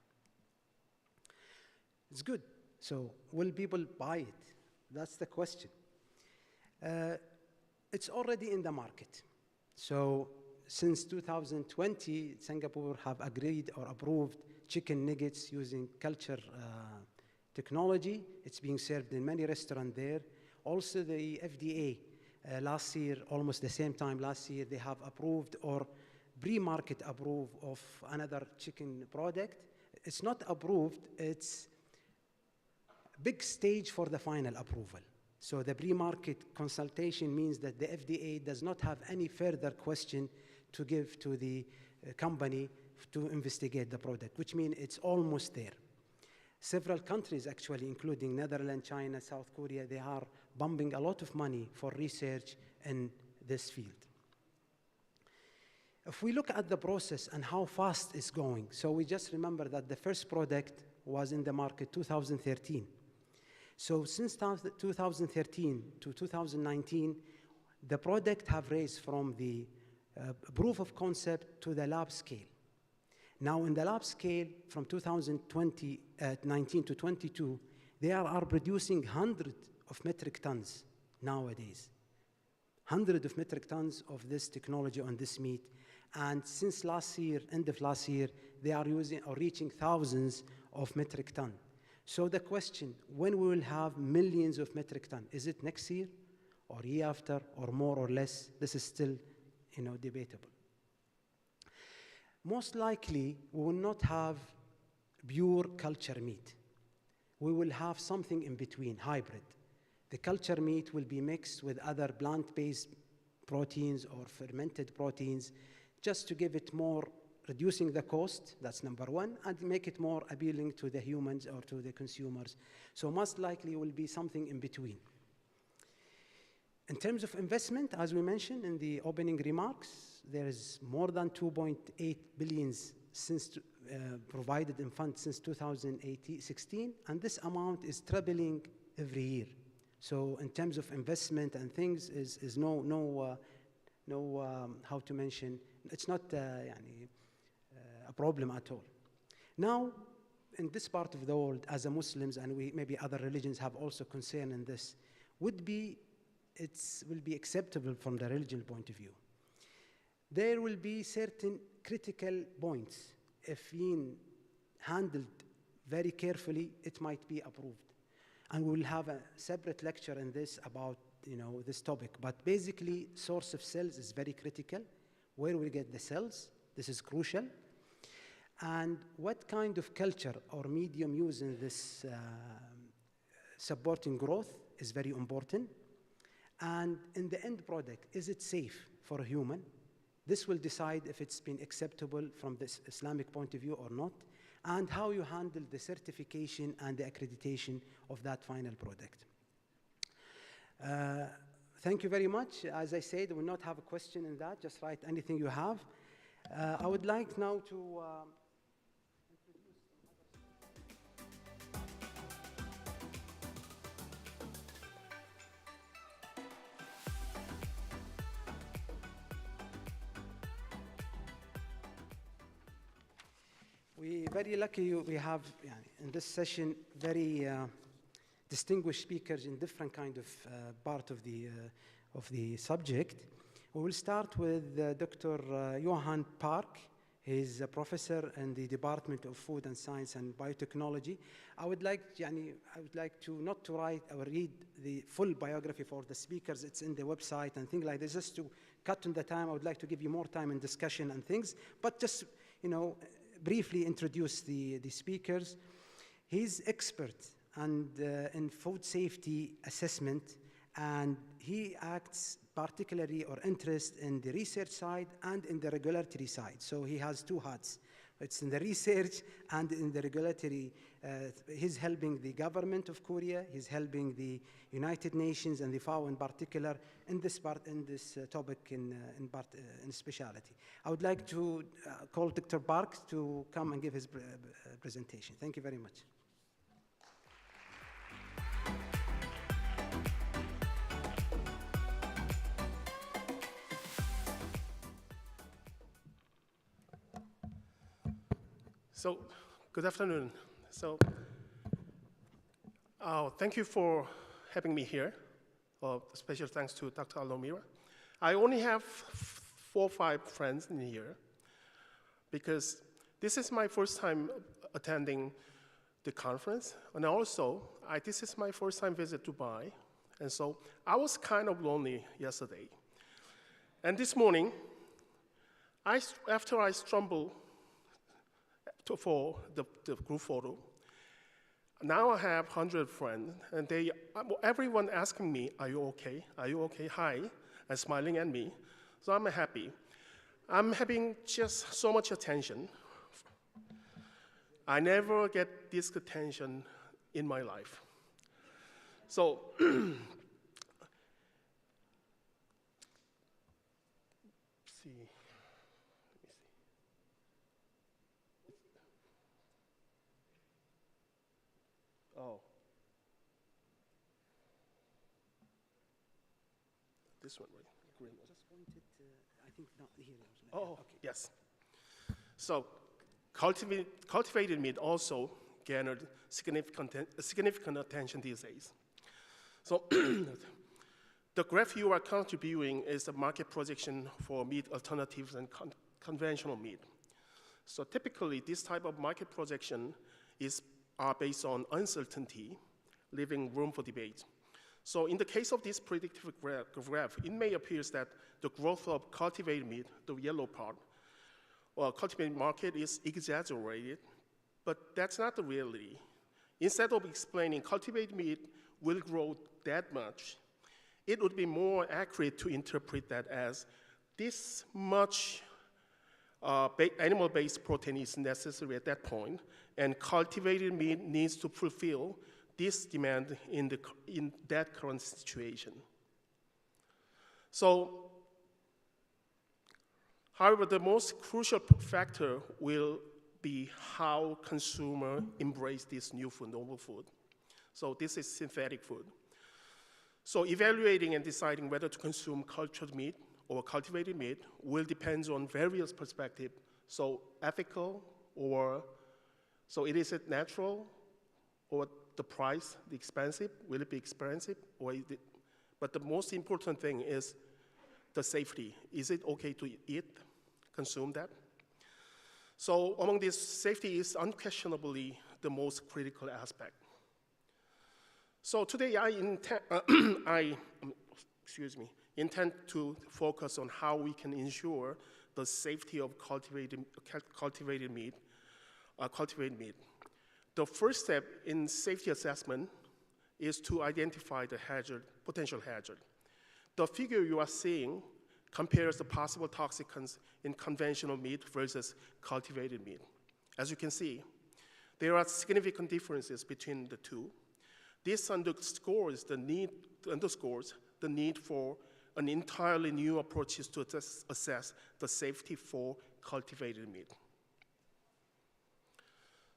It's good. So will people buy it? That's the question. It's already in the market. So since 2020, Singapore have agreed or approved chicken nuggets using culture technology. It's being served in many restaurants there. Also, the FDA last year, almost the same time last year, they have approved or pre-market approved of another chicken product. It's not approved, it's a big stage for the final approval. So the pre-market consultation means that the FDA does not have any further question to give to the company to investigate the product, which means it's almost there. Several countries, actually, including Netherlands, China, South Korea, they are pumping a lot of money for research in this field. If we look at the process and how fast it's going, so we just remember that the first product was in the market 2013. So since 2013 to 2019, the product have raised from the proof of concept to the lab scale. Now, in the lab scale, from 2019 to 22, they are producing hundreds of metric tons nowadays. Hundreds of metric tons of this technology on this meat. And since last year, end of last year, they are using or reaching thousands of metric tons. So the question, when we will have millions of metric tons, is it next year or year after or more or less? This is still, debatable. Most likely, we will not have pure culture meat. We will have something in between, hybrid. The culture meat will be mixed with other plant-based proteins or fermented proteins, just to give it more, reducing the cost, that's number one, and make it more appealing to the humans or to the consumers. So most likely will be something in between. In terms of investment, as we mentioned in the opening remarks, there is more than 2.8 billion since provided in funds since 2016, and this amount is trebling every year. So in terms of investment and things, is no how to mention, it's not a problem at all. Now, in this part of the world, as a Muslims, and maybe other religions have also concern in this, will be acceptable from the religion point of view. There will be certain critical points. If being handled very carefully, it might be approved. And we will have a separate lecture in this about this topic. But basically, source of cells is very critical. Where we get the cells, this is crucial. And what kind of culture or medium used in this supporting growth is very important. And in the end product, is it safe for a human? This will decide if it's been acceptable from this Islamic point of view or not, and how you handle the certification and the accreditation of that final product. Thank you very much. As I said, we will not have a question in that. Just write anything you have. I would like now to we're very lucky we have in this session very distinguished speakers in different kind of part of the subject. We will start with Dr. Johan Park. He's a professor in the Department of Food and Science and Biotechnology. I would like to not to write or read the full biography for the speakers. It's in the website and things like this. Just to cut on the time, I would like to give you more time in discussion and things. But just briefly introduce the speakers. He's expert in food safety assessment, and he acts particularly or interest in the research side and in the regulatory side. So he has two hats. It's in the research and in the regulatory. He's helping the government of Korea. He's helping the United Nations and the FAO in particular in this topic in speciality. I would like to call Dr. Park to come and give his presentation. Thank you very much. So, good afternoon. So, thank you for having me here. Special thanks to Dr. Alomira. I only have 4 or 5 friends in here because this is my first time attending the conference, and also this is my first time visit Dubai, and so I was kind of lonely yesterday. And this morning, after I stumbled for the group photo, now I have 100 friends, and everyone asking me, "Are you okay? Are you okay? Hi," and smiling at me. So I'm happy. I'm having just so much attention. I never get this attention in my life. So see. Oh. This one, right? Green one. Just pointed, I think not here. Oh, okay. Yes. So, cultivated meat also garnered significant attention these days. So, the graph you are contributing is the market projection for meat alternatives and conventional meat. So, typically, this type of market projection are based on uncertainty, leaving room for debate. So in the case of this predictive graph, it may appear that the growth of cultivated meat, the yellow part, or cultivated market is exaggerated, but that's not the reality. Instead of explaining cultivated meat will grow that much, it would be more accurate to interpret that as this much animal-based protein is necessary at that point, and cultivated meat needs to fulfill this demand in that current situation. So, however, the most crucial factor will be how consumers embrace this new food, novel food. So this is synthetic food. So evaluating and deciding whether to consume cultured meat or cultivated meat will depend on various perspectives. So ethical, or so is it natural, or the price, the expensive, will it be expensive, or is it, but the most important thing is the safety. Is it okay to eat, consume that? So among this, safety is unquestionably the most critical aspect. So today I intend to focus on how we can ensure the safety of cultivated meat. The first step in safety assessment is to identify the potential hazard. The figure you are seeing compares the possible toxicants in conventional meat versus cultivated meat. As you can see, there are significant differences between the two. This underscores the need for an entirely new approach to assess the safety for cultivated meat.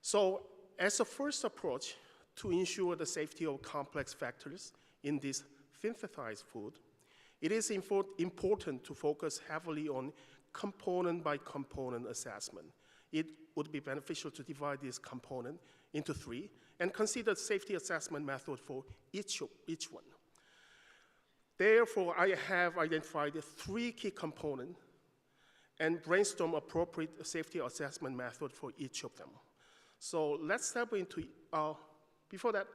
So, as a first approach to ensure the safety of complex factors in this synthesized food, it is important to focus heavily on component-by-component assessment. It would be beneficial to divide this component into 3 and consider safety assessment method for each one. Therefore, I have identified 3 key components and brainstorm appropriate safety assessment method for each of them. So let's step into, before that,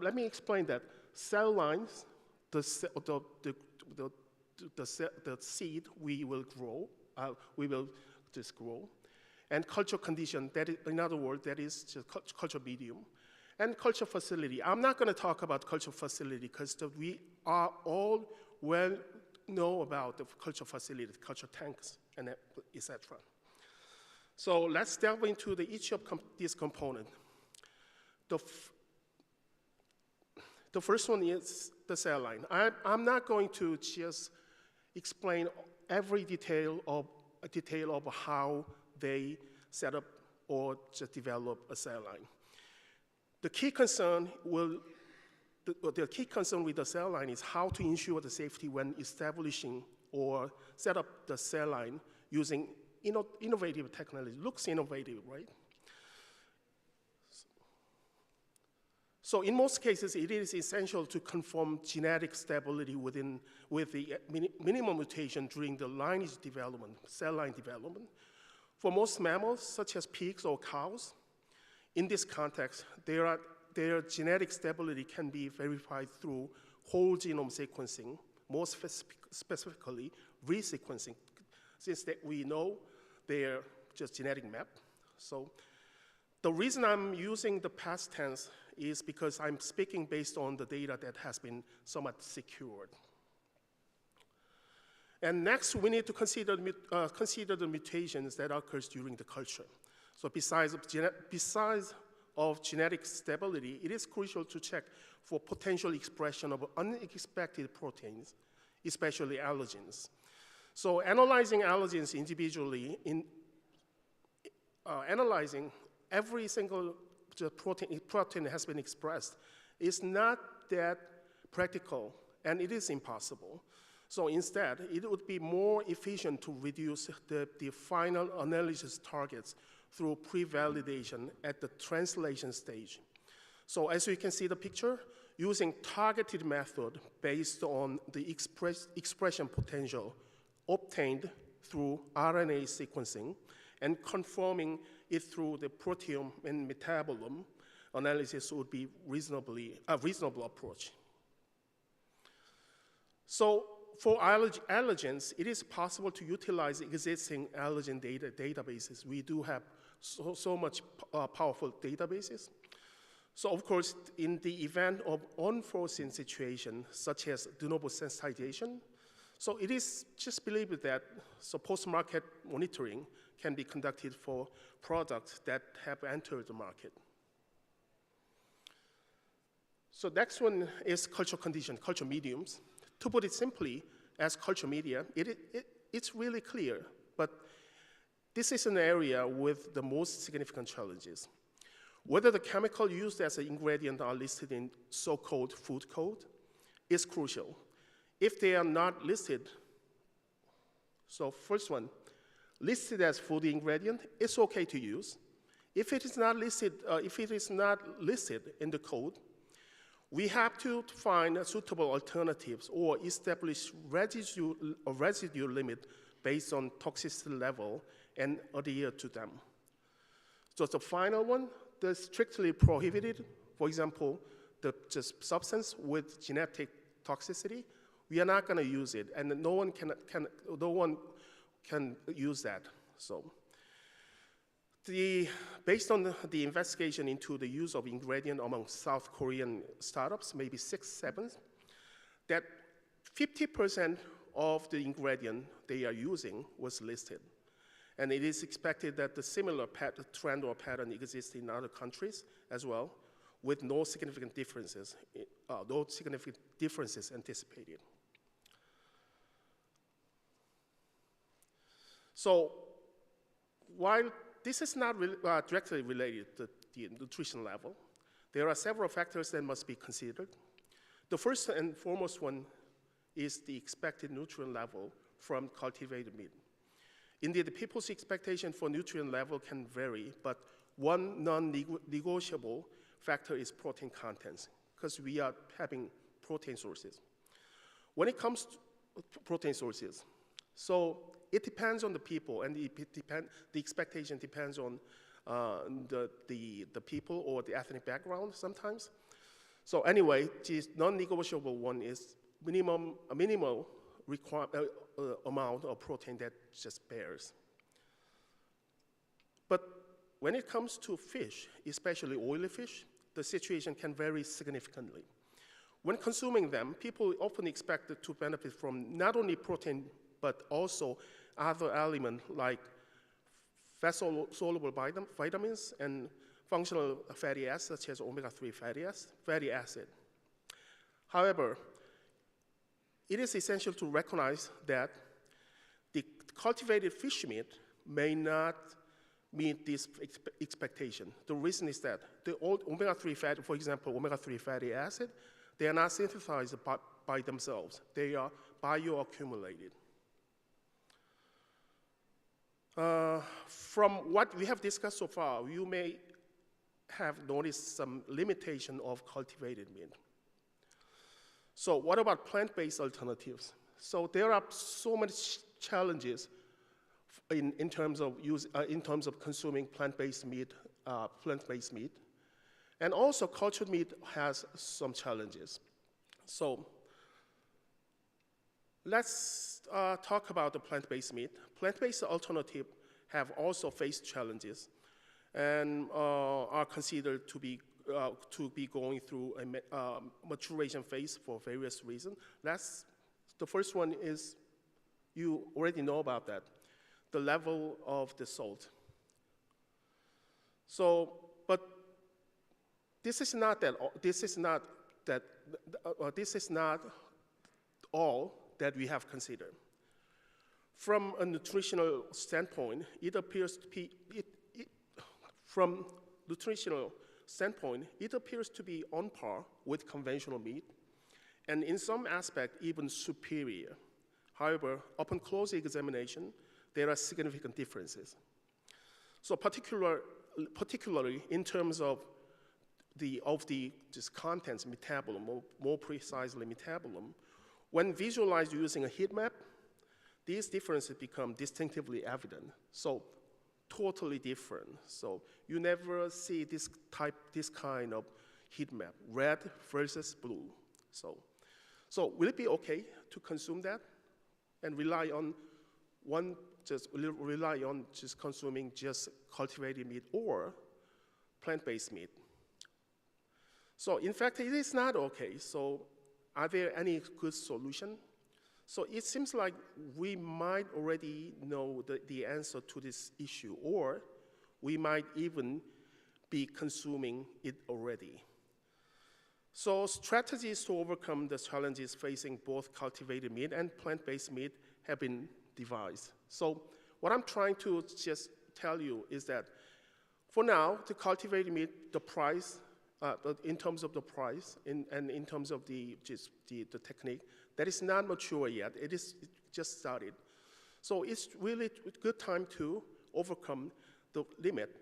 let me explain that cell lines, the seed we will grow, and culture condition, that is, in other words, that is just culture medium, and culture facility. I'm not going to talk about culture facility because we are all well know about the culture facility, culture tanks, and etc. So let's delve into each of these components. The first one is the cell line. I'm not going to just explain every detail of how they set up or just develop a cell line. The key concern with the cell line is how to ensure the safety when establishing or set up the cell line using innovative technology. Looks innovative, right? So in most cases, it is essential to confirm genetic stability with the minimum mutation during the lineage development, cell line development. For most mammals, such as pigs or cows, in this context, their genetic stability can be verified through whole genome sequencing, more specifically resequencing, since we know their just genetic map. So the reason I'm using the past tense is because I'm speaking based on the data that has been somewhat secured. And next, we need to consider the mutations that occurs during the culture. So besides of genetic stability, it is crucial to check for potential expression of unexpected proteins, especially allergens. So analyzing allergens individually, analyzing every single protein has been expressed is not that practical, and it is impossible. So instead, it would be more efficient to reduce the final analysis targets through pre-validation at the translation stage. So as you can see the picture, using targeted method based on the expression potential obtained through RNA sequencing and confirming it through the proteome and metabolome analysis would be a reasonable approach. So for allergens, it is possible to utilize existing allergen databases. We do have so much powerful databases. So of course, in the event of unforeseen situation, such as de novo sensitization, so it is just believed that post-market monitoring can be conducted for products that have entered the market. So next one is cultural condition, cultural mediums. To put it simply, as culture media, it's really clear, but this is an area with the most significant challenges. Whether the chemical used as an ingredient are listed in so-called food code is crucial. If they are not listed, so first one, listed as food ingredient, it's okay to use. If it is not listed in the code, we have to find suitable alternatives or establish residue limit based on toxicity level and adhere to them. So the final one, the strictly prohibited, for example, the just substance with genetic toxicity, we are not going to use it, and no one can use that. So, based on the investigation into the use of ingredient among South Korean startups, maybe 6, 7, that 50% of the ingredient they are using was listed. And it is expected that the similar trend or pattern exists in other countries as well, with no significant differences anticipated. So, while this is not directly related to the nutrition level, there are several factors that must be considered. The first and foremost one is the expected nutrient level from cultivated meat. Indeed, the people's expectation for nutrient level can vary, but one non-negotiable factor is protein contents, because we are having protein sources. When it comes to protein sources, so it depends on the people, and the expectation depends on the people or the ethnic background sometimes. So anyway, the non-negotiable one is a minimal amount of protein that just bears. But when it comes to fish, especially oily fish, the situation can vary significantly. When consuming them, people often expect to benefit from not only protein, but also other elements like fat-soluble vitamins and functional fatty acids, such as omega-3 fatty acid. However, it is essential to recognize that the cultivated fish meat may not meet this expectation. The reason is that the omega-3 fatty, for example, omega-3 fatty acid, they are not synthesized by themselves. They are bioaccumulated. From what we have discussed so far, you may have noticed some limitation of cultivated meat. So what about plant-based alternatives? So there are so many challenges in terms of consuming plant-based meat, and also cultured meat has some challenges. So let's talk about the plant-based meat. Plant-based alternatives have also faced challenges and are considered to be going through a maturation phase for various reasons. The first one is, you already know about that, the level of the salt. So, but this is not all that we have considered. From a nutritional standpoint, it appears to be on par with conventional meat, and in some aspect, even superior. However, upon close examination, there are significant differences. So particularly in terms of just contents, metabolism, more precisely metabolism, when visualized using a heat map, these differences become distinctively evident. So totally different. So you never see this kind of heat map, red versus blue. So will it be okay to consume that and rely on just consuming just cultivated meat or plant-based meat? So in fact, it is not okay. So are there any good solution? So it seems like we might already know the answer to this issue, or we might even be consuming it already. So strategies to overcome the challenges facing both cultivated meat and plant-based meat have been devised. So what I'm trying to just tell you is that for now, the cultivated meat, the price, in terms of the price and in terms of the technique, that is not mature yet. It just started. So it's really a good time to overcome the limit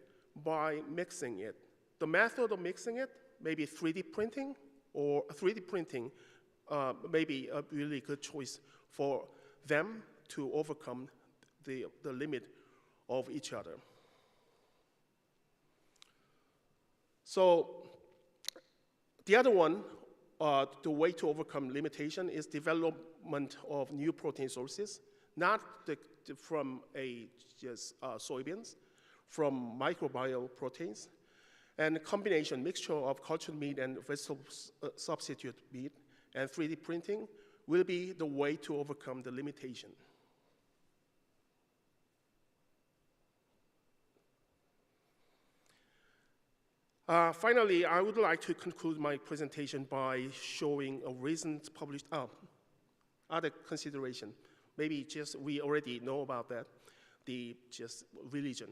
by mixing it. The method of mixing it, maybe 3D printing, or 3D printing may be a really good choice for them to overcome the limit of each other. So the other one, the way to overcome limitation is development of new protein sources, not from soybeans, from microbial proteins, and a combination mixture of cultured meat and vegetable substitute meat and 3D printing will be the way to overcome the limitation. Finally, I would like to conclude my presentation by showing a recent published other consideration. Maybe just we already know about that, religion.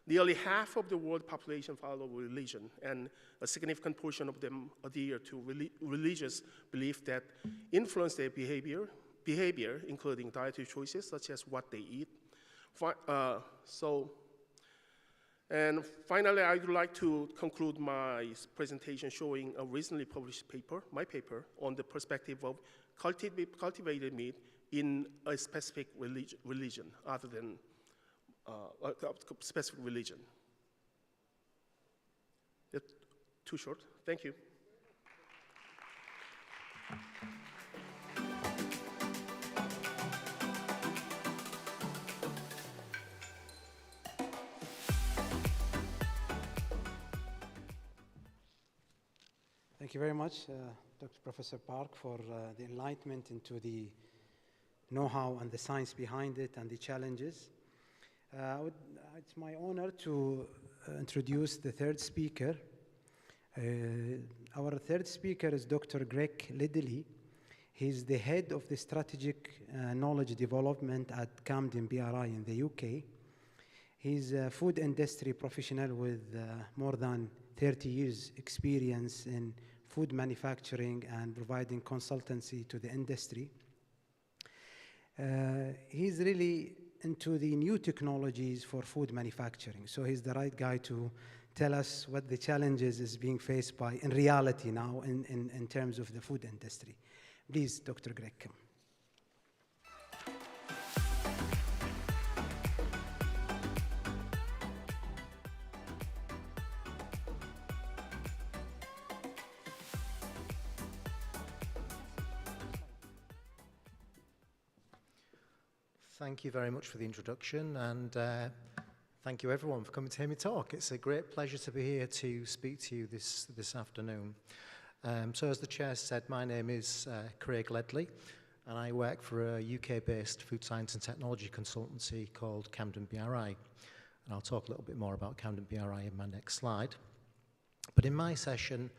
Nearly half of the world population follow religion, and a significant portion of them adhere to religious belief that influence their behavior, including dietary choices such as what they eat. And finally, I would like to conclude my presentation showing a recently published paper, my paper, on the perspective of cultivated meat in a specific religion other than a specific religion. It's too short. Thank you. Thank you very much, Dr. Professor Park, for the enlightenment into the know-how and the science behind it and the challenges. It's my honor to introduce the third speaker. Our third speaker is Dr. Greg Lidley. He's the head of the strategic knowledge development at Camden BRI in the UK. He's a food industry professional with more than 30 years experience in food manufacturing and providing consultancy to the industry. He's really into the new technologies for food manufacturing. So he's the right guy to tell us what the challenges is being faced by in reality now in terms of the food industry. Please, Dr. Greg. Thank you very much for the introduction, and thank you everyone for coming to hear me talk. It's a great pleasure to be here to speak to you this afternoon. So as the chair said, my name is Craig Ledley, and I work for a UK-based food science and technology consultancy called Camden BRI. And I'll talk a little bit more about Camden BRI in my next slide. But in my session,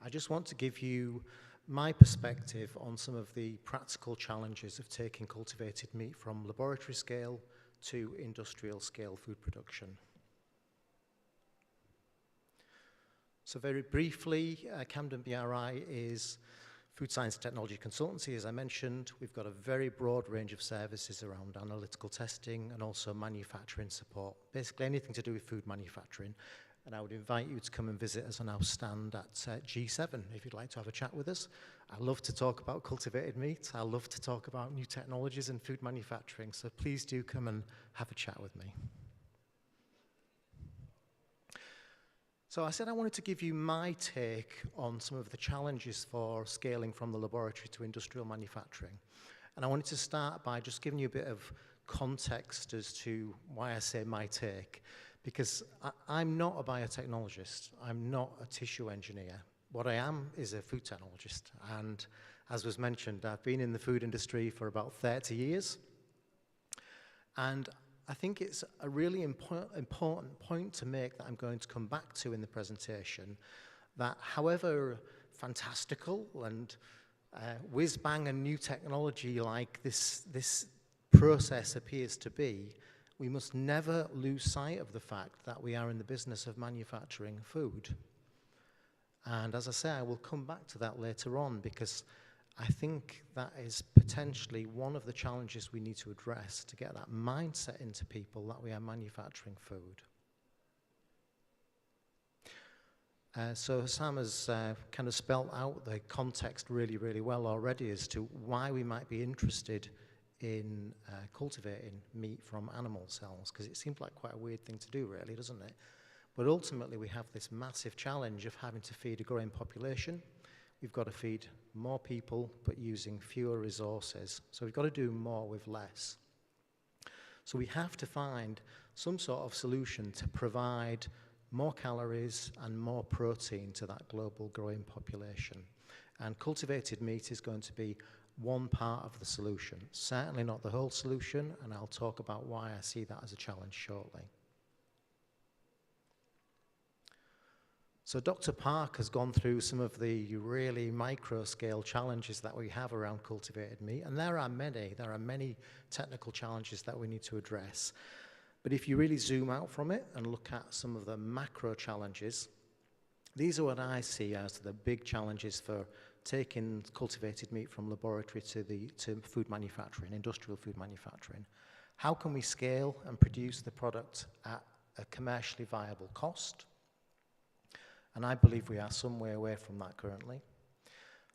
I just want to give you my perspective on some of the practical challenges of taking cultivated meat from laboratory scale to industrial scale food production. So very briefly, Camden BRI is food science technology consultancy. As I mentioned, we've got a very broad range of services around analytical testing and also manufacturing support, basically anything to do with food manufacturing. And I would invite you to come and visit us on our stand at G7 if you'd like to have a chat with us. I love to talk about cultivated meat. I love to talk about new technologies in food manufacturing. So please do come and have a chat with me. So I said I wanted to give you my take on some of the challenges for scaling from the laboratory to industrial manufacturing. And I wanted to start by just giving you a bit of context as to why I say my take. Because I'm not a biotechnologist, I'm not a tissue engineer. What I am is a food technologist, and as was mentioned, I've been in the food industry for about 30 years, and I think it's a really important point to make that I'm going to come back to in the presentation, that however fantastical and whiz-bang and new technology like this process appears to be, we must never lose sight of the fact that we are in the business of manufacturing food. And as I say, I will come back to that later on, because I think that is potentially one of the challenges we need to address, to get that mindset into people that we are manufacturing food. So Sam has kind of spelled out the context really, really well already as to why we might be interested in cultivating meat from animal cells, because it seems like quite a weird thing to do, really, doesn't it? But ultimately, we have this massive challenge of having to feed a growing population. We've got to feed more people, but using fewer resources. So we've got to do more with less. So we have to find some sort of solution to provide more calories and more protein to that global growing population. And cultivated meat is going to be one part of the solution. Certainly not the whole solution, and I'll talk about why I see that as a challenge shortly. So Dr. Park has gone through some of the really micro-scale challenges that we have around cultivated meat, and there are many technical challenges that we need to address. But if you really zoom out from it and look at some of the macro challenges, these are what I see as the big challenges for taking cultivated meat from laboratory to food manufacturing, industrial food manufacturing. How can we scale and produce the product at a commercially viable cost? And I believe we are some way away from that currently.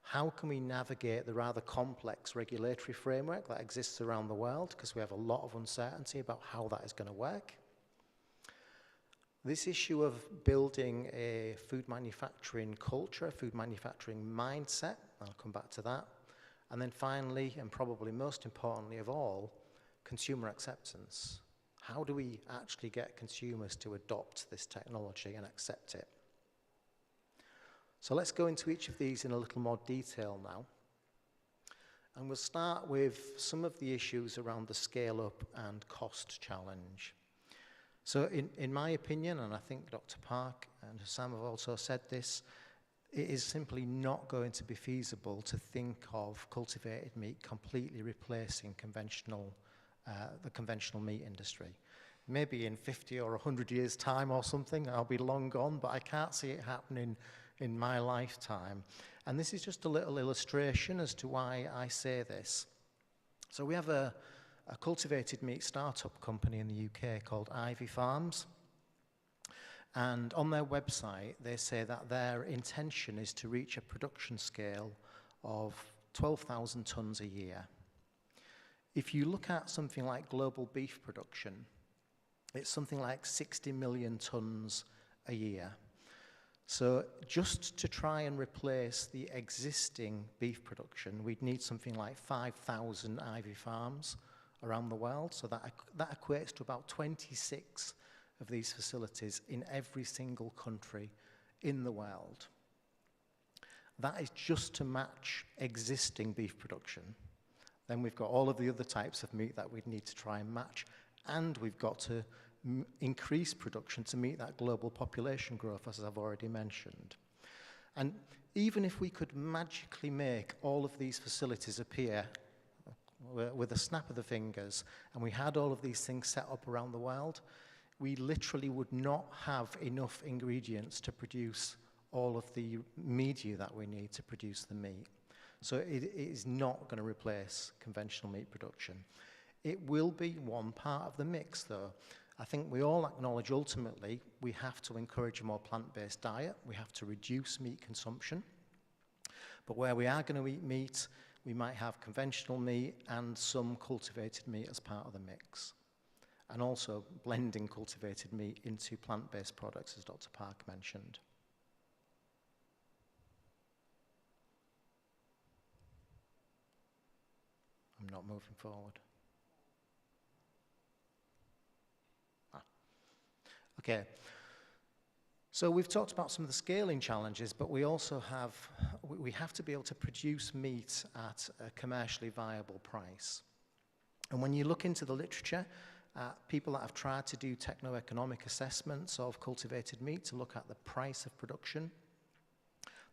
How can we navigate the rather complex regulatory framework that exists around the world, because we have a lot of uncertainty about how that is going to work? This issue of building a food manufacturing culture, a food manufacturing mindset, I'll come back to that. And then finally, and probably most importantly of all, consumer acceptance. How do we actually get consumers to adopt this technology and accept it? So let's go into each of these in a little more detail now. And we'll start with some of the issues around the scale-up and cost challenge. So in my opinion, and I think Dr. Park and Sam have also said this, it is simply not going to be feasible to think of cultivated meat completely replacing the conventional meat industry. Maybe in 50 or 100 years' time or something, I'll be long gone, but I can't see it happening in my lifetime. And this is just a little illustration as to why I say this. So we have a cultivated meat startup company in the UK called Ivy Farms. And on their website, they say that their intention is to reach a production scale of 12,000 tons a year. If you look at something like global beef production, it's something like 60 million tons a year. So just to try and replace the existing beef production, we'd need something like 5,000 Ivy Farms around the world. So that equates to about 26 of these facilities in every single country in the world. That is just to match existing beef production. Then we've got all of the other types of meat that we'd need to try and match, and we've got to increase production to meet that global population growth, as I've already mentioned. And even if we could magically make all of these facilities appear with a snap of the fingers, and we had all of these things set up around the world, we literally would not have enough ingredients to produce all of the media that we need to produce the meat. So it is not going to replace conventional meat production. It will be one part of the mix, though. I think we all acknowledge ultimately we have to encourage a more plant-based diet. We have to reduce meat consumption. But where we are going to eat meat, we might have conventional meat and some cultivated meat as part of the mix. And also blending cultivated meat into plant-based products, as Dr. Park mentioned. I'm not moving forward. Okay. So we've talked about some of the scaling challenges, but we also have to be able to produce meat at a commercially viable price. And when you look into the literature, people that have tried to do techno-economic assessments of cultivated meat to look at the price of production,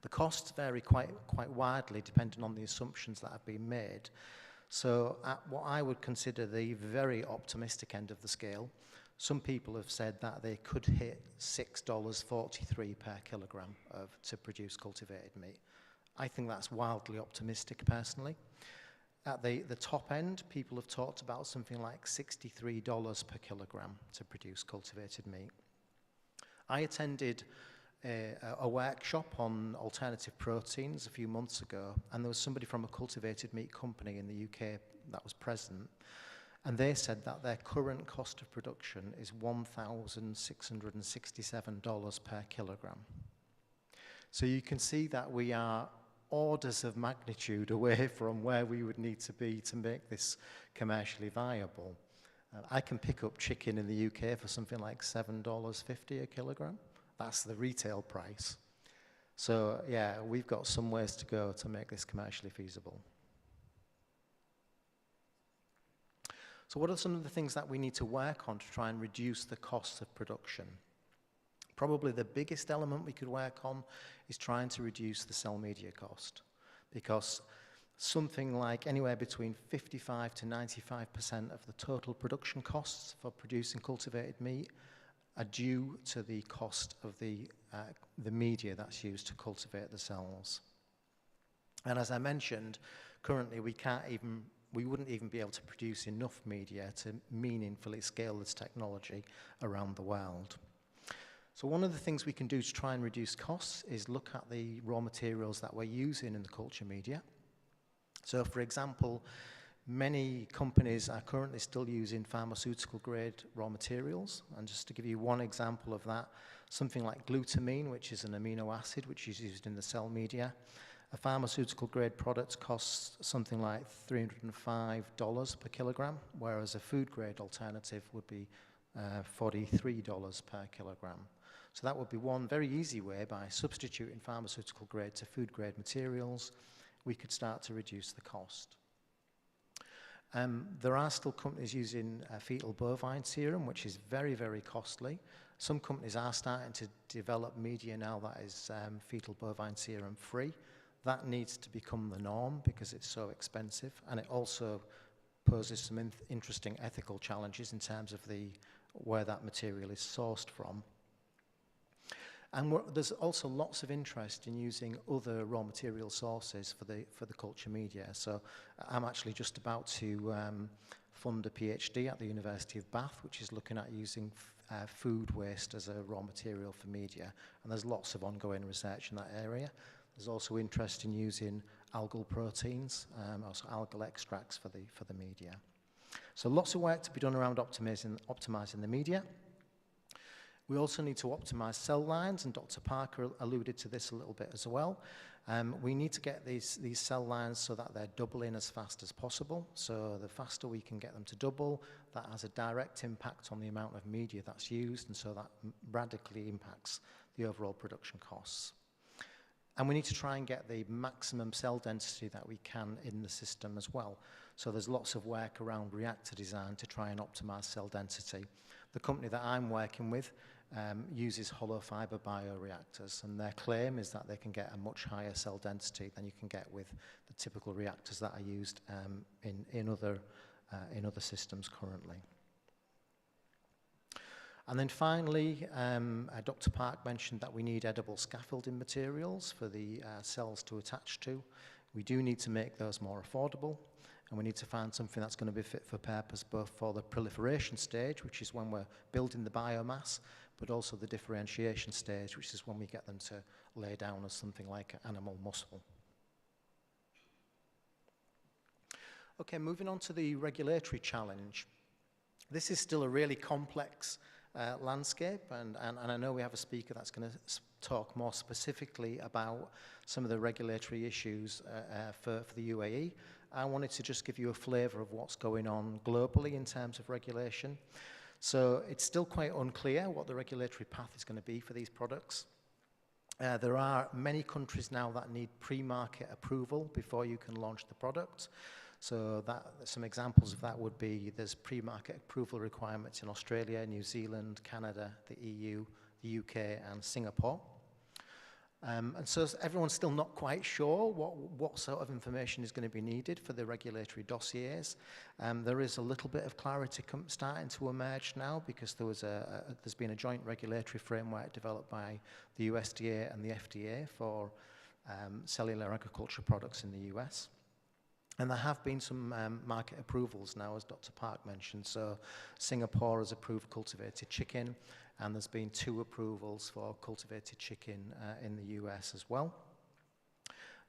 the costs vary quite widely depending on the assumptions that have been made. So at what I would consider the very optimistic end of the scale, some people have said that they could hit $6.43 per kilogram to produce cultivated meat. I think that's wildly optimistic personally. At the top end, people have talked about something like $63 per kilogram to produce cultivated meat. I attended a workshop on alternative proteins a few months ago, and there was somebody from a cultivated meat company in the UK that was present, and they said that their current cost of production is $1,667 per kilogram. So you can see that we are orders of magnitude away from where we would need to be to make this commercially viable. I can pick up chicken in the UK for something like $7.50 a kilogram. That's the retail price. So yeah, we've got some ways to go to make this commercially feasible. So what are some of the things that we need to work on to try and reduce the cost of production? Probably the biggest element we could work on is trying to reduce the cell media cost, because something like anywhere between 55 to 95% of the total production costs for producing cultivated meat are due to the cost of the media that's used to cultivate the cells. And as I mentioned, currently we wouldn't even be able to produce enough media to meaningfully scale this technology around the world. So one of the things we can do to try and reduce costs is look at the raw materials that we're using in the culture media. So for example, many companies are currently still using pharmaceutical grade raw materials. And just to give you one example of that, something like glutamine, which is an amino acid which is used in the cell media, a pharmaceutical grade product costs something like $305 per kilogram, whereas a food grade alternative would be $43 per kilogram. So that would be one very easy way, by substituting pharmaceutical grade to food grade materials, we could start to reduce the cost. There are still companies using fetal bovine serum, which is very, very costly. Some companies are starting to develop media now that is fetal bovine serum free. That needs to become the norm because it's so expensive, and it also poses some interesting ethical challenges in terms of where that material is sourced from. And there's also lots of interest in using other raw material sources for the culture media. So I'm actually just about to fund a PhD at the University of Bath, which is looking at using food waste as a raw material for media. And there's lots of ongoing research in that area. There's also interest in using algal proteins, also algal extracts for the media. So lots of work to be done around optimizing the media. We also need to optimize cell lines, and Dr. Parker alluded to this a little bit as well. We need to get these cell lines so that they're doubling as fast as possible. So the faster we can get them to double, that has a direct impact on the amount of media that's used, and so that radically impacts the overall production costs. And we need to try and get the maximum cell density that we can in the system as well. So there's lots of work around reactor design to try and optimize cell density. The company that I'm working with uses hollow fiber bioreactors, and their claim is that they can get a much higher cell density than you can get with the typical reactors that are used in other systems currently. And then finally, Dr. Park mentioned that we need edible scaffolding materials for the cells to attach to. We do need to make those more affordable, and we need to find something that's going to be fit for purpose both for the proliferation stage, which is when we're building the biomass, but also the differentiation stage, which is when we get them to lay down as something like animal muscle. Okay, moving on to the regulatory challenge. This is still a really complex landscape, and I know we have a speaker that's going to talk more specifically about some of the regulatory issues for the UAE. I wanted to just give you a flavour of what's going on globally in terms of regulation. So it's still quite unclear what the regulatory path is going to be for these products. There are many countries now that need pre-market approval before you can launch the product. So some examples of that would be there's pre-market approval requirements in Australia, New Zealand, Canada, the EU, the UK, and Singapore. And so everyone's still not quite sure what sort of information is going to be needed for the regulatory dossiers. There is a little bit of clarity starting to emerge now because there's been a joint regulatory framework developed by the USDA and the FDA for cellular agriculture products in the US. And there have been some market approvals now, as Dr. Park mentioned. So Singapore has approved cultivated chicken, and there's been 2 approvals for cultivated chicken in the US as well.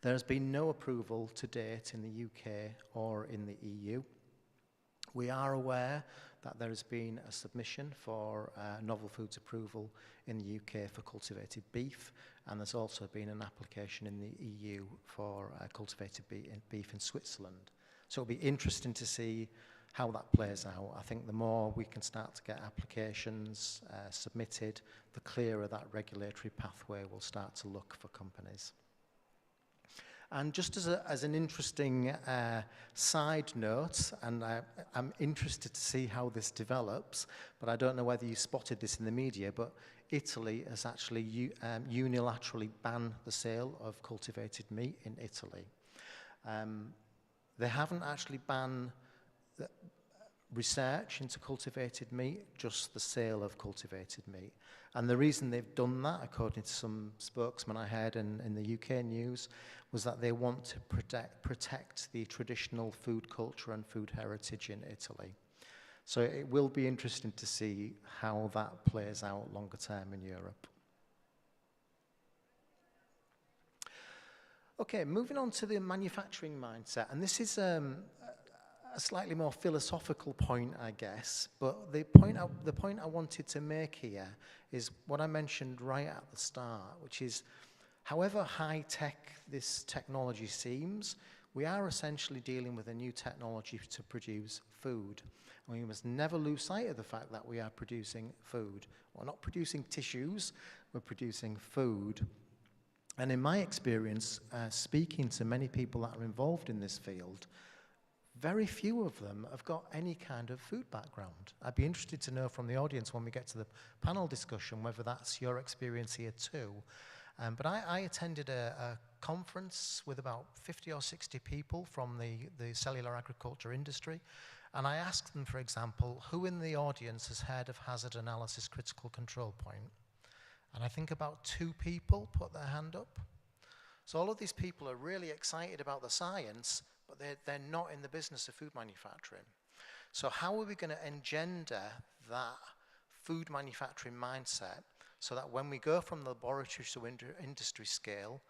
There has been no approval to date in the UK or in the EU. We are aware that there has been a submission for novel foods approval in the UK for cultivated beef, and there's also been an application in the EU for cultivated beef in Switzerland. So it'll be interesting to see how that plays out. I think the more we can start to get applications submitted, the clearer that regulatory pathway will start to look for companies. And just as an interesting side note, and I'm interested to see how this develops, but I don't know whether you spotted this in the media, but Italy has actually unilaterally banned the sale of cultivated meat in Italy. They haven't actually banned research into cultivated meat, just the sale of cultivated meat. And the reason they've done that, according to some spokesman I heard in the UK news, was that they want to protect the traditional food culture and food heritage in Italy. So it will be interesting to see how that plays out longer term in Europe. Okay, moving on to the manufacturing mindset, and this is a slightly more philosophical point, I guess, but the point I wanted to make here is what I mentioned right at the start, which is however high-tech this technology seems, we are essentially dealing with a new technology to produce food. And we must never lose sight of the fact that we are producing food. We're not producing tissues, we're producing food. And in my experience, speaking to many people that are involved in this field, very few of them have got any kind of food background. I'd be interested to know from the audience when we get to the panel discussion whether that's your experience here too. But I attended a conference with about 50 or 60 people from the cellular agriculture industry, and I asked them, for example, who in the audience has heard of hazard analysis critical control point? And I think about 2 people put their hand up. So all of these people are really excited about the science, but they're not in the business of food manufacturing. So how are we going to engender that food manufacturing mindset so that when we go from the laboratory to industry scale,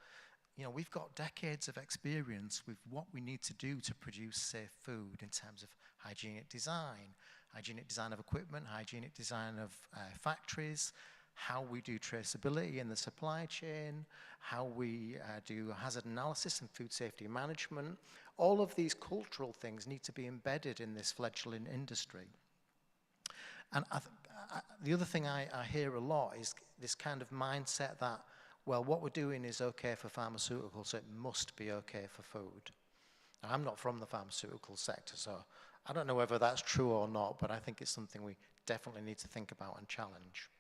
you know, we've got decades of experience with what we need to do to produce safe food in terms of hygienic design of equipment, hygienic design of factories, how we do traceability in the supply chain, how we do hazard analysis and food safety management. All of these cultural things need to be embedded in this fledgling industry. And the other thing I hear a lot is this kind of mindset that, well, what we're doing is okay for pharmaceuticals, so it must be okay for food. Now, I'm not from the pharmaceutical sector, so I don't know whether that's true or not, but I think it's something we definitely need to think about and challenge.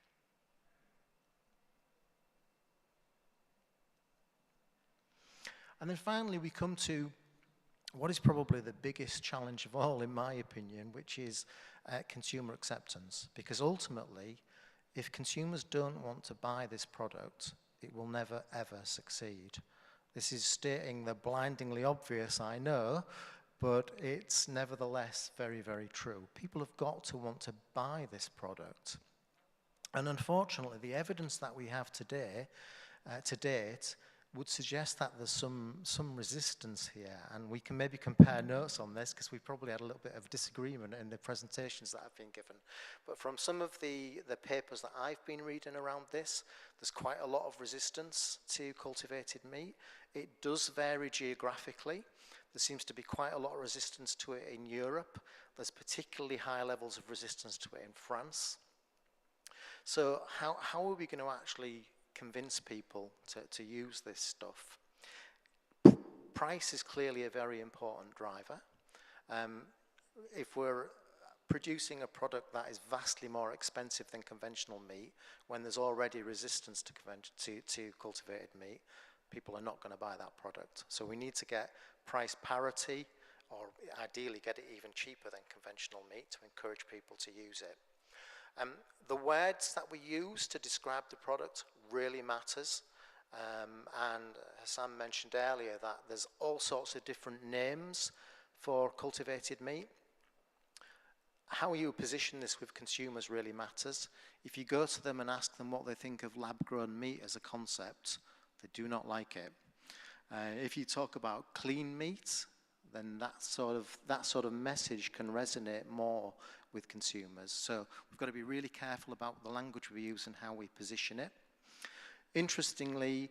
And then finally, we come to what is probably the biggest challenge of all, in my opinion, which is consumer acceptance. Because ultimately, if consumers don't want to buy this product, it will never, ever succeed. This is stating the blindingly obvious, I know, but it's nevertheless very, very true. People have got to want to buy this product. And unfortunately, the evidence that we have today, to date, would suggest that there's some resistance here, and we can maybe compare notes on this because we probably had a little bit of disagreement in the presentations that have been given. But from some of the papers that I've been reading around this, there's quite a lot of resistance to cultivated meat. It does vary geographically. There seems to be quite a lot of resistance to it in Europe. There's particularly high levels of resistance to it in France. So how are we going to actually convince people to use this stuff? Price is clearly a very important driver. If we're producing a product that is vastly more expensive than conventional meat, when there's already resistance to cultivated meat, people are not going to buy that product. So we need to get price parity, or ideally get it even cheaper than conventional meat to encourage people to use it. The words that we use to describe the product really matters. And Hassan mentioned earlier that there's all sorts of different names for cultivated meat. How you position this with consumers really matters. If you go to them and ask them what they think of lab-grown meat as a concept, they do not like it. If you talk about clean meat, then that sort of message can resonate more with consumers. So we've got to be really careful about the language we use and how we position it. Interestingly,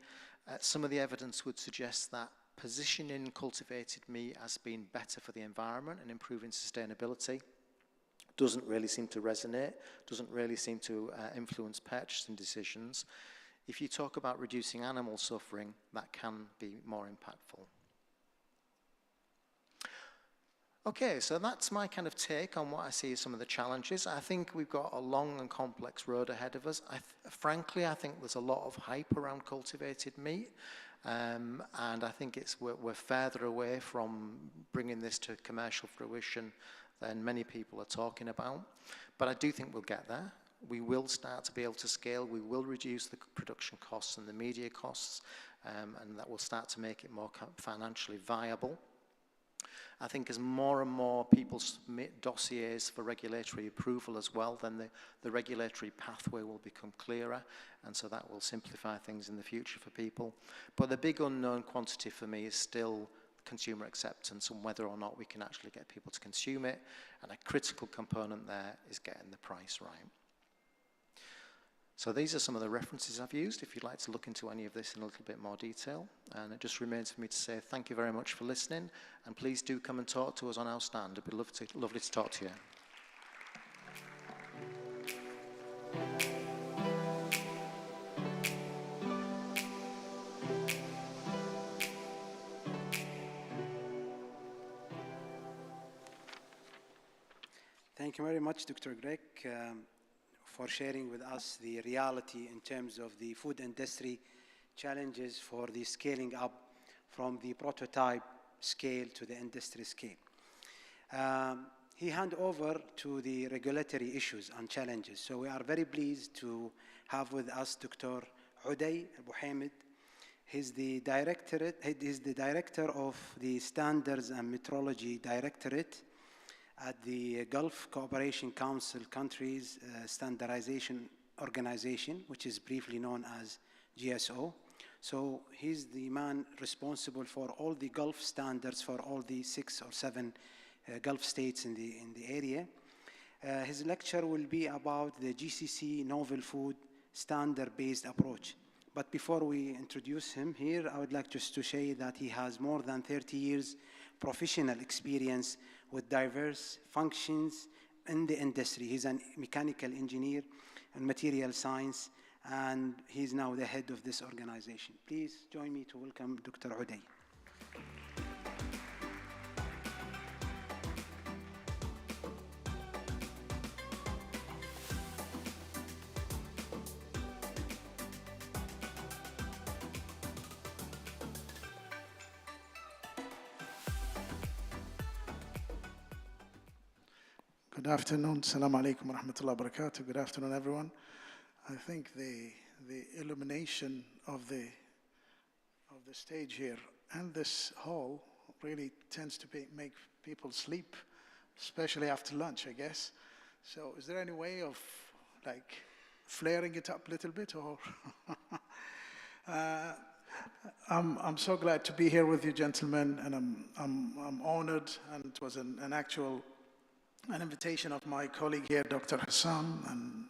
some of the evidence would suggest that positioning cultivated meat as being better for the environment and improving sustainability doesn't really seem to resonate, doesn't really seem to influence purchasing decisions. If you talk about reducing animal suffering, that can be more impactful. Okay, so that's my kind of take on what I see as some of the challenges. I think we've got a long and complex road ahead of us. Frankly, I think there's a lot of hype around cultivated meat, and I think we're further away from bringing this to commercial fruition than many people are talking about. But I do think we'll get there. We will start to be able to scale. We will reduce the production costs and the media costs, and that will start to make it more financially viable. I think as more and more people submit dossiers for regulatory approval as well, then the regulatory pathway will become clearer, and so that will simplify things in the future for people. But the big unknown quantity for me is still consumer acceptance and whether or not we can actually get people to consume it, and a critical component there is getting the price right. So these are some of the references I've used if you'd like to look into any of this in a little bit more detail. And it just remains for me to say thank you very much for listening, and please do come and talk to us on our stand. It'd be lovely to talk to you. Thank you very much, Dr. Greg, for sharing with us the reality in terms of the food industry challenges for the scaling up from the prototype scale to the industry scale. He handed over to the regulatory issues and challenges. So we are very pleased to have with us Dr. Uday Abu Hamid. He's the director of the Standards and Metrology Directorate at the Gulf Cooperation Council Countries Standardization Organization, which is briefly known as GSO. So he's the man responsible for all the Gulf standards for all the 6 or 7 Gulf states in the area. His lecture will be about the GCC Novel Food Standard-Based Approach. But before we introduce him here, I would like just to say that he has more than 30 years professional experience with diverse functions in the industry. He's a mechanical engineer and material science, and he's now the head of this organization. Please join me to welcome Dr. Uday. Good afternoon. Assalamu alaikum wa rahmatullahi wa barakatuh. Good afternoon, everyone. I think the illumination of the stage here and this hall really tends to make people sleep, especially after lunch, I guess. So is there any way of like flaring it up a little bit, or? I'm so glad to be here with you, gentlemen, and I'm honored, and it was an invitation of my colleague here, Dr. Hassan, and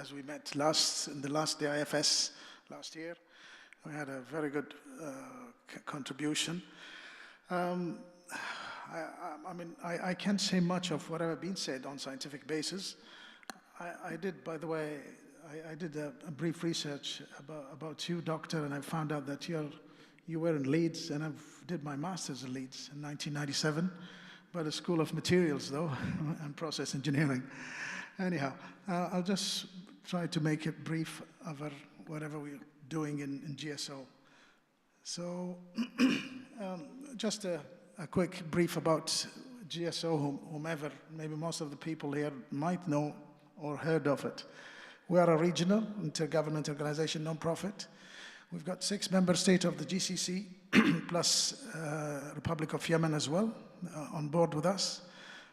as we met in the last DIFS last year, we had a very good contribution. I mean, I can't say much of whatever been said on scientific basis. I did, by the way, I did a brief research about you, doctor, and I found out that you were in Leeds, and I did my master's in Leeds in 1997, by the School of Materials, though, and Process Engineering. Anyhow, I'll just try to make it brief over whatever we're doing in GSO. So, just a quick brief about GSO, whomever, maybe most of the people here might know or heard of it. We are a regional intergovernmental organization, non-profit. We've got 6 member states of the GCC, plus Republic of Yemen as well, on board with us.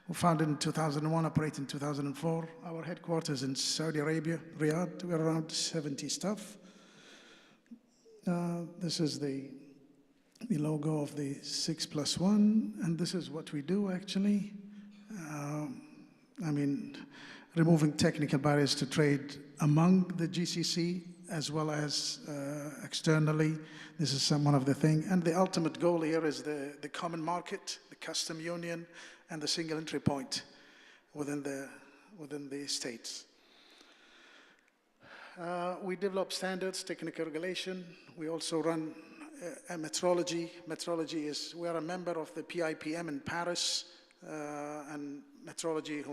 We founded in 2001, operate in 2004. Our headquarters in Saudi Arabia, Riyadh. We're around 70 staff. This is the logo of the 6+1, and this is what we do actually. I mean, removing technical barriers to trade among the GCC as well as externally. This is one of the things. And the ultimate goal here is the common market, the custom union, and the single entry point within the states. We develop standards, technical regulation. We also run metrology. Metrology is, we are a member of the PIPM in Paris, and metrology,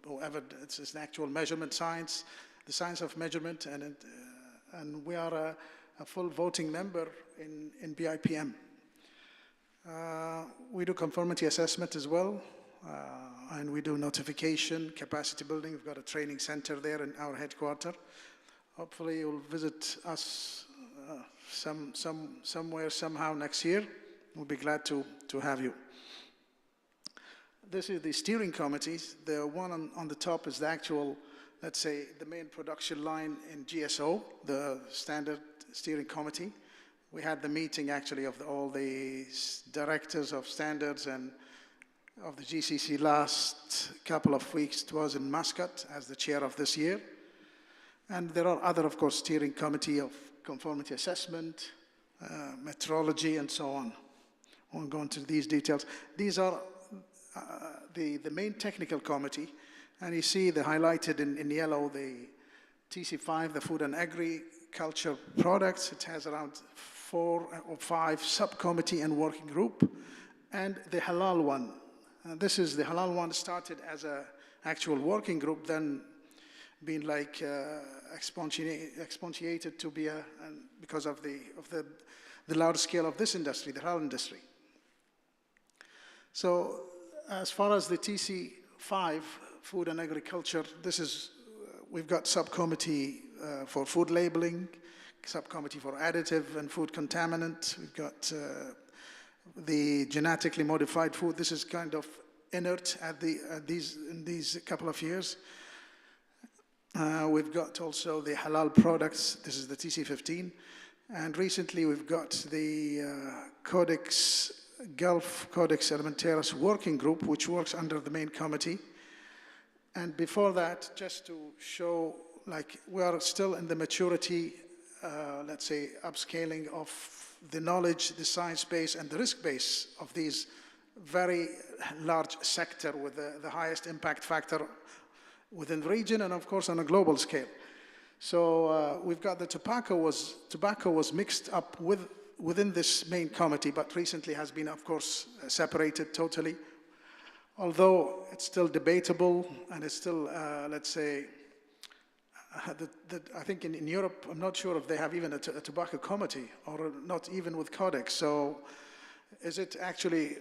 whoever, it's an actual measurement science, the science of measurement, and we are a full voting member in PIPM. We do conformity assessment as well, and we do notification, capacity building. We've got a training center there in our headquarters. Hopefully you'll visit us somewhere, somehow next year. We'll be glad to have you. This is the steering committees. The one on the top is the actual, let's say, the main production line in GSO, the standard steering committee. We had the meeting actually of all the directors of standards and of the GCC last couple of weeks. It was in Muscat as the chair of this year. And there are other, of course, steering committee of conformity assessment, metrology, and so on. I won't go into these details. These are the main technical committee. And you see the highlighted in yellow, the TC5, the food and agriculture products. It has around 4 or 5 subcommittee and working group. And the halal one. This is the halal one started as an actual working group, then been like exponentiated to be because of the large scale of this industry, the halal industry. So as far as the TC5, food and agriculture, this is, we've got subcommittee for food labeling, subcommittee for additive and food contaminant. We've got the genetically modified food. This is kind of inert in these couple of years. We've got also the halal products. This is the TC15. And recently we've got the Gulf Codex Alimentarius working group, which works under the main committee. And before that, just to show, like, we are still in the maturity, let's say, upscaling of the knowledge, the science base, and the risk base of these very large sector with the highest impact factor within the region and, of course, on a global scale. So we've got the tobacco was mixed up within this main committee, but recently has been, of course, separated totally. Although it's still debatable and it's still, let's say, I think in Europe, I'm not sure if they have even a tobacco committee or not even with Codex. So is it actually,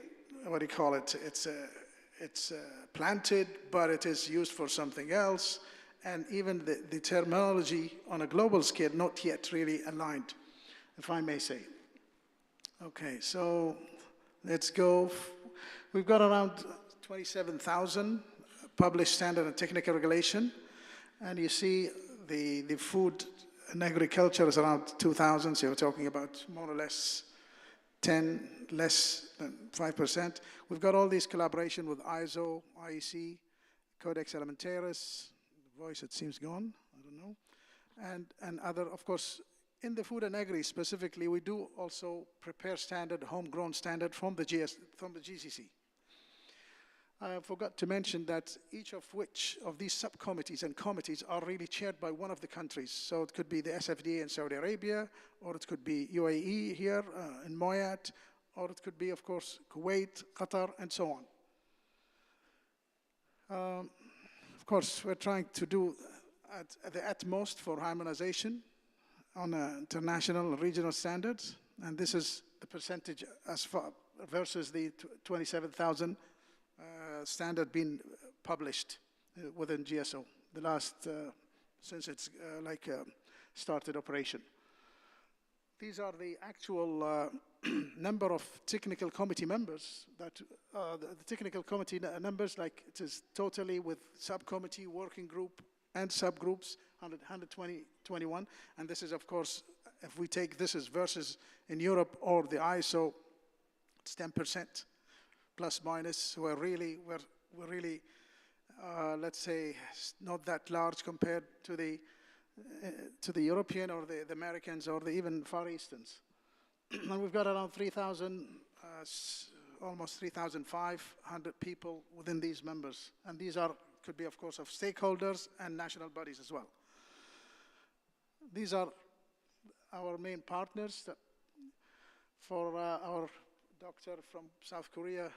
what do you call it? It's planted, but it is used for something else. And even the terminology on a global scale, not yet really aligned, if I may say. Okay, so let's go. We've got around 27,000 published standard and technical regulation. And you see the food and agriculture is around 2,000, so we're talking about more or less 10, less than 5%. We've got all these collaboration with ISO, IEC, Codex Alimentarius, the voice it seems gone, I don't know, and other, of course, in the food and agri specifically, we do also prepare standard, homegrown standard from the GCC. I forgot to mention that each of which of these subcommittees and committees are really chaired by one of the countries. So it could be the SFDA in Saudi Arabia, or it could be UAE here in Moyat, or it could be, of course, Kuwait, Qatar, and so on. Of course, we're trying to do the utmost for harmonization on international and regional standards, and this is the percentage as far versus the 27,000 standard being published within GSO, the last, since it's started operation. These are the actual number of technical committee members that, the technical committee numbers, like it is totally with subcommittee, working group, and subgroups, 121. And this is, of course, if we take this as versus in Europe or the ISO, it's 10%. Plus minus, we're really, let's say, not that large compared to the European or the Americans or the even Far Easterns. And we've got around 3,000, almost 3,500 people within these members. And these could be, of course, of stakeholders and national bodies as well. These are our main partners. For our doctor from South Korea,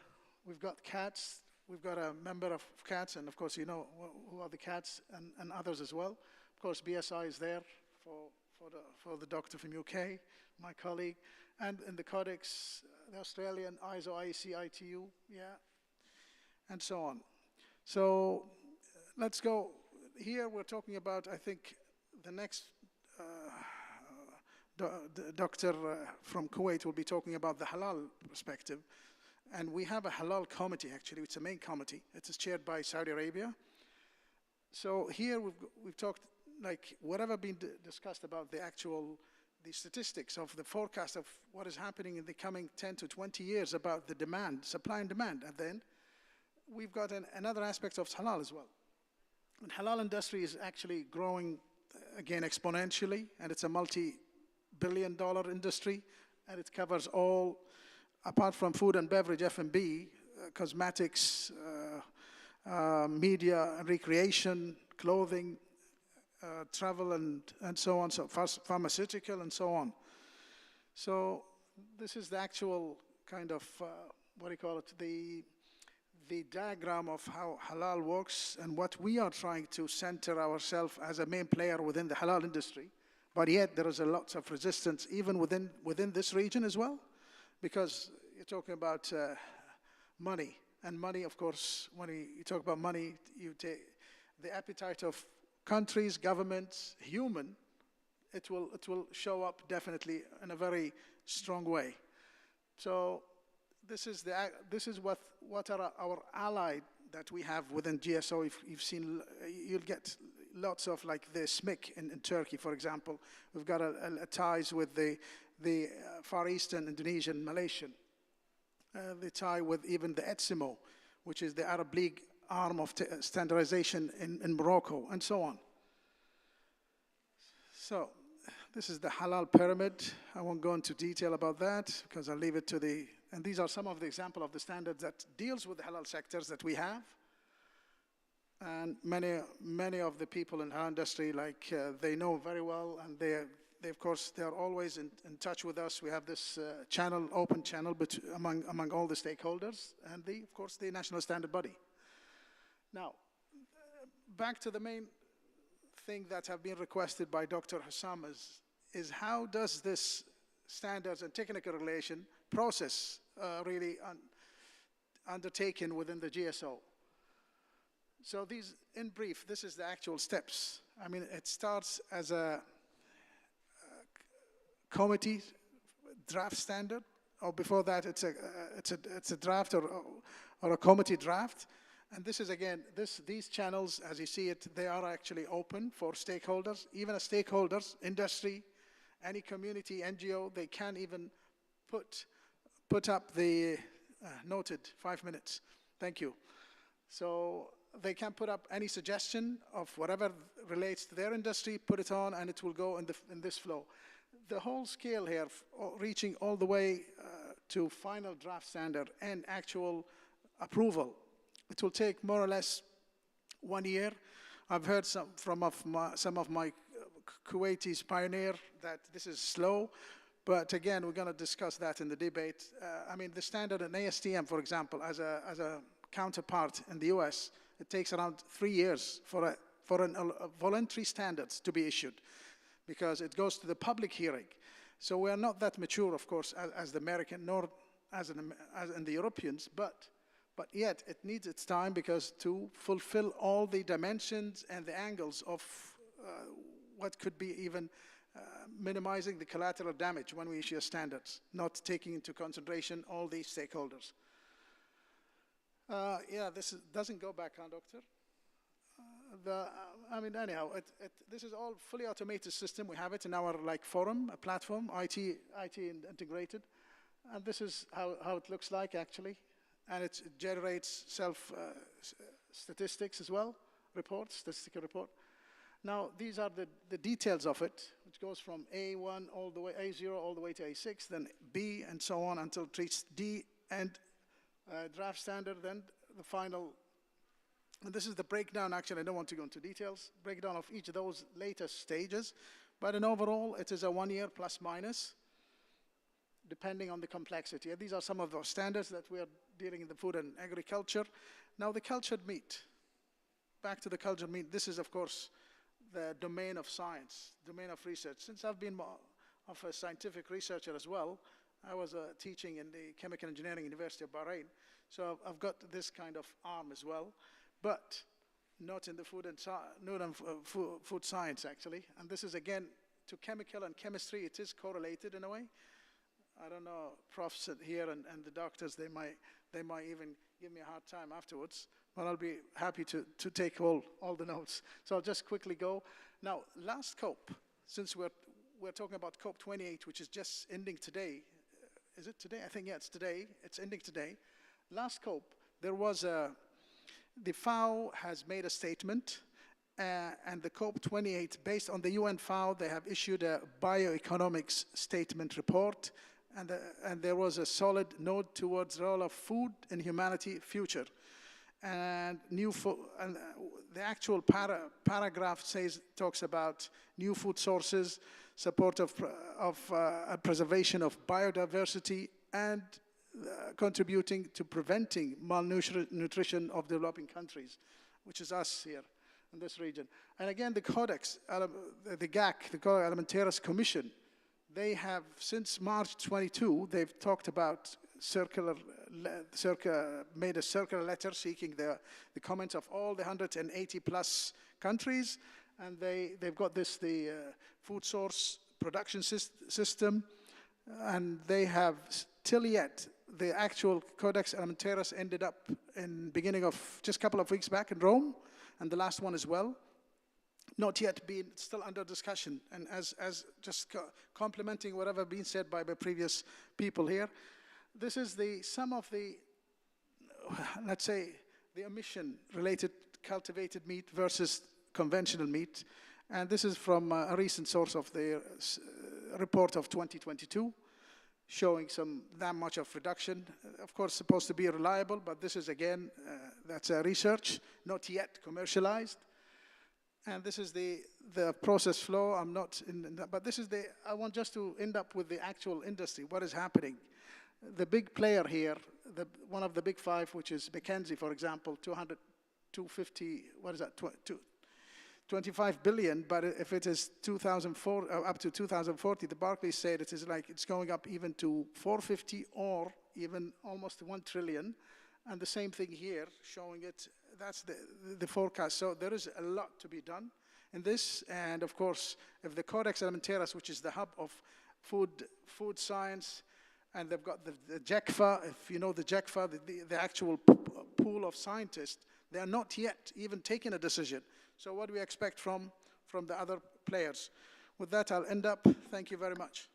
we've got CATS. We've got a member of CATS, and of course you know who are the CATS and others as well. Of course, BSI is there for the doctor from UK, my colleague, and in the Codex, the Australian, ISO, IEC, ITU, yeah, and so on. So let's go. Here we're talking about, I think, the next doctor from Kuwait will be talking about the halal perspective. And we have a halal committee, actually. It's a main committee. It is chaired by Saudi Arabia. So here we've talked, like, whatever been discussed about the statistics of the forecast of what is happening in the coming 10 to 20 years about the demand, supply and demand. And then we've got another aspect of halal as well. And halal industry is actually growing, again, exponentially, and it's a multi-billion-dollar industry, and it covers all, apart from food and beverage, F&B, cosmetics, media and recreation, clothing, travel and so on, so pharmaceutical and so on. So this is the actual kind of, what do you call it, the diagram of how halal works and what we are trying to center ourselves as a main player within the halal industry. But yet there is a lot of resistance even within this region as well. Because you're talking about money, and money, of course, when you talk about money, you take the appetite of countries, governments, human, it will show up definitely in a very strong way. So this is what are our ally that we have within GSO. If you've seen, you'll get lots of, like the SMIC in Turkey, for example. We've got a ties with the Far Eastern, Indonesian, Malaysian. The tie with even the ETSIMO, which is the Arab League arm of standardization in Morocco, and so on. So this is the halal pyramid. I won't go into detail about that because I'll leave it to and these are some of the examples of the standards that deals with the halal sectors that we have. And many of the people in our industry, like they know very well, and they of course, they are always in touch with us. We have this channel, open channel, among all the stakeholders, and of course, the national standard body. Now, back to the main thing that have been requested by Dr. Hussam is how does this standards and technical relation process really undertaken within the GSO? So these, in brief, this is the actual steps. I mean, it starts as a committee draft standard, or before that it's a draft or a committee draft. And this is, again, these channels, as you see it, they are actually open for stakeholders, even as stakeholders, industry, any community, NGO, they can even put up the, noted, 5 minutes, thank you. So they can put up any suggestion of whatever relates to their industry, put it on, and it will go in this flow. The whole scale here, reaching all the way to final draft standard and actual approval, It will take more or less 1 year. I've heard some of my Kuwaitis pioneer that this is slow, but again, we're going to discuss that in the debate. I mean, the standard in ASTM, for example, as a counterpart in the US, it takes around 3 years for voluntary standards to be issued, because it goes to the public hearing. So we are not that mature, of course, as the American, nor as in the Europeans, but yet it needs its time, because to fulfill all the dimensions and the angles of what could be even minimizing the collateral damage when we issue standards, not taking into consideration all these stakeholders. Yeah, this doesn't go back, huh, Doctor? I mean, anyhow, this is all fully automated system. We have it in our forum, a platform, IT integrated, and this is how it looks like actually, and it generates statistics as well, statistical report. Now these are the details of it, which goes from A1 all the way A0 all the way to A6, then B, and so on until it reaches D and draft standard, then the final. And this is the breakdown, actually, I don't want to go into details, breakdown of each of those latest stages. But in overall, it is a 1 year plus minus, depending on the complexity. And these are some of the standards that we are dealing in the food and agriculture. Now, the cultured meat. Back to the cultured meat. This is, of course, the domain of science, domain of research. Since I've been more of a scientific researcher as well, I was teaching in the Chemical Engineering University of Bahrain. So I've got this kind of arm as well, but not in the food and food science, actually. And this is, again, to chemical and chemistry, it is correlated in a way. I don't know, profs here and the doctors, they might even give me a hard time afterwards, but I'll be happy to take all the notes. So I'll just quickly go. Now, last COP, since we're talking about COP28, which is just ending today. Is it today? I think, yeah, it's today. It's ending today. Last COP, there was the FAO has made a statement, and the COP28, based on the UN FAO, they have issued a bioeconomics statement report, and there was a solid note towards the role of food in humanity future. And the actual paragraph talks about new food sources, support of preservation of biodiversity, and contributing to preventing malnutrition of developing countries, which is us here in this region. And again, the Codex, the GAC, the Codex Alimentarius Commission, they have, since March 22, they've talked about made a circular letter seeking the comments of all the 180 plus countries, and they've got the food source production system, and they have till yet, the actual Codex Alimentarius ended up in beginning of just a couple of weeks back in Rome, and the last one as well, not yet been, still under discussion. And as just complementing whatever been said by the previous people here, this is some of the, let's say, the emission related cultivated meat versus conventional meat. And this is from a recent source of the report of 2022, showing that much of reduction. Of course, supposed to be reliable, but this is, again, that's research, not yet commercialized. And this is the process flow. I'm not in that, but this is I want just to end up with the actual industry, what is happening. The big player here, one of the big five, which is McKinsey, for example, 250, what is that, 25 billion, but if it is 2004, up to 2040, the Barclays said it is like it's going up even to 450 or even almost 1 trillion. And the same thing here, showing it, that's the forecast. So there is a lot to be done in this. And of course, if the Codex Alimentarius, which is the hub of food science, and they've got the JECFA, if you know the JECFA, the actual pool of scientists, they are not yet even taking a decision. So what do we expect from the other players? With that, I'll end up. Thank you very much.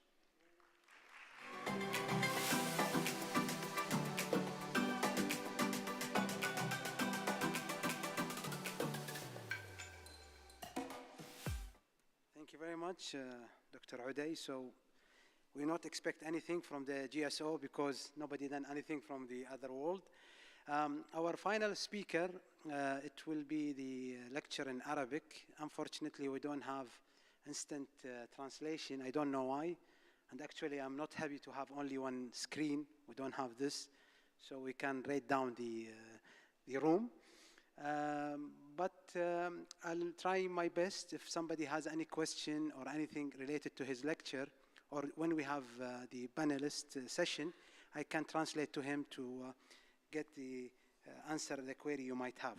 Thank you very much, Dr. Uday. So we not expect anything from the GSO because nobody done anything from the other world. Our final speaker, it will be the lecture in Arabic. Unfortunately, we don't have instant translation. I don't know why. And actually, I'm not happy to have only one screen. We don't have this, so we can write down the room. But I'll try my best. If somebody has any question or anything related to his lecture, or when we have the panelist session, I can translate to him to get the answer the query you might have.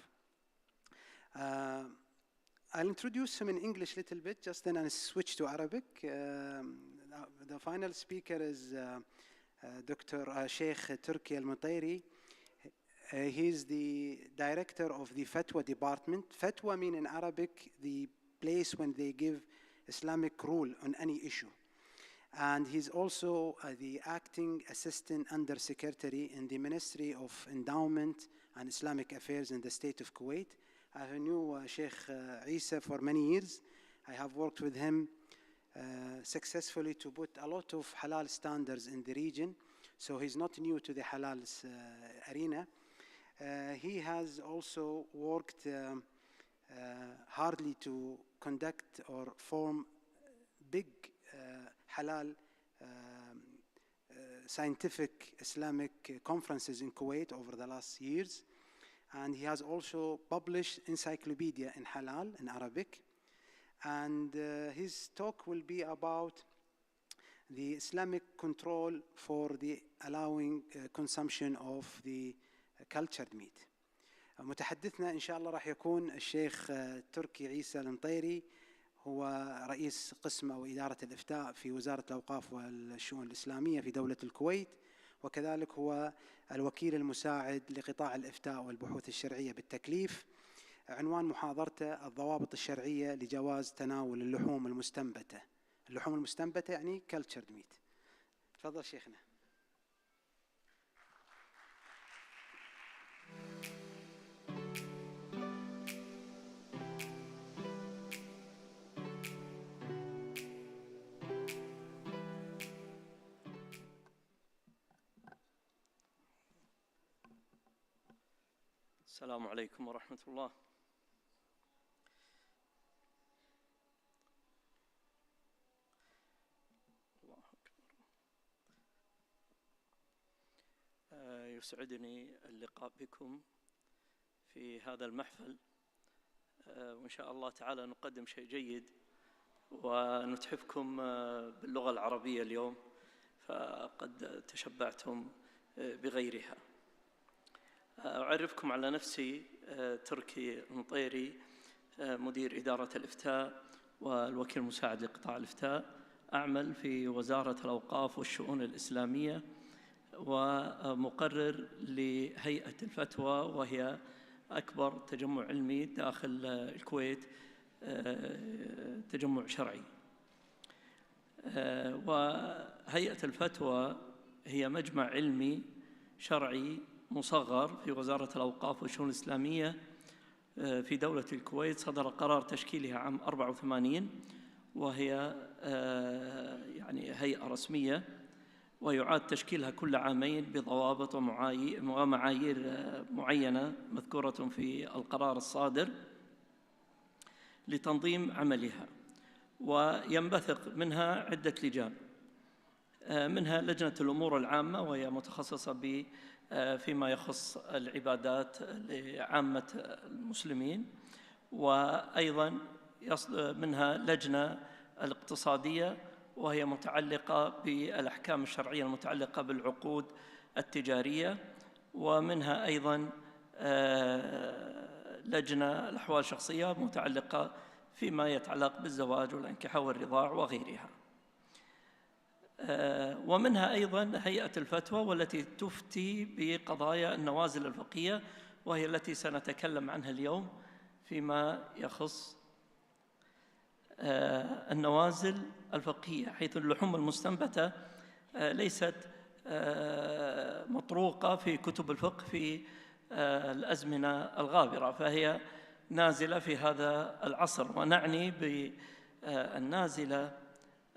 I'll introduce him in English a little bit, just then I'll switch to Arabic. The final speaker is Dr. Sheikh Turki Al-Mutairi. He's the director of the Fatwa department. Fatwa means in Arabic the place when they give Islamic rule on any issue. And he's also the acting assistant under secretary in the Ministry of Endowment and Islamic Affairs in the state of Kuwait. I knew Sheikh Isa for many years. I have worked with him successfully to put a lot of halal standards in the region. So he's not new to the halal arena. He has also worked hardly to conduct or form big halal scientific Islamic conferences in Kuwait over the last years. And he has also published encyclopedia in halal in Arabic. And his talk will be about the Islamic control for the allowing consumption of the cultured meat. متحدثنا إن شاء الله راح يكون الشيخ تركي عيسى المطيري، هو رئيس قسم أو إدارة الإفتاء في وزارة الأوقاف والشؤون الإسلامية في دولة الكويت، وكذلك هو الوكيل المساعد لقطاع الإفتاء والبحوث الشرعية بالتكليف. عنوان محاضرته الضوابط الشرعية لجواز تناول اللحوم المستنبتة. اللحوم المستنبتة يعني cultured meat. تفضل شيخنا. السلام عليكم ورحمة الله. الله أكبر. يسعدني اللقاء بكم في هذا المحفل، وإن شاء الله تعالى نقدم شيء جيد ونتحفكم باللغة العربية اليوم، فقد تشبعتم بغيرها. أعرفكم على نفسي تركي المطيري، مدير إدارة الإفتاء والوكيل المساعد لقطاع الإفتاء. أعمل في وزارة الأوقاف والشؤون الإسلامية، ومقرر لهيئة الفتوى، وهي أكبر تجمع علمي داخل الكويت، تجمع شرعي. وهيئة الفتوى هي مجمع علمي شرعي مصغر في وزارة الأوقاف والشؤون الإسلامية في دولة الكويت. صدر قرار تشكيلها عام 84، وهي يعني هيئة رسمية، ويعاد تشكيلها كل عامين بضوابط ومعايير معينة مذكورة في القرار الصادر لتنظيم عملها. وينبثق منها عدة لجان، منها لجنة الأمور العامة، وهي متخصصة فيما يخص العبادات لعامة المسلمين، وأيضا منها لجنة الاقتصادية، وهي متعلقة بالأحكام الشرعية المتعلقة بالعقود التجارية، ومنها أيضا لجنة الأحوال الشخصية متعلقة فيما يتعلق بالزواج والانكحة والرضاع وغيرها. ومنها أيضا هيئة الفتوى، والتي تفتي بقضايا النوازل الفقهية، وهي التي سنتكلم عنها اليوم فيما يخص النوازل الفقهية، حيث اللحوم المستنبتة ليست مطروقة في كتب الفقه في الأزمنة الغابرة، فهي نازلة في هذا العصر. ونعني بالنازلة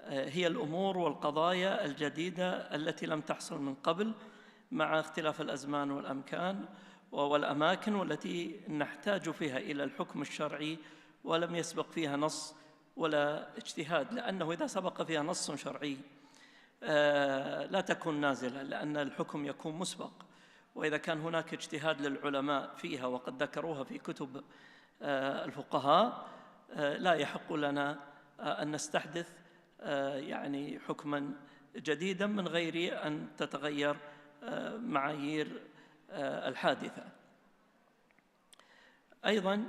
هي الأمور والقضايا الجديدة التي لم تحصل من قبل مع اختلاف الأزمان والأمكان، والأماكن والتي نحتاج فيها إلى الحكم الشرعي ولم يسبق فيها نص ولا اجتهاد، لأنه إذا سبق فيها نص شرعي لا تكون نازلة، لأن الحكم يكون مسبق. وإذا كان هناك اجتهاد للعلماء فيها وقد ذكروها في كتب الفقهاء، لا يحق لنا أن نستحدث يعني حكما جديدا من غير أن تتغير معايير الحادثة. أيضا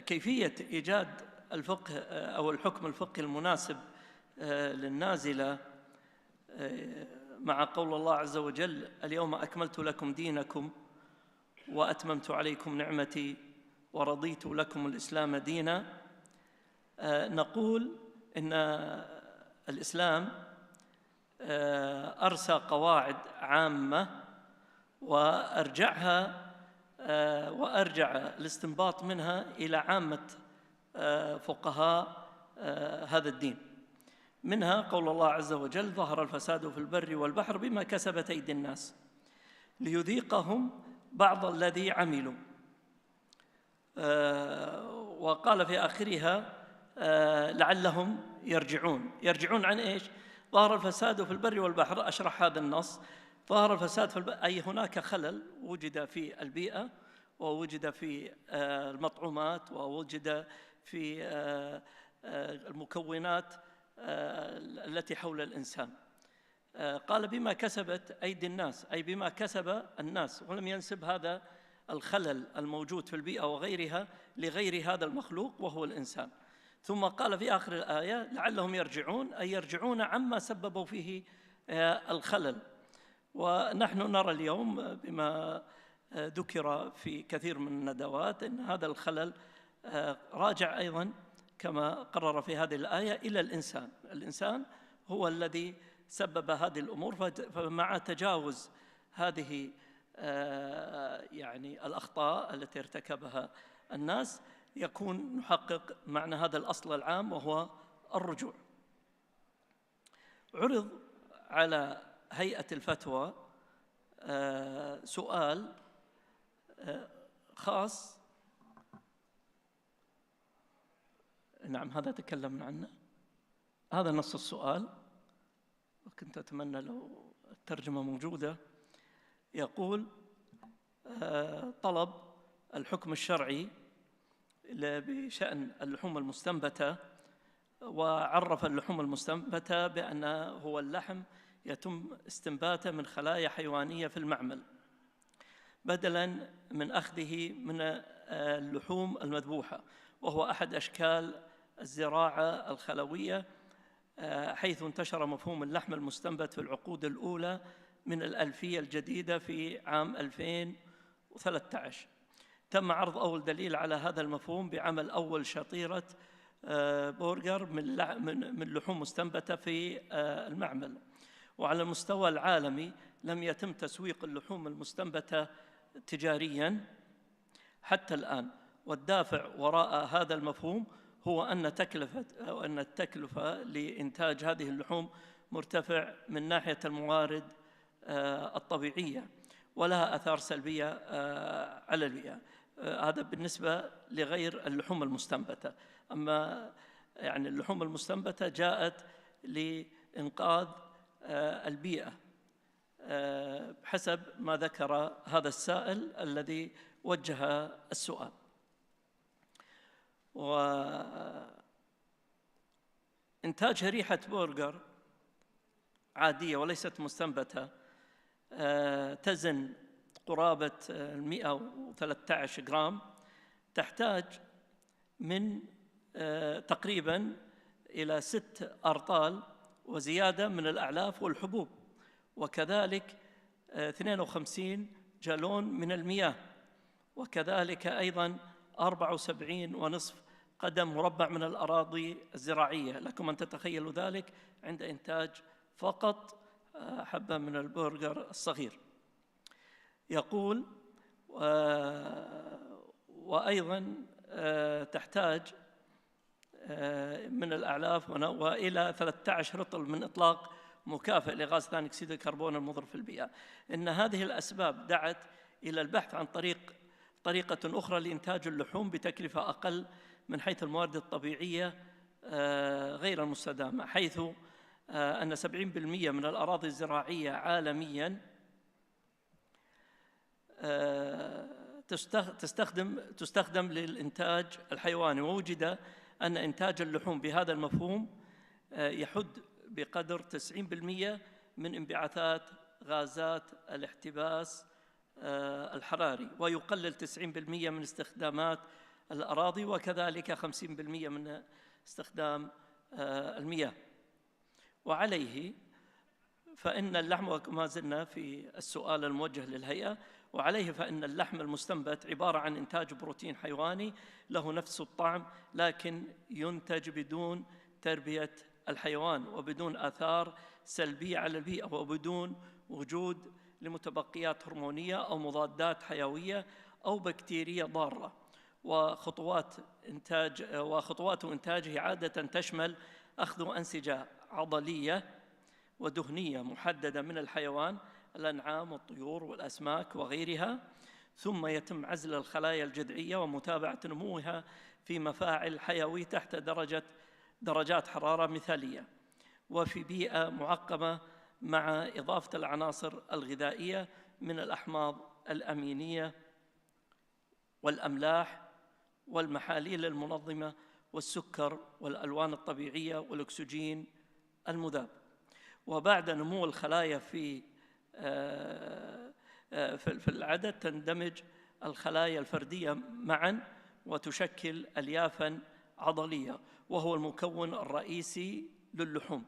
كيفية إيجاد الفقه أو الحكم الفقهي المناسب للنازلة مع قول الله عز وجل: اليوم أكملت لكم دينكم وأتممت عليكم نعمتي ورضيت لكم الإسلام دينا. نقول إن الإسلام أرسى قواعد عامة وأرجع الاستنباط منها إلى عامة فقهاء هذا الدين. منها قول الله عز وجل: ظهر الفساد في البر والبحر بما كسبت أيدي الناس ليذيقهم بعض الذي عملوا. وقال في آخرها: لعلهم يرجعون عن إيش؟ ظهر الفساد في البر والبحر. أشرح هذا النص: ظهر الفساد في البر أي هناك خلل وجد في البيئة، ووجد في المطعومات، ووجد في المكونات التي حول الإنسان. قال بما كسبت أيدي الناس، أي بما كسب الناس، ولم ينسب هذا الخلل الموجود في البيئة وغيرها لغير هذا المخلوق وهو الإنسان. ثم قال في آخر الآية: لعلهم يرجعون، أي يرجعون عما سببوا فيه الخلل. ونحن نرى اليوم بما ذكر في كثير من الندوات أن هذا الخلل راجع أيضا كما قرر في هذه الآية إلى الإنسان. الإنسان هو الذي سبب هذه الأمور، فمع تجاوز هذه يعني الأخطاء التي ارتكبها الناس يكون نحقق معنى هذا الأصل العام وهو الرجوع. عرض على هيئة الفتوى سؤال خاص، نعم هذا تكلمنا عنه، هذا نص السؤال، وكنت أتمنى لو الترجمة موجودة. يقول: طلب الحكم الشرعي بشأن اللحوم المستنبتة، وعرف اللحوم المستنبتة بأنه هو اللحم يتم استنباته من خلايا حيوانية في المعمل بدلاً من أخذه من اللحوم المذبوحة، وهو أحد أشكال الزراعة الخلوية، حيث انتشر مفهوم اللحم المستنبت في العقود الأولى من الألفية الجديدة في عام 2013. تم عرض أول دليل على هذا المفهوم بعمل أول شطيرة برجر من لحوم مستنبتة في المعمل. وعلى المستوى العالمي لم يتم تسويق اللحوم المستنبتة تجارياً حتى الآن، والدافع وراء هذا المفهوم هو أن التكلفة لإنتاج هذه اللحوم مرتفع من ناحية الموارد الطبيعية، ولها آثار سلبية على البيئة. هذا بالنسبة لغير اللحوم المستنبتة. أما يعني اللحوم المستنبتة جاءت لإنقاذ البيئة حسب ما ذكر هذا السائل الذي وجه السؤال. وإنتاج شريحة برجر عادية وليست مستنبتة تزن قرابة 113 جرام، تحتاج من تقريباً إلى 6 أرطال وزيادة من الأعلاف والحبوب، وكذلك 52 جالون من المياه، وكذلك أيضاً 74.5 قدم مربع من الأراضي الزراعية. لكم أن تتخيلوا ذلك عند إنتاج فقط حبة من البرجر الصغير. يقول: وأيضاً تحتاج من الأعلاف وإلى 13 رطل من إطلاق مكافئ لغاز ثاني أكسيد الكربون المضر في البيئة. إن هذه الأسباب دعت إلى البحث عن طريقة أخرى لإنتاج اللحوم بتكلفة أقل من حيث الموارد الطبيعية غير المستدامة، حيث أن 70% من الأراضي الزراعية عالمياً تستخدم للإنتاج الحيواني، ووجد أن إنتاج اللحوم بهذا المفهوم يحد بقدر 90% من انبعاثات غازات الاحتباس الحراري، ويقلل 90% من استخدامات الأراضي، وكذلك 50% من استخدام المياه. وعليه فإن اللحم، وما زلنا في السؤال الموجه للهيئة، وعليه فإن اللحم المستنبت عبارة عن إنتاج بروتين حيواني له نفس الطعم، لكن ينتج بدون تربية الحيوان وبدون آثار سلبية على البيئة وبدون وجود لمتبقيات هرمونية أو مضادات حيوية أو بكتيرية ضارة. وخطوات إنتاجه عادة تشمل أخذ أنسجة عضلية ودهنية محددة من الحيوان، الأنعام والطيور والأسماك وغيرها، ثم يتم عزل الخلايا الجذعية ومتابعة نموها في مفاعل حيوي تحت درجات حرارة مثالية وفي بيئة معقمة، مع إضافة العناصر الغذائية من الأحماض الأمينية والأملاح والمحاليل المنظمة والسكر والألوان الطبيعية والأكسجين المذاب. وبعد نمو الخلايا في العدد تندمج الخلايا الفردية معا وتشكل أليافا عضلية، وهو المكون الرئيسي للحوم.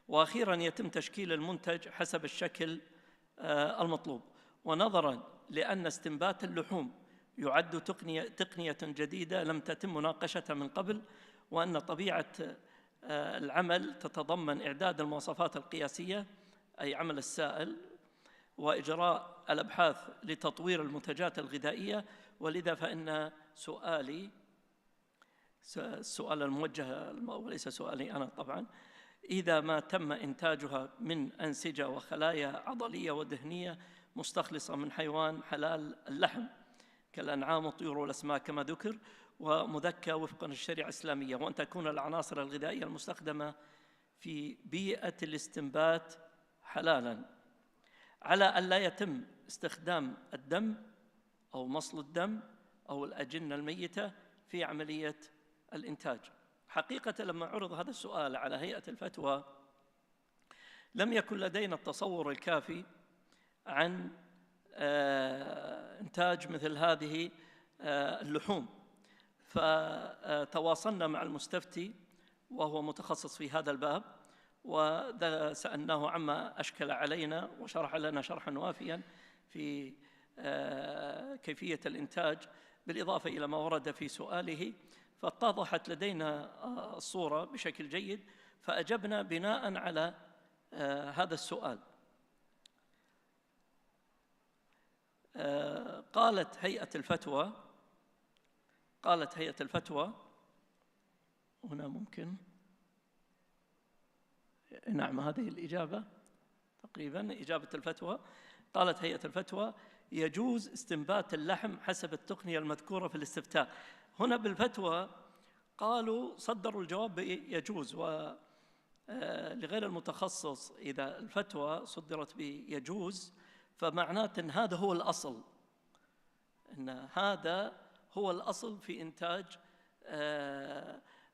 وأخيراً يتم تشكيل المنتج حسب الشكل المطلوب. ونظراً لأن استنبات اللحوم يعد تقنية جديدة لم تتم مناقشتها من قبل، وأن طبيعة العمل تتضمن إعداد المواصفات القياسية أي عمل السائل وإجراء الأبحاث لتطوير المنتجات الغذائية، ولذا فإن السؤال الموجه وليس سؤالي أنا طبعاً، إذا ما تم إنتاجها من أنسجة وخلايا عضلية ودهنية مستخلصة من حيوان حلال اللحم كالأنعام والطيور والأسماك كما ذكر، ومذكى وفقاً للشريعة الإسلامية، وأن تكون العناصر الغذائية المستخدمة في بيئة الاستنبات حلالاً، على أن لا يتم استخدام الدم أو مصل الدم أو الأجنة الميتة في عملية الإنتاج. حقيقة لما عرض هذا السؤال على هيئة الفتوى لم يكن لدينا التصور الكافي عن إنتاج مثل هذه اللحوم، فتواصلنا مع المستفتي وهو متخصص في هذا الباب، وسألناه عما أشكل علينا وشرح لنا شرحاً وافياً في كيفية الإنتاج، بالإضافة إلى ما ورد في سؤاله، فاتضحت لدينا الصورة بشكل جيد، فأجبنا بناء على هذا السؤال. قالت هيئة الفتوى هنا ممكن نعم هذه الإجابة تقريبا إجابة الفتوى. قالت هيئة الفتوى: يجوز استنبات اللحم حسب التقنية المذكورة في الاستفتاء. هنا بالفتوى قالوا صدروا الجواب يجوز، ولغير المتخصص إذا الفتوى صدرت بيجوز فمعناته أن هذا هو الأصل، أن هذا هو الأصل في إنتاج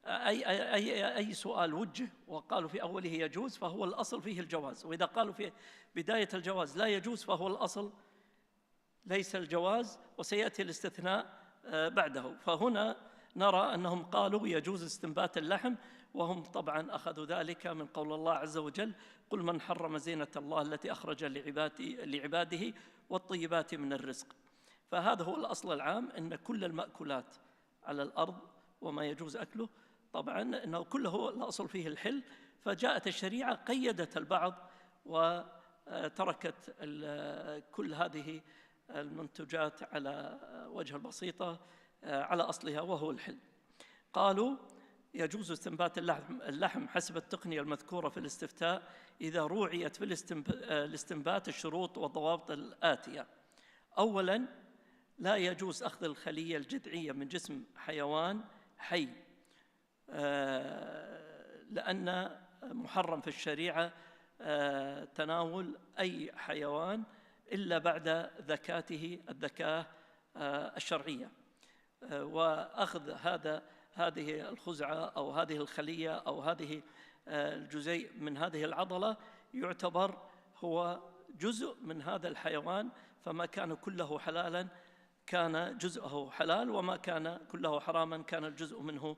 أي سؤال وجه وقالوا في أوله يجوز فهو الأصل فيه الجواز، وإذا قالوا في بداية الجواز لا يجوز فهو الأصل ليس الجواز وسيأتي الاستثناء بعده. فهنا نرى أنهم قالوا يجوز استنبات اللحم، وهم طبعا أخذوا ذلك من قول الله عز وجل: قل من حرم زينة الله التي أخرج لعباده والطيبات من الرزق. فهذا هو الأصل العام، أن كل المأكولات على الأرض وما يجوز أكله طبعا أنه كله الأصل فيه الحل، فجاءت الشريعة قيدت البعض وتركت كل هذه المنتجات على وجه البسيطة على أصلها وهو الحل. قالوا يجوز استنبات اللحم حسب التقنية المذكورة في الاستفتاء إذا روعيت في الاستنبات الشروط والضوابط الآتية. أولاً، لا يجوز أخذ الخلية الجذعية من جسم حيوان حي، لأن محرم في الشريعة تناول أي حيوان إلا بعد ذكاته الذكاة الشرعية، وأخذ هذه الخزعة أو هذه الخلية أو هذه الجزيء من هذه العضلة يعتبر هو جزء من هذا الحيوان، فما كان كله حلالا كان جزءه حلال، وما كان كله حراما كان الجزء منه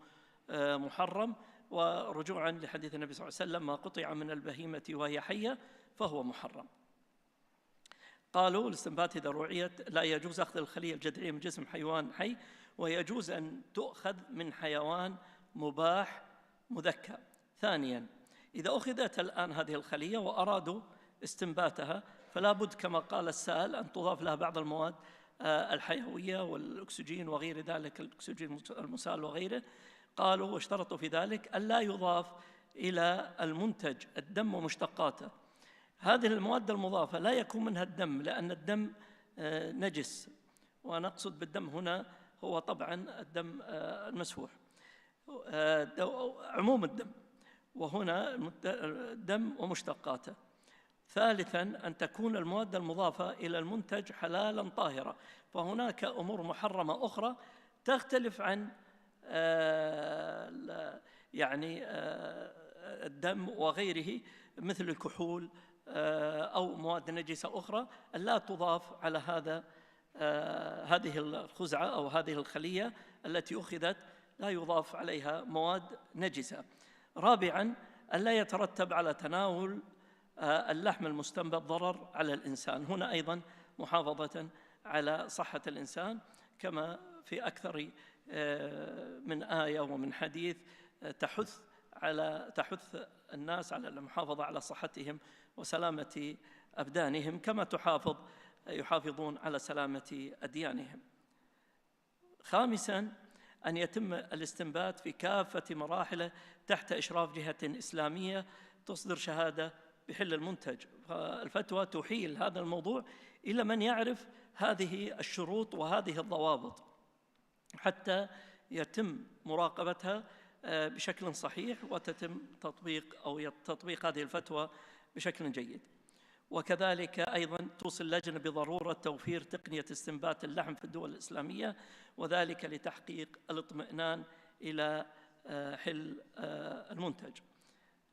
محرم. ورجوعا لحديث النبي صلى الله عليه وسلم: ما قطع من البهيمة وهي حية فهو محرم. قالوا الاستنبات إذا روعيت لا يجوز أخذ الخلية الجذعية من جسم حيوان حي، ويجوز أن تؤخذ من حيوان مباح مذكى. ثانياً، إذا أخذت الآن هذه الخلية وأرادوا استنباتها فلا بد كما قال السائل أن تضاف لها بعض المواد الحيوية والأكسجين وغير ذلك، الأكسجين المسال وغيره. قالوا واشترطوا في ذلك ألا يضاف إلى المنتج الدم ومشتقاته. هذه المواد المضافة لا يكون منها الدم، لأن الدم نجس، ونقصد بالدم هنا هو طبعا الدم المسفوح، عموم الدم، وهنا الدم ومشتقاته. ثالثاً، أن تكون المواد المضافة إلى المنتج حلالاً طاهرة، فهناك أمور محرمة أخرى تختلف عن الدم وغيره، مثل الكحول أو مواد نجسة أخرى لا تضاف على هذه الخزعة أو هذه الخلية التي أخذت، لا يضاف عليها مواد نجسة. رابعاً، ألا يترتب على تناول اللحم المستنبت ضرر على الإنسان، هنا أيضاً محافظة على صحة الإنسان، كما في أكثر من آية ومن حديث تحث الناس على المحافظة على صحتهم وسلامة أبدانهم، كما يحافظون على سلامة أديانهم. خامساً، أن يتم الاستنبات في كافة مراحله تحت إشراف جهة إسلامية تصدر شهادة بحل المنتج. فالفتوى تحيل هذا الموضوع إلى من يعرف هذه الشروط وهذه الضوابط حتى يتم مراقبتها بشكل صحيح وتتم تطبيق هذه الفتوى بشكل جيد. وكذلك أيضاً توصي اللجنة بضرورة توفير تقنية استنبات اللحم في الدول الإسلامية، وذلك لتحقيق الاطمئنان إلى حل المنتج.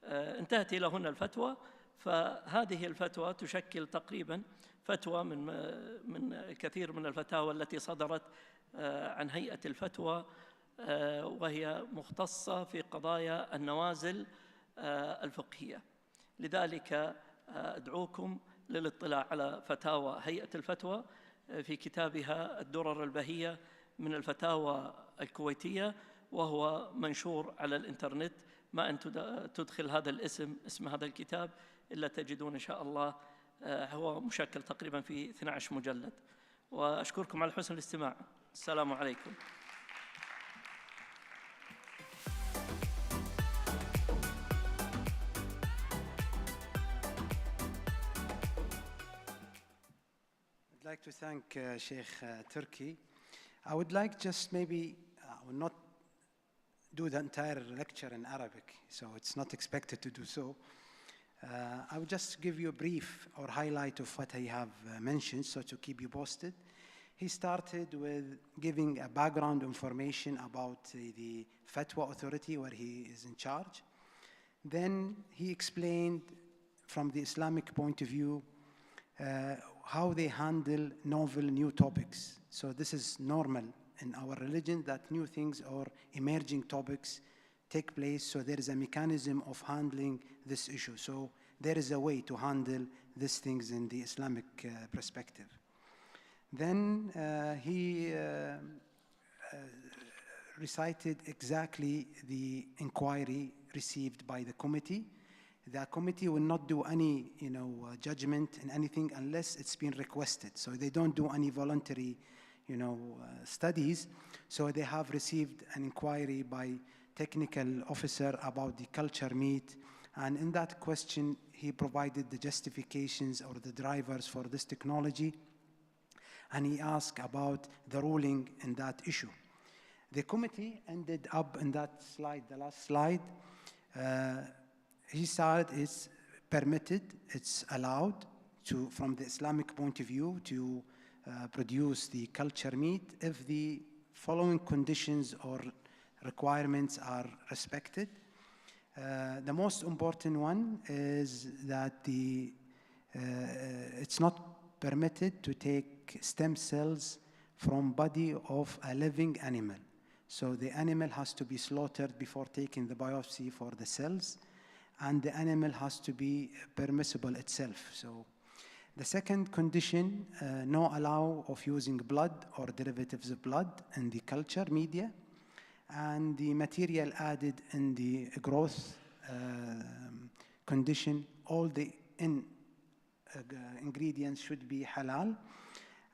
انتهت إلى هنا الفتوى، فهذه الفتوى تشكل تقريباً فتوى من كثير من الفتاوى التي صدرت عن هيئة الفتوى، وهي مختصة في قضايا النوازل الفقهية. لذلك أدعوكم للاطلاع على فتاوى هيئة الفتوى في كتابها الدرر البهية من الفتاوى الكويتية، وهو منشور على الإنترنت. ما أن تدخل هذا اسم هذا الكتاب إلا تجدون إن شاء الله، هو مشكل تقريبا في 12 مجلد. وأشكركم على حسن الاستماع. السلام عليكم. I'd like to thank Sheikh Turki. I would like just maybe, I will not do the entire lecture in Arabic, so it's not expected to do so. I will just give you a brief or highlight of what I have mentioned, so to keep you posted. He started with giving a background information about the Fatwa Authority, where he is in charge. Then he explained from the Islamic point of view how they handle novel new topics. So this is normal in our religion, that new things or emerging topics take place, so there is a mechanism of handling this issue. So there is a way to handle these things in the Islamic perspective. Then he recited exactly the inquiry received by the committee. The committee will not do any, judgment in anything unless it's been requested. So they don't do any voluntary, studies. So they have received an inquiry by technical officer about the culture meat. And in that question, he provided the justifications or the drivers for this technology. And he asked about the ruling in that issue. The committee ended up in that slide, the last slide. He said it's permitted, it's allowed to, from the Islamic point of view, to produce the culture meat if the following conditions or requirements are respected. The most important one is that it's not permitted to take stem cells from body of a living animal. So the animal has to be slaughtered before taking the biopsy for the cells, and the animal has to be permissible itself. So the second condition, no allow of using blood or derivatives of blood in the culture media, and the material added in the growth condition, all the ingredients should be halal,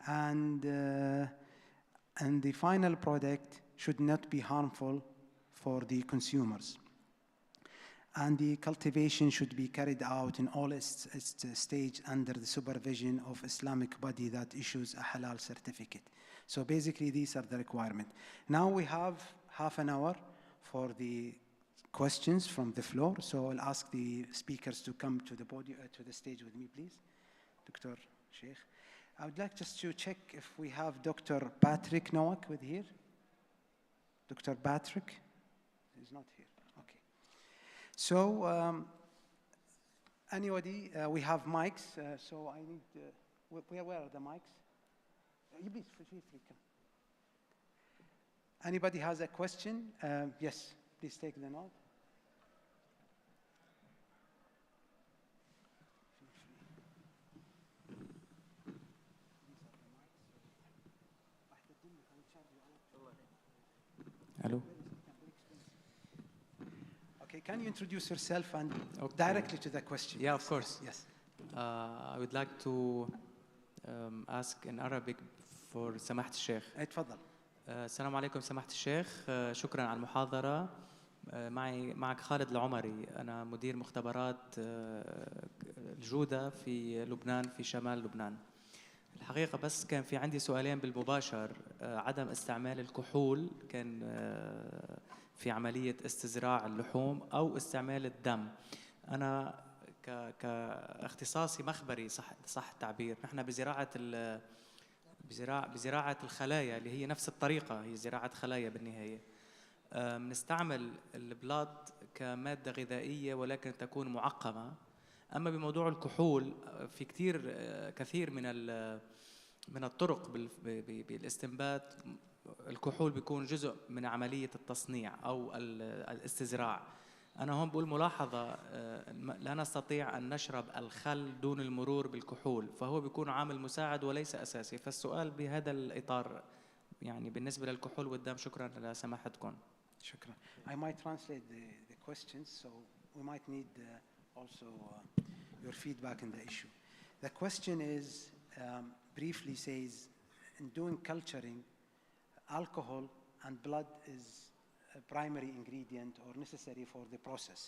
and the final product should not be harmful for the consumers. And the cultivation should be carried out in all its stage under the supervision of Islamic body that issues a halal certificate. So basically, these are the requirements. Now we have half an hour for the questions from the floor. So I'll ask the speakers to come to the podium, to the stage with me, please. Dr. Sheikh. I would like just to check if we have Dr. Patrick Nowak with here. Dr. Patrick? He's not here. Okay. So, anybody, we have mics, so I need, where are the mics? You please, free, come. Anybody has a question? Yes, please take the note. Hello. Okay, can you introduce yourself and directly to the question? Yeah, of course. Yes. I would like to ask in Arabic for سماحة الشيخ. اتفضل. السلام عليكم سماحة الشيخ، شكرا على المحاضرة. معك خالد العمري، أنا مدير مختبرات الجودة في لبنان، في شمال لبنان. الحقيقة بس كان في عندي سؤالين بالمباشر. عدم استعمال الكحول كان في عملية استزراع اللحوم أو استعمال الدم. أنا كاختصاصي مخبري صح التعبير، نحن بزراعة الخلايا اللي هي نفس الطريقة، هي زراعة خلايا بالنهاية. بنستعمل البلاد كمادة غذائية ولكن تكون معقمة. أما بموضوع الكحول في كثير من الطرق بالاستنبات، الكحول بيكون جزء من عملية التصنيع أو الاستزراع. أنا هون بقول ملاحظة، لا نستطيع أن نشرب الخل دون المرور بالكحول، فهو بيكون عامل مساعد وليس أساسي. فالسؤال بهذا الإطار يعني بالنسبة للكحول والدم. شكرا لسماحتكم. شكرا. I might translate the questions, so we might need also your feedback in the issue. The question is, briefly says, in doing culturing, alcohol and blood is a primary ingredient or necessary for the process.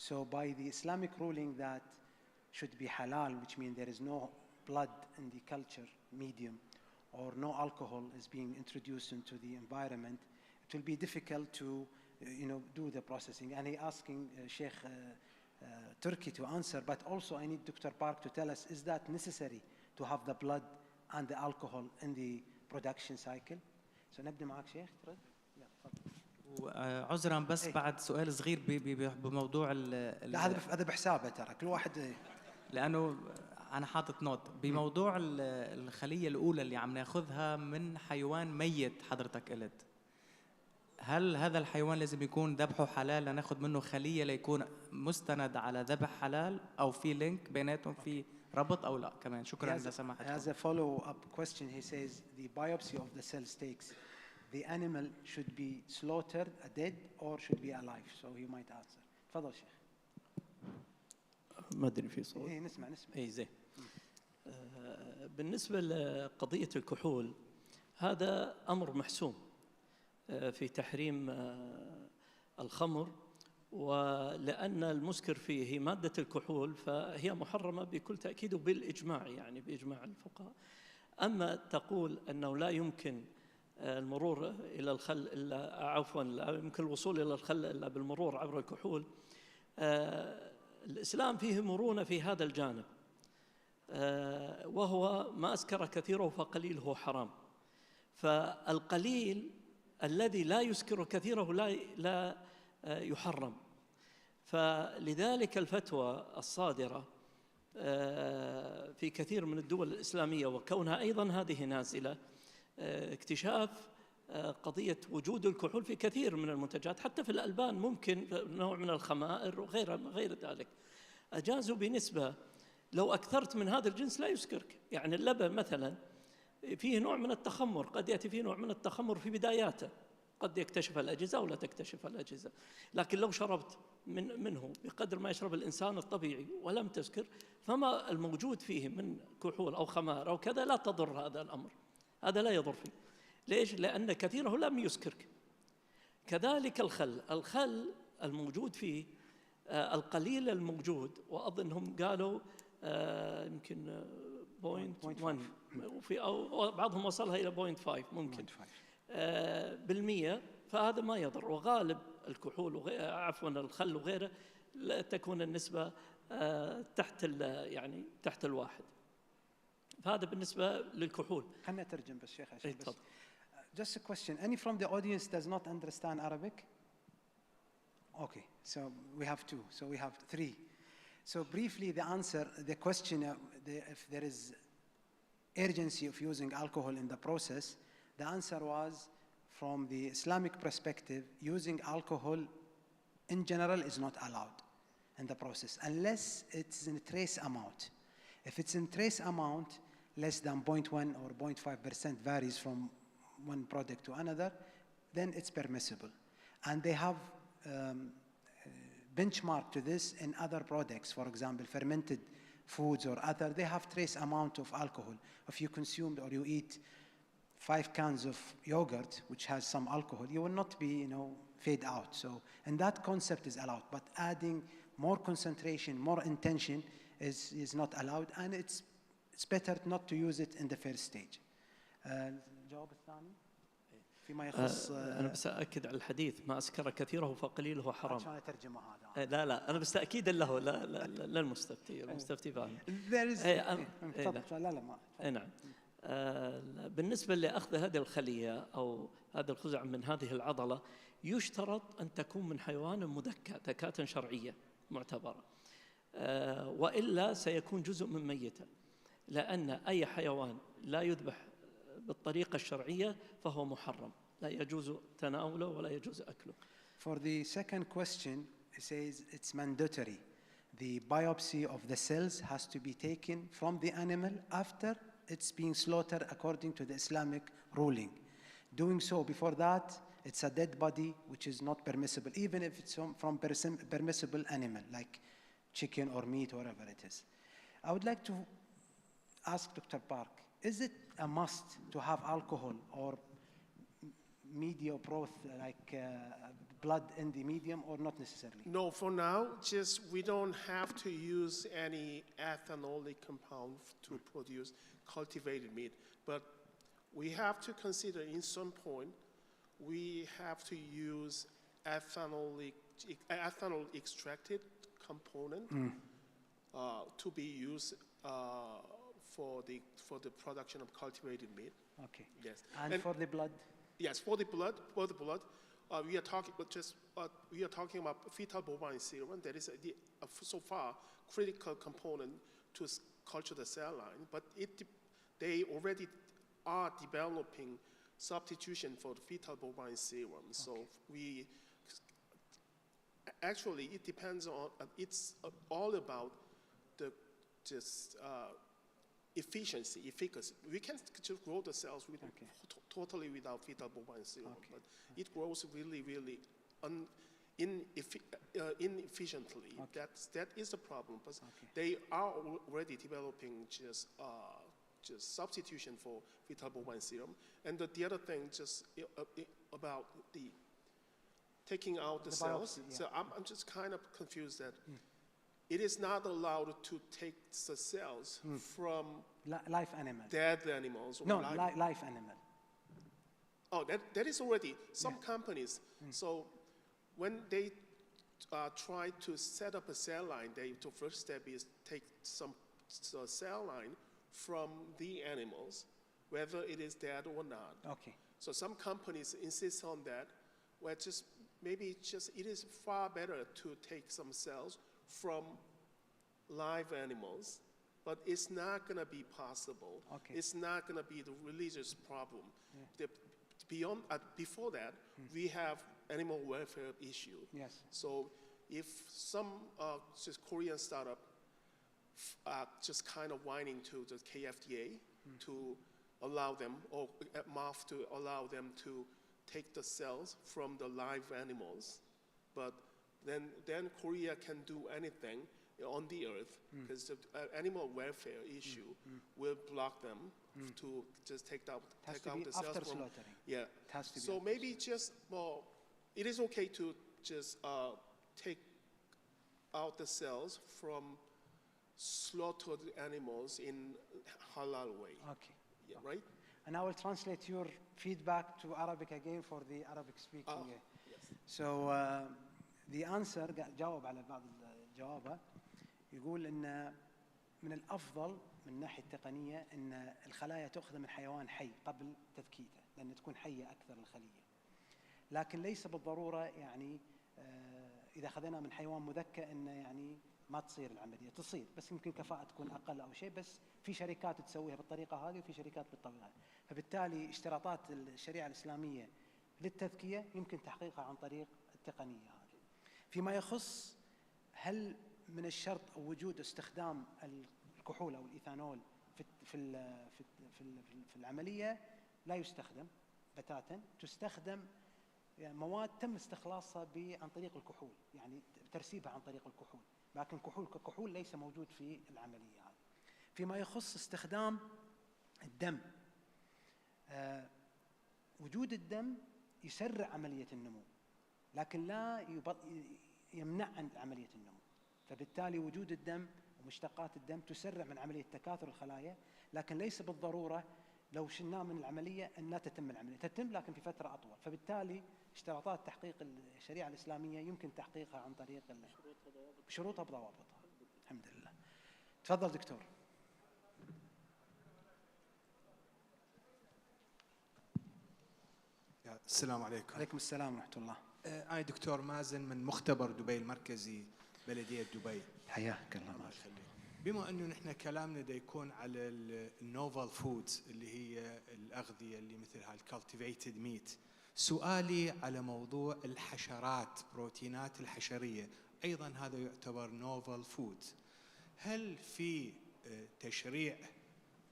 So by the Islamic ruling that should be halal, which means there is no blood in the culture medium or no alcohol is being introduced into the environment, it will be difficult to do the processing. And he asking Sheikh Turki to answer, but also I need Dr. Park to tell us, is that necessary to have the blood and the alcohol in the production cycle? So نبدأ معك شيخ ترد؟ عذرا بس بعد سؤال صغير بموضوع لا هذا بحسابه ترى كل واحد، لأنه أنا حاطط نوت بموضوع الخلية الأولى اللي عم ناخذها من حيوان ميت. حضرتك قلت هل هذا الحيوان لازم يكون ذبحه حلال لناخذ منه خلية ليكون مستند على ذبح حلال، أو في لينك بيناتهم في ربط أو لا كمان؟ شكرا لسماحتكم. As a follow-up question, he says the biopsy of the cell steaks, the animal should be slaughtered dead or should be alive? So you might answer. تفضل شيخ. ما أدري في صوت. إيه نسمع. إيه زين. بالنسبة لقضية الكحول، هذا أمر محسوم في تحريم الخمر، ولأن المسكر فيه هي مادة الكحول فهي محرمة بكل تأكيد وبالإجماع، يعني بإجماع الفقهاء. أما تقول أنه لا يمكن المرور إلى الخل إلا عفوا لا يمكن الوصول إلى الخل إلا بالمرور عبر الكحول، الإسلام فيه مرونة في هذا الجانب، وهو ما أسكر كثيره فقليله حرام. فالقليل الذي لا يسكر كثيره لا يحرم. فلذلك الفتوى الصادرة في كثير من الدول الإسلامية وكونها أيضا هذه نازلة، اكتشاف قضية وجود الكحول في كثير من المنتجات، حتى في الألبان ممكن نوع من الخمائر وغير ذلك، أجازوا بنسبة لو أكثرت من هذا الجنس لا يسكرك. يعني اللبن مثلا فيه نوع من التخمر، قد يأتي فيه نوع من التخمر في بداياته، قد يكتشف الأجهزة أو لا تكتشف الأجهزة، لكن لو شربت منه بقدر ما يشرب الإنسان الطبيعي ولم تسكر، فما الموجود فيه من كحول أو خمار أو كذا لا تضر هذا الأمر، هذا لا يضر فيه. ليش؟ لأن كثيره لم يسكرك. كذلك الخل الموجود فيه القليل الموجود، وأظنهم قالوا يمكن 0.1 أو بعضهم وصلها إلى 0.5 ممكن بالمية، فهذا ما يضر. وغالب الكحول عفوا الخل وغيره لا تكون النسبة تحت الواحد. فهذا بالنسبة للكحول. خلنا نترجم بس شيخ عشان بس. Just a question. Any from the audience does not understand Arabic? Okay, so we have two. So we have three. So briefly, the question, if there is urgency of using alcohol in the process, the answer was, from the Islamic perspective, using alcohol in general is not allowed in the process unless it's in trace amount. If it's in trace amount, less than 0.1 or 0.5% varies from one product to another, then it's permissible. And they have benchmark to this in other products. For example, fermented foods or other, they have trace amount of alcohol. If you consume or you eat 5 cans of yogurt, which has some alcohol, you will not be, fade out. So, and that concept is allowed, but adding more concentration, more intention is not allowed, and it's better not to use it in the first stage. الجواب الثاني فيما يخص أنا بس أأكد على الحديث، ما أسكر كثيره فقليله حرام. عشان أترجمه هذا. لا أنا بس تأكيدا له لا المستفتي فاهم. نعم. بالنسبة لأخذ هذه الخلية أو هذا الخزع من هذه العضلة، يشترط أن تكون من حيوان مذكى ذكاة شرعية معتبرة، وإلا سيكون جزء من ميتة، لأن أي حيوان لا يذبح بالطريقة الشرعية فهو محرم، لا يجوز تناوله ولا يجوز أكله. For the second question, it says it's mandatory. The biopsy of the cells has to be taken from the animal after it's being slaughtered according to the Islamic ruling. Doing so before that, it's a dead body, which is not permissible, even if it's from permissible animal, like chicken or meat, whatever it is. I would like to ask Dr. Park, is it a must to have alcohol or media broth, like blood in the medium, or not necessarily? No, for now, just we don't have to use any ethanolic compound to produce cultivated meat, but we have to consider in some point we have to use ethanol extracted component to be used for the production of cultivated meat. Okay. Yes. And for the blood? Yes, for the blood, we are talking about fetal bovine serum. That is so far critical component to culture the cell line, but they already are developing substitution for the fetal bovine serum. Okay. So it depends on, it's all about the efficiency. We can just grow the cells totally without fetal bovine serum, but it grows really, really inefficiently. That is the problem. But they are already developing just substitution for fetal bovine serum. And the other thing, just about the taking out the The cells. biopsy, yeah. So I'm just kind of confused that it is not allowed to take the cells from Live animal. dead animals. Or No, live. live animal. Oh, that is already some companies. So when they try to set up a cell line, the first step is take some cell line from the animals, whether it is dead or not. Okay. So some companies insist on that, where it is far better to take some cells from live animals, but it's not going to be possible. Okay. It's not going to be the religious problem. Before that, we have animal welfare issue. Yes. So if some just Korean startup just kind of whining to the KFDA to allow them, or MAF to allow them to take the cells from the live animals, but then Korea can do anything on the earth, because the animal welfare issue will block them to just take out the cells after from. slaughtering. Yeah. It has to be So maybe just it is okay to just take out the cells from slaughtered animals in halal way. Okay. Yeah, right? And I will translate your feedback to Arabic again for the Arabic speaking. Yes. So the answer جاوب على بعض الجوابة. يقول إن من الأفضل من الناحية التقنية إن الخلايا تأخذ من حيوان حي قبل تذكيته، لأن تكون حية أكثر الخلية. لكن ليس بالضرورة يعني إذا أخذنا من حيوان مذكى إنه يعني ما تصير العملية، تصير بس يمكن كفاءة تكون أقل أو شيء، بس في شركات تسويها بالطريقة هذه وفي شركات بالطريقة هذه. فبالتالي اشتراطات الشريعة الإسلامية للتذكية يمكن تحقيقها عن طريق التقنية هذه. فيما يخص هل من الشرط أو وجود استخدام الكحول أو الإيثانول في العملية، لا يستخدم بتاتا. تستخدم يعني مواد تم استخلاصها عن طريق الكحول، يعني ترسيبها عن طريق الكحول، لكن كحول ككحول ليس موجود في العملية هذه. فيما يخص استخدام الدم، وجود الدم يسرع عملية النمو، لكن لا يمنع عن عملية النمو. فبالتالي وجود الدم ومشتقات الدم تسرع من عملية تكاثر الخلايا، لكن ليس بالضرورة لو شلناه من العملية أن لا تتم العملية، تتم لكن في فترة أطول. فبالتالي اشتراطات تحقيق الشريعة الإسلامية يمكن تحقيقها عن طريق بشروطها بضوابطها. الحمد لله. تفضل دكتور. السلام عليكم. عليكم السلام ورحمة الله. أنا دكتور مازن من مختبر دبي المركزي بلدية دبي. حياك الله مازن. بما أنه نحن كلامنا دا يكون على النوفل فودز اللي هي الأغذية اللي مثل هالكالتيفيتد ميت، سؤالي على موضوع الحشرات، بروتينات الحشرية، أيضا هذا يعتبر نوفل فود. هل في تشريع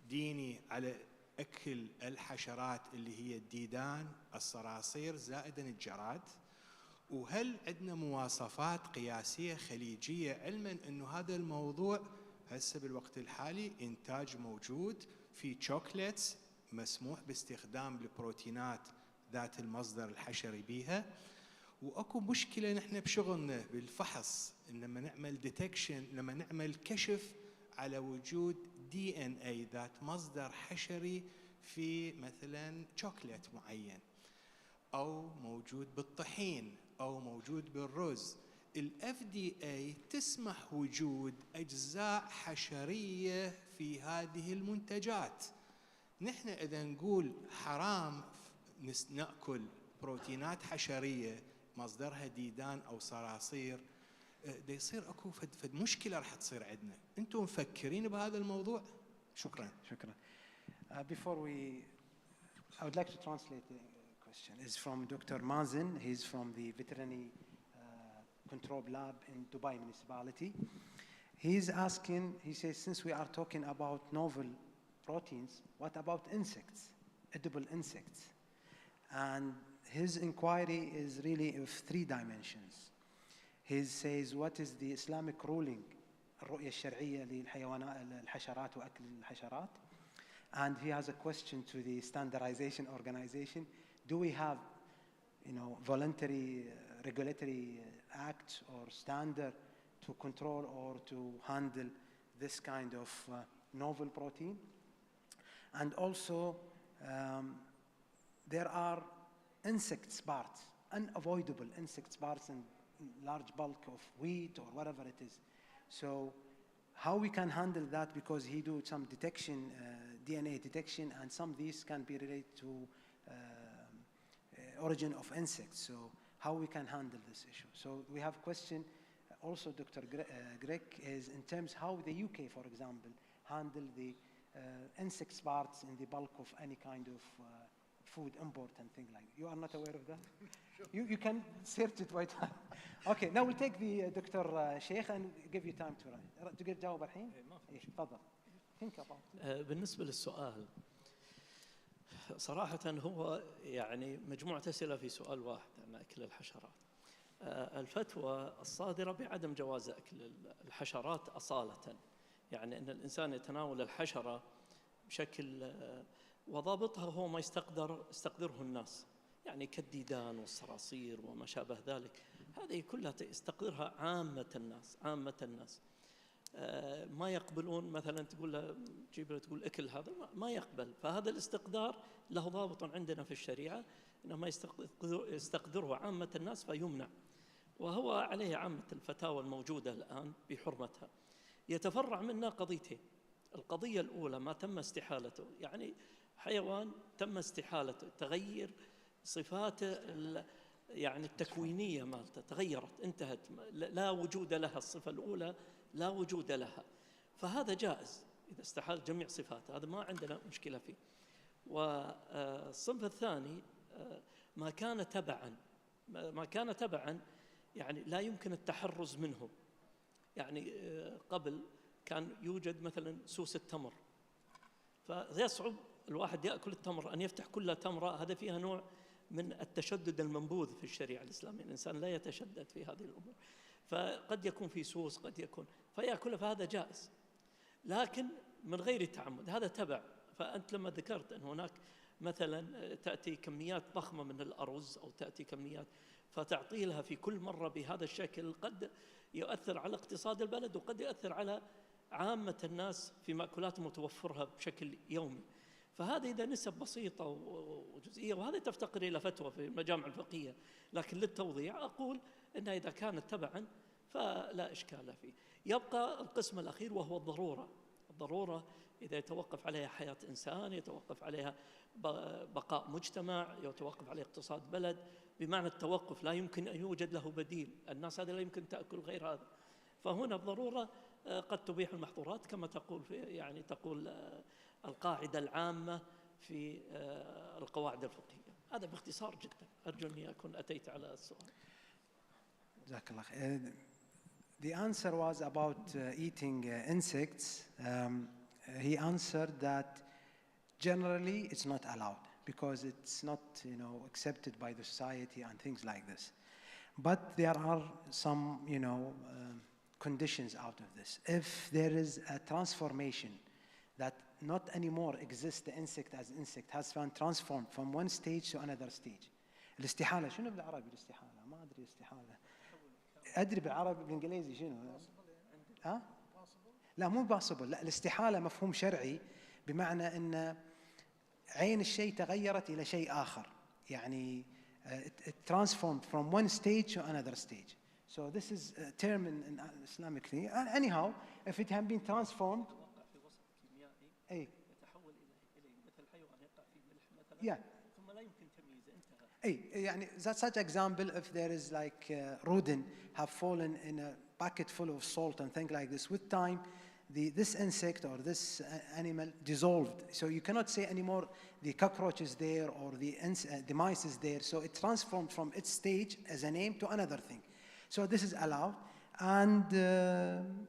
ديني على أكل الحشرات اللي هي الديدان، الصراصير، زائدا الجراد؟ وهل عندنا مواصفات قياسية خليجية، علما أنه هذا الموضوع هسه بالوقت الحالي إنتاج موجود في شوكليتس مسموح باستخدام البروتينات ذات المصدر الحشري بيها، وأكو مشكلة نحن بشغلنا بالفحص لما نعمل ديتكشن، لما نعمل كشف على وجود DNA ذات مصدر حشري في مثلا شوكليت معين، أو موجود بالطحين، أو موجود بالرز. ال FDA تسمح وجود أجزاء حشرية في هذه المنتجات. نحن إذا نقول حرام نأكل بروتينات حشرية مصدرها ديدان أو صراصير، ده يصير أكو فد مشكلة راح تصير عندنا. أنتم مفكرين بهذا الموضوع؟ شكرا. شكرا. I would like to translate the question. It's from Dr. Mazen. He's from the Veterinary Control Lab in Dubai Municipality. He's asking, he says, since we are talking about novel proteins, what about insects, edible insects? And his inquiry is really of 3 dimensions. He says, what is the Islamic ruling, الرؤية الشرعية للحيوانات الحشرات وأكل الحشرات? And he has a question to the standardization organization. Do we have, voluntary regulatory acts or standard to control or to handle this kind of novel protein. And also, there are insect parts, unavoidable insect parts in large bulk of wheat or whatever it is. So how we can handle that, because he do some detection, DNA detection, and some of these can be related to origin of insects. So how we can handle this issue. So we have a question also, Dr. Greg, is in terms how the UK, for example, handle the insect parts in the bulk of any kind of food import and things like that. You are not aware of that? Sure. You can search it right now. Okay, now we'll take the Dr. Sheikh and give you time to write. تقدر تجاوب الحين؟ إيه تفضل. Think about it. بالنسبة للسؤال صراحة هو يعني مجموعة أسئلة في سؤال واحد عن أكل الحشرات. الفتوى الصادرة بعدم جواز أكل الحشرات أصالة، يعني أن الإنسان يتناول الحشرة بشكل وضابطها هو ما يستقدره الناس، يعني كالديدان والصراصير وما شابه ذلك، هذه كلها يستقدرها عامة الناس. ما يقبلون مثلا تقول له جيب له تقول اكل هذا، ما يقبل. فهذا الاستقدار له ضابط عندنا في الشريعة، انه ما يستقدره عامة الناس فيمنع، وهو عليه عامة الفتاوى الموجودة الآن بحرمتها. يتفرع منها قضيتين. القضية الأولى ما تم استحالته، يعني حيوان تم استحالته، تغير صفاته يعني التكوينية مالته تغيرت، انتهت، لا وجود لها، الصفة الأولى لا وجود لها، فهذا جائز إذا استحال جميع صفاته، هذا ما عندنا مشكلة فيه. والصنف الثاني ما كان تبعا يعني لا يمكن التحرز منه. يعني قبل كان يوجد مثلا سوس التمر، فيصعب الواحد يأكل التمر، أن يفتح كل تمرة، هذا فيها نوع من التشدد المنبوذ في الشريعة الإسلامية، الإنسان لا يتشدد في هذه الأمور، فقد يكون في سوس، قد يكون فيأكله، فهذا جائز، لكن من غير تعمد، هذا تبع. فأنت لما ذكرت أن هناك مثلا تأتي كميات ضخمة من الأرز أو تأتي كميات، فتعطي لها في كل مرة بهذا الشكل قد يؤثر على اقتصاد البلد، وقد يؤثر على عامة الناس في مأكولات متوفرها بشكل يومي. فهذه إذا نسب بسيطة وجزئية، وهذه تفتقر إلى فتوى في المجامع الفقهية، لكن للتوضيح أقول أنها إذا كانت تبعا فلا إشكال فيه. يبقى القسم الأخير وهو الضرورة إذا يتوقف عليها حياة إنسان، يتوقف عليها بقاء مجتمع، يتوقف عليه اقتصاد بلد، بمعنى التوقف لا يمكن أن يوجد له بديل، الناس هذا لا يمكن تأكل غير هذا، فهنا الضرورة قد تبيح المحظورات كما تقول يعني تقول القاعدة العامة في القواعد الفقهية. هذا باختصار جدا، أرجو أني أكون أتيت على السؤال. جزاك الله خير. The answer was about eating insects. He answered that generally it's not allowed because it's not, accepted by the society and things like this. But there are some, conditions out of this. If there is a transformation that not anymore exists, the insect as insect has been transformed from one stage to another stage. الاستحالة شنو بالعربي الاستحالة؟ ما أدري الاستحالة. أدري بالعربي بالإنجليزي شنو؟ ها؟ لا مو possible، لا الاستحالة مفهوم شرعي بمعنى أن عين الشيء تغيرت إلى شيء آخر، يعني it transformed from one stage to another stage. So this is a term in Islamically. Anyhow, if it had been transformed, أي yeah. يعني such example, if there is like rodent have fallen in a bucket full of salt and things like this, with time this insect or this animal dissolved, so you cannot say anymore the cockroach is there or the mice is there, so it transformed from its stage as a name to another thing. So this is allowed. And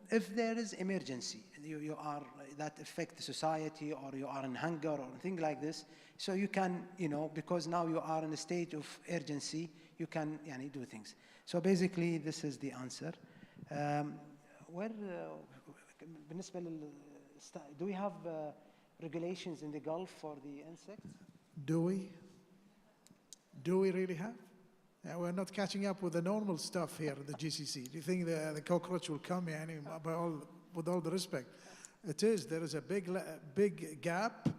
if there is emergency, you are that affect the society, or you are in hunger or things like this, so you can, because now you are in a stage of urgency, you can do things. So basically, this is the answer. Do we have regulations in the Gulf for the insects? Do we? Do we really have? Yeah, we're not catching up with the normal stuff here at the GCC. Do you think the cockroach will come here? With all the respect, it is. There is a big gap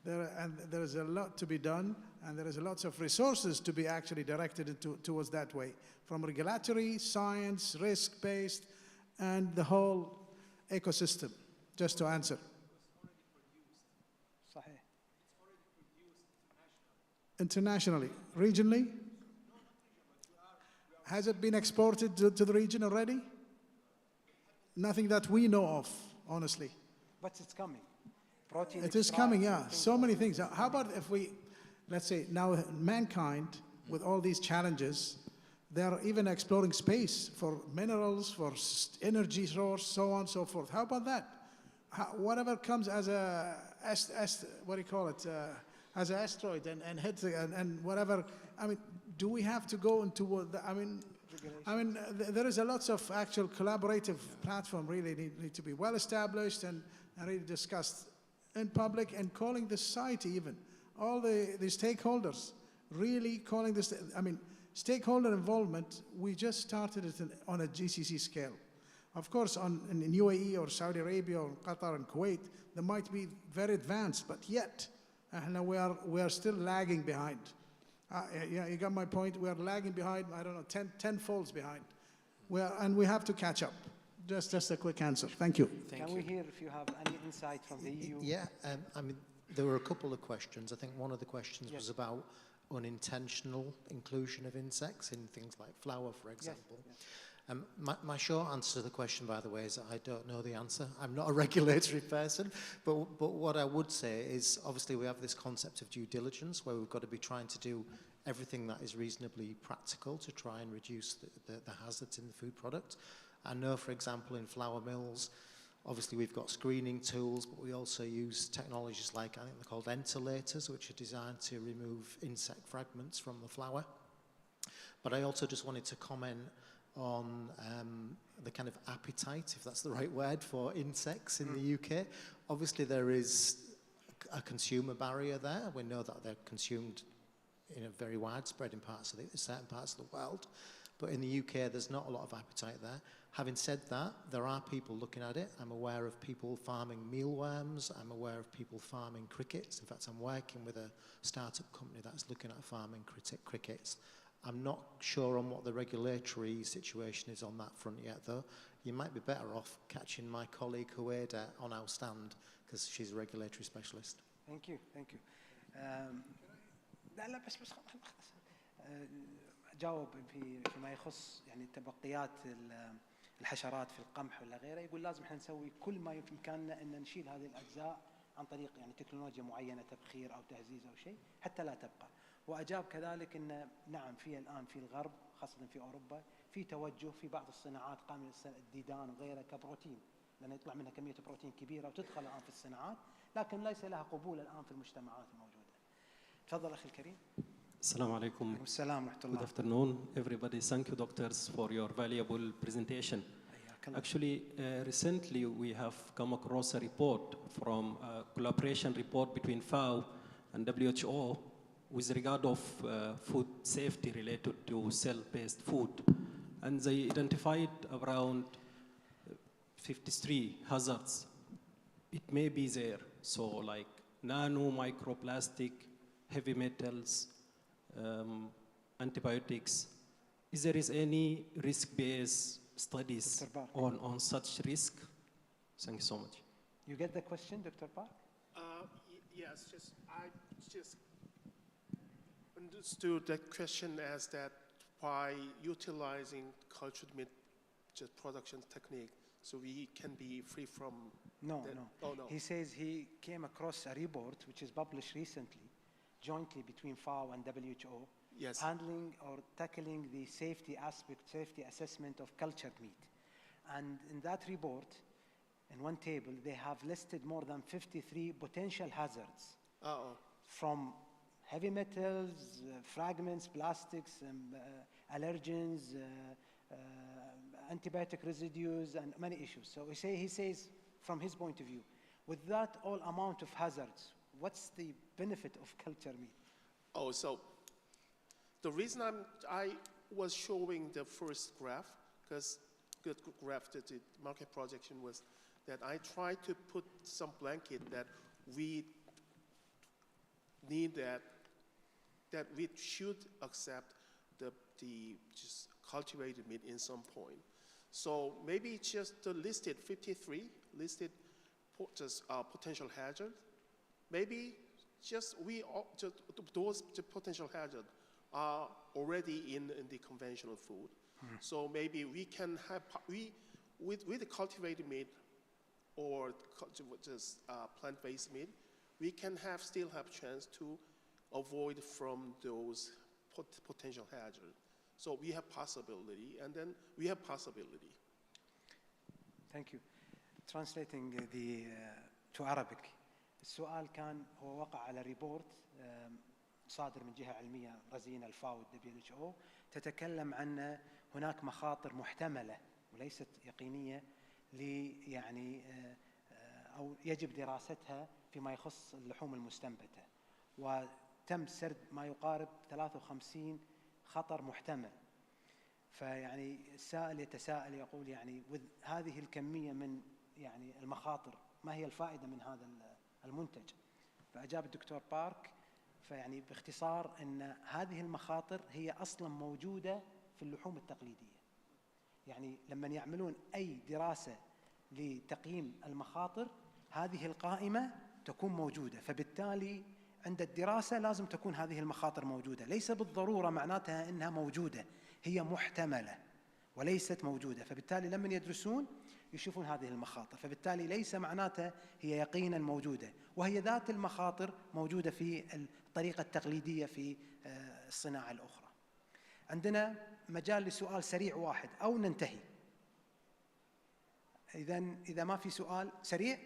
there, and there is a lot to be done, and there is lots of resources to be actually directed towards that way, from regulatory, science, risk-based, and the whole ecosystem. Just to answer. Internationally, regionally. Has it been exported to the region already? Nothing that we know of, honestly. But it's coming. Protein it is coming, yeah. So many things. How about if we, let's say, now mankind, with all these challenges, they're even exploring space for minerals, for energy source, so on and so forth. How about that? Whatever comes as a, what do you call it, as an asteroid and hits and whatever. I mean, do we have to go into the, I mean, there is a lots of actual collaborative platform really need to be well established and really discussed in public, and calling the society even, all the stakeholders, really calling this, I mean, stakeholder involvement. We just started it on a GCC scale. Of course, in UAE or Saudi Arabia or Qatar and Kuwait, they might be very advanced, but yet we are still lagging behind. Yeah, you got my point. We are lagging behind, I don't know, 10 folds behind. And we have to catch up. Just a quick answer. Thank you. Can we hear if you have any insight from the EU? Yeah, I mean, there were a couple of questions. I think one of the questions was about unintentional inclusion of insects in things like flour, for example. Yes. My short answer to the question, by the way, is that I don't know the answer. I'm not a regulatory person, but what I would say is, obviously, we have this concept of due diligence where we've got to be trying to do everything that is reasonably practical to try and reduce the hazards in the food product. I know, for example, in flour mills, obviously we've got screening tools, but we also use technologies like, I think they're called ventilators, which are designed to remove insect fragments from the flour. But I also just wanted to comment on the kind of appetite, if that's the right word, for insects in the UK. Obviously there is a consumer barrier there. We know that they're consumed in a very widespread in certain parts of the world. But in the UK, there's not a lot of appetite there. Having said that, there are people looking at it. I'm aware of people farming mealworms. I'm aware of people farming crickets. In fact, I'm working with a startup company that's looking at farming crickets. I'm not sure on what the regulatory situation is on that front yet, though. You might be better off catching my colleague Huwaida on our stand, because she's a regulatory specialist. Thank you, thank you. لا بس جاوب فيما يخص يعني تبقيات الحشرات في القمح ولا غيره. يقول لازم احنا نسوي كل ما يمكننا ان نشيل هذه الاجزاء عن طريق يعني تكنولوجيا معينه، تبخير او تهزيز او شيء حتى لا تبقى. واجاب كذلك ان نعم في الان في الغرب خاصه في اوروبا في توجه في بعض الصناعات قام الديدان وغيرها كبروتين، لان يطلع منها كميه بروتين كبيره وتدخل الان في الصناعات، لكن ليس لها قبول الان في المجتمعات الموجوده. تفضل اخي الكريم. Assalamu alaikum. Good afternoon, everybody. Thank you, doctors, for your valuable presentation. Actually, recently we have come across a report from a collaboration report between FAO and WHO with regard of food safety related to cell-based food. And they identified around 53 hazards. It may be there. So like nano, microplastic, heavy metals, antibiotics. Is there any risk-based studies on such risk? Thank you so much. You get the question, Dr. Park? Yes, I just understood that question as that by utilizing cultured meat production technique, so we can be free from. No. Oh, no. He says he came across a report which is published recently, jointly between FAO and WHO, yes, handling or tackling the safety aspect, safety assessment of cultured meat. And in that report, in one table, they have listed more than 53 potential hazards from heavy metals, fragments, plastics, allergens, antibiotic residues, and many issues. So he says, from his point of view, with that all amount of hazards, what's the benefit of culture meat? Oh, so The reason I was showing the first graph, because the graph, the market projection was that I tried to put some blanket that we need that we should accept the just cultivated meat in some point. So maybe just the listed 53 listed potential hazard. Maybe just those potential hazard are already in the conventional food. So maybe we can have with the cultivated meat or just plant-based meat, we can still have chance to avoid from those potential hazards. So we have possibility, and then we have possibility. Thank you. Translating to Arabic. السؤال كان هو وقع على ريبورت صادر من جهة علمية رزينة الفاو WHO تتكلم عن هناك مخاطر محتملة وليست يقينية يعني أو يجب دراستها فيما يخص اللحوم المستنبتة، وتم سرد ما يقارب 53 خطر محتمل. فيعني السائل يتساءل يقول يعني هذه الكمية من يعني المخاطر ما هي الفائدة من هذا المنتج؟ فأجاب الدكتور بارك فيعني باختصار أن هذه المخاطر هي أصلا موجودة في اللحوم التقليدية. يعني لما يعملون أي دراسة لتقييم المخاطر هذه القائمة تكون موجودة، فبالتالي عند الدراسة لازم تكون هذه المخاطر موجودة، ليس بالضرورة معناتها أنها موجودة، هي محتملة وليست موجودة، فبالتالي لما يدرسون يشوفون هذه المخاطر، فبالتالي ليس معناتها هي يقينا موجودة، وهي ذات المخاطر موجودة في الطريقة التقليدية في الصناعة الأخرى. عندنا مجال لسؤال سريع واحد أو ننتهي. إذا ما في سؤال سريع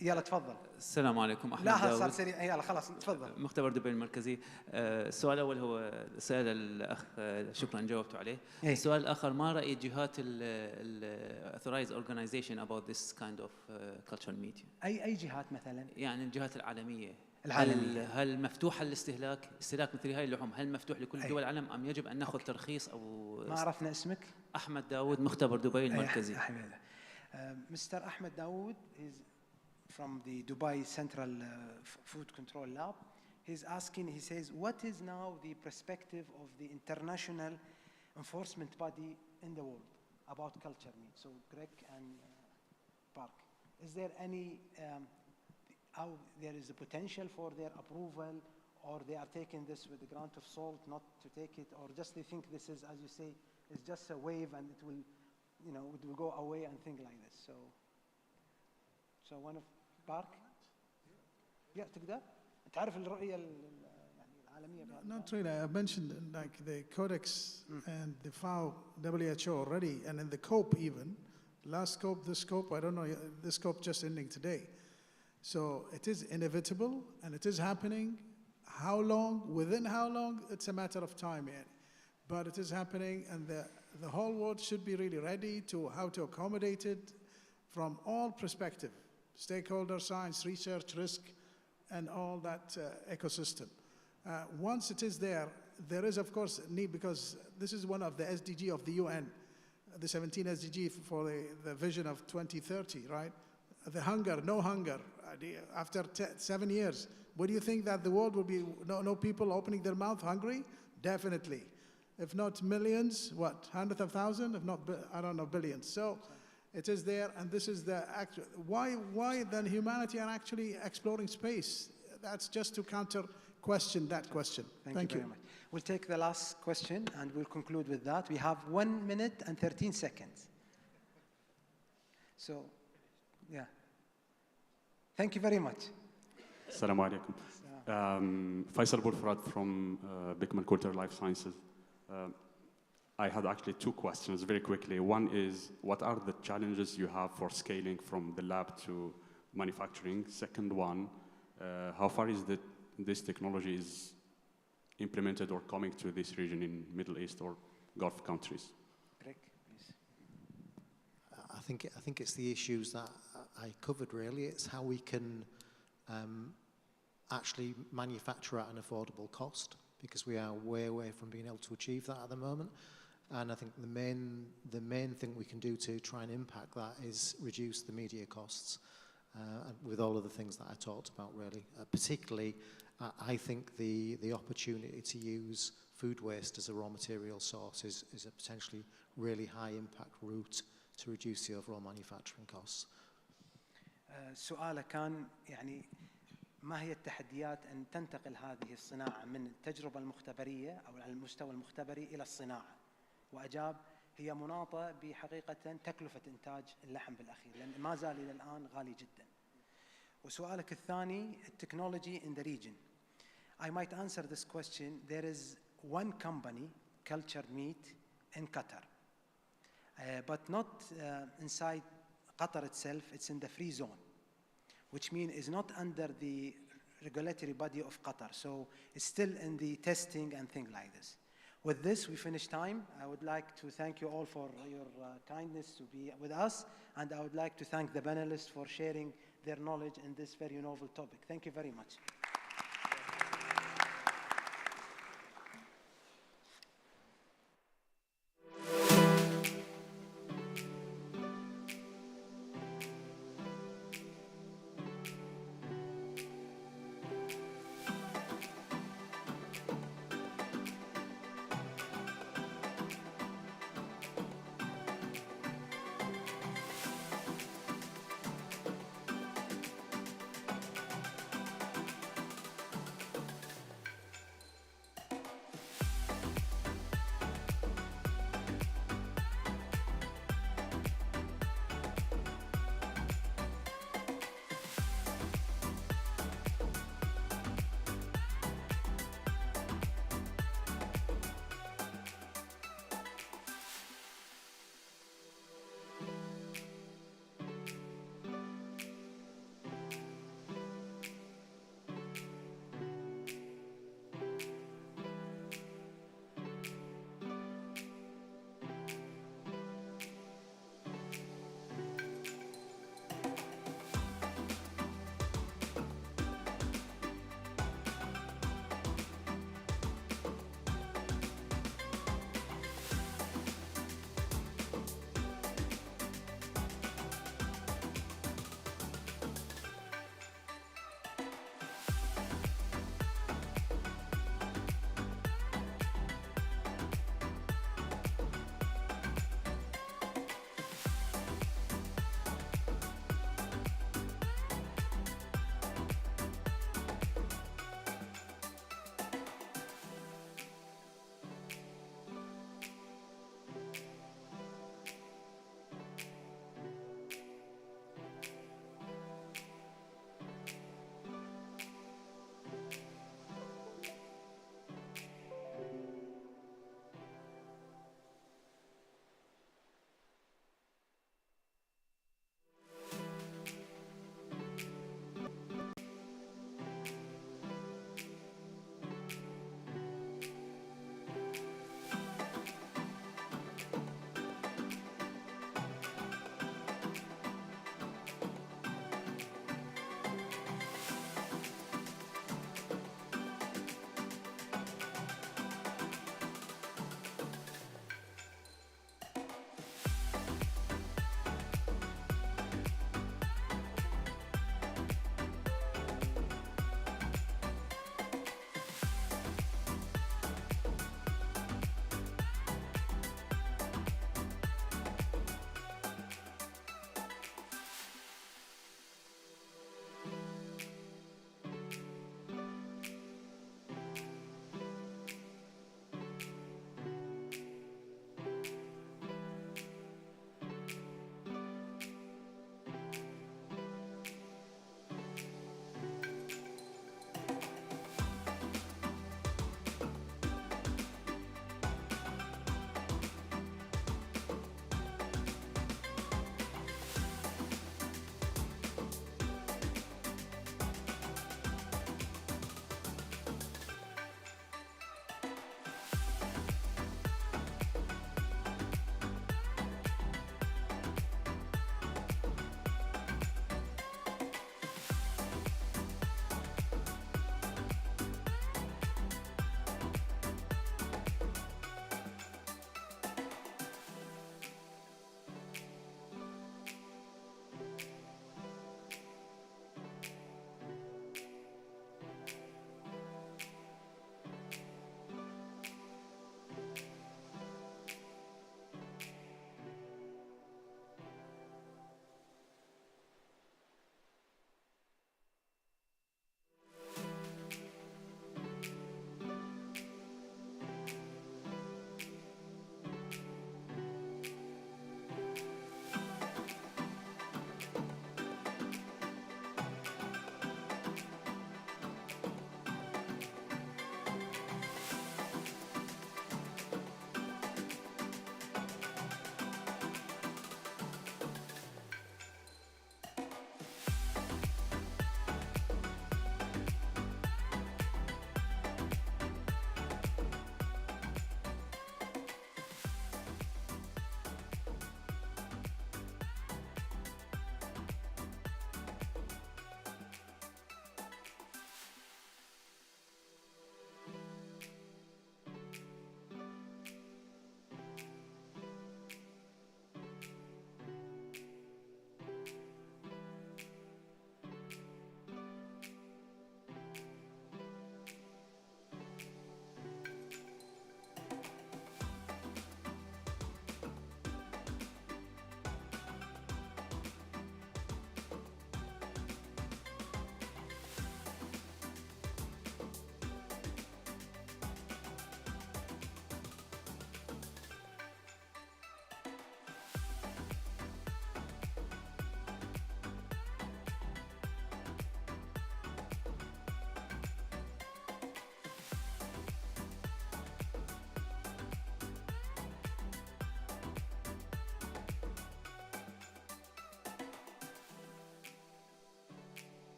يلا تفضل. السلام عليكم، أحمد لا داود. صار سريع، يلا خلاص تفضل. مختبر دبي المركزي. السؤال الأول هو سأل الأخ، شكرا جاوبته عليه. السؤال الآخر، ما رأي جهات ال authorized organization about this kind of cultured meat؟ أي جهات مثلا؟ يعني الجهات العالمية. العالمية. هل مفتوح استهلاك مثل هاي اللحوم؟ هل مفتوح لكل دول العالم أم يجب أن نأخذ ترخيص أو؟ ما عرفنا اسمك؟ أحمد داود، مختبر دبي المركزي. Mr. Ahmed Dawood is from the Dubai Central Food Control Lab. He's asking, he says, what is now the perspective of the international enforcement body in the world about culture meat? So Greg and Park, is there any, how there is a potential for their approval, or they are taking this with a grant of salt, not to take it, or just they think this is, as you say, is just a wave and it will, you know, it will go away and things like this. So one of Park? Yeah, تقدر؟ تعرف الرؤية يعني العالمية؟ Not really. I mentioned like the Codex and the FAO, WHO already, and in the COPE even. Last COPE, this COPE, I don't know, this COPE just ending today. So it is inevitable and it is happening. How long? Within how long? It's a matter of time, yeah. But it is happening, and the whole world should be really ready to how to accommodate it from all perspectives. Stakeholder, science, research, risk, and all that ecosystem. Once it is there, there is, of course, need, because this is one of the SDG of the UN, the 17 SDG for the vision of 2030, right? The hunger, no hunger. After 7 years, would you think that the world will be no people opening their mouth hungry? Definitely. If not millions, what, hundreds of thousands? If not, I don't know, billions. So it is there, and this is the actual. Why then humanity are actually exploring space? That's just to counter question that question. Thank you very much. We'll take the last question and we'll conclude with that. We have 1 minute and 13 seconds. So, yeah. Thank you very much. Assalamu alaikum. Faisal Bulfarad from Beckman Coulter Life Sciences. I had actually 2 questions very quickly. One is, what are the challenges you have for scaling from the lab to manufacturing? Second one, how far is this technology is implemented or coming to this region in Middle East or Gulf countries? Greg, please. I think it's the issues that I covered really. It's how we can actually manufacture at an affordable cost, because we are way away from being able to achieve that at the moment. And I think the main thing we can do to try and impact that is reduce the media costs with all of the things that I talked about, really. Particularly, I think the opportunity to use food waste as a raw material source is a potentially really high impact route to reduce the overall manufacturing costs. سؤالك كان يعني ما هي التحديات أن تنتقل هذه الصناعة من التجربة المختبرية أو على المستوى المختبري إلى الصناعة؟ وأجاب هي مناطة بحقيقة تكلفة إنتاج اللحم بالأخير لأن ما زال إلى الآن غالي جدا. وسؤالك الثاني التكنولوجي in the region. I might answer this question. There is one company, Cultured Meat, in Qatar, but not inside Qatar itself. It's in the free zone, which means it's not under the regulatory body of Qatar. So it's still in the testing and things like this. With this, we finish time. I would like to thank you all for your kindness to be with us, and I would like to thank the panelists for sharing their knowledge in this very novel topic. Thank you very much.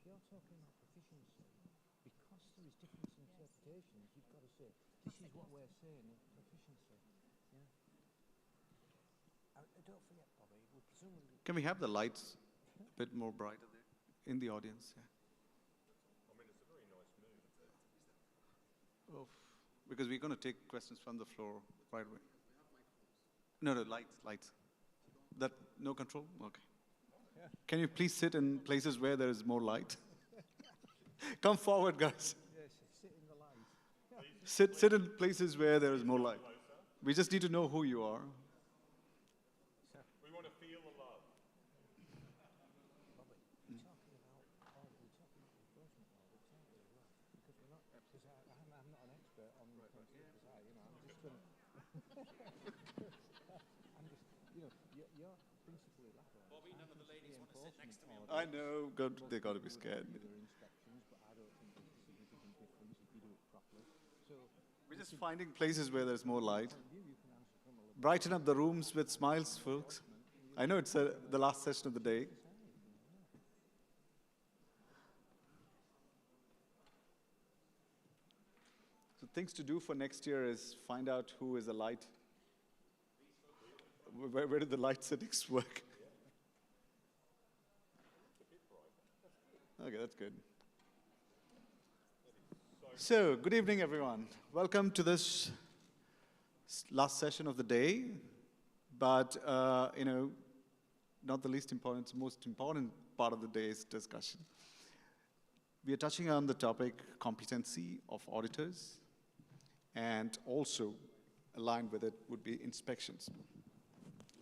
you're talking about proficiency, because there is difference in interpretations, you've got to say, this is what we're saying is proficiency. Yeah. Don't forget, Bobby, we're presumably... Can we have the lights a bit more brighter there in the audience? Yeah. I mean, it's a very nice mood. Oh, because we're going to take questions from the floor right away. No, lights. That, no control? Okay. Yeah. Can you please sit in places where there is more light? Come forward, guys. Yes, sit in the light. Sit in places where there is more light. We just need to know who you are. We want to feel the love. Bobby, we're talking about reinforcement audits, aren't we, as well? Because we're not, because I'm not an expert on CSI, you know, I'm just going to... I'm just, you know, you're principally lateral. Bobby, none of the ladies want to sit next to me. I know, they got to be scared. Inspections, but I don't think there's a significant difference if you do it properly. So we're just finding places where there's more light. Brighten up the rooms with smiles, folks. I know it's the last session of the day. So things to do for next year is find out who is a light. Where did the light settings work? Okay, that's good. So, good evening, everyone. Welcome to this last session of the day, but, you know, not the least important, it's the most important part of the day's discussion. We are touching on the topic competency of auditors, and also aligned with it would be inspections.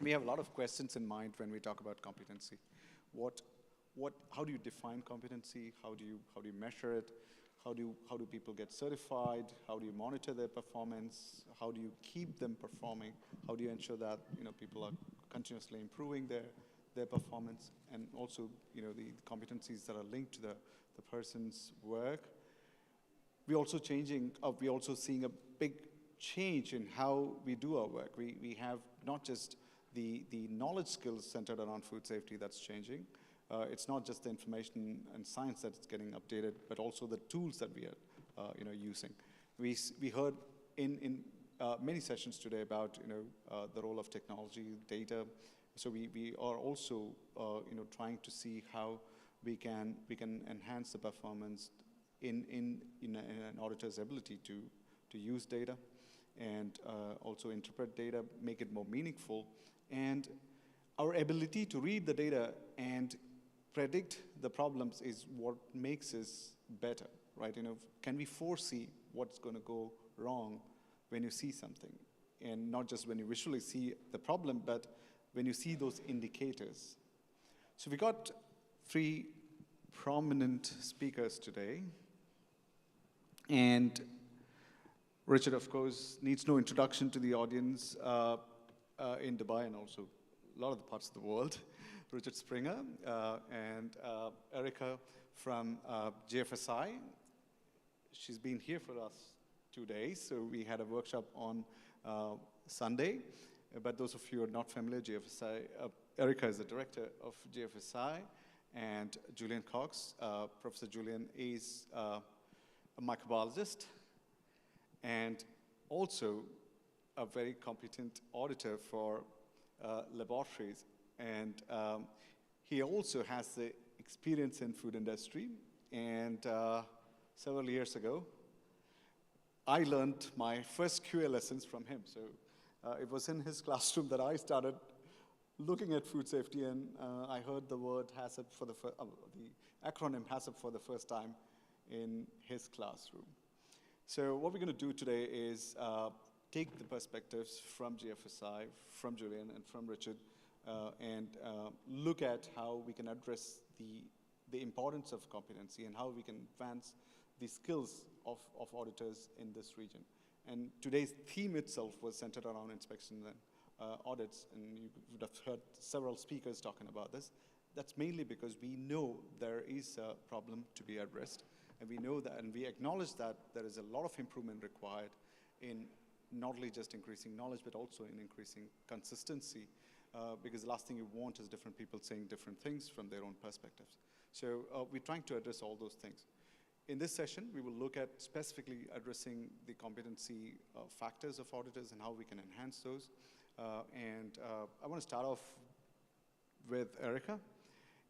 We have a lot of questions in mind when we talk about competency. How do you define competency? How do you measure it? How do people get certified? How do you monitor their performance? How do you keep them performing? How do you ensure that people are continuously improving their performance? And also the competencies that are linked to the person's work. We're also seeing a big change in how we do our work. We have not just the knowledge skills centered around food safety that's changing. It's not just the information and science that's getting updated, but also the tools that we are using. We heard in many sessions today about the role of technology, data. So we are also trying to see how we can enhance the performance in an auditor's ability to use data and also interpret data, make it more meaningful, and our ability to read the data and predict the problems is what makes us better, right? Can we foresee what's going to go wrong when you see something? And not just when you visually see the problem, but when you see those indicators. So we got 3 prominent speakers today. And Richard, of course, needs no introduction to the audience in Dubai and also a lot of the parts of the world. Richard Springer and Erica from GFSI. She's been here for us 2 days, so we had a workshop on Sunday. But those of you who are not familiar, GFSI, Erica is the director of GFSI, and Julian Cox, Professor Julian is a microbiologist and also a very competent auditor for laboratories. And he also has the experience in food industry. And several years ago, I learned my first QA lessons from him. So it was in his classroom that I started looking at food safety, and I heard the word HACCP for the acronym HACCP for the first time in his classroom. So what we're going to do today is take the perspectives from GFSI, from Julian, and from Richard, and look at how we can address the importance of competency and how we can advance the skills of auditors in this region. And today's theme itself was centered around inspection and audits, and you would have heard several speakers talking about this. That's mainly because we know there is a problem to be addressed, and we know that, and we acknowledge that there is a lot of improvement required in not only just increasing knowledge, but also in increasing consistency, because the last thing you want is different people saying different things from their own perspectives. So we're trying to address all those things. In this session, we will look at specifically addressing the competency factors of auditors and how we can enhance those. I want to start off with Erica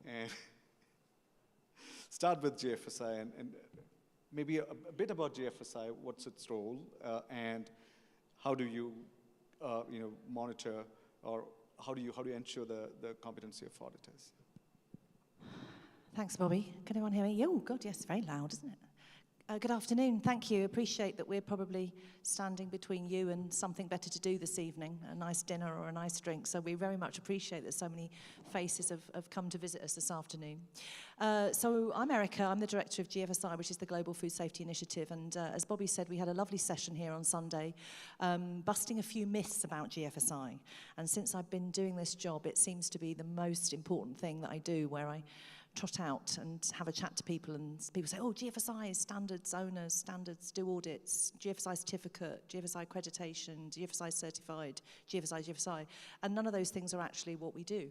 and start with GFSI and maybe a bit about GFSI, what's its role, and how do you, monitor, or how do you ensure the competency of auditors? Thanks, Bobby. Can anyone hear me? Oh, God, yes, very loud, isn't it? Good afternoon. Thank you. Appreciate that we're probably standing between you and something better to do this evening, a nice dinner or a nice drink. So we very much appreciate that so many faces have come to visit us this afternoon. So I'm Erica. I'm the director of GFSI, which is the Global Food Safety Initiative. And as Bobby said, we had a lovely session here on Sunday, busting a few myths about GFSI. And since I've been doing this job, it seems to be the most important thing that I do, where I trot out and have a chat to people, and people say, oh, GFSI is standards owners, standards do audits, GFSI certificate, GFSI accreditation, GFSI certified, GFSI, and none of those things are actually what we do.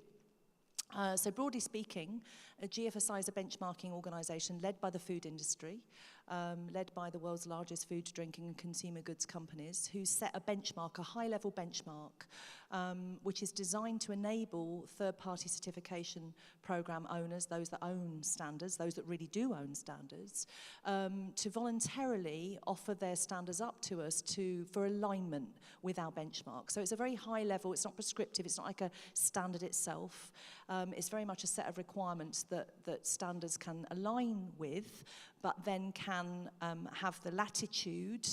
So broadly speaking, GFSI is a benchmarking organisation led by the food industry, led by the world's largest food, drinking and consumer goods companies, who set a benchmark, a high-level benchmark, which is designed to enable third-party certification program owners, those that own standards, those that really do own standards, to voluntarily offer their standards up to us for alignment with our benchmark. So it's a very high level, it's not prescriptive, it's not like a standard itself. It's very much a set of requirements that standards can align with, but then can have the latitude,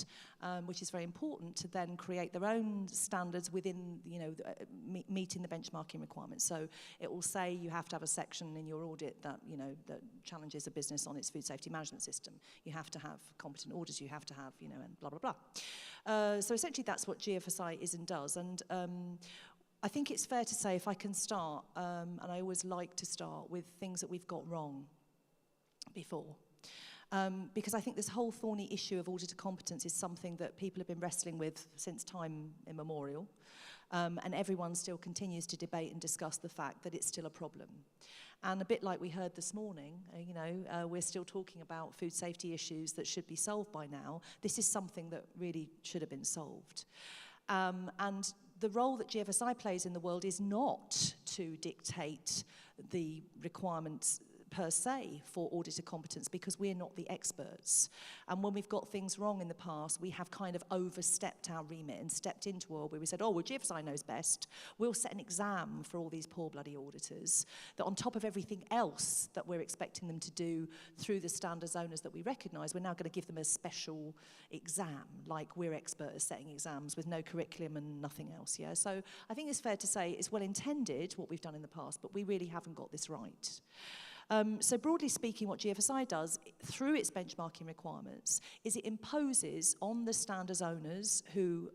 which is very important, to then create their own standards within, meeting the benchmarking requirements. So it will say you have to have a section in your audit that, that challenges a business on its food safety management system. You have to have competent auditors, you have to have, and blah, blah, blah. So essentially that's what GFSI is and does. And I think it's fair to say, if I can start, and I always like to start with things that we've got wrong before. Because I think this whole thorny issue of auditor competence is something that people have been wrestling with since time immemorial, and everyone still continues to debate and discuss the fact that it's still a problem. And a bit like we heard this morning, we're still talking about food safety issues that should be solved by now. This is something that really should have been solved. And the role that GFSI plays in the world is not to dictate the requirements per se for auditor competence, because we're not the experts. And when we've got things wrong in the past, we have kind of overstepped our remit and stepped into a world where we said, oh, well, GFSI knows best. We'll set an exam for all these poor bloody auditors that on top of everything else that we're expecting them to do through the standards owners that we recognise, we're now going to give them a special exam, like we're expert at setting exams with no curriculum and nothing else, yeah? So I think it's fair to say it's well intended, what we've done in the past, but we really haven't got this right. So broadly speaking, what GFSI does through its benchmarking requirements is it imposes on the standards owners who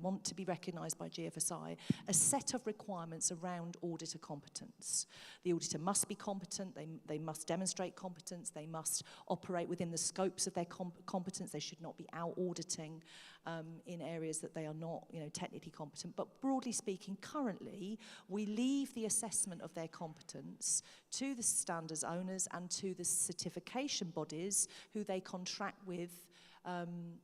want to be recognised by GFSI a set of requirements around auditor competence. The auditor must be competent, they must demonstrate competence, they must operate within the scopes of their competence, they should not be out auditing in areas that they are not technically competent. But broadly speaking, currently, we leave the assessment of their competence to the standards owners and to the certification bodies who they contract with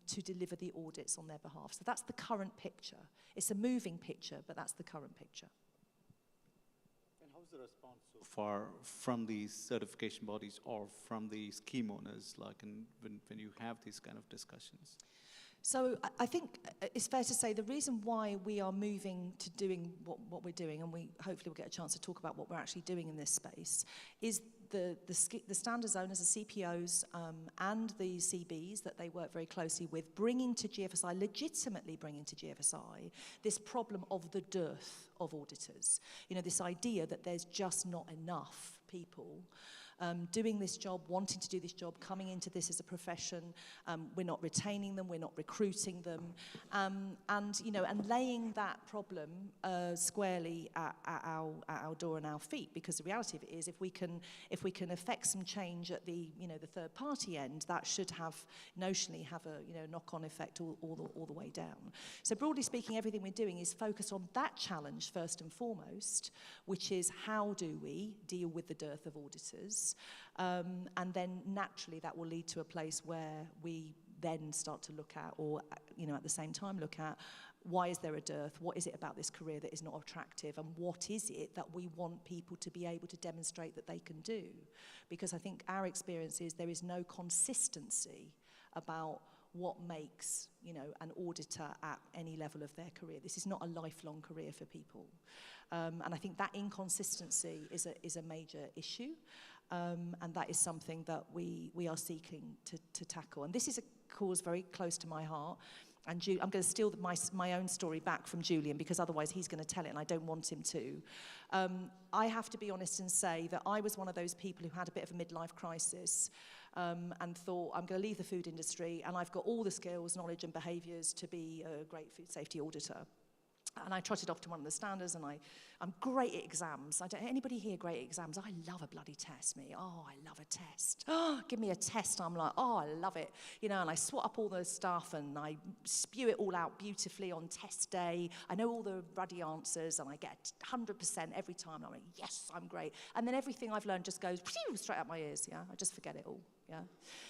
to deliver the audits on their behalf. So that's the current picture. It's a moving picture, but that's the current picture. And how's the response so far from these certification bodies or from the scheme owners, like when you have these kind of discussions? So I think it's fair to say the reason why we are moving to doing what we're doing, and we hopefully will get a chance to talk about what we're actually doing in this space, is the standards owners, the CPOs and the CBs that they work very closely with, bringing to GFSI, legitimately bringing to GFSI, this problem of the dearth of auditors. This idea that there's just not enough people doing this job, wanting to do this job, coming into this as a profession. We're not retaining them, we're not recruiting them, and laying that problem squarely at our door and our feet. Because the reality of it is, if we can effect some change at the third party end, that should notionally have a knock-on effect all the way down. So broadly speaking, everything we're doing is focused on that challenge first and foremost, which is how do we deal with the dearth of auditors, and then naturally that will lead to a place where we then start to look at, or at the same time look at, why is there a dearth? What is it about this career that is not attractive? And what is it that we want people to be able to demonstrate that they can do? Because I think our experience is there is no consistency about what makes an auditor at any level of their career. This is not a lifelong career for people. And I think that inconsistency is a major issue. And that is something that we are seeking to tackle. And this is a cause very close to my heart. And I'm going to steal my own story back from Julian, because otherwise he's going to tell it and I don't want him to. I have to be honest and say that I was one of those people who had a bit of a midlife crisis and thought, I'm going to leave the food industry and I've got all the skills, knowledge and behaviours to be a great food safety auditor. And I trotted off to one of the standards, and I'm great at exams. Anybody here great at exams? I love a bloody test, me. Oh, I love a test. Oh, give me a test. I'm like, oh, I love it. And I swat up all the stuff, and I spew it all out beautifully on test day. I know all the ruddy answers, and I get 100% every time. And I'm like, yes, I'm great. And then everything I've learned just goes straight out my ears, yeah? I just forget it all, yeah?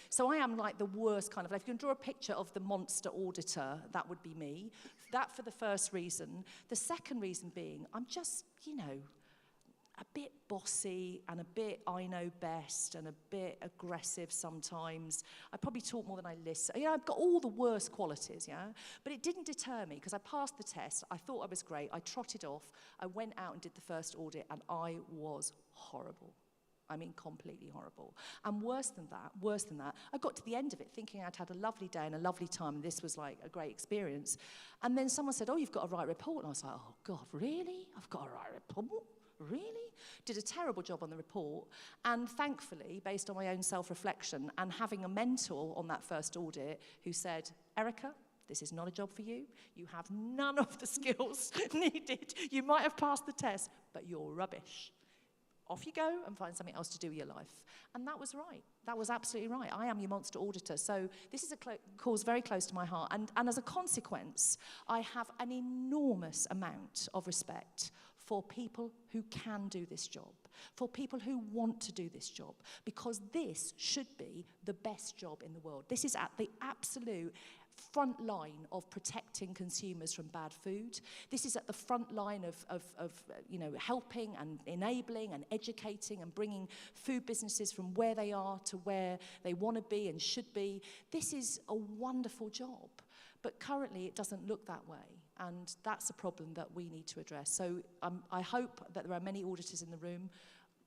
So I am like the worst kind of, if you can draw a picture of the monster auditor, that would be me. That for the first reason. The second reason being, I'm just, a bit bossy and a bit I know best and a bit aggressive sometimes. I probably talk more than I listen. I've got all the worst qualities, yeah? But it didn't deter me, because I passed the test. I thought I was great. I trotted off. I went out and did the first audit, and I was horrible. I mean, completely horrible. And worse than that, I got to the end of it thinking I'd had a lovely day and a lovely time, and this was like a great experience. And then someone said, oh, you've got to write a report. And I was like, oh, God, really? I've got to write a report? Really? Did a terrible job on the report. And thankfully, based on my own self-reflection and having a mentor on that first audit who said, Erica, this is not a job for you. You have none of the skills needed. You might have passed the test, but you're rubbish. Off you go and find something else to do with your life. And that was right. That was absolutely right. I am your monster auditor. So this is a cause very close to my heart. And as a consequence, I have an enormous amount of respect for people who can do this job, for people who want to do this job, because this should be the best job in the world. This is at the absolute front line of protecting consumers from bad food. This is at the front line of helping and enabling and educating and bringing food businesses from where they are to where they want to be and should be. This is a wonderful job, but currently it doesn't look that way, and that's a problem that we need to address. So I hope that there are many auditors in the room.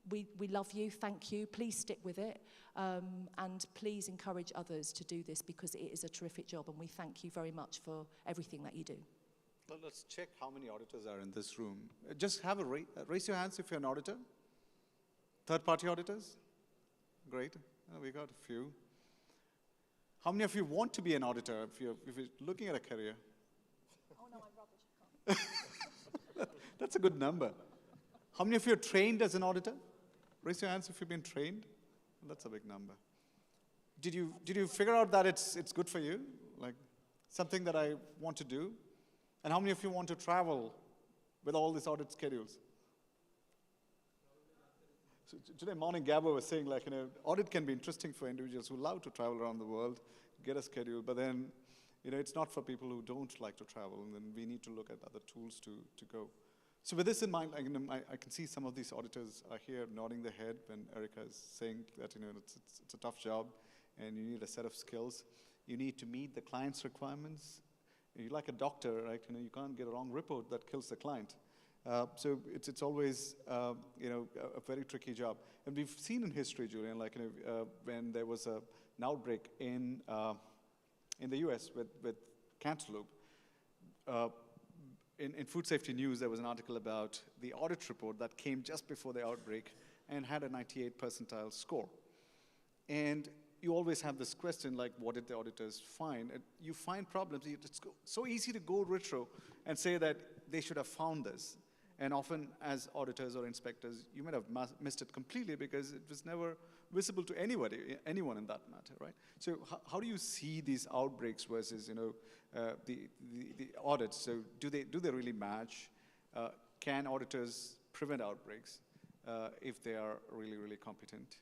We love you, thank you, please stick with it, and please encourage others to do this, because it is a terrific job, and we thank you very much for everything that you do. Well, let's check how many auditors are in this room. Just have a raise your hands if you're an auditor. Third-party auditors? Great, we got a few. How many of you want to be an auditor if you're looking at a career? Oh no, I'm rubbish. That's a good number. How many of you are trained as an auditor? Raise your hands if you've been trained. That's a big number. Did you figure out that it's good for you? Like something that I want to do? And how many of you want to travel with all these audit schedules? So today morning, Gabo was saying, audit can be interesting for individuals who love to travel around the world, get a schedule, but then, it's not for people who don't like to travel, and then we need to look at other tools to go. So with this in mind, I can see some of these auditors are here nodding their head when Erica is saying that it's a tough job and you need a set of skills. You need to meet the client's requirements. You're like a doctor, right? You can't get a wrong report that kills the client. So it's always a very tricky job. And we've seen in history, Julian, when there was an outbreak in the US with cantaloupe. In Food Safety News, there was an article about the audit report that came just before the outbreak, and had a 98 percentile score. And you always have this question like, what did the auditors find? And you find problems. It's so easy to go retro and say that they should have found this. And often as auditors or inspectors, you might have missed it completely because it was never visible to anyone in that matter, right? So how do you see these outbreaks versus, the audits? So do they really match? Can auditors prevent outbreaks if they are really, really competent?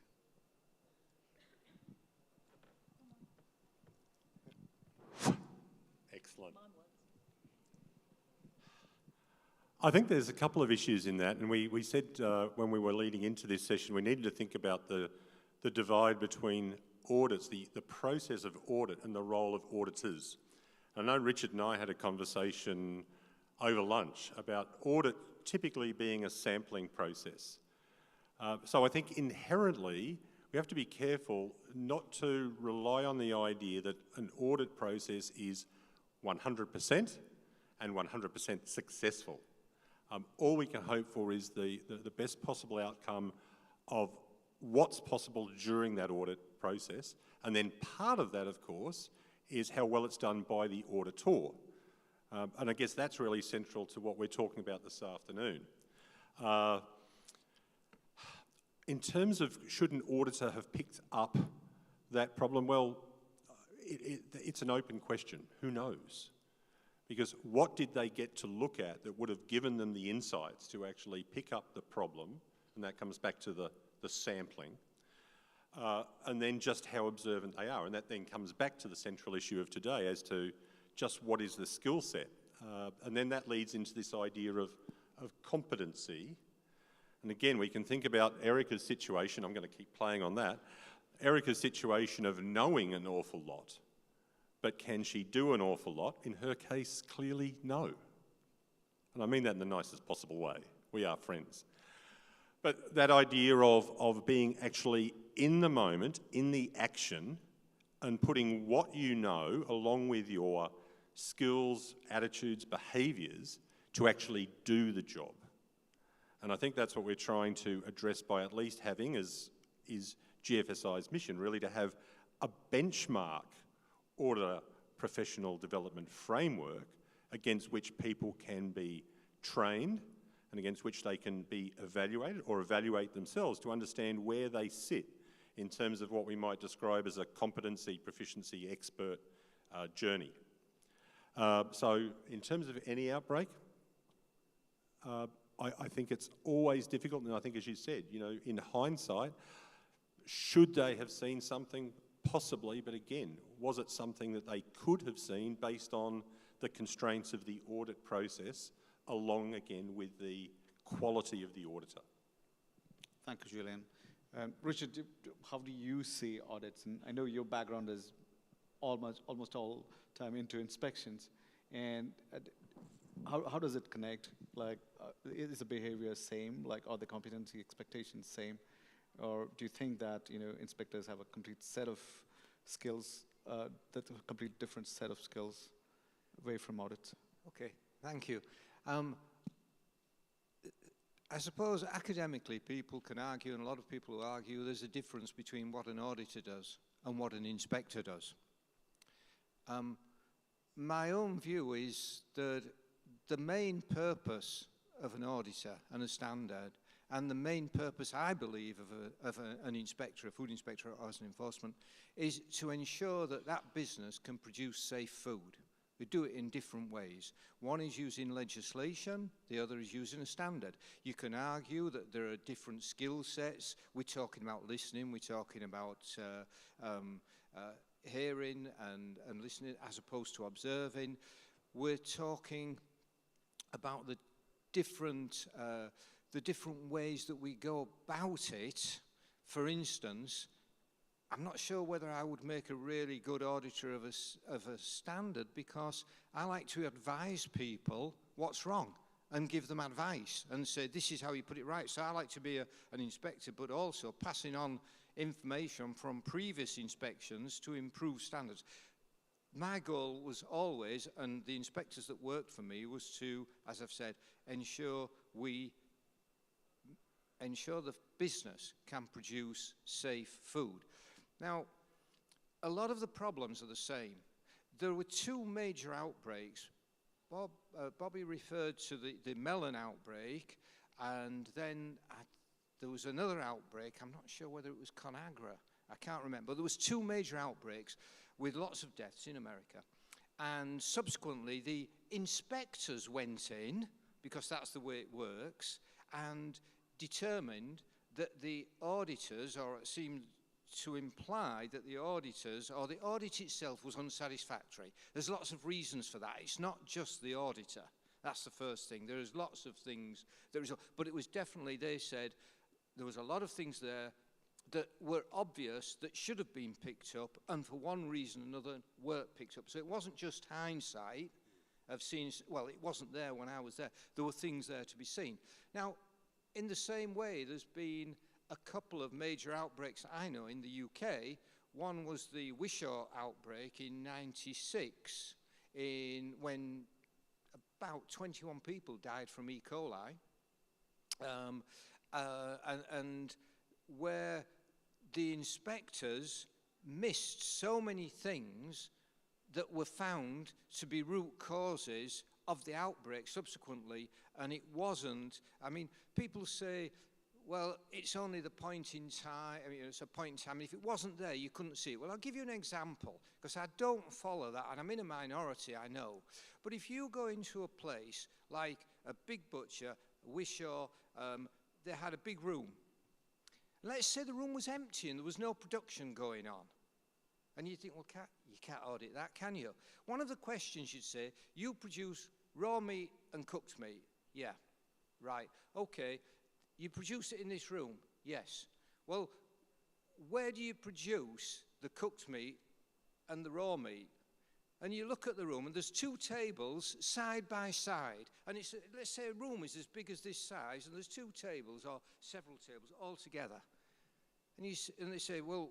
Excellent. I think there's a couple of issues in that, and we said when we were leading into this session, we needed to think about the divide between audits, the process of audit and the role of auditors. I know Richard and I had a conversation over lunch about audit typically being a sampling process. So I think inherently we have to be careful not to rely on the idea that an audit process is 100% and 100% successful. All we can hope for is the best possible outcome of what's possible during that audit process. And then part of that, of course, is how well it's done by the auditor. And I guess that's really central to what we're talking about this afternoon. In terms of should an auditor have picked up that problem, well, it's an open question. Who knows? Because what did they get to look at that would have given them the insights to actually pick up the problem, and that comes back to the sampling, and then just how observant they are. And that then comes back to the central issue of today as to just what is the skill set. And then that leads into this idea of competency. And again, we can think about Erica's situation. I'm going to keep playing on that. Erica's situation of knowing an awful lot. But can she do an awful lot? In her case, clearly no. And I mean that in the nicest possible way. We are friends. But that idea of being actually in the moment, in the action, and putting what you know along with your skills, attitudes, behaviours to actually do the job. And I think that's what we're trying to address by at least having, is GFSI's mission, really to have a benchmark auditor professional development framework against which people can be trained and against which they can be evaluated or evaluate themselves to understand where they sit in terms of what we might describe as a competency, proficiency, expert journey. So in terms of any outbreak, I think it's always difficult, and I think as you said, in hindsight, should they have seen something? Possibly, but again, was it something that they could have seen based on the constraints of the audit process, along again with the quality of the auditor? Thank you, Julian. Richard, how do you see audits? And I know your background is almost all time into inspections. And how does it connect? Like, is the behavior same? Like, are the competency expectations same? Or do you think that inspectors have a complete set of skills, that a complete different set of skills away from audits? Okay, thank you. I suppose academically people can argue, and a lot of people argue, there's a difference between what an auditor does and what an inspector does. My own view is that the main purpose of an auditor and a standard, and the main purpose, I believe, of an inspector, a food inspector or as an enforcement, is to ensure that that business can produce safe food. We do it in different ways. One is using legislation, the other is using a standard. You can argue that there are different skill sets. We're talking about listening, we're talking about hearing and listening as opposed to observing. We're talking about the different ways that we go about it. For instance, I'm not sure whether I would make a really good auditor of a standard, because I like to advise people what's wrong and give them advice and say, this is how you put it right. So I like to be an inspector, but also passing on information from previous inspections to improve standards. My goal was always, and the inspectors that worked for me, was to, as I've said, ensure we ensure the business can produce safe food. Now, a lot of the problems are the same. There were two major outbreaks. Bobby referred to the melon outbreak, and then there was another outbreak. I'm not sure whether it was Conagra. I can't remember. But there was two major outbreaks with lots of deaths in America. And subsequently, the inspectors went in, because that's the way it works, and determined that the auditors, or it seemed to imply that the auditors, or the audit itself, was unsatisfactory. There's lots of reasons for that. It's not just the auditor. That's the first thing. There's lots of things that result, but it was definitely, they said, there was a lot of things there that were obvious that should have been picked up, and for one reason or another weren't picked up. So it wasn't just hindsight of seeing, well, it wasn't there when I was there. There were things there to be seen. Now, in the same way, there's been a couple of major outbreaks I know in the UK. One was the Wishaw outbreak in '96, when about 21 people died from E. coli, and where the inspectors missed so many things that were found to be root causes of the outbreak subsequently, and it wasn't. I mean, people say, well, it's only the point in time, I mean, it's a point in time, and if it wasn't there, you couldn't see it. Well, I'll give you an example, because I don't follow that, and I'm in a minority, I know. But if you go into a place like a big butcher, Wishaw, they had a big room. Let's say the room was empty and there was no production going on. And you think, well, you can't audit that, can you? One of the questions you'd say, you produce raw meat and cooked meat. Yeah, right, okay. You produce it in this room? Yes. Well, where do you produce the cooked meat and the raw meat? And you look at the room, and there's two tables side by side. And it's, let's say a room is as big as this size, and there's two tables, or several tables, all together. And they say, well,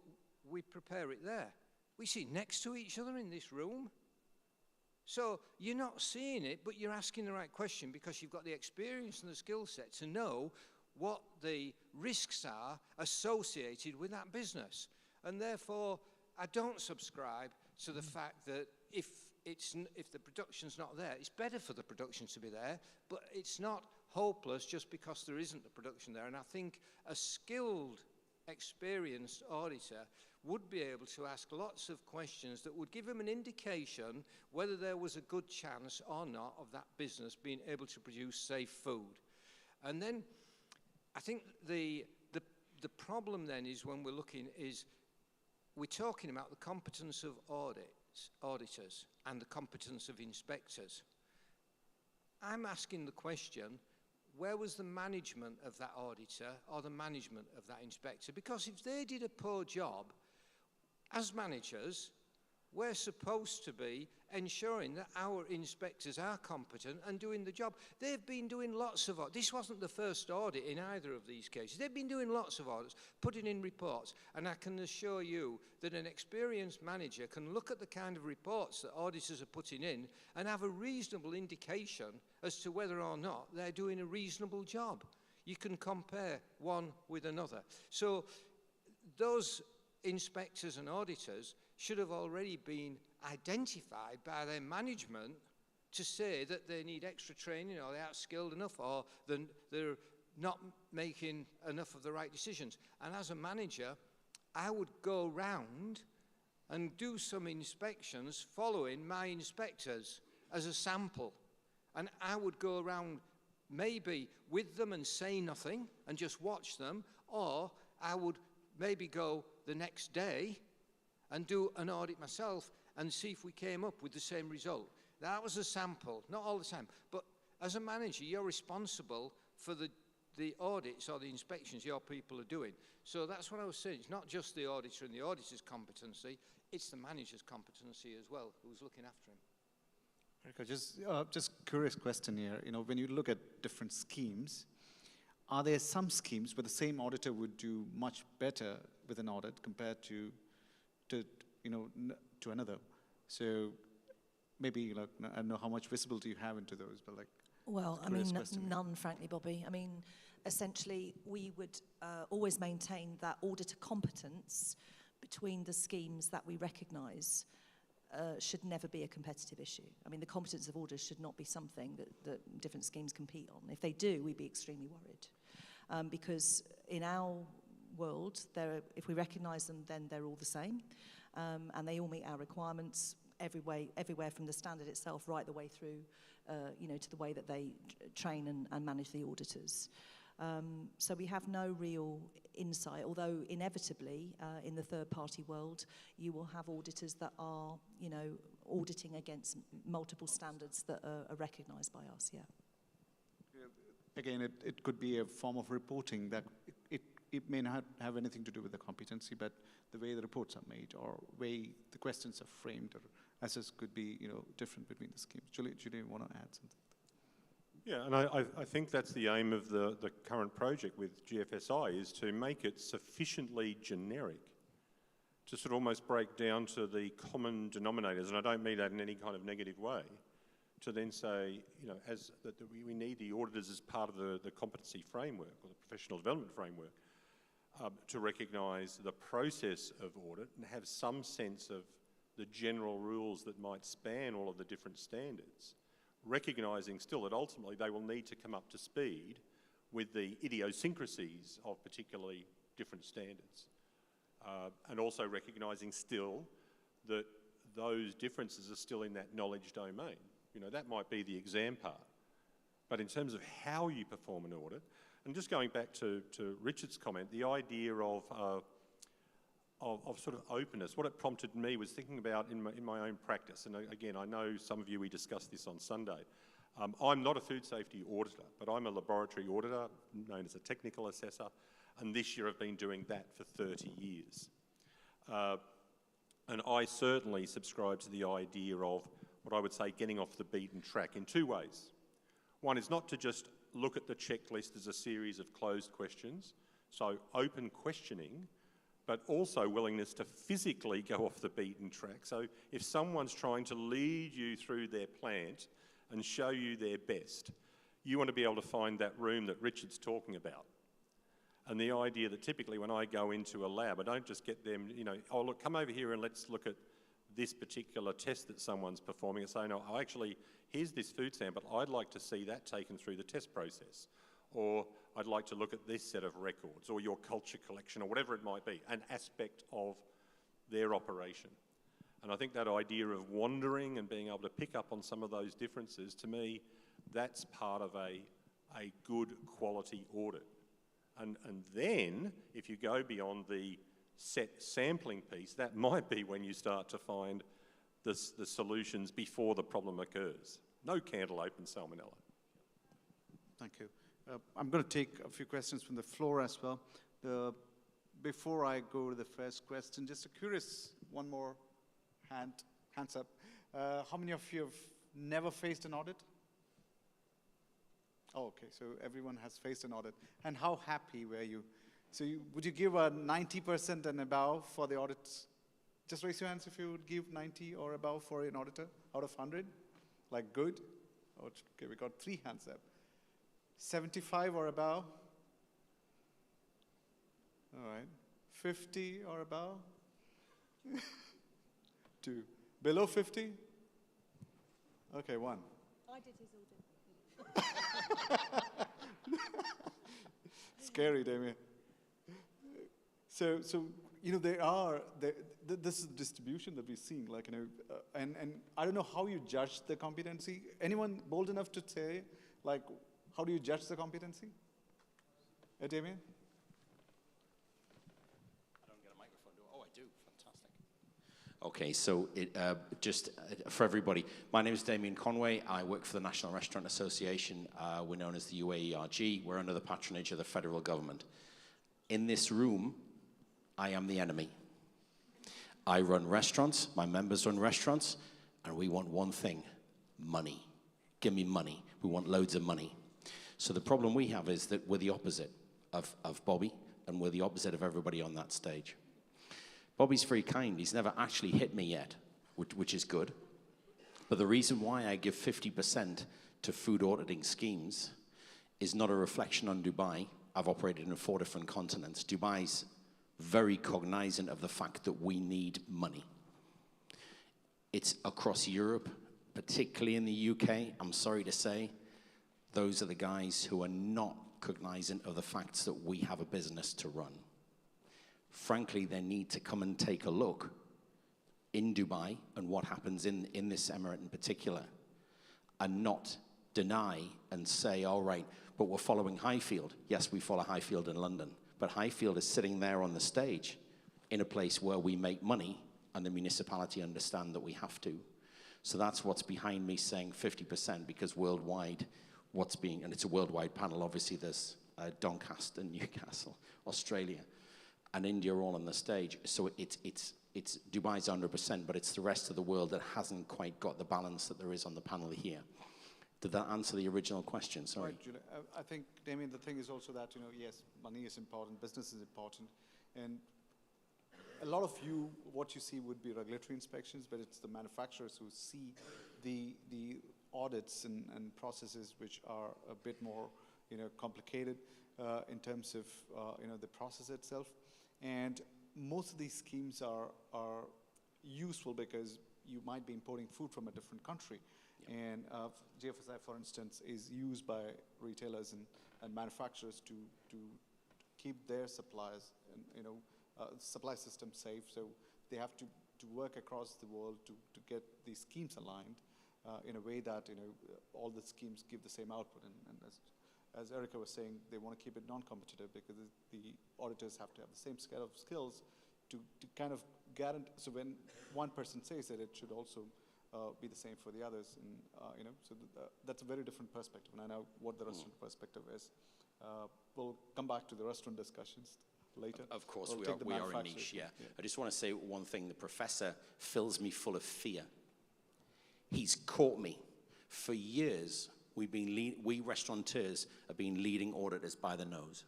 we prepare it there. We sit next to each other in this room. So you're not seeing it, but you're asking the right question, because you've got the experience and the skill set to know what the risks are associated with that business. And therefore, I don't subscribe to the fact that if the production's not there, it's better for the production to be there, but it's not hopeless just because there isn't the production there. And I think a skilled, experienced auditor would be able to ask lots of questions that would give him an indication whether there was a good chance or not of that business being able to produce safe food. And then I think the problem then is, when we're looking, is we're talking about the competence of auditors and the competence of inspectors. I'm asking the question, where was the management of that auditor or the management of that inspector? Because if they did a poor job, as managers, we're supposed to be ensuring that our inspectors are competent and doing the job. They've been doing lots of audits. This wasn't the first audit in either of these cases. They've been doing lots of audits, putting in reports, and I can assure you that an experienced manager can look at the kind of reports that auditors are putting in and have a reasonable indication as to whether or not they're doing a reasonable job. You can compare one with another. So those inspectors and auditors should have already been identified by their management to say that they need extra training, or they aren't skilled enough, or they're not making enough of the right decisions. And as a manager, I would go round and do some inspections following my inspectors as a sample. And I would go around maybe with them and say nothing and just watch them, or I would maybe go the next day and do an audit myself and see if we came up with the same result. That was a sample, not all the time. But as a manager, you're responsible for the audits or the inspections your people are doing. So that's what I was saying. It's not just the auditor and the auditor's competency, it's the manager's competency as well, who's looking after him. Just curious question here. You know, when you look at different schemes, are there some schemes where the same auditor would do much better with an audit compared to another? So maybe, like, I don't know how much visibility you have into those, but like, Well, I mean, none, frankly, Bobby. I mean, essentially, we would always maintain that auditor competence between the schemes that we recognise should never be a competitive issue. I mean, the competence of auditors should not be something that different schemes compete on. If they do, we'd be extremely worried. Because in our world, if we recognise them, then they're all the same. And they all meet our requirements everywhere from the standard itself right the way through to the way that they train and manage the auditors. So we have no real insight, although inevitably in the third-party world, you will have auditors that are, auditing against multiple standards that are recognised by us, yeah. Again, it could be a form of reporting that it may not have anything to do with the competency, but the way the reports are made or way the questions are framed or assessed could be, different between the schemes. Julie, you want to add something? Yeah, and I think that's the aim of the current project with GFSI, is to make it sufficiently generic to sort of almost break down to the common denominators, and I don't mean that in any kind of negative way, to then say, that we need the auditors as part of the competency framework or the professional development framework to recognise the process of audit and have some sense of the general rules that might span all of the different standards, recognising still that ultimately they will need to come up to speed with the idiosyncrasies of particularly different standards. And also recognising still that those differences are still in that knowledge domain. That might be the exam part. But in terms of how you perform an audit, and just going back to Richard's comment, the idea of sort of openness, what it prompted me was thinking about in my own practice. And again, I know some of you, we discussed this on Sunday. I'm not a food safety auditor, but I'm a laboratory auditor, known as a technical assessor, and this year I've been doing that for 30 years. And I certainly subscribe to the idea of what I would say getting off the beaten track in two ways. One is not to just look at the checklist as a series of closed questions, so open questioning, but also willingness to physically go off the beaten track. So if someone's trying to lead you through their plant and show you their best, you want to be able to find that room that Richard's talking about. And the idea that typically when I go into a lab, I don't just get them, oh, look, come over here and let's look at this particular test that someone's performing and say, no, actually, here's this food sample. I'd like to see that taken through the test process. Or I'd like to look at this set of records or your culture collection or whatever it might be, an aspect of their operation. And I think that idea of wandering and being able to pick up on some of those differences, to me, that's part of a good quality audit. And then, if you go beyond the set sampling piece, that might be when you start to find the solutions before the problem occurs. No cantaloupe and salmonella. Thank you. I'm going to take a few questions from the floor as well. Before I go to the first question, just a curious, one more hands up. How many of you have never faced an audit? Oh, okay, so everyone has faced an audit. And how happy were you? So would you give a 90% and above for the audits? Just raise your hands if you would give 90 or above for an auditor out of 100. Like good? Okay, we got 3 hands up. 75 or above? All right. 50 or above? 2. Below 50? Okay, 1. I did his audit. Scary, Damien. So this is the distribution that we're seeing, and I don't know how you judge the competency. Anyone bold enough to say, how do you judge the competency? Damien? I don't get a microphone, do I? Oh, I do. Fantastic. Okay, so just for everybody, my name is Damien Conway. I work for the National Restaurant Association. We're known as the UAERG. We're under the patronage of the federal government. In this room, I am the enemy. I run restaurants, my members run restaurants, and we want one thing: money. Give me money. We want loads of money. So the problem we have is that we're the opposite of Bobby, and we're the opposite of everybody on that stage. Bobby's very kind. He's never actually hit me yet, which is good. But the reason why I give 50% to food auditing schemes is not a reflection on Dubai. I've operated in 4 different continents. Dubai's very cognizant of the fact that we need money. It's across Europe, particularly in the UK. I'm sorry to say, those are the guys who are not cognizant of the fact that we have a business to run. Frankly, they need to come and take a look in Dubai and what happens in this emirate in particular, and not deny and say, all right, but we're following Highfield. Yes, we follow Highfield in London, but Highfield is sitting there on the stage in a place where we make money and the municipality understand that we have to. So that's what's behind me saying 50%, because worldwide, and it's a worldwide panel, obviously there's Doncaster, Newcastle, Australia, and India all on the stage. So it's Dubai's 100%, but it's the rest of the world that hasn't quite got the balance that there is on the panel here. Did that answer the original question? Sorry. Right, Julia. I think, Damien, the thing is also that, yes, money is important, business is important, and a lot of what you see would be regulatory inspections, but it's the manufacturers who see the audits and processes which are a bit more, complicated in terms of, the process itself. And most of these schemes are useful because you might be importing food from a different country. And GFSI, for instance, is used by retailers and manufacturers to keep their suppliers and supply system safe. So they have to work across the world to get these schemes aligned in a way that all the schemes give the same output. And as Erica was saying, they want to keep it non-competitive because the auditors have to have the same scale of skills to kind of guarantee. So when one person says it should also be the same for the others, and so that's a very different perspective. And I know what the restaurant perspective is. We'll come back to the restaurant discussions later. Of course, we are a niche. Yeah. I just want to say one thing. The professor fills me full of fear. He's caught me. For years, we restaurateurs have been leading auditors by the nose.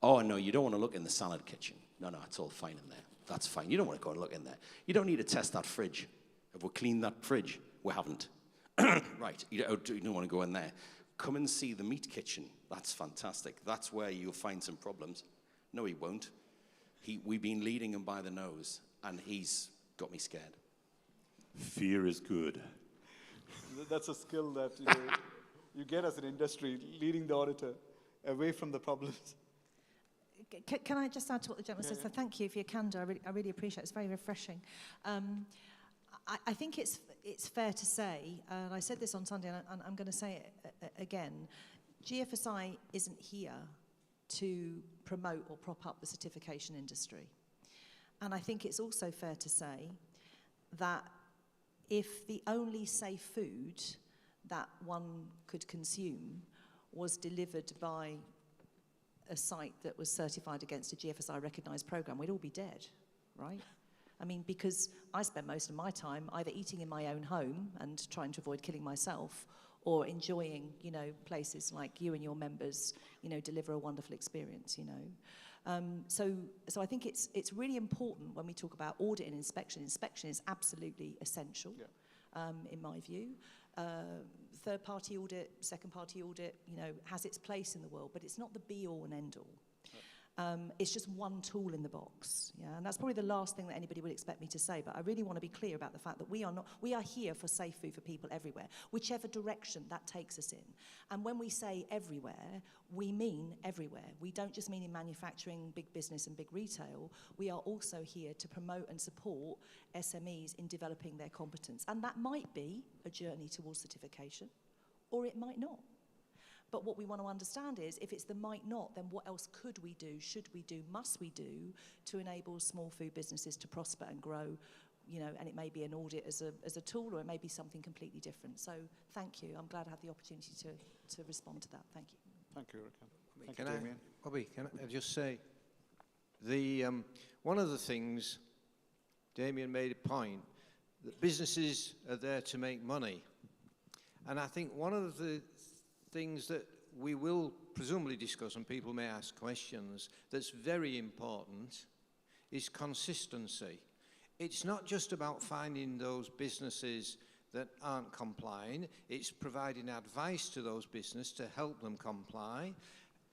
Oh no, you don't want to look in the salad kitchen. No, it's all fine in there. That's fine. You don't want to go and look in there. You don't need to test that fridge. Have we cleaned that fridge? We haven't. Right, you don't want to go in there. Come and see the meat kitchen. That's fantastic. That's where you'll find some problems. No, he won't. We've been leading him by the nose, and he's got me scared. Fear is good. That's a skill that you get as an industry, leading the auditor away from the problems. Can I just add to what the gentleman said? So thank you for your candour. I really appreciate it. It's very refreshing. I think it's fair to say, and I said this on Sunday, and I'm going to say it again, GFSI isn't here to promote or prop up the certification industry. And I think it's also fair to say that if the only safe food that one could consume was delivered by a site that was certified against a GFSI recognised programme, we'd all be dead, right? I mean, because I spend most of my time either eating in my own home and trying to avoid killing myself, or enjoying, places like you and your members, deliver a wonderful experience, So I think it's really important when we talk about audit and inspection. Inspection is absolutely essential, in my view. Third-party audit, second-party audit, has its place in the world, but it's not the be-all and end-all. It's just one tool in the box, and that's probably the last thing that anybody would expect me to say, but I really want to be clear about the fact that we are here for safe food for people everywhere, whichever direction that takes us in. And when we say everywhere, we mean everywhere. We don't just mean in manufacturing, big business and big retail. We are also here to promote and support SMEs in developing their competence. And that might be a journey towards certification, or it might not. But what we want to understand is, if it's the might not, then what else could we do, should we do, must we do to enable small food businesses to prosper and grow, and it may be an audit as a tool, or it may be something completely different. So thank you. I'm glad I had the opportunity to respond to that. Thank you. Thank you, Erica. Thank you, Damien. Bobby, can I just say, one of the things, Damien made a point, that businesses are there to make money. And I think one of the things that we will presumably discuss, and people may ask questions, that's very important is consistency. It's not just about finding those businesses that aren't complying. It's providing advice to those businesses to help them comply.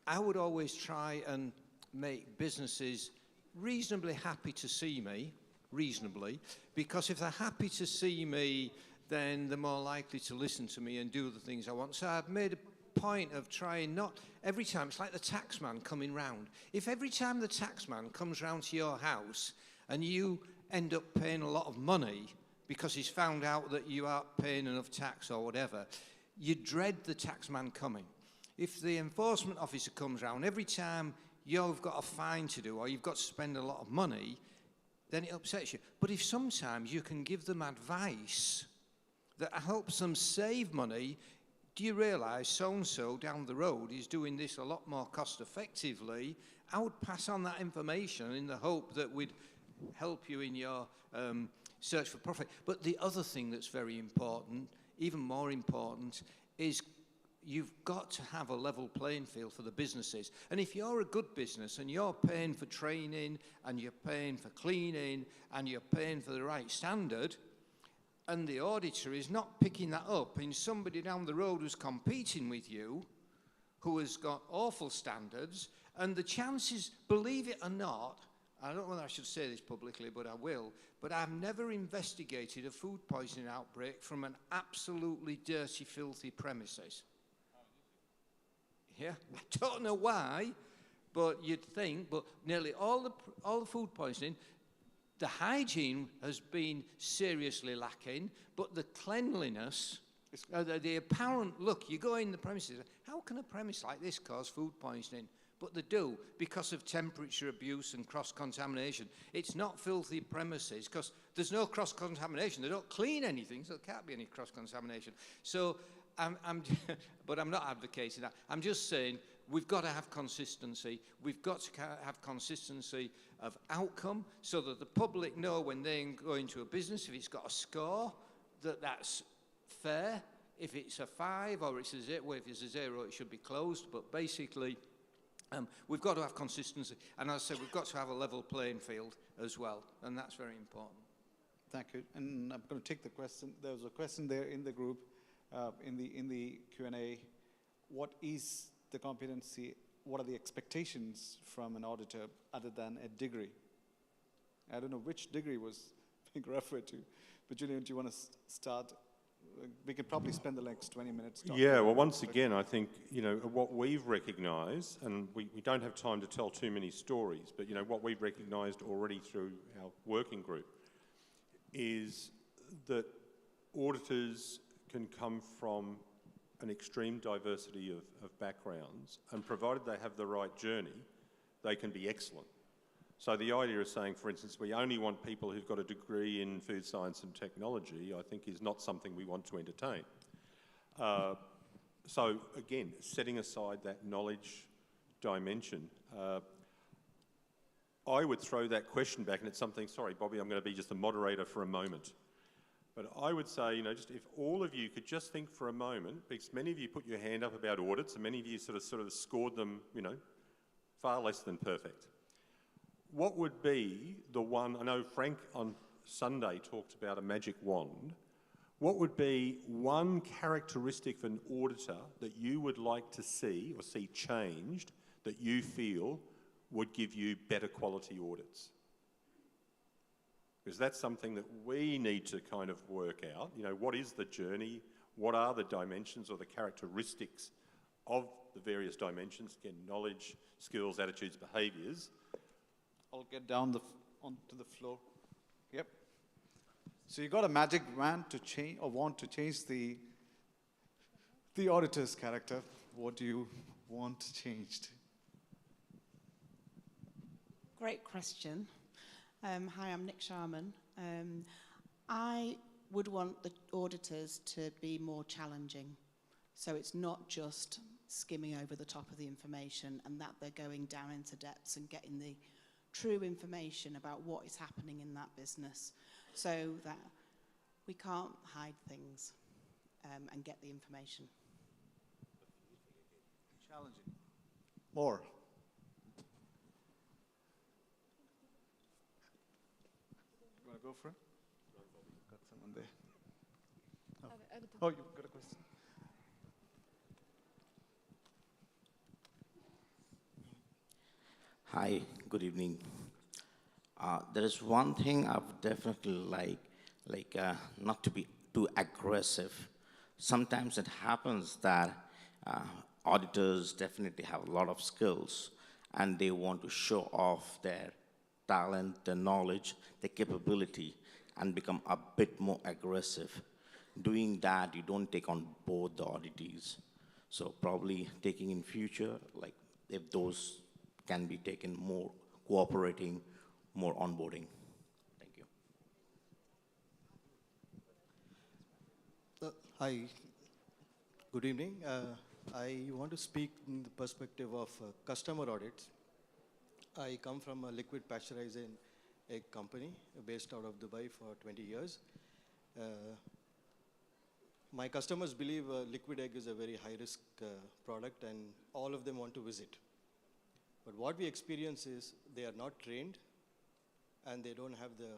I would always try and make businesses reasonably happy to see me, reasonably, because if they're happy to see me, then they're more likely to listen to me and do the things I want. So I've made a point of trying not, every time, it's like the taxman coming round. If every time the taxman comes round to your house and you end up paying a lot of money because he's found out that you aren't paying enough tax or whatever, you dread the taxman coming. If the enforcement officer comes round, every time you've got a fine to do or you've got to spend a lot of money, then it upsets you. But if sometimes you can give them advice that helps them save money, do you realise so-and-so down the road is doing this a lot more cost-effectively? I would pass on that information in the hope that we'd help you in your search for profit. But the other thing that's very important, even more important, is you've got to have a level playing field for the businesses. And if you're a good business and you're paying for training and you're paying for cleaning and you're paying for the right standard, and the auditor is not picking that up in somebody down the road who's competing with you, who has got awful standards, and the chances, believe it or not, I don't know whether I should say this publicly, but I will, but I've never investigated a food poisoning outbreak from an absolutely dirty, filthy premises. Yeah, I don't know why, but you'd think, but nearly all the food poisoning, the hygiene has been seriously lacking, but the cleanliness, the apparent look, you go in the premises, how can a premise like this cause food poisoning? But they do, because of temperature abuse and cross-contamination. It's not filthy premises, because there's no cross-contamination. They don't clean anything, so there can't be any cross-contamination. So, but I'm not advocating that. I'm just saying we've got to have consistency. We've got to have consistency of outcome so that the public know when they go into a business, if it's got a score, that's fair. If it's a 5 or it's a 0, well, if it's a 0, it should be closed. But basically, we've got to have consistency. And as I said, we've got to have a level playing field as well. And that's very important. Thank you. And I'm going to take the question. There was a question there in the group, in the Q&A. What is the competency? What are the expectations from an auditor other than a degree? I don't know which degree was being referred to, but Julian, do you want to start? We could probably spend the next 20 minutes talking. Yeah, well, once again, I think, what we've recognised, and we don't have time to tell too many stories, but, what we've recognised already through our working group is that auditors can come from an extreme diversity of backgrounds, and provided they have the right journey, they can be excellent. So the idea of saying, for instance, we only want people who've got a degree in food science and technology, I think is not something we want to entertain. So again, setting aside that knowledge dimension, I would throw that question back, and it's something, sorry, Bobby, I'm going to be just the moderator for a moment. But I would say, just if all of you could just think for a moment, because many of you put your hand up about audits, and many of you sort of scored them, far less than perfect. What would be the one, I know Frank on Sunday talked about a magic wand. What would be one characteristic of an auditor that you would like to see or see changed that you feel would give you better quality audits? Because that's something that we need to kind of work out. What is the journey? What are the dimensions or the characteristics of the various dimensions? Again, knowledge, skills, attitudes, behaviours. I'll get down onto the floor. Yep. So you got a magic wand to change, or want to change the auditor's character. What do you want changed? Great question. Hi, I'm Nick Sharman. I would want the auditors to be more challenging. So it's not just skimming over the top of the information, and that they're going down into depths and getting the true information about what is happening in that business, so that we can't hide things and get the information. Challenging. More. You want to go for it? Got someone there. Oh, you've got a question. Hi, good evening. There is one thing I would definitely like not to be too aggressive. Sometimes it happens that auditors definitely have a lot of skills and they want to show off their talent, their knowledge, their capability, and become a bit more aggressive. Doing that, you don't take on board the auditees. So probably taking in future, like if those can be taken more cooperating, more onboarding. Thank you. Hi, good evening. I want to speak in the perspective of customer audits. I come from a liquid pasteurizing egg company based out of Dubai for 20 years. My customers believe liquid egg is a very high-risk product and all of them want to visit. But what we experience is they are not trained and they don't have the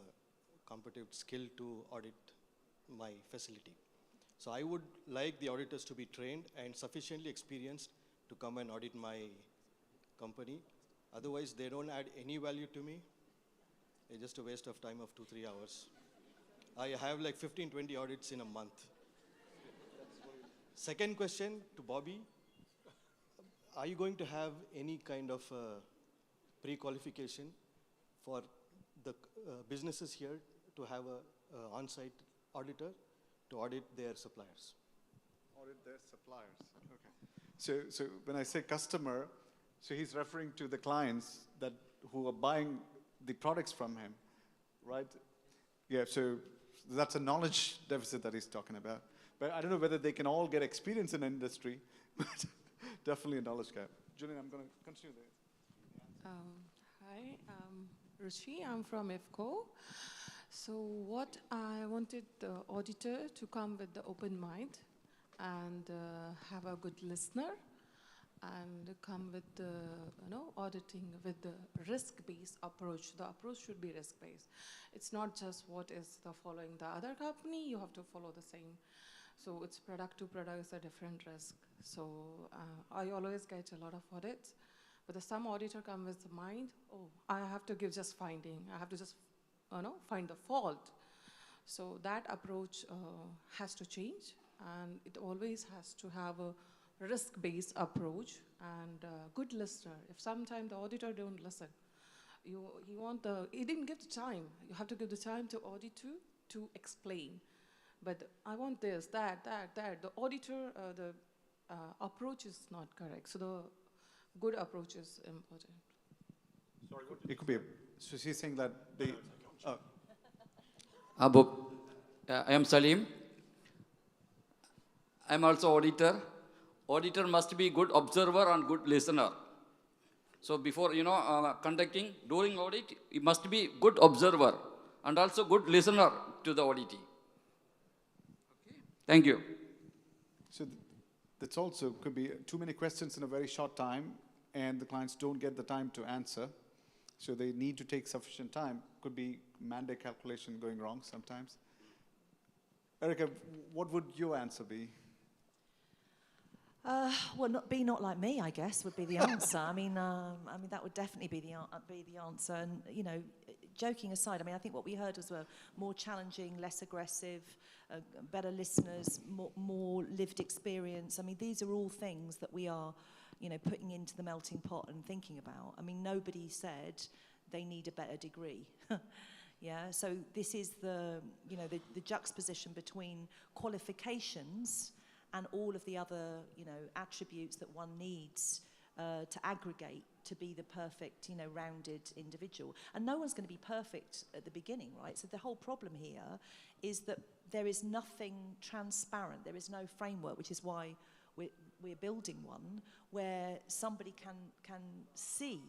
competitive skill to audit my facility. So I would like the auditors to be trained and sufficiently experienced to come and audit my company. Otherwise, they don't add any value to me. It's just a waste of time of 2-3 hours. I have like 15-20 audits in a month. Second question to Bobby. Are you going to have any kind of pre-qualification for the businesses here to have an on-site auditor to audit their suppliers? Audit their suppliers, okay. So when I say customer, so he's referring to the clients who are buying the products from him, right? Yeah, so that's a knowledge deficit that he's talking about. But I don't know whether they can all get experience in industry, but definitely a knowledge gap. Julian, I'm going to continue there. Hi, I'm Ruchi. I'm from IFCO. So what I wanted the auditor to come with the open mind and have a good listener and come with the auditing with the risk-based approach. The approach should be risk-based. It's not just what is the following the other company, you have to follow the same. So it's product to product is a different risk. So I always get a lot of audits, but some auditor comes with the mind, oh, I have to give just finding. I have to just find the fault. So that approach has to change, and it always has to have a risk-based approach and good listener. If sometimes the auditor don't listen, he didn't give the time. You have to give the time to auditor to explain. But I want this, that. The auditor, the approach is not correct. So the good approach is important. Sorry, it could be. So she's saying that they. Abu, I am Salim. I am also auditor. Auditor must be good observer and good listener. So before conducting, during audit, he must be good observer and also good listener to the auditee. Thank you. So that's also could be too many questions in a very short time, and the clients don't get the time to answer. So they need to take sufficient time. Could be mandate calculation going wrong sometimes. Erica, what would your answer be? Well, not like me, I guess, would be the answer. I mean, that would definitely be the answer. And joking aside, I think what we heard was more challenging, less aggressive, better listeners, more lived experience. These are all things that we are, putting into the melting pot and thinking about. Nobody said they need a better degree. Yeah. So this is the juxtaposition between qualifications and all of the other, attributes that one needs to aggregate to be the perfect, rounded individual. And no one's going to be perfect at the beginning, right? So the whole problem here is that there is nothing transparent. There is no framework, which is why we're building one where somebody can see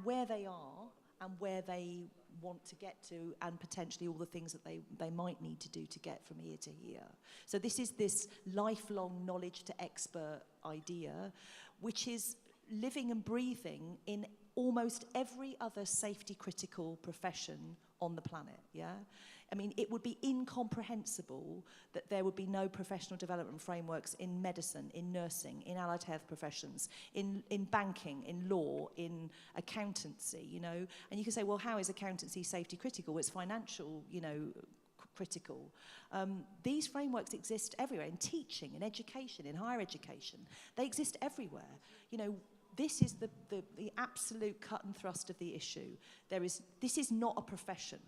where they are and where they want to get to, and potentially all the things that they might need to do to get from here to here. So this is this lifelong knowledge to expert idea, which is living and breathing in almost every other safety critical profession on the planet, yeah? I mean, it would be incomprehensible that there would be no professional development frameworks in medicine, in nursing, in allied health professions, in banking, in law, in accountancy, you know? And you can say, well, how is accountancy safety critical? It's financial, you know, critical. These frameworks exist everywhere, in teaching, in education, in higher education. They exist everywhere. You know, this is the absolute cut and thrust of the issue. This is not a profession.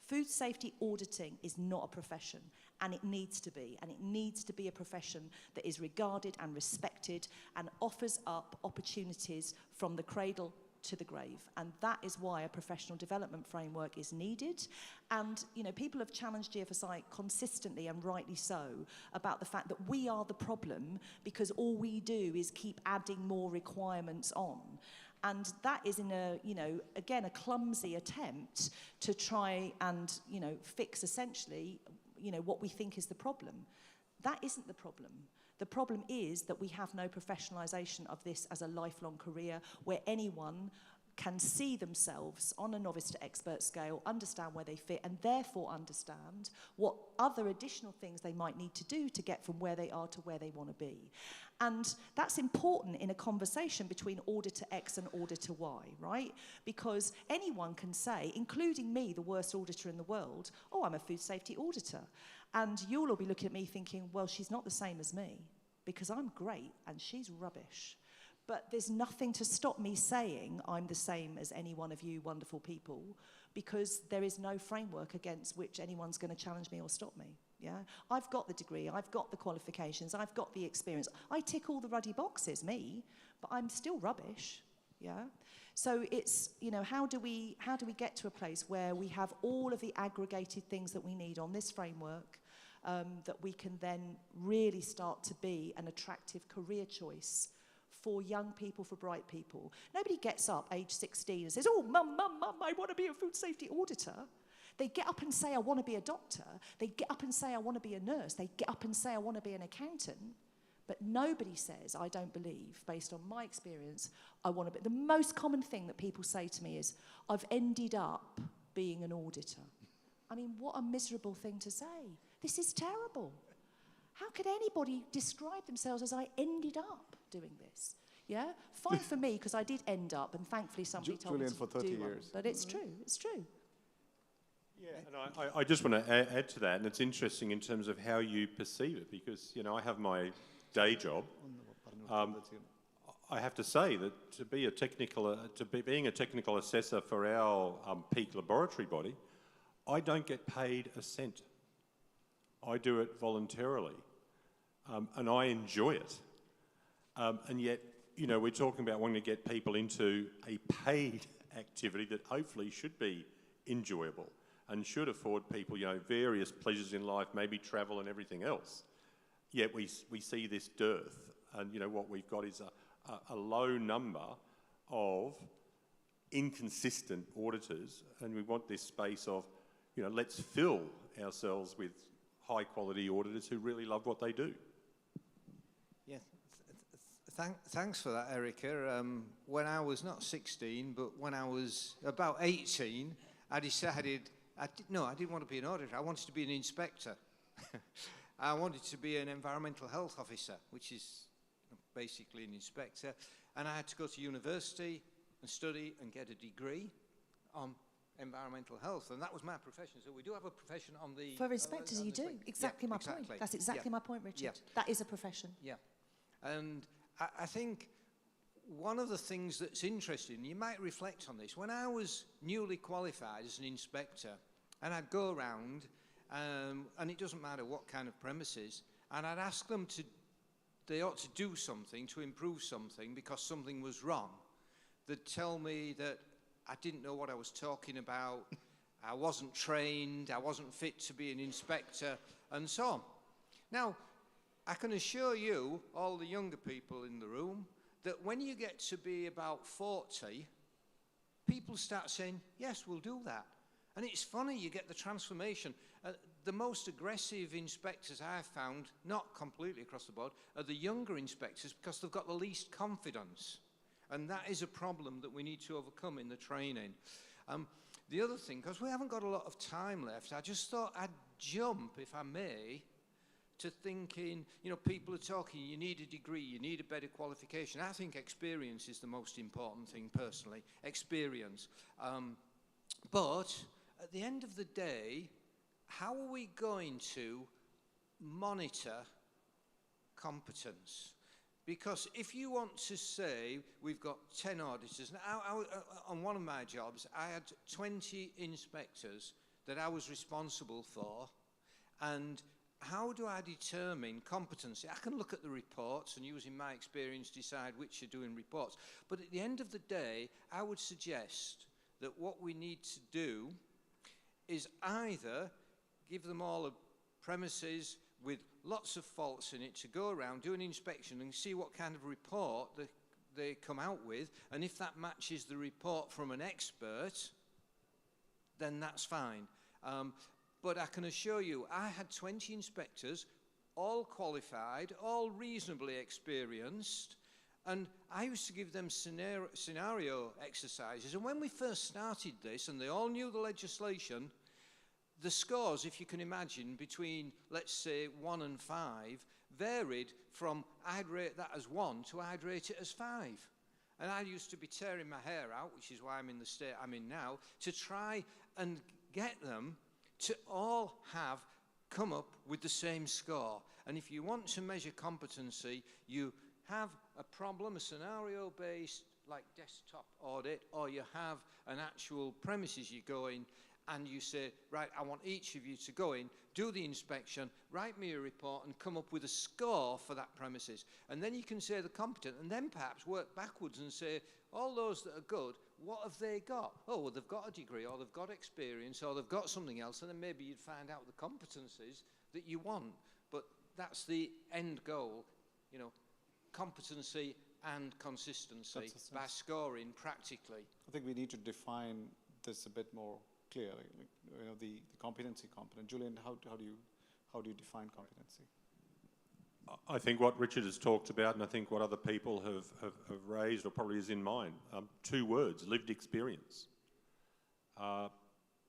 Food safety auditing is not a profession, and it needs to be. And it needs to be a profession that is regarded and respected and offers up opportunities from the cradle to the grave. And that is why a professional development framework is needed. And, you know, people have challenged GFSI consistently, and rightly so, about the fact that we are the problem because all we do is keep adding more requirements on. And that is in a, you know, again, a clumsy attempt to try and, you know, fix essentially, you know, what we think is the problem. That isn't the problem. The problem is that we have no professionalisation of this as a lifelong career where anyone can see themselves on a novice to expert scale, understand where they fit, and therefore understand what other additional things they might need to do to get from where they are to where they want to be. And that's important in a conversation between auditor X and auditor Y, right? Because anyone can say, including me, the worst auditor in the world, oh, I'm a food safety auditor. And you'll all be looking at me thinking, well, she's not the same as me, because I'm great and she's rubbish. But there's nothing to stop me saying I'm the same as any one of you wonderful people, because there is no framework against which anyone's going to challenge me or stop me. Yeah, I've got the degree, I've got the qualifications, I've got the experience. I tick all the ruddy boxes, me, but I'm still rubbish. Yeah. So it's, you know, how do we get to a place where we have all of the aggregated things that we need on this framework, that we can then really start to be an attractive career choice for young people, for bright people. Nobody gets up age 16 and says, oh, mum, I want to be a food safety auditor. They get up and say, I want to be a doctor. They get up and say, I want to be a nurse. They get up and say, I want to be an accountant. But nobody says, I don't believe, based on my experience, I want to be. The most common thing that people say to me is, I've ended up being an auditor. I mean, what a miserable thing to say. This is terrible. How could anybody describe themselves as I ended up doing this? Yeah? Fine for me, because I did end up, and thankfully somebody told me to for 30 do one. years. But it's true, it's true. Yeah, and I just want to add to that, and it's interesting in terms of how you perceive it, because, you know, I have my day job. I have to say that being a technical assessor for our peak laboratory body, I don't get paid a cent. I do it voluntarily, and I enjoy it. And yet, you know, we're talking about wanting to get people into a paid activity that hopefully should be enjoyable and should afford people, you know, various pleasures in life, maybe travel and everything else. Yet we see this dearth, and, you know, what we've got is a low number of inconsistent auditors, and we want this space of, you know, let's fill ourselves with high-quality auditors who really love what they do. Yeah, thanks for that, Erica. When I was not 16, but when I was about 18, I decided, I didn't want to be an auditor. I wanted to be an inspector. I wanted to be an environmental health officer, which is basically an inspector. And I had to go to university and study and get a degree on environmental health, and that was my profession. So we do have a profession on the... For inspectors, you do. Exactly my point. That's exactly my point, Richard. That is a profession. Yeah. And I think one of the things that's interesting, you might reflect on this, when I was newly qualified as an inspector, and I'd go around, and it doesn't matter what kind of premises, and I'd ask them they ought to do something to improve something because something was wrong. They'd tell me that I didn't know what I was talking about, I wasn't trained, I wasn't fit to be an inspector, and so on. Now, I can assure you, all the younger people in the room, that when you get to be about 40, people start saying, yes, we'll do that. And it's funny, you get the transformation. The most aggressive inspectors I've found, not completely across the board, are the younger inspectors because they've got the least confidence. And that is a problem that we need to overcome in the training. the other thing, because we haven't got a lot of time left, I just thought I'd jump, if I may, to thinking, you know, people are talking, you need a degree, you need a better qualification. I think experience is the most important thing, personally, experience. But at the end of the day, how are we going to monitor competence? Because if you want to say we've got 10 auditors, now on one of my jobs, I had 20 inspectors that I was responsible for, and how do I determine competency? I can look at the reports and, using my experience, decide which are doing reports. But at the end of the day, I would suggest that what we need to do is either give them all a premises with lots of faults in it to go around, do an inspection and see what kind of report they come out with, and if that matches the report from an expert, then that's fine. But I can assure you, I had 20 inspectors, all qualified, all reasonably experienced, and I used to give them scenario exercises. And when we first started this, and they all knew the legislation, the scores, if you can imagine, between, let's say, 1 and 5, varied from I'd rate that as 1 to I'd rate it as 5. And I used to be tearing my hair out, which is why I'm in the state I'm in now, to try and get them to all have come up with the same score. And if you want to measure competency, you have a problem, a scenario-based, like desktop audit, or you have an actual premises you go in, and you say, right, I want each of you to go in, do the inspection, write me a report, and come up with a score for that premises. And then you can say they're competent, and then perhaps work backwards and say, all those that are good, what have they got? Oh, well, they've got a degree, or they've got experience, or they've got something else, and then maybe you'd find out the competencies that you want. But that's the end goal, you know, competency and consistency by scoring practically. I think we need to define this a bit more clearly. Like, you know, the competency component. Julian, how do you define competency? I think what Richard has talked about, and I think what other people have raised, or probably is in mind, 2 words: lived experience.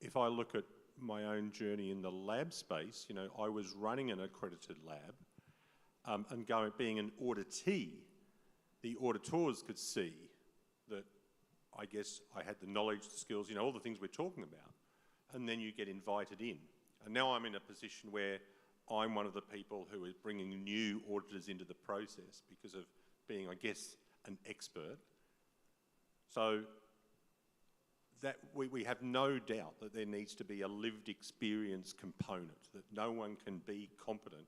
If I look at my own journey in the lab space, you know, I was running an accredited lab, and being an auditee, the auditors could see that I guess I had the knowledge, the skills, you know, all the things we're talking about, and then you get invited in. And now I'm in a position where I'm one of the people who is bringing new auditors into the process because of being, I guess, an expert. So that we have no doubt that there needs to be a lived experience component, that no one can be competent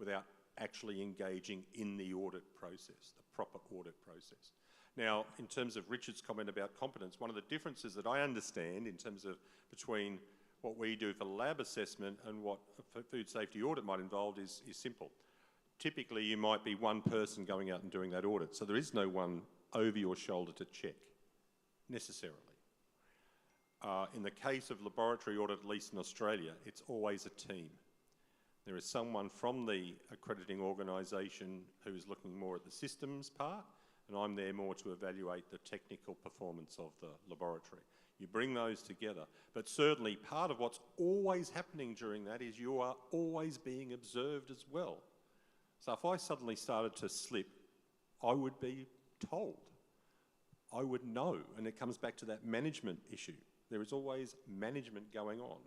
without actually engaging in the audit process, the proper audit process. Now, in terms of Richard's comment about competence, one of the differences that I understand in terms of between what we do for lab assessment and what a food safety audit might involve is simple. Typically, you might be one person going out and doing that audit, so there is no one over your shoulder to check, necessarily. In the case of laboratory audit, at least in Australia, it's always a team. There is someone from the accrediting organisation who is looking more at the systems part, and I'm there more to evaluate the technical performance of the laboratory. You bring those together, but certainly part of what's always happening during that is you are always being observed as well. So if I suddenly started to slip, I would be told. I would know, and it comes back to that management issue. There is always management going on.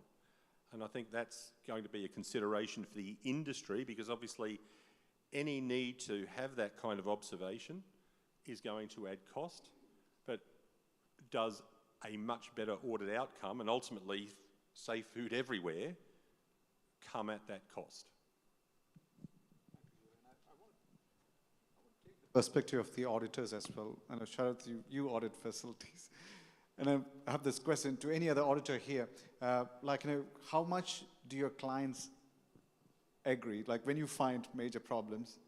And I think that's going to be a consideration for the industry, because obviously any need to have that kind of observation is going to add cost, but does a much better audit outcome and ultimately safe food everywhere come at that cost? Perspective of the auditors as well, and a shout out to you audit facilities. And I have this question to any other auditor here. Like, you know, how much do your clients agree? Like, when you find major problems,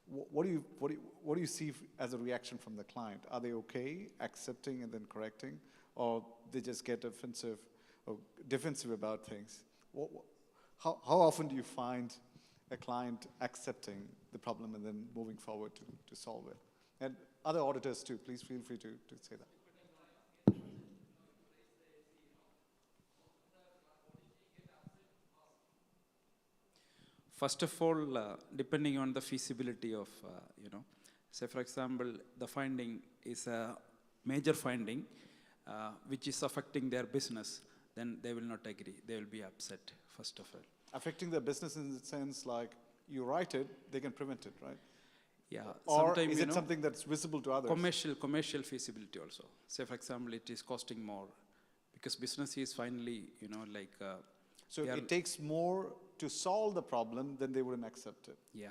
what do you see as a reaction from the client? Are they okay accepting and then correcting, or they just get offensive or defensive about things? How often do you find a client accepting the problem and then moving forward to solve it? And other auditors too, please feel free to say that. First of all, depending on the feasibility of, say for example, the finding is a major finding which is affecting their business, then they will not agree. They will be upset, first of all. Affecting their business in the sense like you write it, they can prevent it, right? Yeah. Or is it something that's visible to others? Commercial feasibility also. Say for example, it is costing more because business is finally, so it takes more to solve the problem than they wouldn't accept it. Yeah.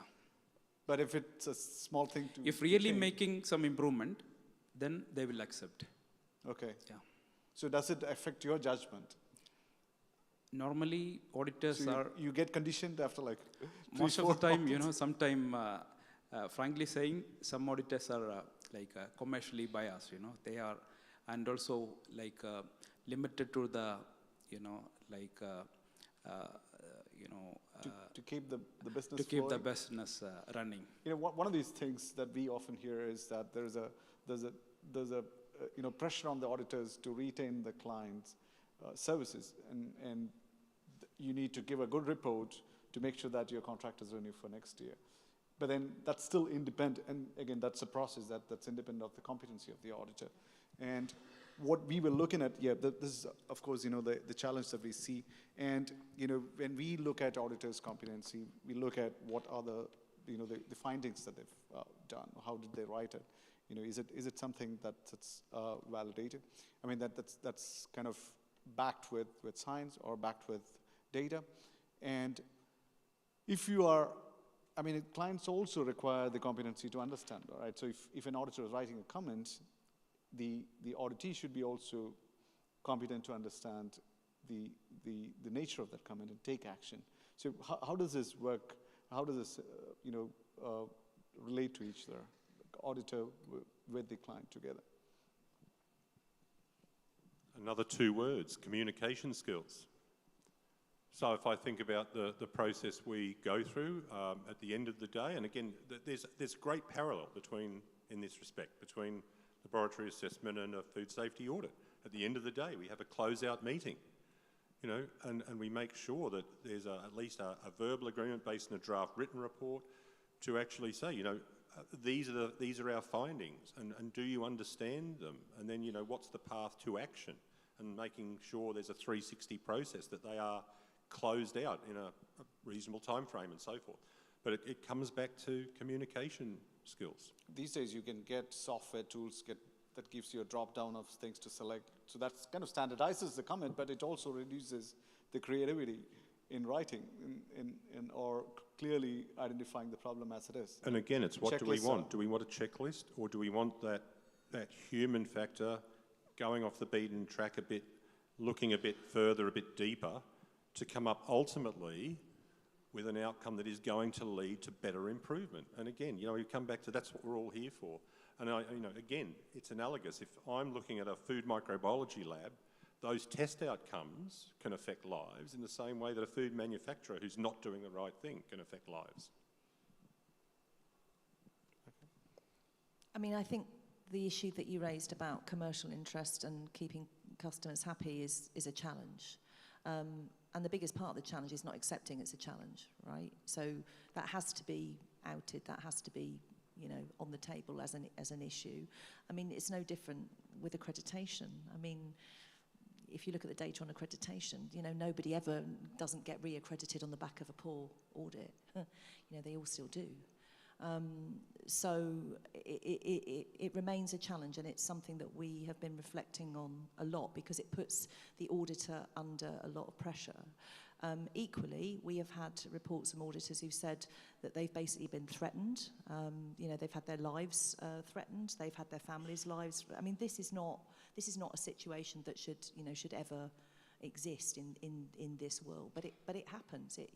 But if it's a small thing to if really change, making some improvement, then they will accept. Okay. Yeah. So does it affect your judgment? Normally, auditors so you get conditioned after like most of the time, sometime, frankly saying, some auditors are commercially biased, they are, and also limited to the, to keep the business to keep flowing. the business running. One of these things that we often hear is that there's a pressure on the auditors to retain the client's services, and you need to give a good report to make sure that your contract is renewed for next year. But then that's still independent, and again, that's a process that's independent of the competency of the auditor. And what we were looking at, this is, of course, the challenge that we see. And, when we look at auditors' competency, we look at what are the findings that they've done. How did they write it? Is it something that's validated? I mean, that's kind of backed with science or backed with data. And if you are, clients also require the competency to understand, all right? So if an auditor is writing a comment, the auditee should be also competent to understand the nature of that comment and take action. So how does this work? How does this relate to each other, auditor with the client together? Another 2 words, communication skills. So if I think about the process we go through at the end of the day, and again, there's a great parallel in this respect, between laboratory assessment and a food safety audit. At the end of the day, we have a closeout meeting, and we make sure that there's at least a verbal agreement based on a draft written report to actually say, these are our findings, and do you understand them? And then, what's the path to action? And making sure there's a 360 process, that they are closed out in a reasonable time frame and so forth. But it comes back to communication skills. These days you can get software tools that gives you a drop down of things to select. So that kind of standardizes the comment, but it also reduces the creativity in writing or clearly identifying the problem as it is. And again, it's what do we Checklists want? Do we want a checklist, or do we want that human factor going off the beaten track a bit, looking a bit further, a bit deeper, to come up ultimately with an outcome that is going to lead to better improvement? And again, we come back to that's what we're all here for. And again, it's analogous. If I'm looking at a food microbiology lab, those test outcomes can affect lives in the same way that a food manufacturer who's not doing the right thing can affect lives. I think the issue that you raised about commercial interest and keeping customers happy is a challenge. And the biggest part of the challenge is not accepting it's a challenge, right? So that has to be outed, that has to be, on the table as an issue. It's no different with accreditation. If you look at the data on accreditation, nobody ever doesn't get re-accredited on the back of a poor audit. They all still do. So it remains a challenge, and it's something that we have been reflecting on a lot because it puts the auditor under a lot of pressure. Equally, we have had reports from auditors who said that they've basically been threatened. They've had their lives threatened. They've had their families' lives. This is not a situation that should ever exist in this world, but it happens. It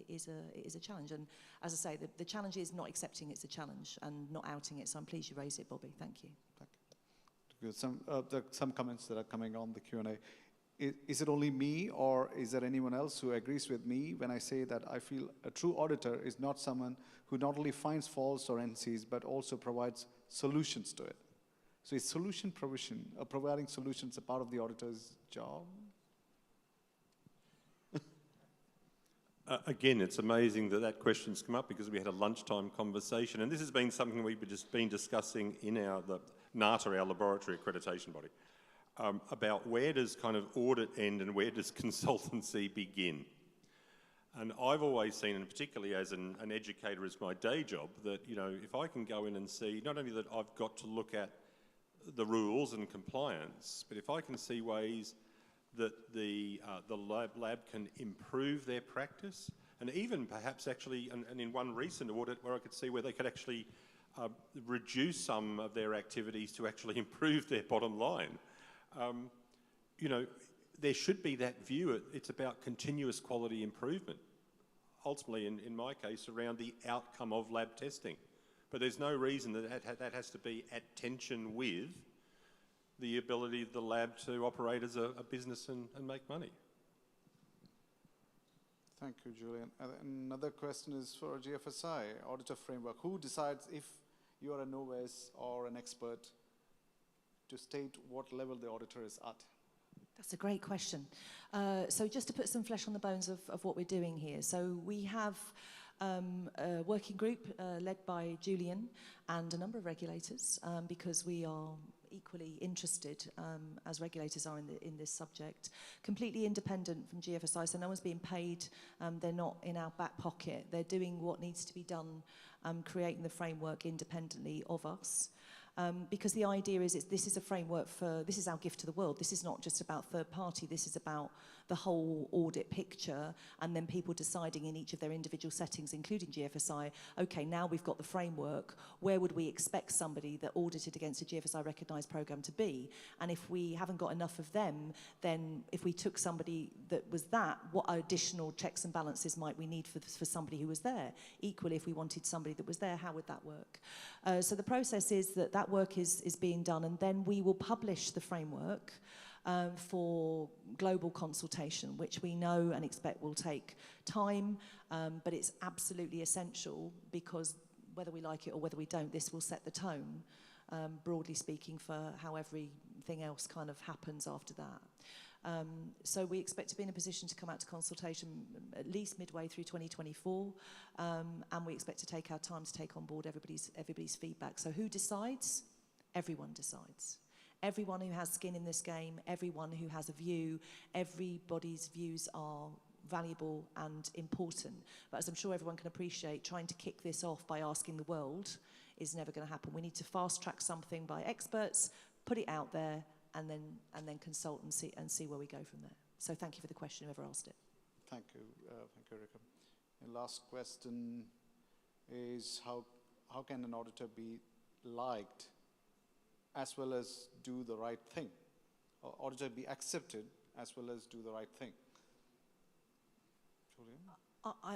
is a challenge, and as I say, the challenge is not accepting it's a challenge and not outing it. So I'm pleased you raised it, Bobby. Thank you. There are some comments that are coming on the Q&A. Is it only me, or is there anyone else who agrees with me when I say that I feel a true auditor is not someone who not only finds faults or NCs, but also provides solutions to it? So is solution provision, providing solutions, a part of the auditor's job? Again, it's amazing that that question's come up because we had a lunchtime conversation, and this has been something we've just been discussing in the NATA, our laboratory accreditation body, about where does kind of audit end and where does consultancy begin. And I've always seen, and particularly as an educator as my day job, that, you know, if I can go in and see, not only that I've got to look at the rules and compliance, but if I can see ways that the lab can improve their practice, and even perhaps actually, and in one recent audit where I could see where they could actually reduce some of their activities to actually improve their bottom line. You know, there should be that view. It's about continuous quality improvement, ultimately, in my case, around the outcome of lab testing. But there's no reason that has to be at tension with the ability of the lab to operate as a business and make money. Thank you, Julian. Another question is for GFSI, auditor framework. Who decides if you are a novice or an expert to state what level the auditor is at? That's a great question. So just to put some flesh on the bones of what we're doing here. So we have a working group led by Julian and a number of regulators because we are equally interested as regulators are in this subject, completely independent from GFSI, so no one's being paid, they're not in our back pocket, they're doing what needs to be done, creating the framework independently of us. Because the idea is this is a framework this is our gift to the world. This is not just about third party, this is about the whole audit picture and then people deciding in each of their individual settings, including GFSI, okay, now we've got the framework, where would we expect somebody that audited against a GFSI recognised programme to be? And if we haven't got enough of them, then if we took somebody that was that, what additional checks and balances might we need for somebody who was there? Equally, if we wanted somebody that was there, how would that work? So the process is that work is being done, and then we will publish the framework for global consultation, which we know and expect will take time, but it's absolutely essential because whether we like it or whether we don't, this will set the tone, broadly speaking, for how everything else kind of happens after that. So we expect to be in a position to come out to consultation at least midway through 2024, and we expect to take our time to take on board everybody's feedback. So who decides? Everyone decides. Everyone who has skin in this game, everyone who has a view, everybody's views are valuable and important. But as I'm sure everyone can appreciate, trying to kick this off by asking the world is never going to happen. We need to fast track something by experts, put it out there, and then consult and see where we go from there. So thank you for the question, whoever asked it. Thank you, Erica. And last question is how can an auditor be liked as well as do the right thing? Or auditor be accepted as well as do the right thing? Julian?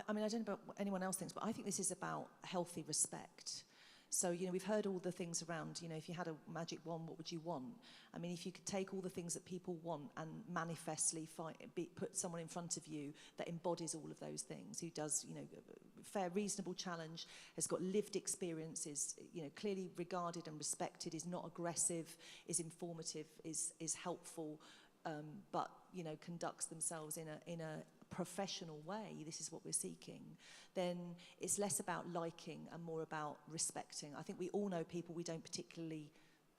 I mean, I don't know what anyone else thinks, but I think this is about healthy respect. So, you know, we've heard all the things around, you know, if you had a magic wand, what would you want? I mean, if you could take all the things that people want and manifestly put someone in front of you that embodies all of those things, who does, you know, fair, reasonable challenge, has got lived experiences, you know, clearly regarded and respected, is not aggressive, is informative, is helpful, but, you know, conducts themselves in a professional way, this is what we're seeking, then it's less about liking and more about respecting. I think we all know people we don't particularly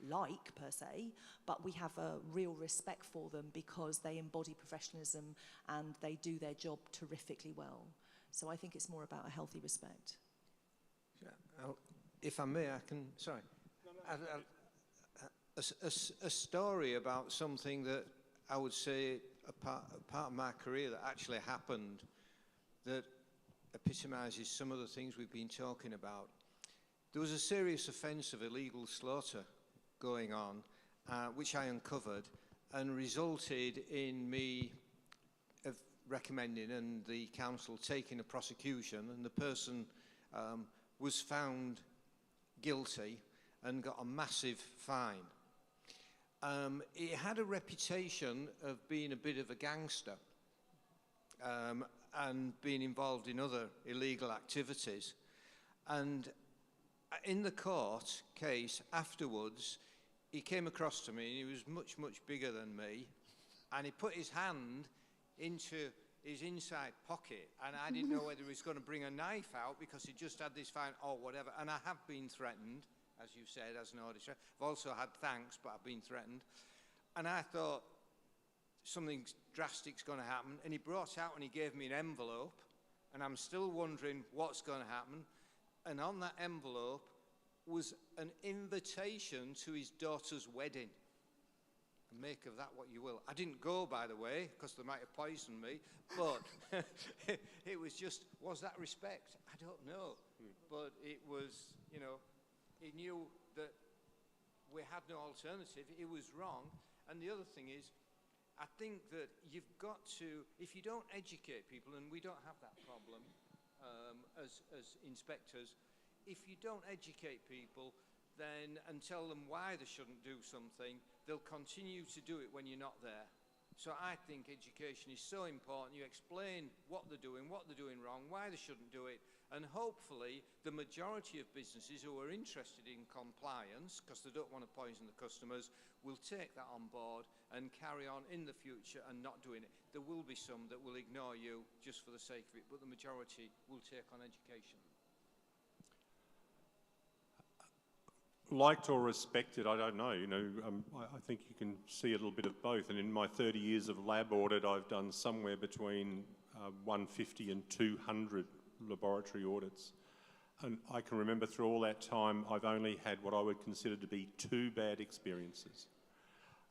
like per se, but we have a real respect for them because they embody professionalism and they do their job terrifically well. So I think it's more about a healthy respect. If I may, I can, sorry. A story about something that I would say a part of my career that actually happened that epitomises some of the things we've been talking about. There was a serious offence of illegal slaughter going on, which I uncovered and resulted in me recommending and the council taking a prosecution, and the person was found guilty and got a massive fine. It had a reputation of being a bit of a gangster and being involved in other illegal activities. And in the court case afterwards, he came across to me, and he was much, much bigger than me, and he put his hand into his inside pocket, and I didn't know whether he was going to bring a knife out because he just had this fine, or whatever. And I have been threatened, as you said, as an auditor. I've also had thanks, but I've been threatened. And I thought something drastic's going to happen. And he brought out and he gave me an envelope, and I'm still wondering what's going to happen. And on that envelope was an invitation to his daughter's wedding. Make of that what you will. I didn't go, by the way, because they might have poisoned me, but it was just, was that respect? I don't know. But it was, you know, he knew that we had no alternative. It was wrong. And the other thing is, I think that you've got to, if you don't educate people, and we don't have that problem as inspectors, if you don't educate people then and tell them why they shouldn't do something, they'll continue to do it when you're not there. So I think education is so important. You explain what they're doing wrong, why they shouldn't do it, and hopefully the majority of businesses who are interested in compliance, because they don't want to poison the customers, will take that on board and carry on in the future and not doing it. There will be some that will ignore you just for the sake of it, but the majority will take on education. Liked or respected, I don't know. You know, I think you can see a little bit of both. And in my 30 years of lab audit, I've done somewhere between 150 and 200 laboratory audits. And I can remember through all that time, I've only had what I would consider to be 2 bad experiences.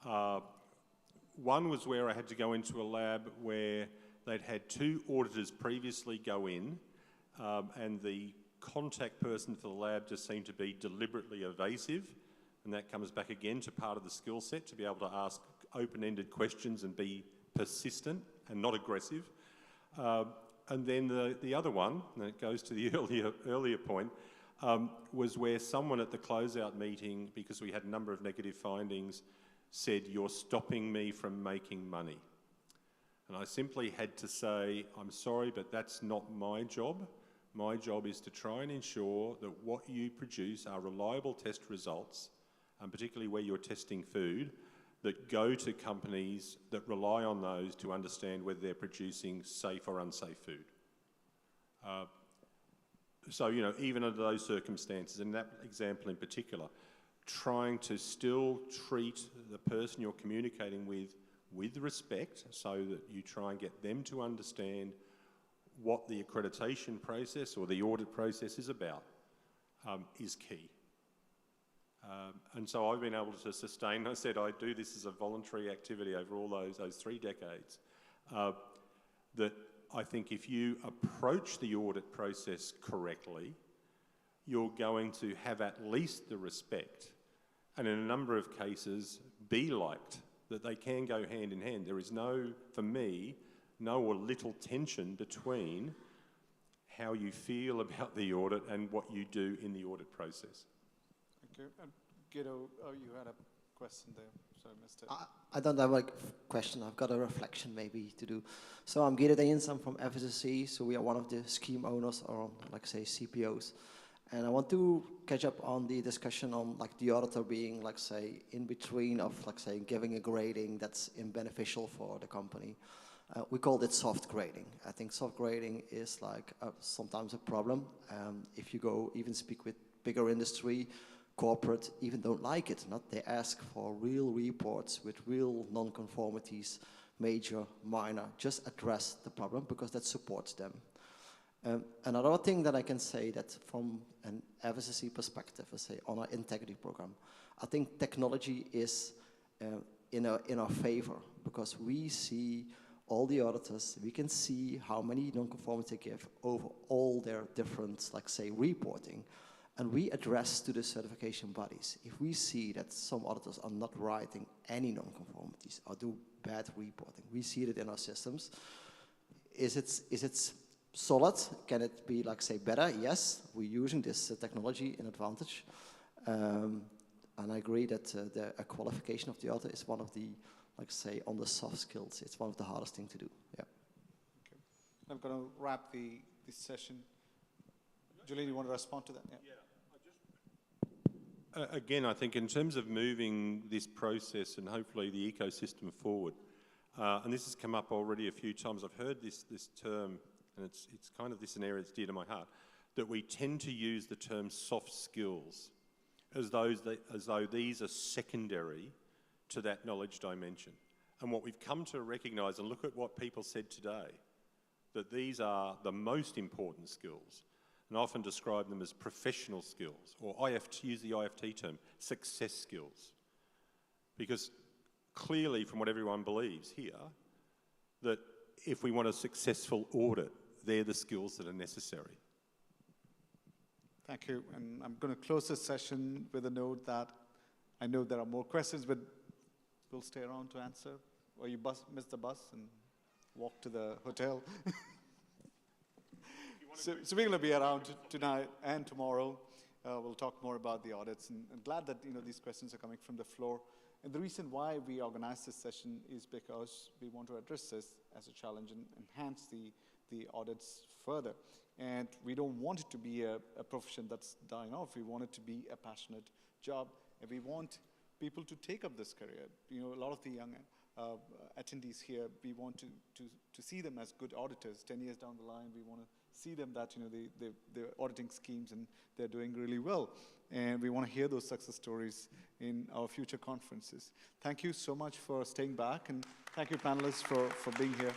One was where I had to go into a lab where they'd had 2 auditors previously go in, and the contact person for the lab just seemed to be deliberately evasive, and that comes back again to part of the skill set, to be able to ask open-ended questions and be persistent and not aggressive. And then the other one, and it goes to the earlier point, was where someone at the closeout meeting, because we had a number of negative findings, said, "You're stopping me from making money." And I simply had to say, "I'm sorry, but that's not my job. My job is to try and ensure that what you produce are reliable test results, and particularly where you're testing food, that go to companies that rely on those to understand whether they're producing safe or unsafe food." So, you know, even under those circumstances, in that example in particular, trying to still treat the person you're communicating with respect, so that you try and get them to understand what the accreditation process or the audit process is about, is key. And so I've been able to sustain, I said I do this as a voluntary activity over all those 3 decades, that I think if you approach the audit process correctly, you're going to have at least the respect, and in a number of cases, be liked, that they can go hand in hand. There is no, for me, no or little tension between how you feel about the audit and what you do in the audit process. Thank you. And Guido, you had a question there. Sorry, I missed it. I don't have a question. I've got a reflection maybe to do. So I'm Guido Dayens. I'm from FSSC. So we are one of the scheme owners, or like say CPOs. And I want to catch up on the discussion on like the auditor being like say in between of like say giving a grading that's beneficial for the company. We called it soft grading. I think soft grading is like sometimes a problem. If you go even speak with bigger industry, corporate even don't like it. They ask for real reports with real non-conformities, major, minor. Just address the problem because that supports them. Another thing that I can say that from an FSSC perspective, let's say on our integrity program, I think technology is in our favor because we see all the auditors, we can see how many non-conformities they give over all their different, like say, reporting. And we address to the certification bodies. If we see that some auditors are not writing any non-conformities or do bad reporting, we see it in our systems. Is it solid? Can it be, like say, better? Yes, we're using this technology in advantage. And I agree that a qualification of the auditor is one of the, like say, on the soft skills, it's one of the hardest things to do. Yeah. Okay. I'm going to wrap this session. Julian, you want to respond to that? Yeah. Again, I think in terms of moving this process and hopefully the ecosystem forward, And this has come up already a few times. I've heard this term, and it's kind of an area that's dear to my heart, that we tend to use the term soft skills as though these are secondary to that knowledge dimension. And what we've come to recognise, and look at what people said today, that these are the most important skills, and I often describe them as professional skills, or use the IFT term, success skills. Because clearly, from what everyone believes here, that if we want a successful audit, they're the skills that are necessary. Thank you. And I'm going to close this session with a note that I know there are more questions, but we'll stay around to answer. Or you miss the bus and walk to the hotel. So we're going to be around tonight and tomorrow. We'll talk more about the audits. And I'm glad that these questions are coming from the floor. And the reason why we organized this session is because we want to address this as a challenge and enhance the audits further. And we don't want it to be a profession that's dying off. We want it to be a passionate job. And we want people to take up this career. A lot of the young attendees here, we want to see them as good auditors. 10 years down the line, we want to see them that they're auditing schemes and they're doing really well. And we want to hear those success stories in our future conferences. Thank you so much for staying back, and thank you panelists for being here.